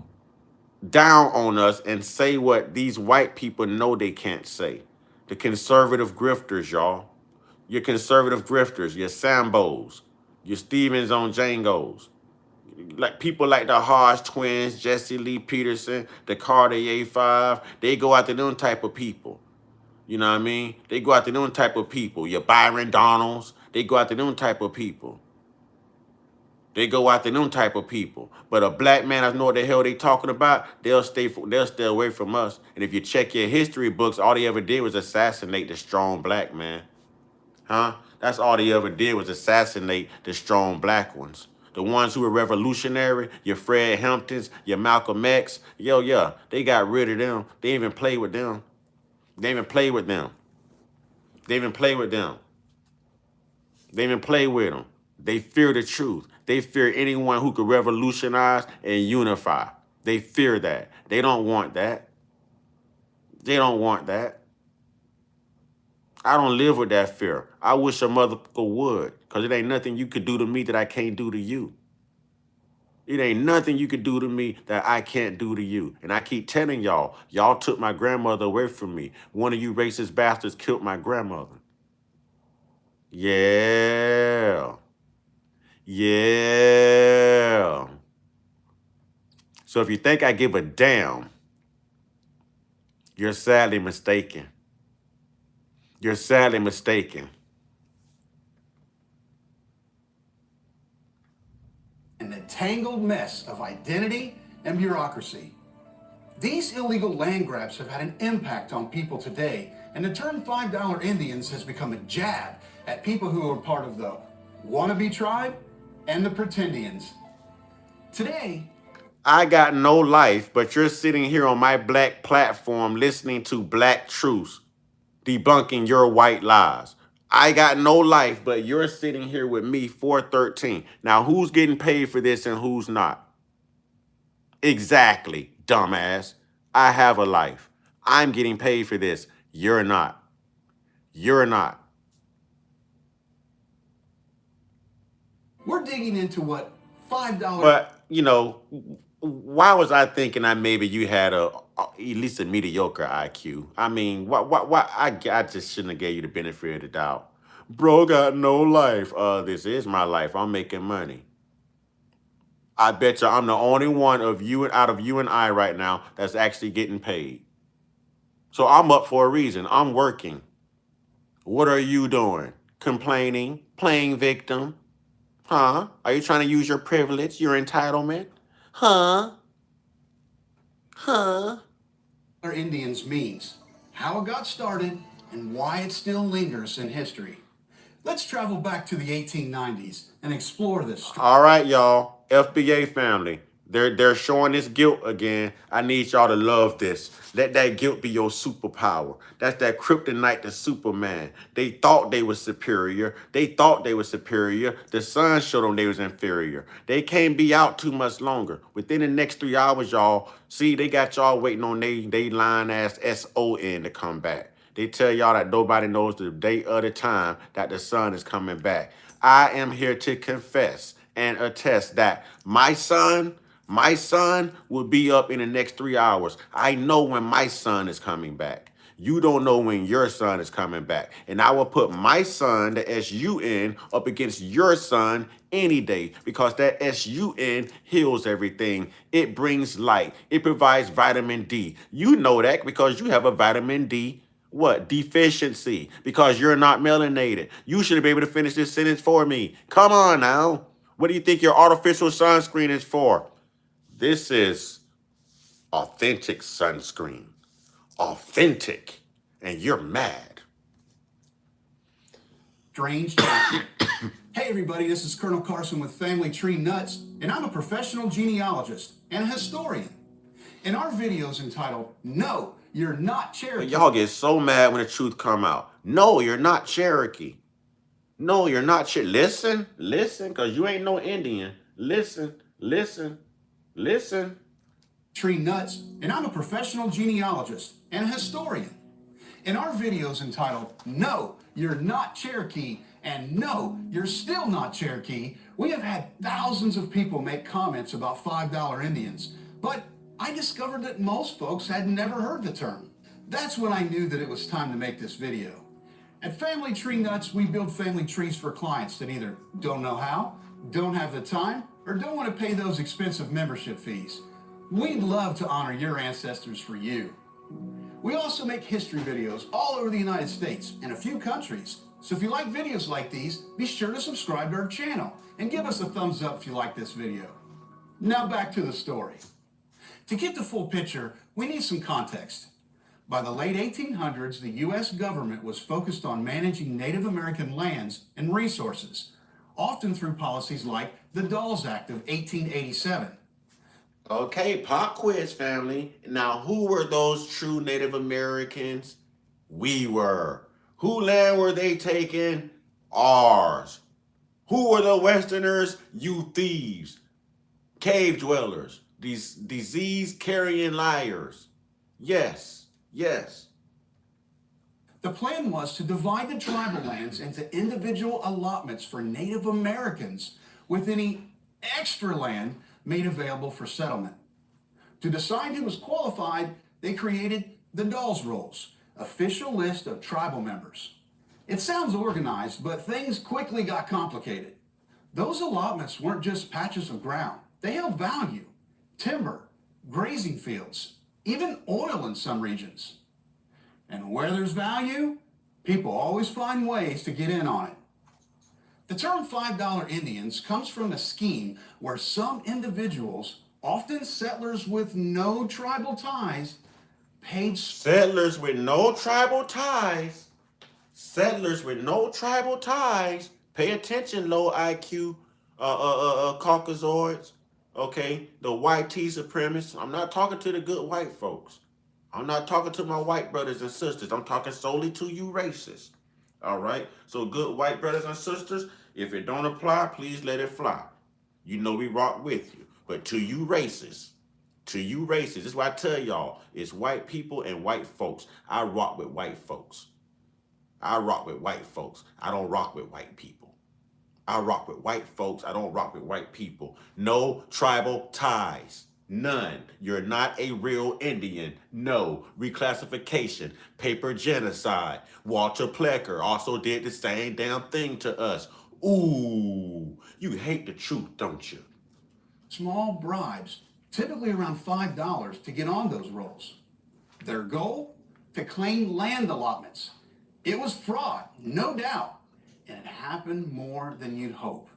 down on us and say what these white people know they can't say. The conservative grifters, y'all. Your conservative grifters, your Sambos, your Stevens on Jangos. Like people like the Hodge twins, Jesse Lee Peterson, the Cartier 5, they go after them type of people. You know what I mean? They go after them type of people. Your Byron Donalds, they go after them type of people. They go after them type of people. But a black man, I know what the hell they talking about, they'll stay away from us. And if you check your history books, all they ever did was assassinate the strong black man. Huh? That's all they ever did was assassinate the strong black ones. The ones who were revolutionary, your Fred Hamptons, your Malcolm X, yeah, they got rid of them. They even play with them. They even play with them. They even play with them. They even play with them. They fear the truth. They fear anyone who could revolutionize and unify. They fear that. They don't want that. They don't want that. I don't live with that fear. I wish a motherfucker would, because it ain't nothing you could do to me that I can't do to you. It ain't nothing you could do to me that I can't do to you. And I keep telling y'all, y'all took my grandmother away from me. One of you racist bastards killed my grandmother. Yeah. Yeah. So if you think I give a damn, you're sadly mistaken. You're sadly mistaken. and the tangled mess of identity and bureaucracy. These illegal land grabs have had an impact on people today, and the term $5 Indians has become a jab at people who are part of the wannabe tribe and the pretendians. Today, I got no life, but you're sitting here on my black platform listening to black truths, debunking your white lies. I got no life, but you're sitting here with me 413. Now, who's getting paid for this and who's not? Exactly, dumbass. I have a life. I'm getting paid for this. You're not. You're not. We're digging into what $5. But, you know, why was I thinking that maybe you had at least a mediocre IQ? I mean, why I just shouldn't have gave you the benefit of the doubt. Bro got no life. This is my life. I'm making money. I bet you I'm the only one of you and out of you and I right now that's actually getting paid. So I'm up for a reason. I'm working. What are you doing? Complaining? Playing victim? Huh? Are you trying to use your privilege, your entitlement? Huh? Huh? Indians means, how it got started, and why it still lingers in history. Let's travel back to the 1890s and explore this. All right, y'all. FBA family. They're showing this guilt again. I need y'all to love this. Let that guilt be your superpower. That's that kryptonite to Superman. They thought they were superior. They thought they were superior. The sun showed them they was inferior. They can't be out too much longer. Within the next 3 hours, y'all, see, they got y'all waiting on they line ass SON to come back. They tell y'all that nobody knows the date or the time that the sun is coming back. I am here to confess and attest that my son will be up in the next 3 hours. I know when my son is coming back. You don't know when your son is coming back. And I will put my son, the SUN, up against your son any day because that SUN heals everything. It brings light. It provides vitamin D. You know that because you have a vitamin D deficiency because you're not melanated. You should be able to finish this sentence for me. Come on now. What do you think your artificial sunscreen is for? This is authentic sunscreen. Authentic. And you're mad. Strange chapter. Hey everybody, this is Colonel Carson with Family Tree Nuts, and I'm a professional genealogist and a historian. In our videos entitled, No, You're Not Cherokee. Y'all get so mad when the truth come out. No, you're not Cherokee. No, you're not Cherokee. Listen, because you ain't no Indian. Listen. Tree Nuts, and I'm a professional genealogist and a historian. In our videos entitled, No, You're Not Cherokee, and No, You're Still Not Cherokee, we have had thousands of people make comments about $5 Indians, but I discovered that most folks had never heard the term. That's when I knew that it was time to make this video. At Family Tree Nuts, we build family trees for clients that either don't know how, don't have the time, or don't want to pay those expensive membership fees. We'd love to honor your ancestors for you. We also make history videos all over the United States and a few countries. So if you like videos like these, be sure to subscribe to our channel and give us a thumbs up if you like this video. Now back to the story. To get the full picture, we need some context. By the late 1800s, the U.S. government was focused on managing Native American lands and resources, often through policies like the Dawes Act of 1887. Okay, pop quiz family. Now, who were those true Native Americans? We were. Who land were they taking? Ours. Who were the Westerners? You thieves. Cave dwellers. These disease-carrying liars. Yes. The plan was to divide the tribal lands into individual allotments for Native Americans with any extra land made available for settlement. To decide who was qualified, they created the Dawes Rolls, official list of tribal members. It sounds organized, but things quickly got complicated. Those allotments weren't just patches of ground. They held value, timber, grazing fields, even oil in some regions. And where there's value, people always find ways to get in on it. The term $5 Indians comes from a scheme where some individuals, often settlers with no tribal ties, paid settlers with no tribal ties. Settlers with no tribal ties. Pay attention, low IQ Caucasoids. Okay, the white tea supremacists. I'm not talking to the good white folks. I'm not talking to my white brothers and sisters. I'm talking solely to you racists. All right? So good white brothers and sisters, if it don't apply, please let it fly. You know we rock with you. But to you racists, To you racists, this is why I tell y'all, it's white people and white folks. I rock with white folks. I rock with white folks. I don't rock with white people. I rock with white folks. I don't rock with white people. No tribal ties. None. You're not a real Indian. No. Reclassification. Paper genocide. Walter Plecker also did the same damn thing to us. Ooh, you hate the truth, don't you? Small bribes, typically around $5 to get on those rolls. Their goal? To claim land allotments. It was fraud, no doubt, and it happened more than you'd hope.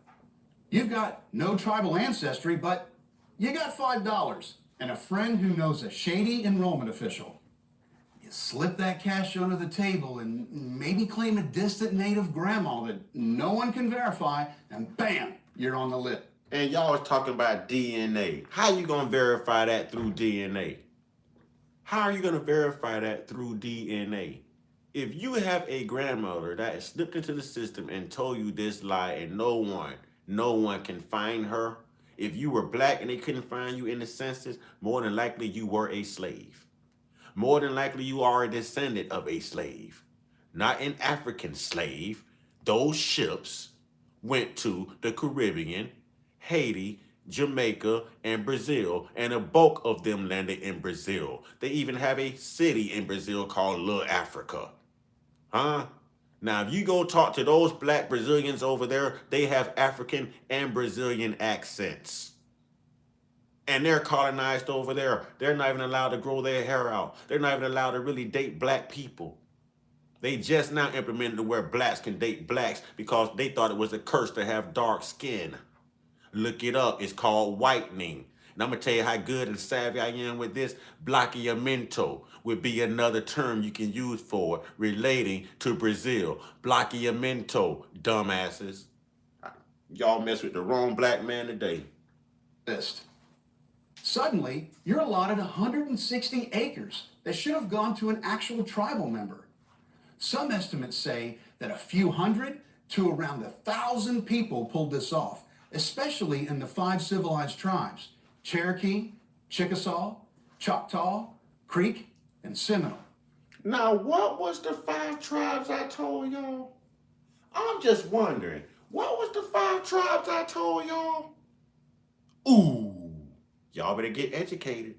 You've got no tribal ancestry, but you got $5 and a friend who knows a shady enrollment official. You slip that cash under the table and maybe claim a distant native grandma that no one can verify, and bam, you're on the list. And y'all was talking about DNA. How you gonna verify that through DNA? How are you gonna verify that through DNA? If you have a grandmother that has slipped into the system and told you this lie and no one can find her, if you were black and they couldn't find you in the census, more than likely you were a slave. More than likely you are a descendant of a slave, not an African slave. Those ships went to the Caribbean, Haiti, Jamaica, and Brazil, and a bulk of them landed in Brazil. They even have a city in Brazil called Little Africa. Huh? Now, if you go talk to those black Brazilians over there, they have African and Brazilian accents. And they're colonized over there. They're not even allowed to grow their hair out. They're not even allowed to really date black people. They just now implemented where blacks can date blacks because they thought it was a curse to have dark skin. Look it up. It's called whitening. And I'm going to tell you how good and savvy I am with this. Bloqueamiento would be another term you can use for it, relating to Brazil. Bloqueamiento, dumbasses. Y'all mess with the wrong black man today. Suddenly, you're allotted 160 acres that should have gone to an actual tribal member. Some estimates say that a few hundred to around 1,000 people pulled this off, especially in the 5 civilized tribes: Cherokee, Chickasaw, Choctaw, Creek, and Seminole. Now, what was the 5 tribes I told y'all? I'm just wondering, what was the 5 tribes I told y'all? Ooh, y'all better get educated.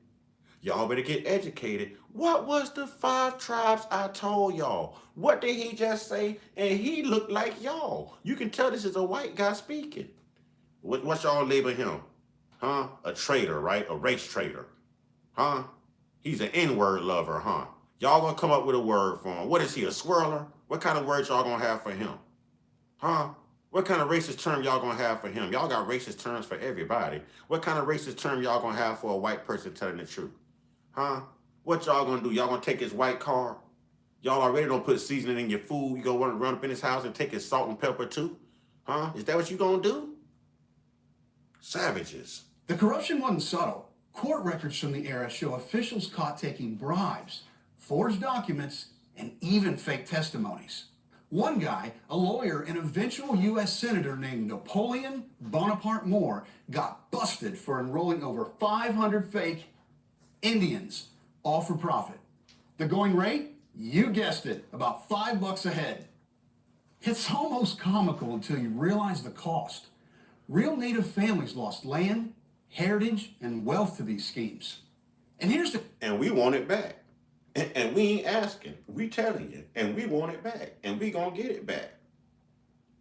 Y'all better get educated. What was the 5 tribes I told y'all? What did he just say? And he looked like y'all. You can tell this is a white guy speaking. What y'all label him? Huh? A traitor, right? A race traitor. Huh? He's an N-word lover, huh? Y'all gonna come up with a word for him. What is he, a swirler? What kind of words y'all gonna have for him? Huh? What kind of racist term y'all gonna have for him? Y'all got racist terms for everybody. What kind of racist term y'all gonna have for a white person telling the truth? Huh? What y'all gonna do? Y'all gonna take his white card? Y'all already don't put seasoning in your food. You gonna run up in his house and take his salt and pepper too? Huh? Is that what you gonna do? Savages. The corruption wasn't subtle. Court records from the era show officials caught taking bribes, forged documents, and even fake testimonies. One guy, a lawyer and eventual U.S. Senator named Napoleon Bonaparte Moore, got busted for enrolling over 500 fake Indians, all for profit. The going rate? You guessed it, about $5 a head. It's almost comical until you realize the cost. Real native families lost land, heritage, and wealth to these schemes. And we want it back. And we ain't asking. We telling you. And we want it back. And we gonna get it back.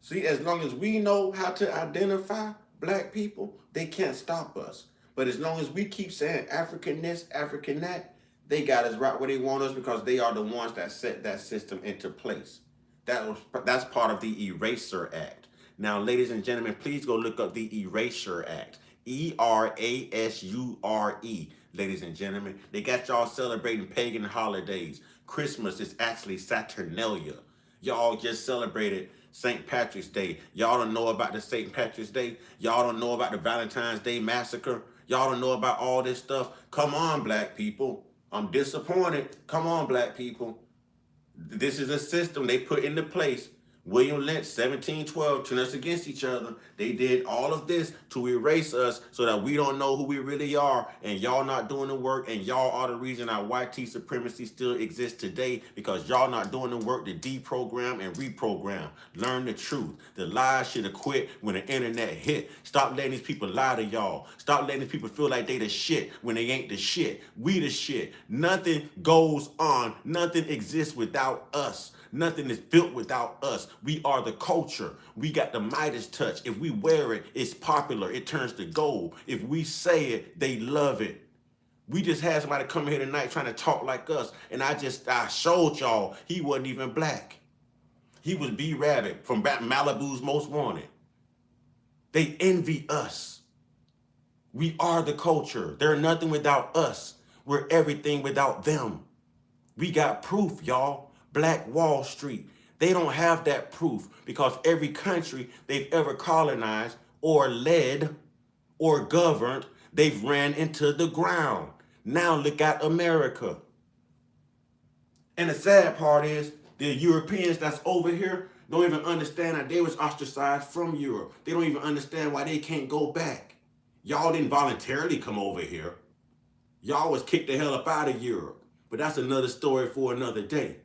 See, as long as we know how to identify black people, they can't stop us. But as long as we keep saying African this, African that, they got us right where they want us because they are the ones that set that system into place. That's part of the Eraser Act. Now, ladies and gentlemen, please go look up the Erasure Act. E-R-A-S-U-R-E. Ladies and gentlemen, they got y'all celebrating pagan holidays. Christmas is actually Saturnalia. Y'all just celebrated St. Patrick's Day. Y'all don't know about the St. Patrick's Day. Y'all don't know about the Valentine's Day massacre. Y'all don't know about all this stuff. Come on, black people. I'm disappointed. Come on, black people. This is a system they put into place William Lynch, 1712, turned us against each other. They did all of this to erase us so that we don't know who we really are, and y'all not doing the work, and y'all are the reason our YT supremacy still exists today, because y'all not doing the work to deprogram and reprogram. Learn the truth. The lies should have quit when the internet hit. Stop letting these people lie to y'all. Stop letting these people feel like they the shit when they ain't the shit. We the shit. Nothing goes on. Nothing exists without us. Nothing is built without us. We are the culture. We got the Midas touch. If we wear it, it's popular. It turns to gold. If we say it, they love it. We just had somebody come here tonight trying to talk like us, and I showed y'all he wasn't even black. He was B Rabbit from Malibu's Most Wanted. They envy us. We are the culture. They're nothing without us. We're everything without them. We got proof, y'all. Black Wall Street. They don't have that proof because every country they've ever colonized or led or governed, they've ran into the ground. Now look at America. And the sad part is the Europeans that's over here don't even understand that they was ostracized from Europe. They don't even understand why they can't go back. Y'all didn't voluntarily come over here. Y'all was kicked the hell up out of Europe. But that's another story for another day.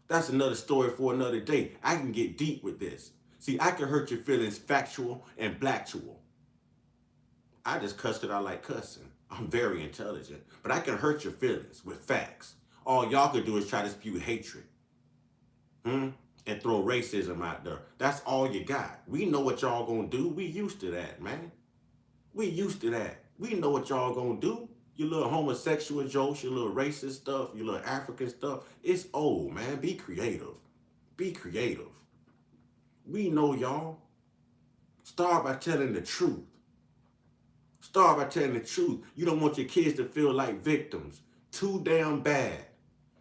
That's another story for another day. I can get deep with this. See, I can hurt your feelings factual and blacktual. I just cussed it out like cussing. I'm very intelligent. But I can hurt your feelings with facts. All y'all can do is try to spew hatred. And throw racism out there. That's all you got. We know what y'all gonna do. We used to that, man. We used to that. We know what y'all gonna do. Your little homosexual jokes, your little racist stuff, your little African stuff. It's old, man. Be creative. Be creative. We know y'all. Start by telling the truth. Start by telling the truth. You don't want your kids to feel like victims. Too damn bad.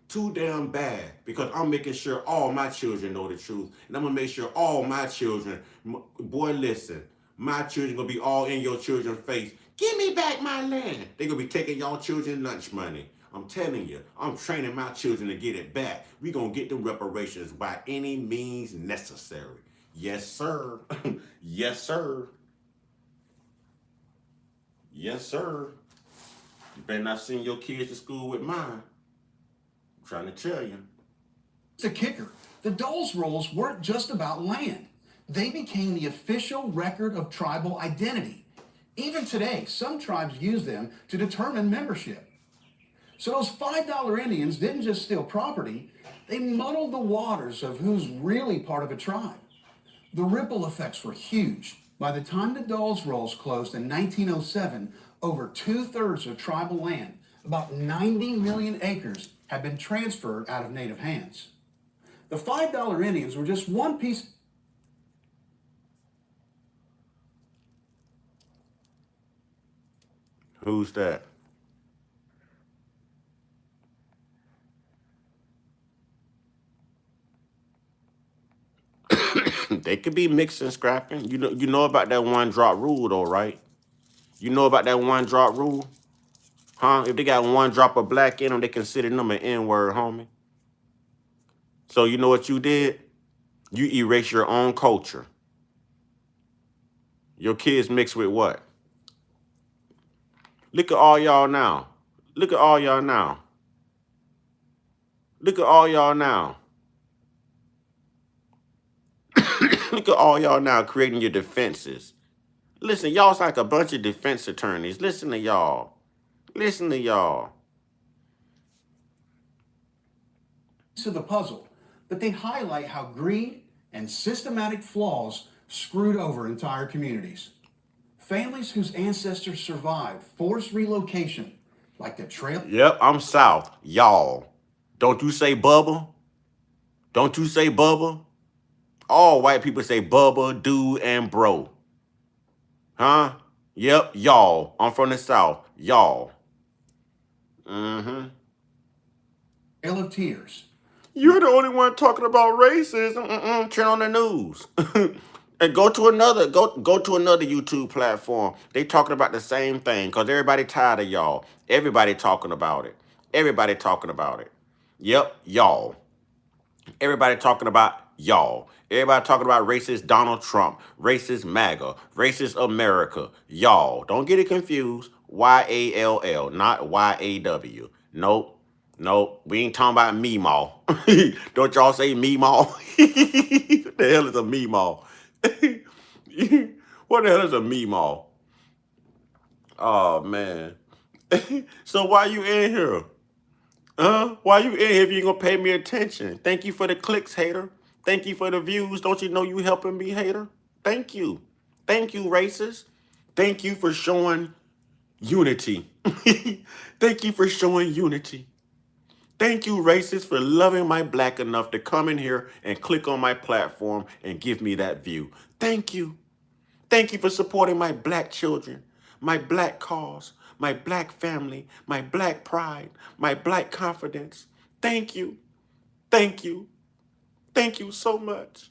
Too damn bad. Because I'm making sure all my children know the truth. And I'm going to make sure all my children, boy, listen, my children going to be all in your children's face. Give me back my land. They're going to be taking y'all children lunch money. I'm telling you, I'm training my children to get it back. We're going to get the reparations by any means necessary. Yes, sir. Yes, sir. Yes, sir. You better not send your kids to school with mine. I'm trying to tell you. It's a kicker. The Dole's Rolls weren't just about land. They became the official record of tribal identity. Even today, some tribes use them to determine membership. So those $5 Indians didn't just steal property, they muddled the waters of who's really part of a tribe. The ripple effects were huge. By the time the Dole's Rolls closed in 1907, over 2/3 of tribal land, about 90 million acres, had been transferred out of native hands. The $5 Indians were just one piece. Who's that? They could be mixing, scrapping. You know about that one drop rule though, right? You know about that one drop rule? Huh? If they got one drop of black in them, they consider them an N-word, homie. So you know what you did? You erase your own culture. Your kids mixed with what? Look at all y'all now. Look at all y'all now. Look at all y'all now. Look at all y'all now creating your defenses. Listen, y'all's like a bunch of defense attorneys. Listen to y'all. Listen to y'all. To the puzzle, but they highlight how greed and systematic flaws screwed over entire communities. Families whose ancestors survived forced relocation, like the trail. Yep, I'm South. Y'all. Don't you say Bubba? Don't you say Bubba? All white people say Bubba, dude, and bro. Huh? Yep, y'all. I'm from the South. Y'all. Trail of Tears. You're the only one talking about racism. Turn on the news. And go to another YouTube platform. They talking about the same thing because everybody tired of y'all. Everybody talking about it. Everybody talking about it. Yep, y'all. Everybody talking about Y'all. Everybody talking about racist Donald Trump, racist MAGA, racist America. Y'all. Don't get it confused. YALL, not YAW. Nope. Nope. We ain't talking about Meemaw. Don't y'all say Meemaw? What the hell is a Meemaw? What the hell is a Meemaw? Oh, man. So why you in here? Why you in here if you ain't gonna pay me attention? Thank you for the clicks, hater. Thank you for the views. Don't you know you helping me, hater? Thank you. Thank you, racist. Thank you for showing unity. Thank you for showing unity. Thank you, racist, for loving my black enough to come in here and click on my platform and give me that view. Thank you. Thank you for supporting my black children, my black cause, my black family, my black pride, my black confidence. Thank you. Thank you. Thank you so much.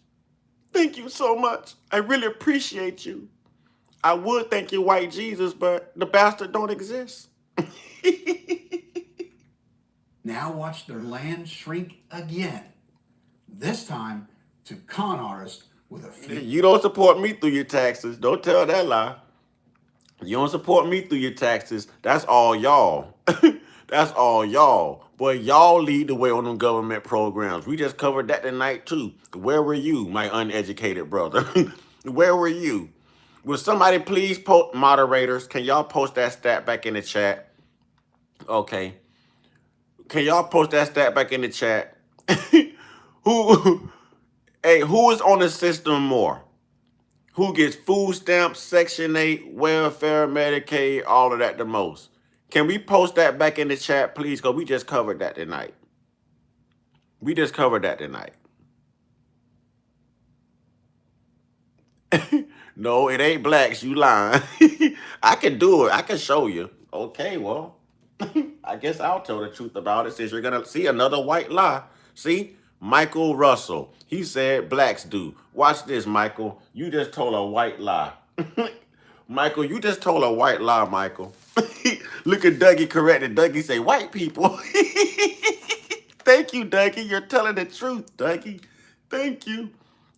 Thank you so much. I really appreciate you. I would thank you, white Jesus, but the bastard don't exist. Now watch their land shrink again. This time to con artists with a fee. You don't support me through your taxes. Don't tell that lie. You don't support me through your taxes. That's all y'all. That's all y'all. Boy, y'all lead the way on them government programs. We just covered that tonight too. Where were you, my uneducated brother? Where were you? Will somebody please post, moderators, can y'all post that stat back in the chat? Okay. Can y'all post that stat back in the chat? who hey, who is on the system more? Who gets food stamps, Section 8, welfare, Medicaid, all of that the most? Can we post that back in the chat, please? Because we just covered that tonight. We just covered that tonight. No, it ain't blacks. You lying. I can do it. I can show you. Okay, well, I guess I'll tell the truth about it since you're going to see another white lie. See? Michael Russell. He said blacks do. Watch this, Michael. You just told a white lie. Michael, you just told a white lie, Michael. Look at Dougie corrected. Dougie say white people. Thank you, Dougie. You're telling the truth, Dougie. Thank you.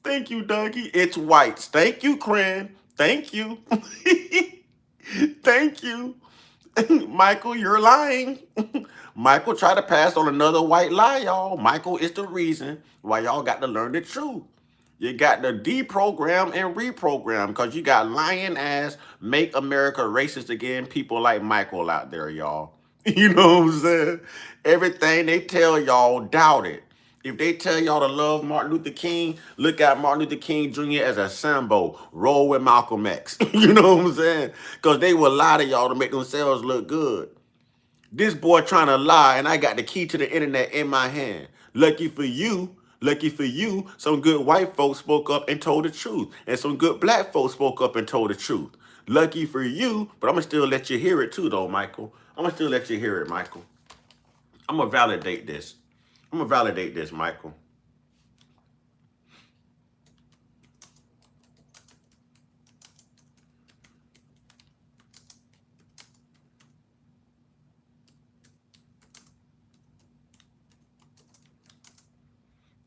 Thank you, Dougie. It's whites. Thank you, Cran. Thank you. Thank you. Michael, you're lying. Michael tried to pass on another white lie, y'all. Michael is the reason why y'all got to learn the truth. You got to deprogram and reprogram because you got lying ass, make America racist again people like Michael out there, y'all. You know what I'm saying? Everything they tell y'all, doubt it. If they tell y'all to love Martin Luther King, look at Martin Luther King Jr. as a symbol. Roll with Malcolm X. You know what I'm saying? Because they will lie to y'all to make themselves look good. This boy trying to lie, and I got the key to the internet in my hand. Lucky for you, some good white folks spoke up and told the truth. And some good black folks spoke up and told the truth. Lucky for you, but I'm going to still let you hear it too, though, Michael. I'm going to still let you hear it, Michael. I'm going to validate this. I'm going to validate this, Michael.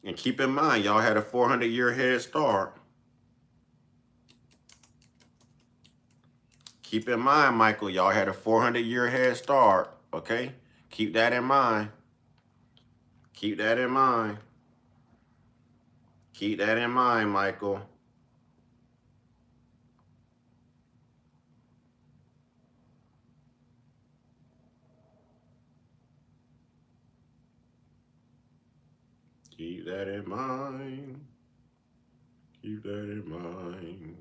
And keep in mind, y'all had a 400-year head start. Keep in mind, Michael, y'all had a 400-year head start, okay? Keep that in mind. Keep that in mind. Keep that in mind, Michael. Keep that in mind. Keep that in mind.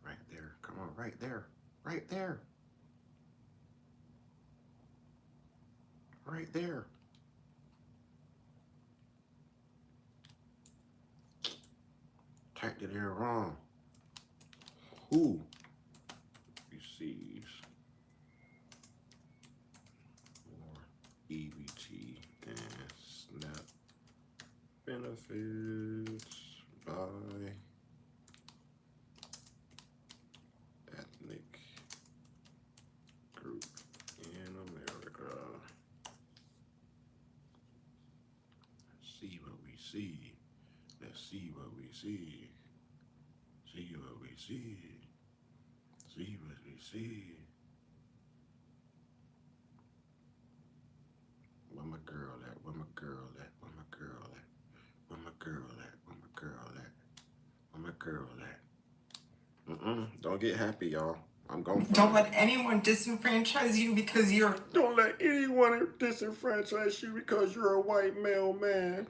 Right there. Come on, right there. Right there. Right there. Typed it here wrong. Who receives more EBT and SNAP benefits by ethnic see. Let's see what we see. See what we see. See what we see. Where my girl at? Where my girl at? Where my girl at? Where my girl at? Where my girl at? Where my girl at? Don't get happy, y'all. I'm going to Don't let anyone disenfranchise you because you're... Don't let anyone disenfranchise you because you're a white male man.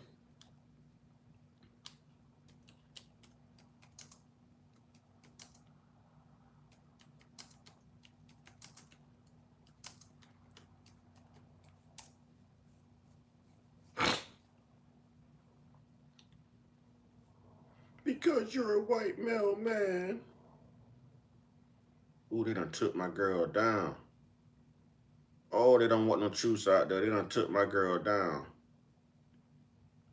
Because you're a white male man. Ooh, they done took my girl down. Oh, they don't want no truce out there. They done took my girl down.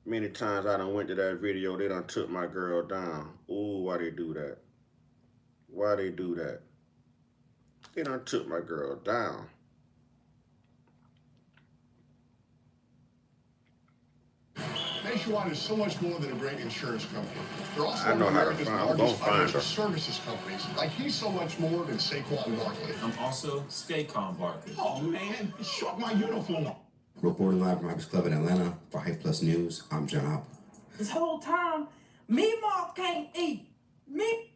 Many times I done went to that video, they done took my girl down. Ooh, why they do that? Why they do that? They done took my girl down. Nationwide is so much more than a great insurance company. They're also I know one of how to America's find. I'm gonna largest find financial her. services companies. Like, he's so much more than Saquon Barkley. I'm also Skaycon Barkley. Oh, man, he struck my uniform. Reporting live from Hype's Club in Atlanta for Hype Plus News, I'm John Hopper. This whole time, Meemaw can't eat. Me.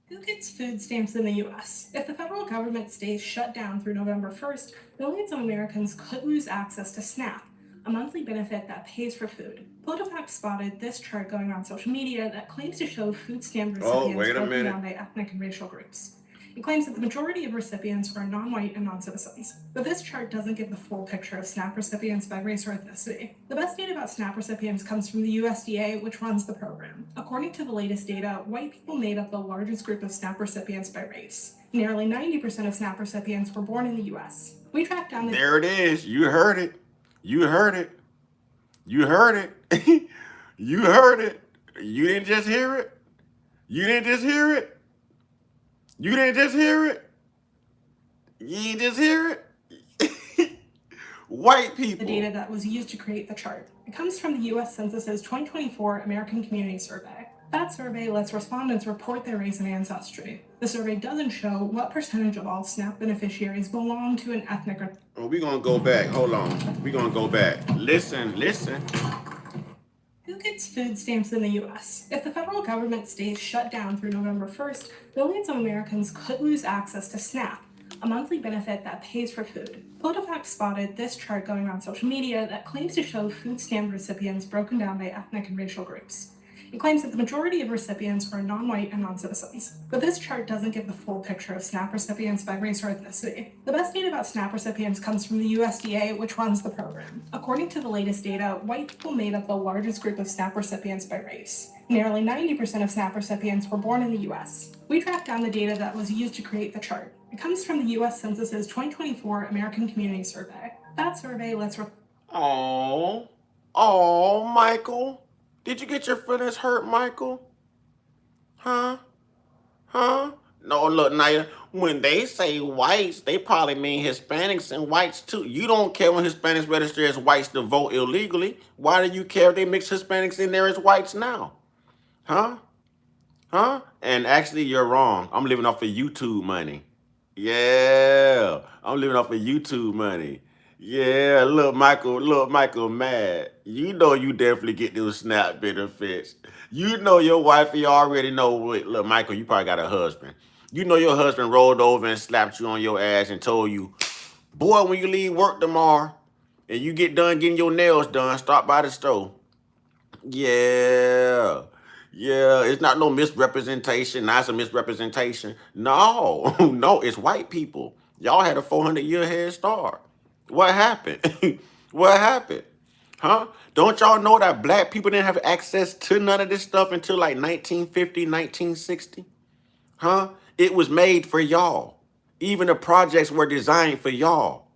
Who gets food stamps in the U.S.? If the federal government stays shut down through November 1st, millions of Americans could lose access to SNAP, a monthly benefit that pays for food. PolitiFact spotted this chart going around social media that claims to show food stamp recipients broken down by ethnic and racial groups. It claims that the majority of recipients are non-white and non-citizens. But this chart doesn't give the full picture of SNAP recipients by race or ethnicity. The best data about SNAP recipients comes from the USDA, which runs the program. According to the latest data, white people made up the largest group of SNAP recipients by race. Nearly 90% of SNAP recipients were born in the US. We tracked down the... There it is. You heard it. You heard it. You heard it. You heard it. You didn't just hear it. You didn't just hear it. You didn't just hear it. You didn't just hear it. White people. The data that was used to create the chart. It comes from the U.S. Census's 2024 American Community Survey. That survey lets respondents report their race and ancestry. The survey doesn't show what percentage of all SNAP beneficiaries belong to an ethnic or... Oh, we're going to go back. Hold on. We're going to go back. Listen. Who gets food stamps in the U.S.? If the federal government stays shut down through November 1st, millions of Americans could lose access to SNAP, a monthly benefit that pays for food. PolitiFact spotted this chart going around social media that claims to show food stamp recipients broken down by ethnic and racial groups. It claims that the majority of recipients are non-white and non-citizens. But this chart doesn't give the full picture of SNAP recipients by race or ethnicity. The best data about SNAP recipients comes from the USDA, which runs the program. According to the latest data, white people made up the largest group of SNAP recipients by race. Nearly 90% of SNAP recipients were born in the US. We tracked down the data that was used to create the chart. It comes from the U.S. Census's 2024 American Community Survey. That survey lets... Oh, Michael. Did you get your feelings hurt, Michael? Huh? No, look, Naya, when they say whites, they probably mean Hispanics and whites too. You don't care when Hispanics register as whites to vote illegally. Why do you care if they mix Hispanics in there as whites now? Huh? And actually, you're wrong. I'm living off of YouTube money. Yeah, I'm living off of YouTube money. Yeah, look, Michael mad. You know you definitely get those SNAP benefits. You know your wifey already know. Look, Michael, you probably got a husband. You know your husband rolled over and slapped you on your ass and told you, boy, when you leave work tomorrow and you get done getting your nails done, stop by the store. Yeah, it's not no misrepresentation. That's a misrepresentation. No, no, it's white people. Y'all had a 400-year head start. What happened? What happened? Huh? Don't y'all know that black people didn't have access to none of this stuff until like 1950, 1960? Huh? It was made for y'all. Even the projects were designed for y'all.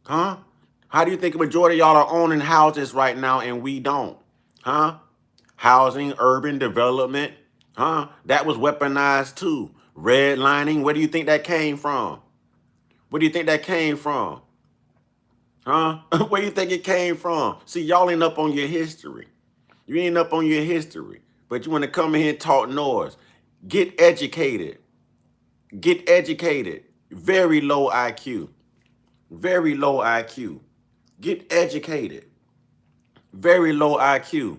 Huh? How do you think a majority of y'all are owning houses right now and we don't? Huh? Housing, urban development. Huh? That was weaponized too. Redlining, where do you think that came from? Where do you think that came from? Huh? Where do you think it came from? See, y'all ain't up on your history. You ain't up on your history. But you want to come in here and talk noise. Get educated. Get educated. Very low IQ. Very low IQ. Get educated. Very low IQ.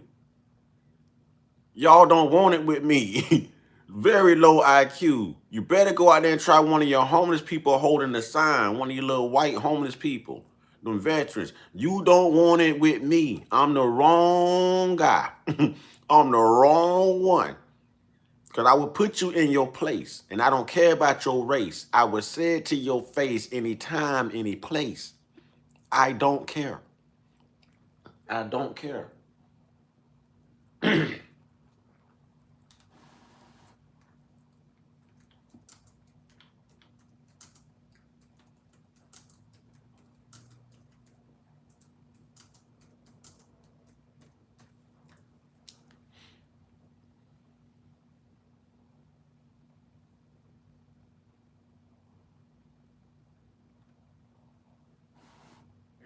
Y'all don't want it with me. Very low IQ. You better go out there and try one of your homeless people holding the sign. One of your little white homeless people. Them veterans. You don't want it with me. I'm the wrong guy. I'm the wrong one. Because I will put you in your place. And I don't care about your race. I will say it to your face anytime, any place. I don't care. I don't care.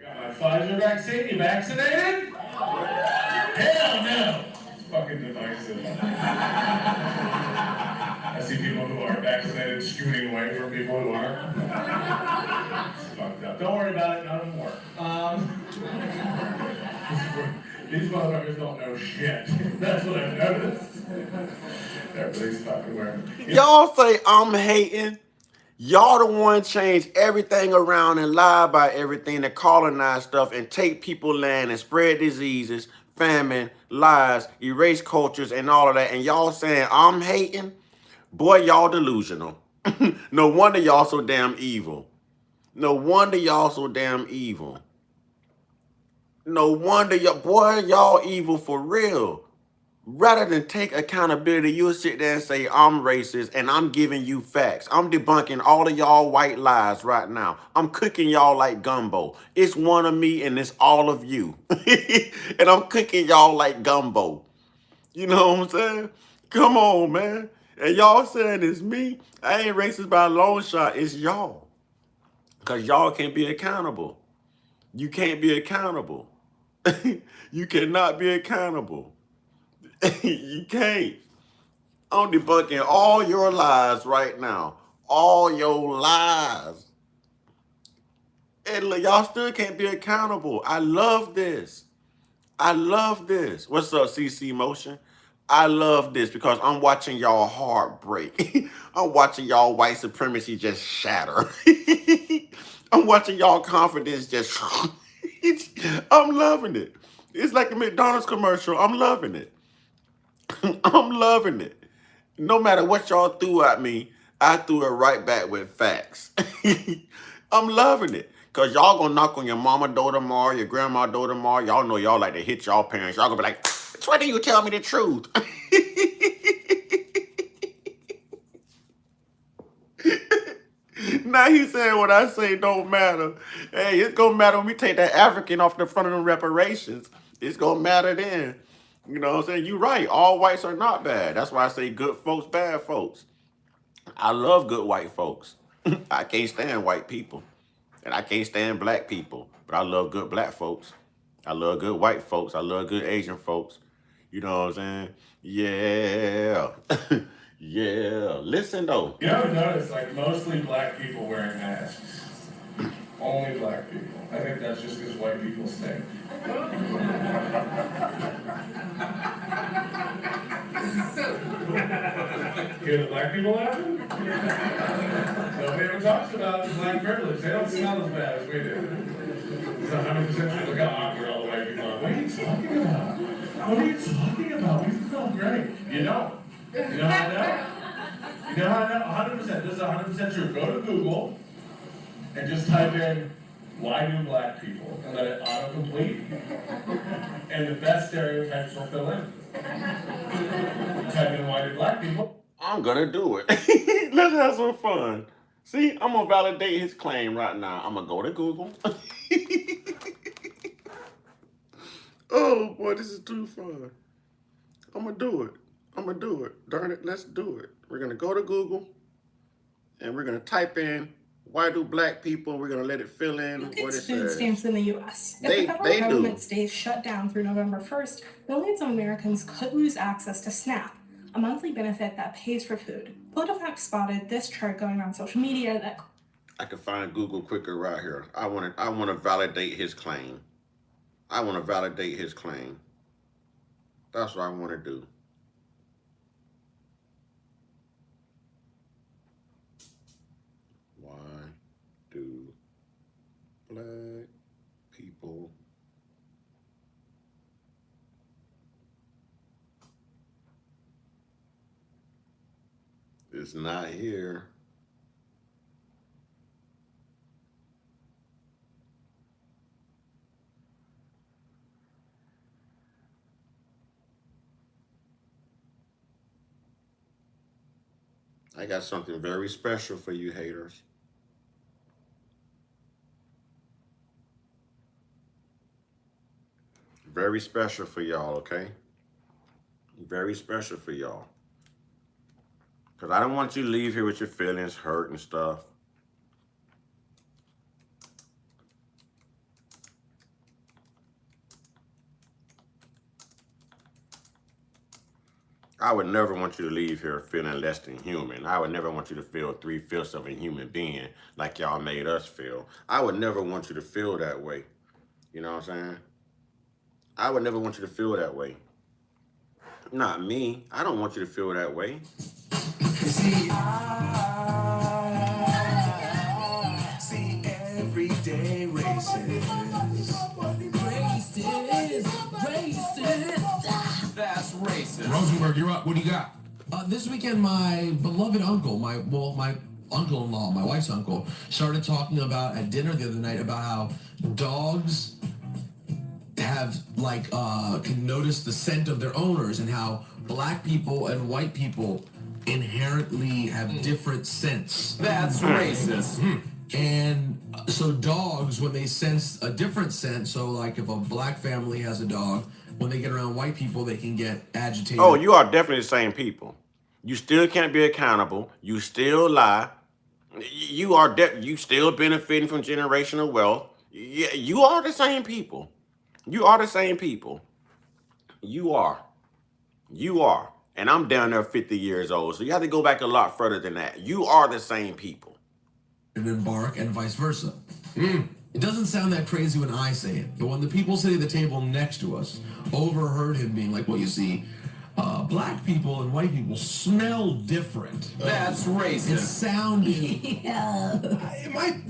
Got my Pfizer vaccine. You vaccinated? Hell no. It's fucking divisive. I see people who aren't vaccinated scooting away from people who aren't. It's fucked up. Don't worry about it. None of them work. These motherfuckers don't know shit. That's what I've noticed. Everybody's fucking wearing. Y'all say I'm hating. Y'all the one change everything around and lie about everything and colonize stuff and take people land and spread diseases, famine, lies, erase cultures and all of that. And y'all saying I'm hating? Boy, y'all delusional. No wonder y'all so damn evil. No wonder y'all so damn evil. No wonder y'all evil for real. Rather than take accountability, you'll sit there and say, I'm racist and I'm giving you facts. I'm debunking all of y'all white lies right now. I'm cooking y'all like gumbo. It's one of me and it's all of you. And I'm cooking y'all like gumbo. You know what I'm saying? Come on, man. And y'all saying it's me. I ain't racist by a long shot. It's y'all. Because y'all can't be accountable. You can't be accountable. You cannot be accountable. You can't. I'm debunking all your lies right now. All your lies. And look, y'all still can't be accountable. I love this. I love this. What's up, CC Motion? I love this because I'm watching y'all heartbreak. I'm watching y'all white supremacy just shatter. I'm watching y'all confidence just... I'm loving it. It's like a McDonald's commercial. I'm loving it. I'm loving it. No matter what y'all threw at me, I threw it right back with facts. I'm loving it. Because y'all gonna knock on your mama door tomorrow, your grandma door tomorrow. Y'all know y'all like to hit y'all parents. Y'all gonna be like, why do you tell me the truth? Now he's saying what I say don't matter. Hey, it's gonna matter when we take that African off the front of the reparations. It's gonna matter then. You know what I'm saying? You're right. All whites are not bad. That's why I say good folks, bad folks. I love good white folks. I can't stand white people. And I can't stand black people. But I love good black folks. I love good white folks. I love good Asian folks. You know what I'm saying? Yeah. Yeah. Listen, though. You ever notice, like, mostly black people wearing masks? Only black people. I think that's just because white people stink. Hear the black people laughing? Nobody ever talks about black privilege. They don't smell as bad as we do. It's 100% true. Look how awkward all the white people are. What are you talking about? What are you talking about? We smell great. You don't. You know how I know? You know how I know? 100%. This is 100% true. Go to Google and just type in, why do black people? And let it autocomplete. And the best stereotypes will fill in. Type in, why do black people? I'm gonna do it. Let's have some fun. See, I'm gonna validate his claim right now. I'm gonna go to Google. Oh boy, this is too fun. I'm gonna do it. I'm gonna do it. Darn it, let's do it. We're gonna go to Google and we're gonna type in, Why do black people, we're going to let it fill in Who what it gets food says. stamps in the U.S.? If They the federal government do. stays shut down through November 1st, millions of Americans could lose access to SNAP, a monthly benefit that pays for food. PolitiFact spotted this chart going on social media that I can find Google quicker right here. I want to validate his claim. I want to validate his claim. That's what I want to do. Why do black people it's not here. I got something very special for you haters. Very special for y'all, okay? Very special for y'all. Because I don't want you to leave here with your feelings hurt and stuff. I would never want you to leave here feeling less than human. I would never want you to feel 3/5 of a human being like y'all made us feel. I would never want you to feel that way. You know what I'm saying? I would never want you to feel that way. Not me. I don't want you to feel that way. See, I see everyday racist. That's racist. Rosenberg, you're up. What do you got? This weekend, my beloved uncle, my uncle-in-law, my wife's uncle, started talking about at dinner the other night about how dogs have can notice the scent of their owners, and how black people and white people inherently have different scents. That's racist. And so dogs, when they sense a different scent, so like if a black family has a dog, when they get around white people, they can get agitated. Oh, you are definitely the same people. You still can't be accountable. You still lie. You still benefiting from generational wealth. Yeah, you are the same people. You are the same people. You are. You are. And I'm down there 50 years old, so you have to go back a lot further than that. You are the same people. And embark, and vice versa. It doesn't sound that crazy when I say it, but when the people sitting at the table next to us overheard him being like, well, you see, black people and white people smell different. That's racist. It sounded...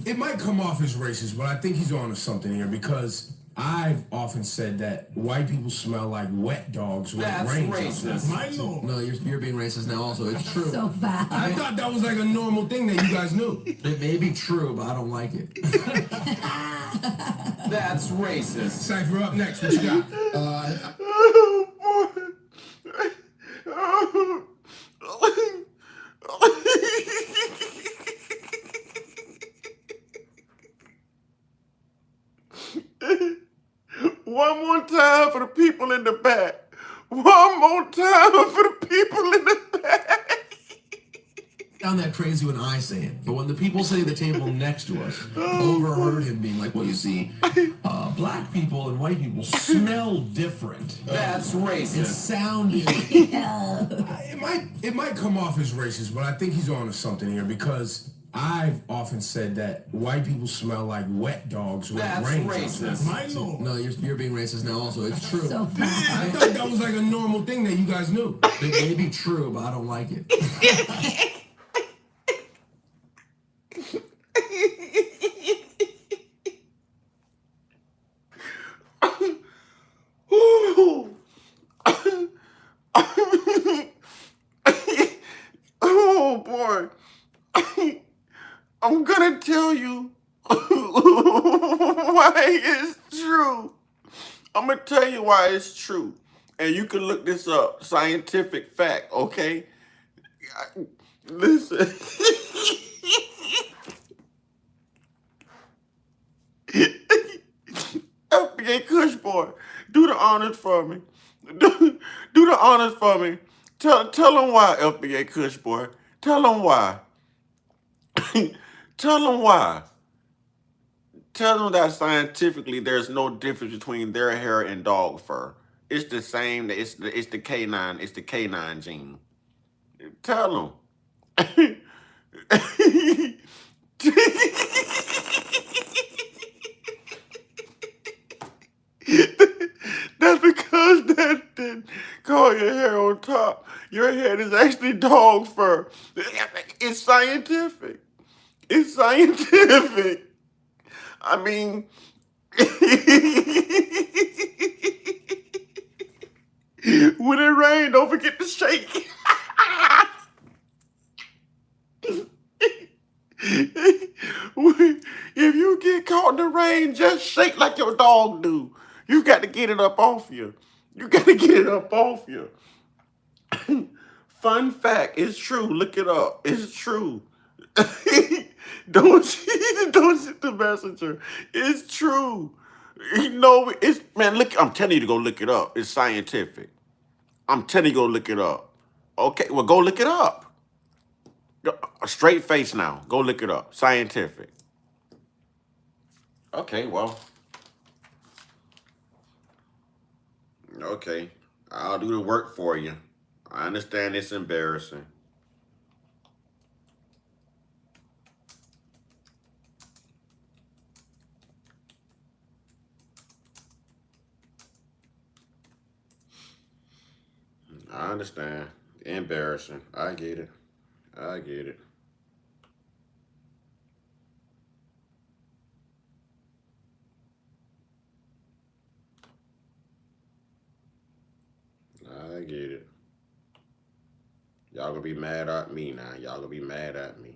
It might come off as racist, but I think he's on to something here, because I've often said that white people smell like wet dogs when it rains. That's racist. My lord. No, you're being racist now also. It's true. So bad. I thought that was like a normal thing that you guys knew. It may be true, but I don't like it. That's racist. Cypher, up next. What you got? One more time for the people in the back. One more time for the people in the back. Sound that crazy when I say it, but when the people sitting at the table next to us overheard him being like, well, you see, black people and white people smell different. That's racist. It sounded... It might come off as racist, but I think he's on to something here, because I've often said that white people smell like wet dogs when it rains. Racist. My lord. No, you're being racist now also. It's true. So bad. I thought that was like a normal thing that you guys knew. It may be true, but I don't like it. Oh boy. I'm gonna tell you why it's true. I'm gonna tell you why it's true. And you can look this up. Scientific fact, okay? Listen. FBA Kush boy, do the honors for me. Do the honors for me. Tell them why, FBA Kush boy. Tell them why. Tell them why. Tell them that scientifically there's no difference between their hair and dog fur. It's the same. It's the canine. It's the canine gene. Tell them. That's because that call your hair on top. Your head is actually dog fur. It's scientific. It's scientific. I mean, when it rains, don't forget to shake. If you get caught in the rain, just shake like your dog do. You got to get it up off you. You got to get it up off you. Fun fact, it's true. Look it up. It's true. don't shoot the messenger. It's true. You know, it's man. Look, I'm telling you to go look it up. It's scientific. I'm telling you to go look it up. Okay, well, go look it up. A straight face now. Go look it up. Scientific. Okay, well. Okay, I'll do the work for you. I understand it's embarrassing. I understand. Embarrassing. I get it. I get it. I get it. Y'all gonna be mad at me now. Y'all gonna be mad at me.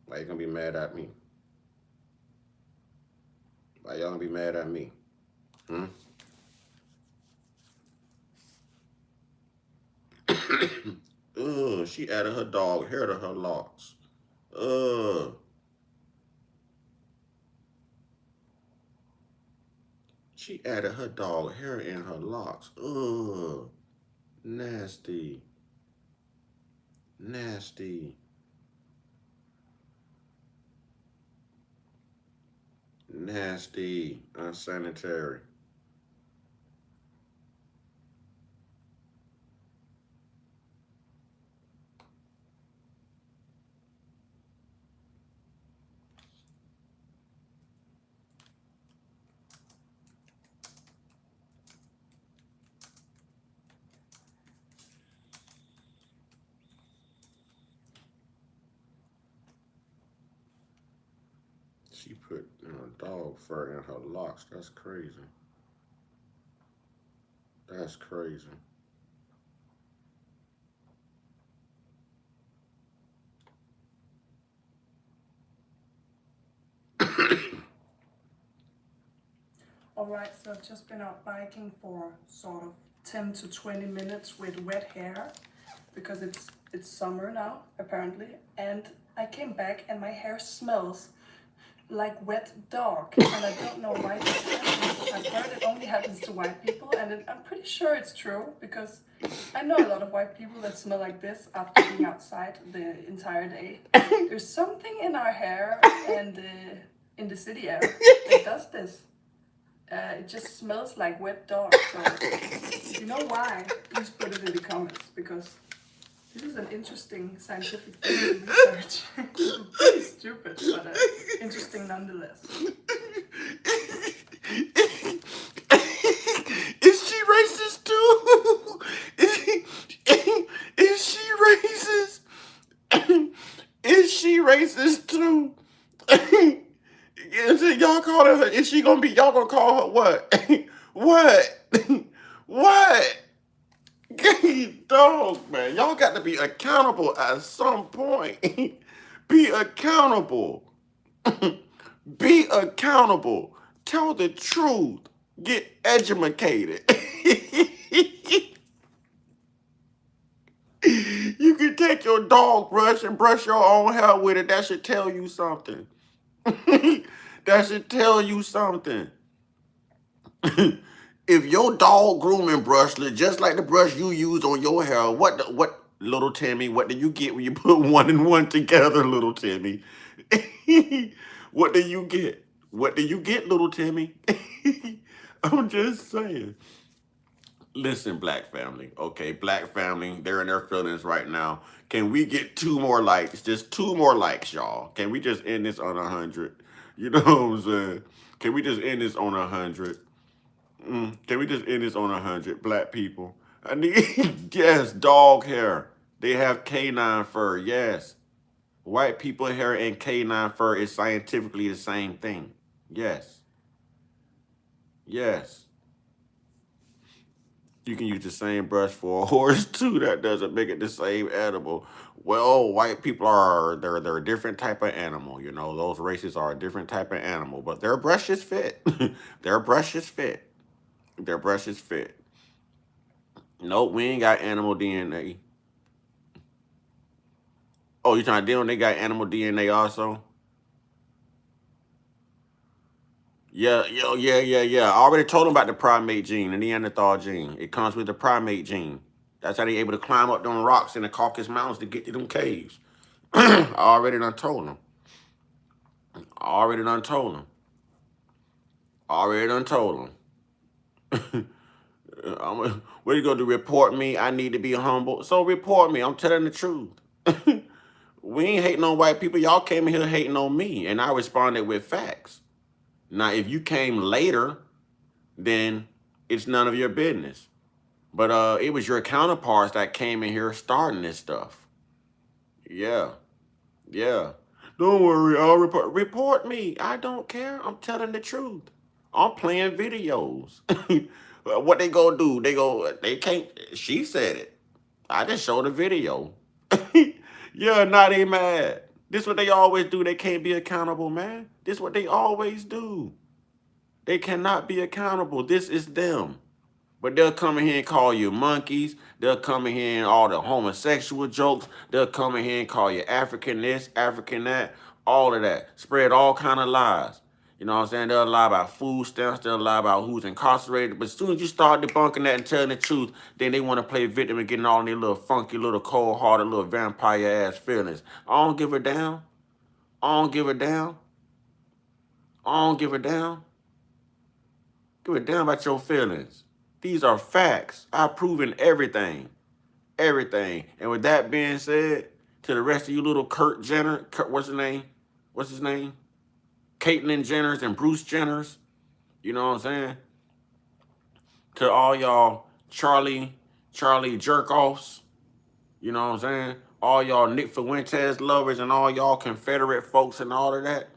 Why you gonna be mad at me? Why y'all gonna be mad at me? Ugh, she added her dog hair to her locks. Ugh. She added her dog hair in her locks. Ugh. Nasty. Nasty. Nasty. Unsanitary. She put dog fur in her locks. That's crazy. That's crazy. Alright, so I've just been out biking for sort of 10 to 20 minutes with wet hair because it's summer now, apparently. And I came back and my hair smells like wet dog. And I don't know why this happens. I've heard it only happens to white people, and I'm pretty sure it's true because I know a lot of white people that smell like this after being outside the entire day. There's something in our hair and in the city area that does this. It just smells like wet dog. So if you know why, please put it in the comments because this is an interesting scientific thing to research. Pretty stupid, but interesting nonetheless. Is she racist too? Is she racist? Is she racist too? Y'all call her. Is she gonna be? Y'all gonna call her what? What? What? Dog, man. Y'all got to be accountable at some point. Be accountable. Be accountable. Tell the truth. Get educated. You can take your dog brush and brush your own hair with it. That should tell you something. That should tell you something. If your dog grooming brush look just like the brush you use on your hair, what Little Timmy, what do you get when you put 1 and 1 together, little Timmy? What do you get? What do you get, little Timmy? I'm just saying. Listen, black family. Okay, black family, they're in their feelings right now. Can we get 2 more likes? Just 2 more likes, y'all. Can we just end this on 100? You know what I'm saying? Can we just end this on 100? Can we just end this on 100? Black people. I need, yes, dog hair. They have canine fur, yes. White people hair and canine fur is scientifically the same thing. Yes. Yes. You can use the same brush for a horse too. That doesn't make it the same animal. Well, white people they're a different type of animal. You know, those races are a different type of animal, but their brushes fit. Their brushes fit. Their brushes fit. Nope, we ain't got animal DNA. Oh, you trying to deal with they got animal DNA also? Yeah, yeah. I already told them about the primate gene, the Neanderthal gene. It comes with the primate gene. That's how they able to climb up them rocks in the Caucasus Mountains to get to them caves. I already done told them. I already done told them. Already done told them. What you gonna do? Report me? I need to be humble. So report me. I'm telling the truth. We ain't hating on white people. Y'all came in here hating on me, and I responded with facts. Now, if you came later, then it's none of your business. But it was your counterparts that came in here starting this stuff. Yeah. Yeah. Don't worry, I'll report me. I don't care. I'm telling the truth. I'm playing videos. What they gonna do? They can't. She said it. I just showed a video. Yeah, now they mad. This what they always do. They can't be accountable, man. This what they always do. They cannot be accountable. This is them. But they'll come in here and call you monkeys. They'll come in here and all the homosexual jokes. They'll come in here and call you African this, African that, all of that. Spread all kind of lies. You know what I'm saying? They'll lie about food stamps. They'll lie about who's incarcerated. But as soon as you start debunking that and telling the truth, then they want to play victim and getting all in their little funky, little cold-hearted, little vampire-ass feelings. I don't give a damn. I don't give a damn. I don't give a damn. Give a damn about your feelings. These are facts. I've proven everything. Everything. And with that being said, to the rest of you little Kurt Jenner, what's his name? What's his name? Caitlyn Jenners and Bruce Jenners. You know what I'm saying? To all y'all Charlie jerk-offs. You know what I'm saying? All y'all Nick Fuentes lovers and all y'all Confederate folks and all of that.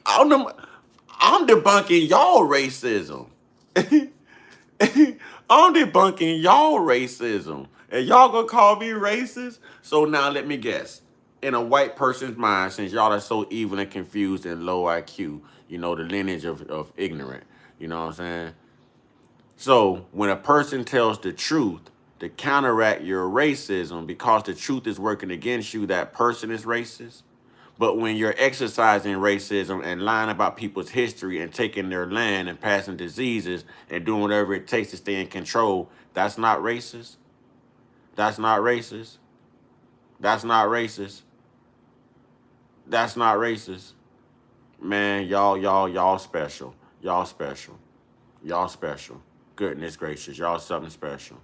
I'm debunking y'all racism. I'm debunking y'all racism. And y'all gonna call me racist? So now let me guess. In a white person's mind, since y'all are so evil and confused and low IQ, you know, the lineage of ignorant, you know what I'm saying? So when a person tells the truth to counteract your racism because the truth is working against you, that person is racist. But when you're exercising racism and lying about people's history and taking their land and passing diseases and doing whatever it takes to stay in control, that's not racist. That's not racist. That's not racist. That's not racist. Man, y'all special. Y'all special. Y'all special. Goodness gracious, y'all something special.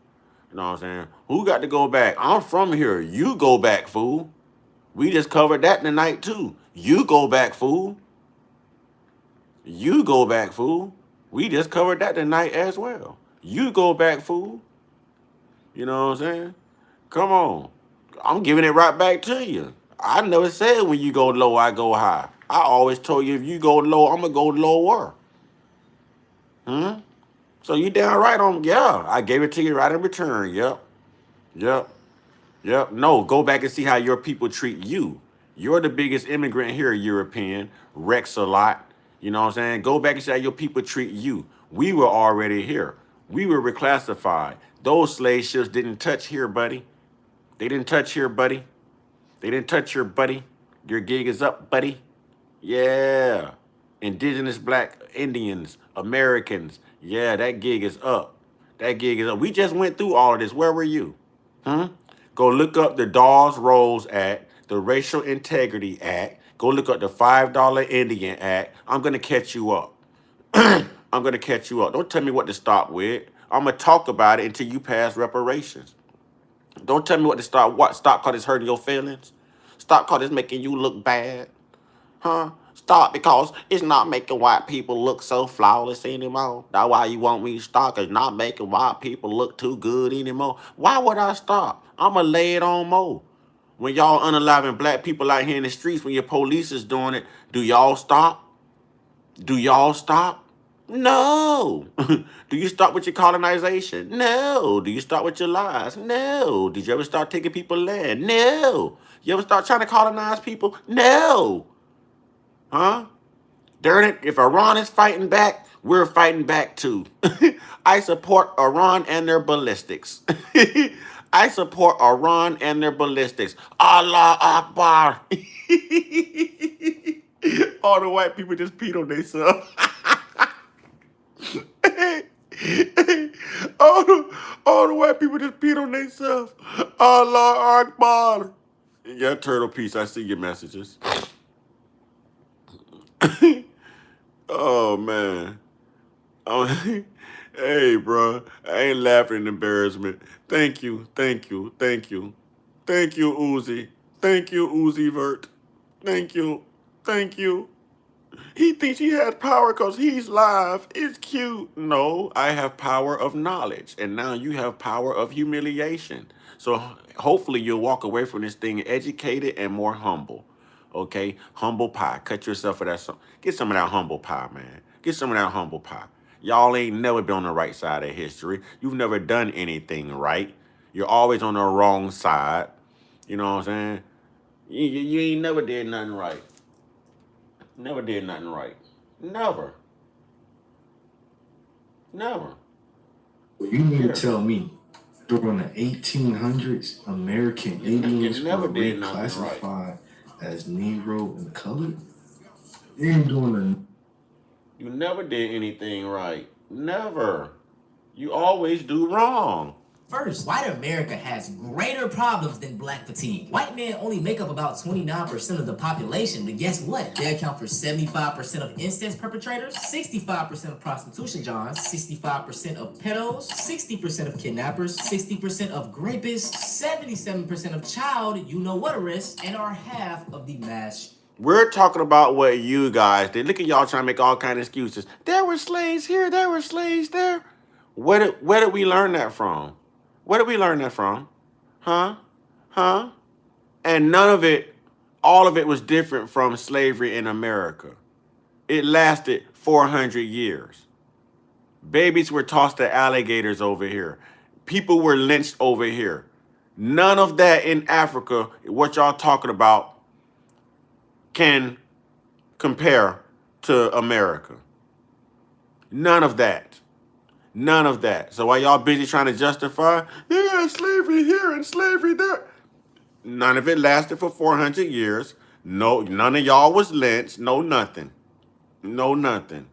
You know what I'm saying? Who got to go back? I'm from here. You go back, fool. We just covered that tonight, too. You go back, fool. You go back, fool. We just covered that tonight as well. You go back, fool. You know what I'm saying? Come on. I'm giving it right back to you. I never said when you go low, I go high. I always told you if you go low, I'm going to go lower. So you down right on, yeah. I gave it to you right in return. Yep. No, go back and see how your people treat you. You're the biggest immigrant here, European. Rex a lot. You know what I'm saying? Go back and see how your people treat you. We were already here. We were reclassified. Those slave ships didn't touch here, buddy. They didn't touch here, buddy. They didn't touch here, buddy. Your gig is up, buddy. Yeah. Indigenous black Indians, Americans. Yeah, that gig is up. That gig is up. We just went through all of this. Where were you? Go look up the Dawes-Rose Act, the Racial Integrity Act. Go look up the $5 Indian Act. I'm going to catch you up. I'm going to catch you up. Don't tell me what to stop with. I'm going to talk about it until you pass reparations. Don't tell me what to stop. What? Stop because it's hurting your feelings? Stop because it's making you look bad? Huh? Stop because it's not making white people look so flawless anymore. That's why you want me to stop. It's not making white people look too good anymore. Why would I stop? I'ma lay it on more. When y'all unaliving black people out here in the streets, when your police is doing it, do y'all stop? Do y'all stop? No. Do you stop with your colonization? No. Do you stop with your lies? No. Did you ever start taking people land? No. You ever start trying to colonize people? No. Huh? Darn it, if Iran is fighting back, we're fighting back too. I support Iran and their ballistics. I support Iran and their ballistics. Allah Akbar. All the white people just peed on themselves. all the white people just peed on themselves. Allah Akbar. Yeah, Turtle Peace, I see your messages. Oh, man. Oh, hey, bro. I ain't laughing in embarrassment. Thank you, thank you, thank you. Thank you, Uzi. Thank you, Uzi Vert. Thank you, thank you. He thinks he has power because he's live. It's cute. No, I have power of knowledge. And now you have power of humiliation. So hopefully you'll walk away from this thing educated and more humble. Okay? Humble pie. Cut yourself for that. Get some of that humble pie, man. Get some of that humble pie. Y'all ain't never been on the right side of history. You've never done anything right. You're always on the wrong side. You know what I'm saying? You ain't never did nothing right. Never did nothing right. Never. Never. Well, you mean to tell me during the 1800s, American Indians were reclassified as Negro and colored? You ain't doing You never did anything right. Never. You always do wrong. First, white America has greater problems than black fatigue. White men only make up about 29% of the population, but guess what? They account for 75% of incest perpetrators, 65% of prostitution johns, 65% of pedos, 60% of kidnappers, 60% of grapists, 77% of child you-know-what-arists, and are half of the mass. We're talking about what you guys did. Look at y'all trying to make all kind of excuses. There were slaves here. There were slaves there. Where did we learn that from? Where did we learn that from? Huh? Huh? And none of it, all of it was different from slavery in America. It lasted 400 years. Babies were tossed to alligators over here. People were lynched over here. None of that in Africa, what y'all talking about, can compare to America. None of that. None of that. So while y'all busy trying to justify, yeah, slavery here and slavery there, none of it lasted for 400 years. No, none of y'all was lynched. No, nothing. No, nothing.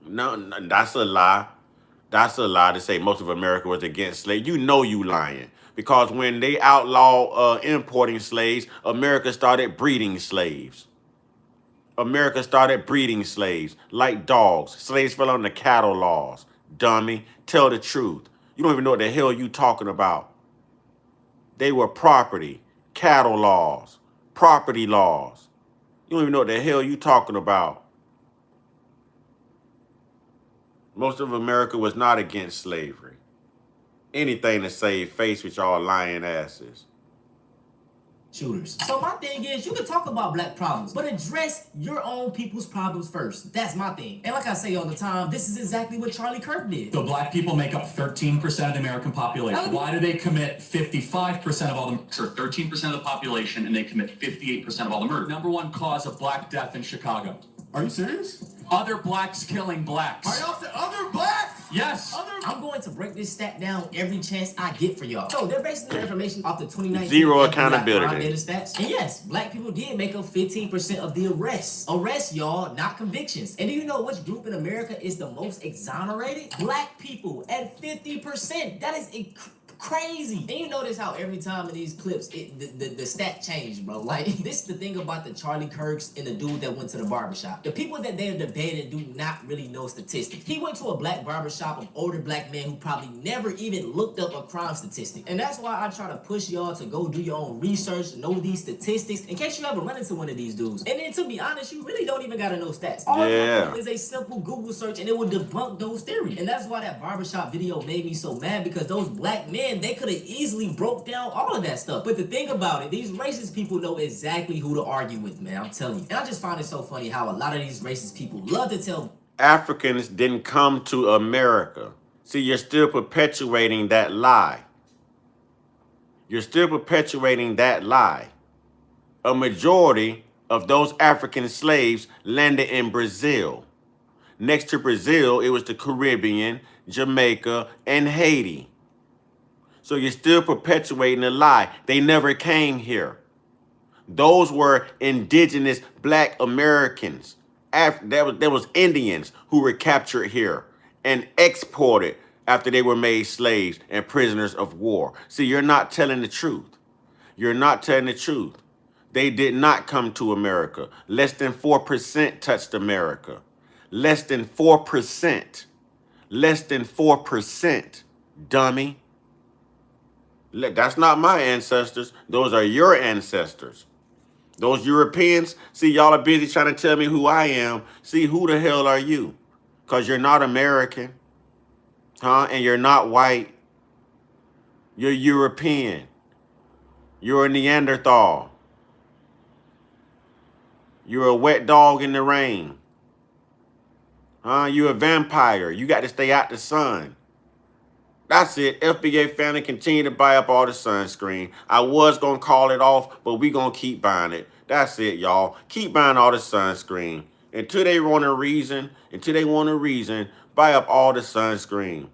No, that's a lie. That's a lie to say most of America was against slaves. You know you lying. Because when they outlawed importing slaves, America started breeding slaves. America started breeding slaves like dogs. Slaves fell under cattle laws. Dummy, tell the truth. You don't even know what the hell you talking about. They were property, cattle laws, property laws. You don't even know what the hell you talking about. Most of America was not against slavery. Anything to save face with y'all lying asses. Shooters. So my thing is, you can talk about black problems, but address your own people's problems first. That's my thing. And like I say all the time, this is exactly what Charlie Kirk did. So black people make up 13% of the American population. Why do they commit 55% of all the murders? 13% of the population, and they commit 58% of all the murders. Number one cause of black death in Chicago. Are you serious? Other blacks killing blacks. Are y'all saying other blacks? Yes. I'm going to break this stat down every chance I get for y'all. So they're basing their information off the 2019 Zero FBI accountability. crime data stats. And yes, black people did make up 15% of the arrests. Arrests, y'all, not convictions. And do you know which group in America is the most exonerated? Black people at 50%. That is crazy. And you notice how every time in these clips, the stat changed, bro. Like, this is the thing about the Charlie Kirks and the dude that went to the barbershop. The people that they're debating do not really know statistics. He went to a black barbershop of older black men who probably never even looked up a crime statistic. And that's why I try to push y'all to go do your own research, know these statistics, in case you ever run into one of these dudes. And then, to be honest, you really don't even gotta know stats. All you have to do is a simple Google search and it will debunk those theories. And that's why that barbershop video made me so mad, because those black men, they could have easily broke down all of that stuff. But the thing about it, these racist people know exactly who to argue with, man. I'm telling you. And I just find it so funny how a lot of these racist people love to tell Africans didn't come to America. See, you're still perpetuating that lie. You're still perpetuating that lie. A majority of those African slaves landed in Brazil. Next to Brazil, it was the Caribbean, Jamaica, and Haiti. So you're still perpetuating the lie. They never came here. Those were indigenous black Americans. There was Indians who were captured here and exported after they were made slaves and prisoners of war. See, you're not telling the truth. You're not telling the truth. They did not come to America. Less than 4% touched America. Less than 4%. Less than 4%, dummy. That's not my ancestors. Those are your ancestors. Those Europeans, see, y'all are busy trying to tell me who I am. See, who the hell are you? Because you're not American, huh? And you're not white. You're European. You're a Neanderthal. You're a wet dog in the rain. Huh? You're a vampire. You got to stay out the sun. That's it. FBA family, continue to buy up all the sunscreen. I was going to call it off, but we going to keep buying it. That's it, y'all. Keep buying all the sunscreen. Until they want a reason, buy up all the sunscreen.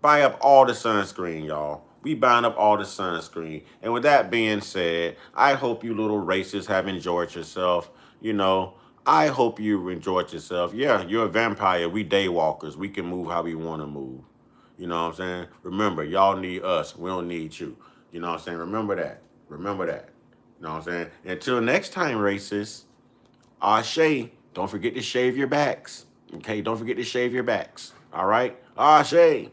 Buy up all the sunscreen, y'all. We buying up all the sunscreen. And with that being said, I hope you little racists have enjoyed yourself. You know, I hope you enjoyed yourself. Yeah, you're a vampire. We day walkers. We can move how we want to move. You know what I'm saying? Remember, y'all need us. We don't need you. You know what I'm saying? Remember that. Remember that. You know what I'm saying? Until next time, racists, Ashe, don't forget to shave your backs. Okay? Don't forget to shave your backs. All right? Ashe.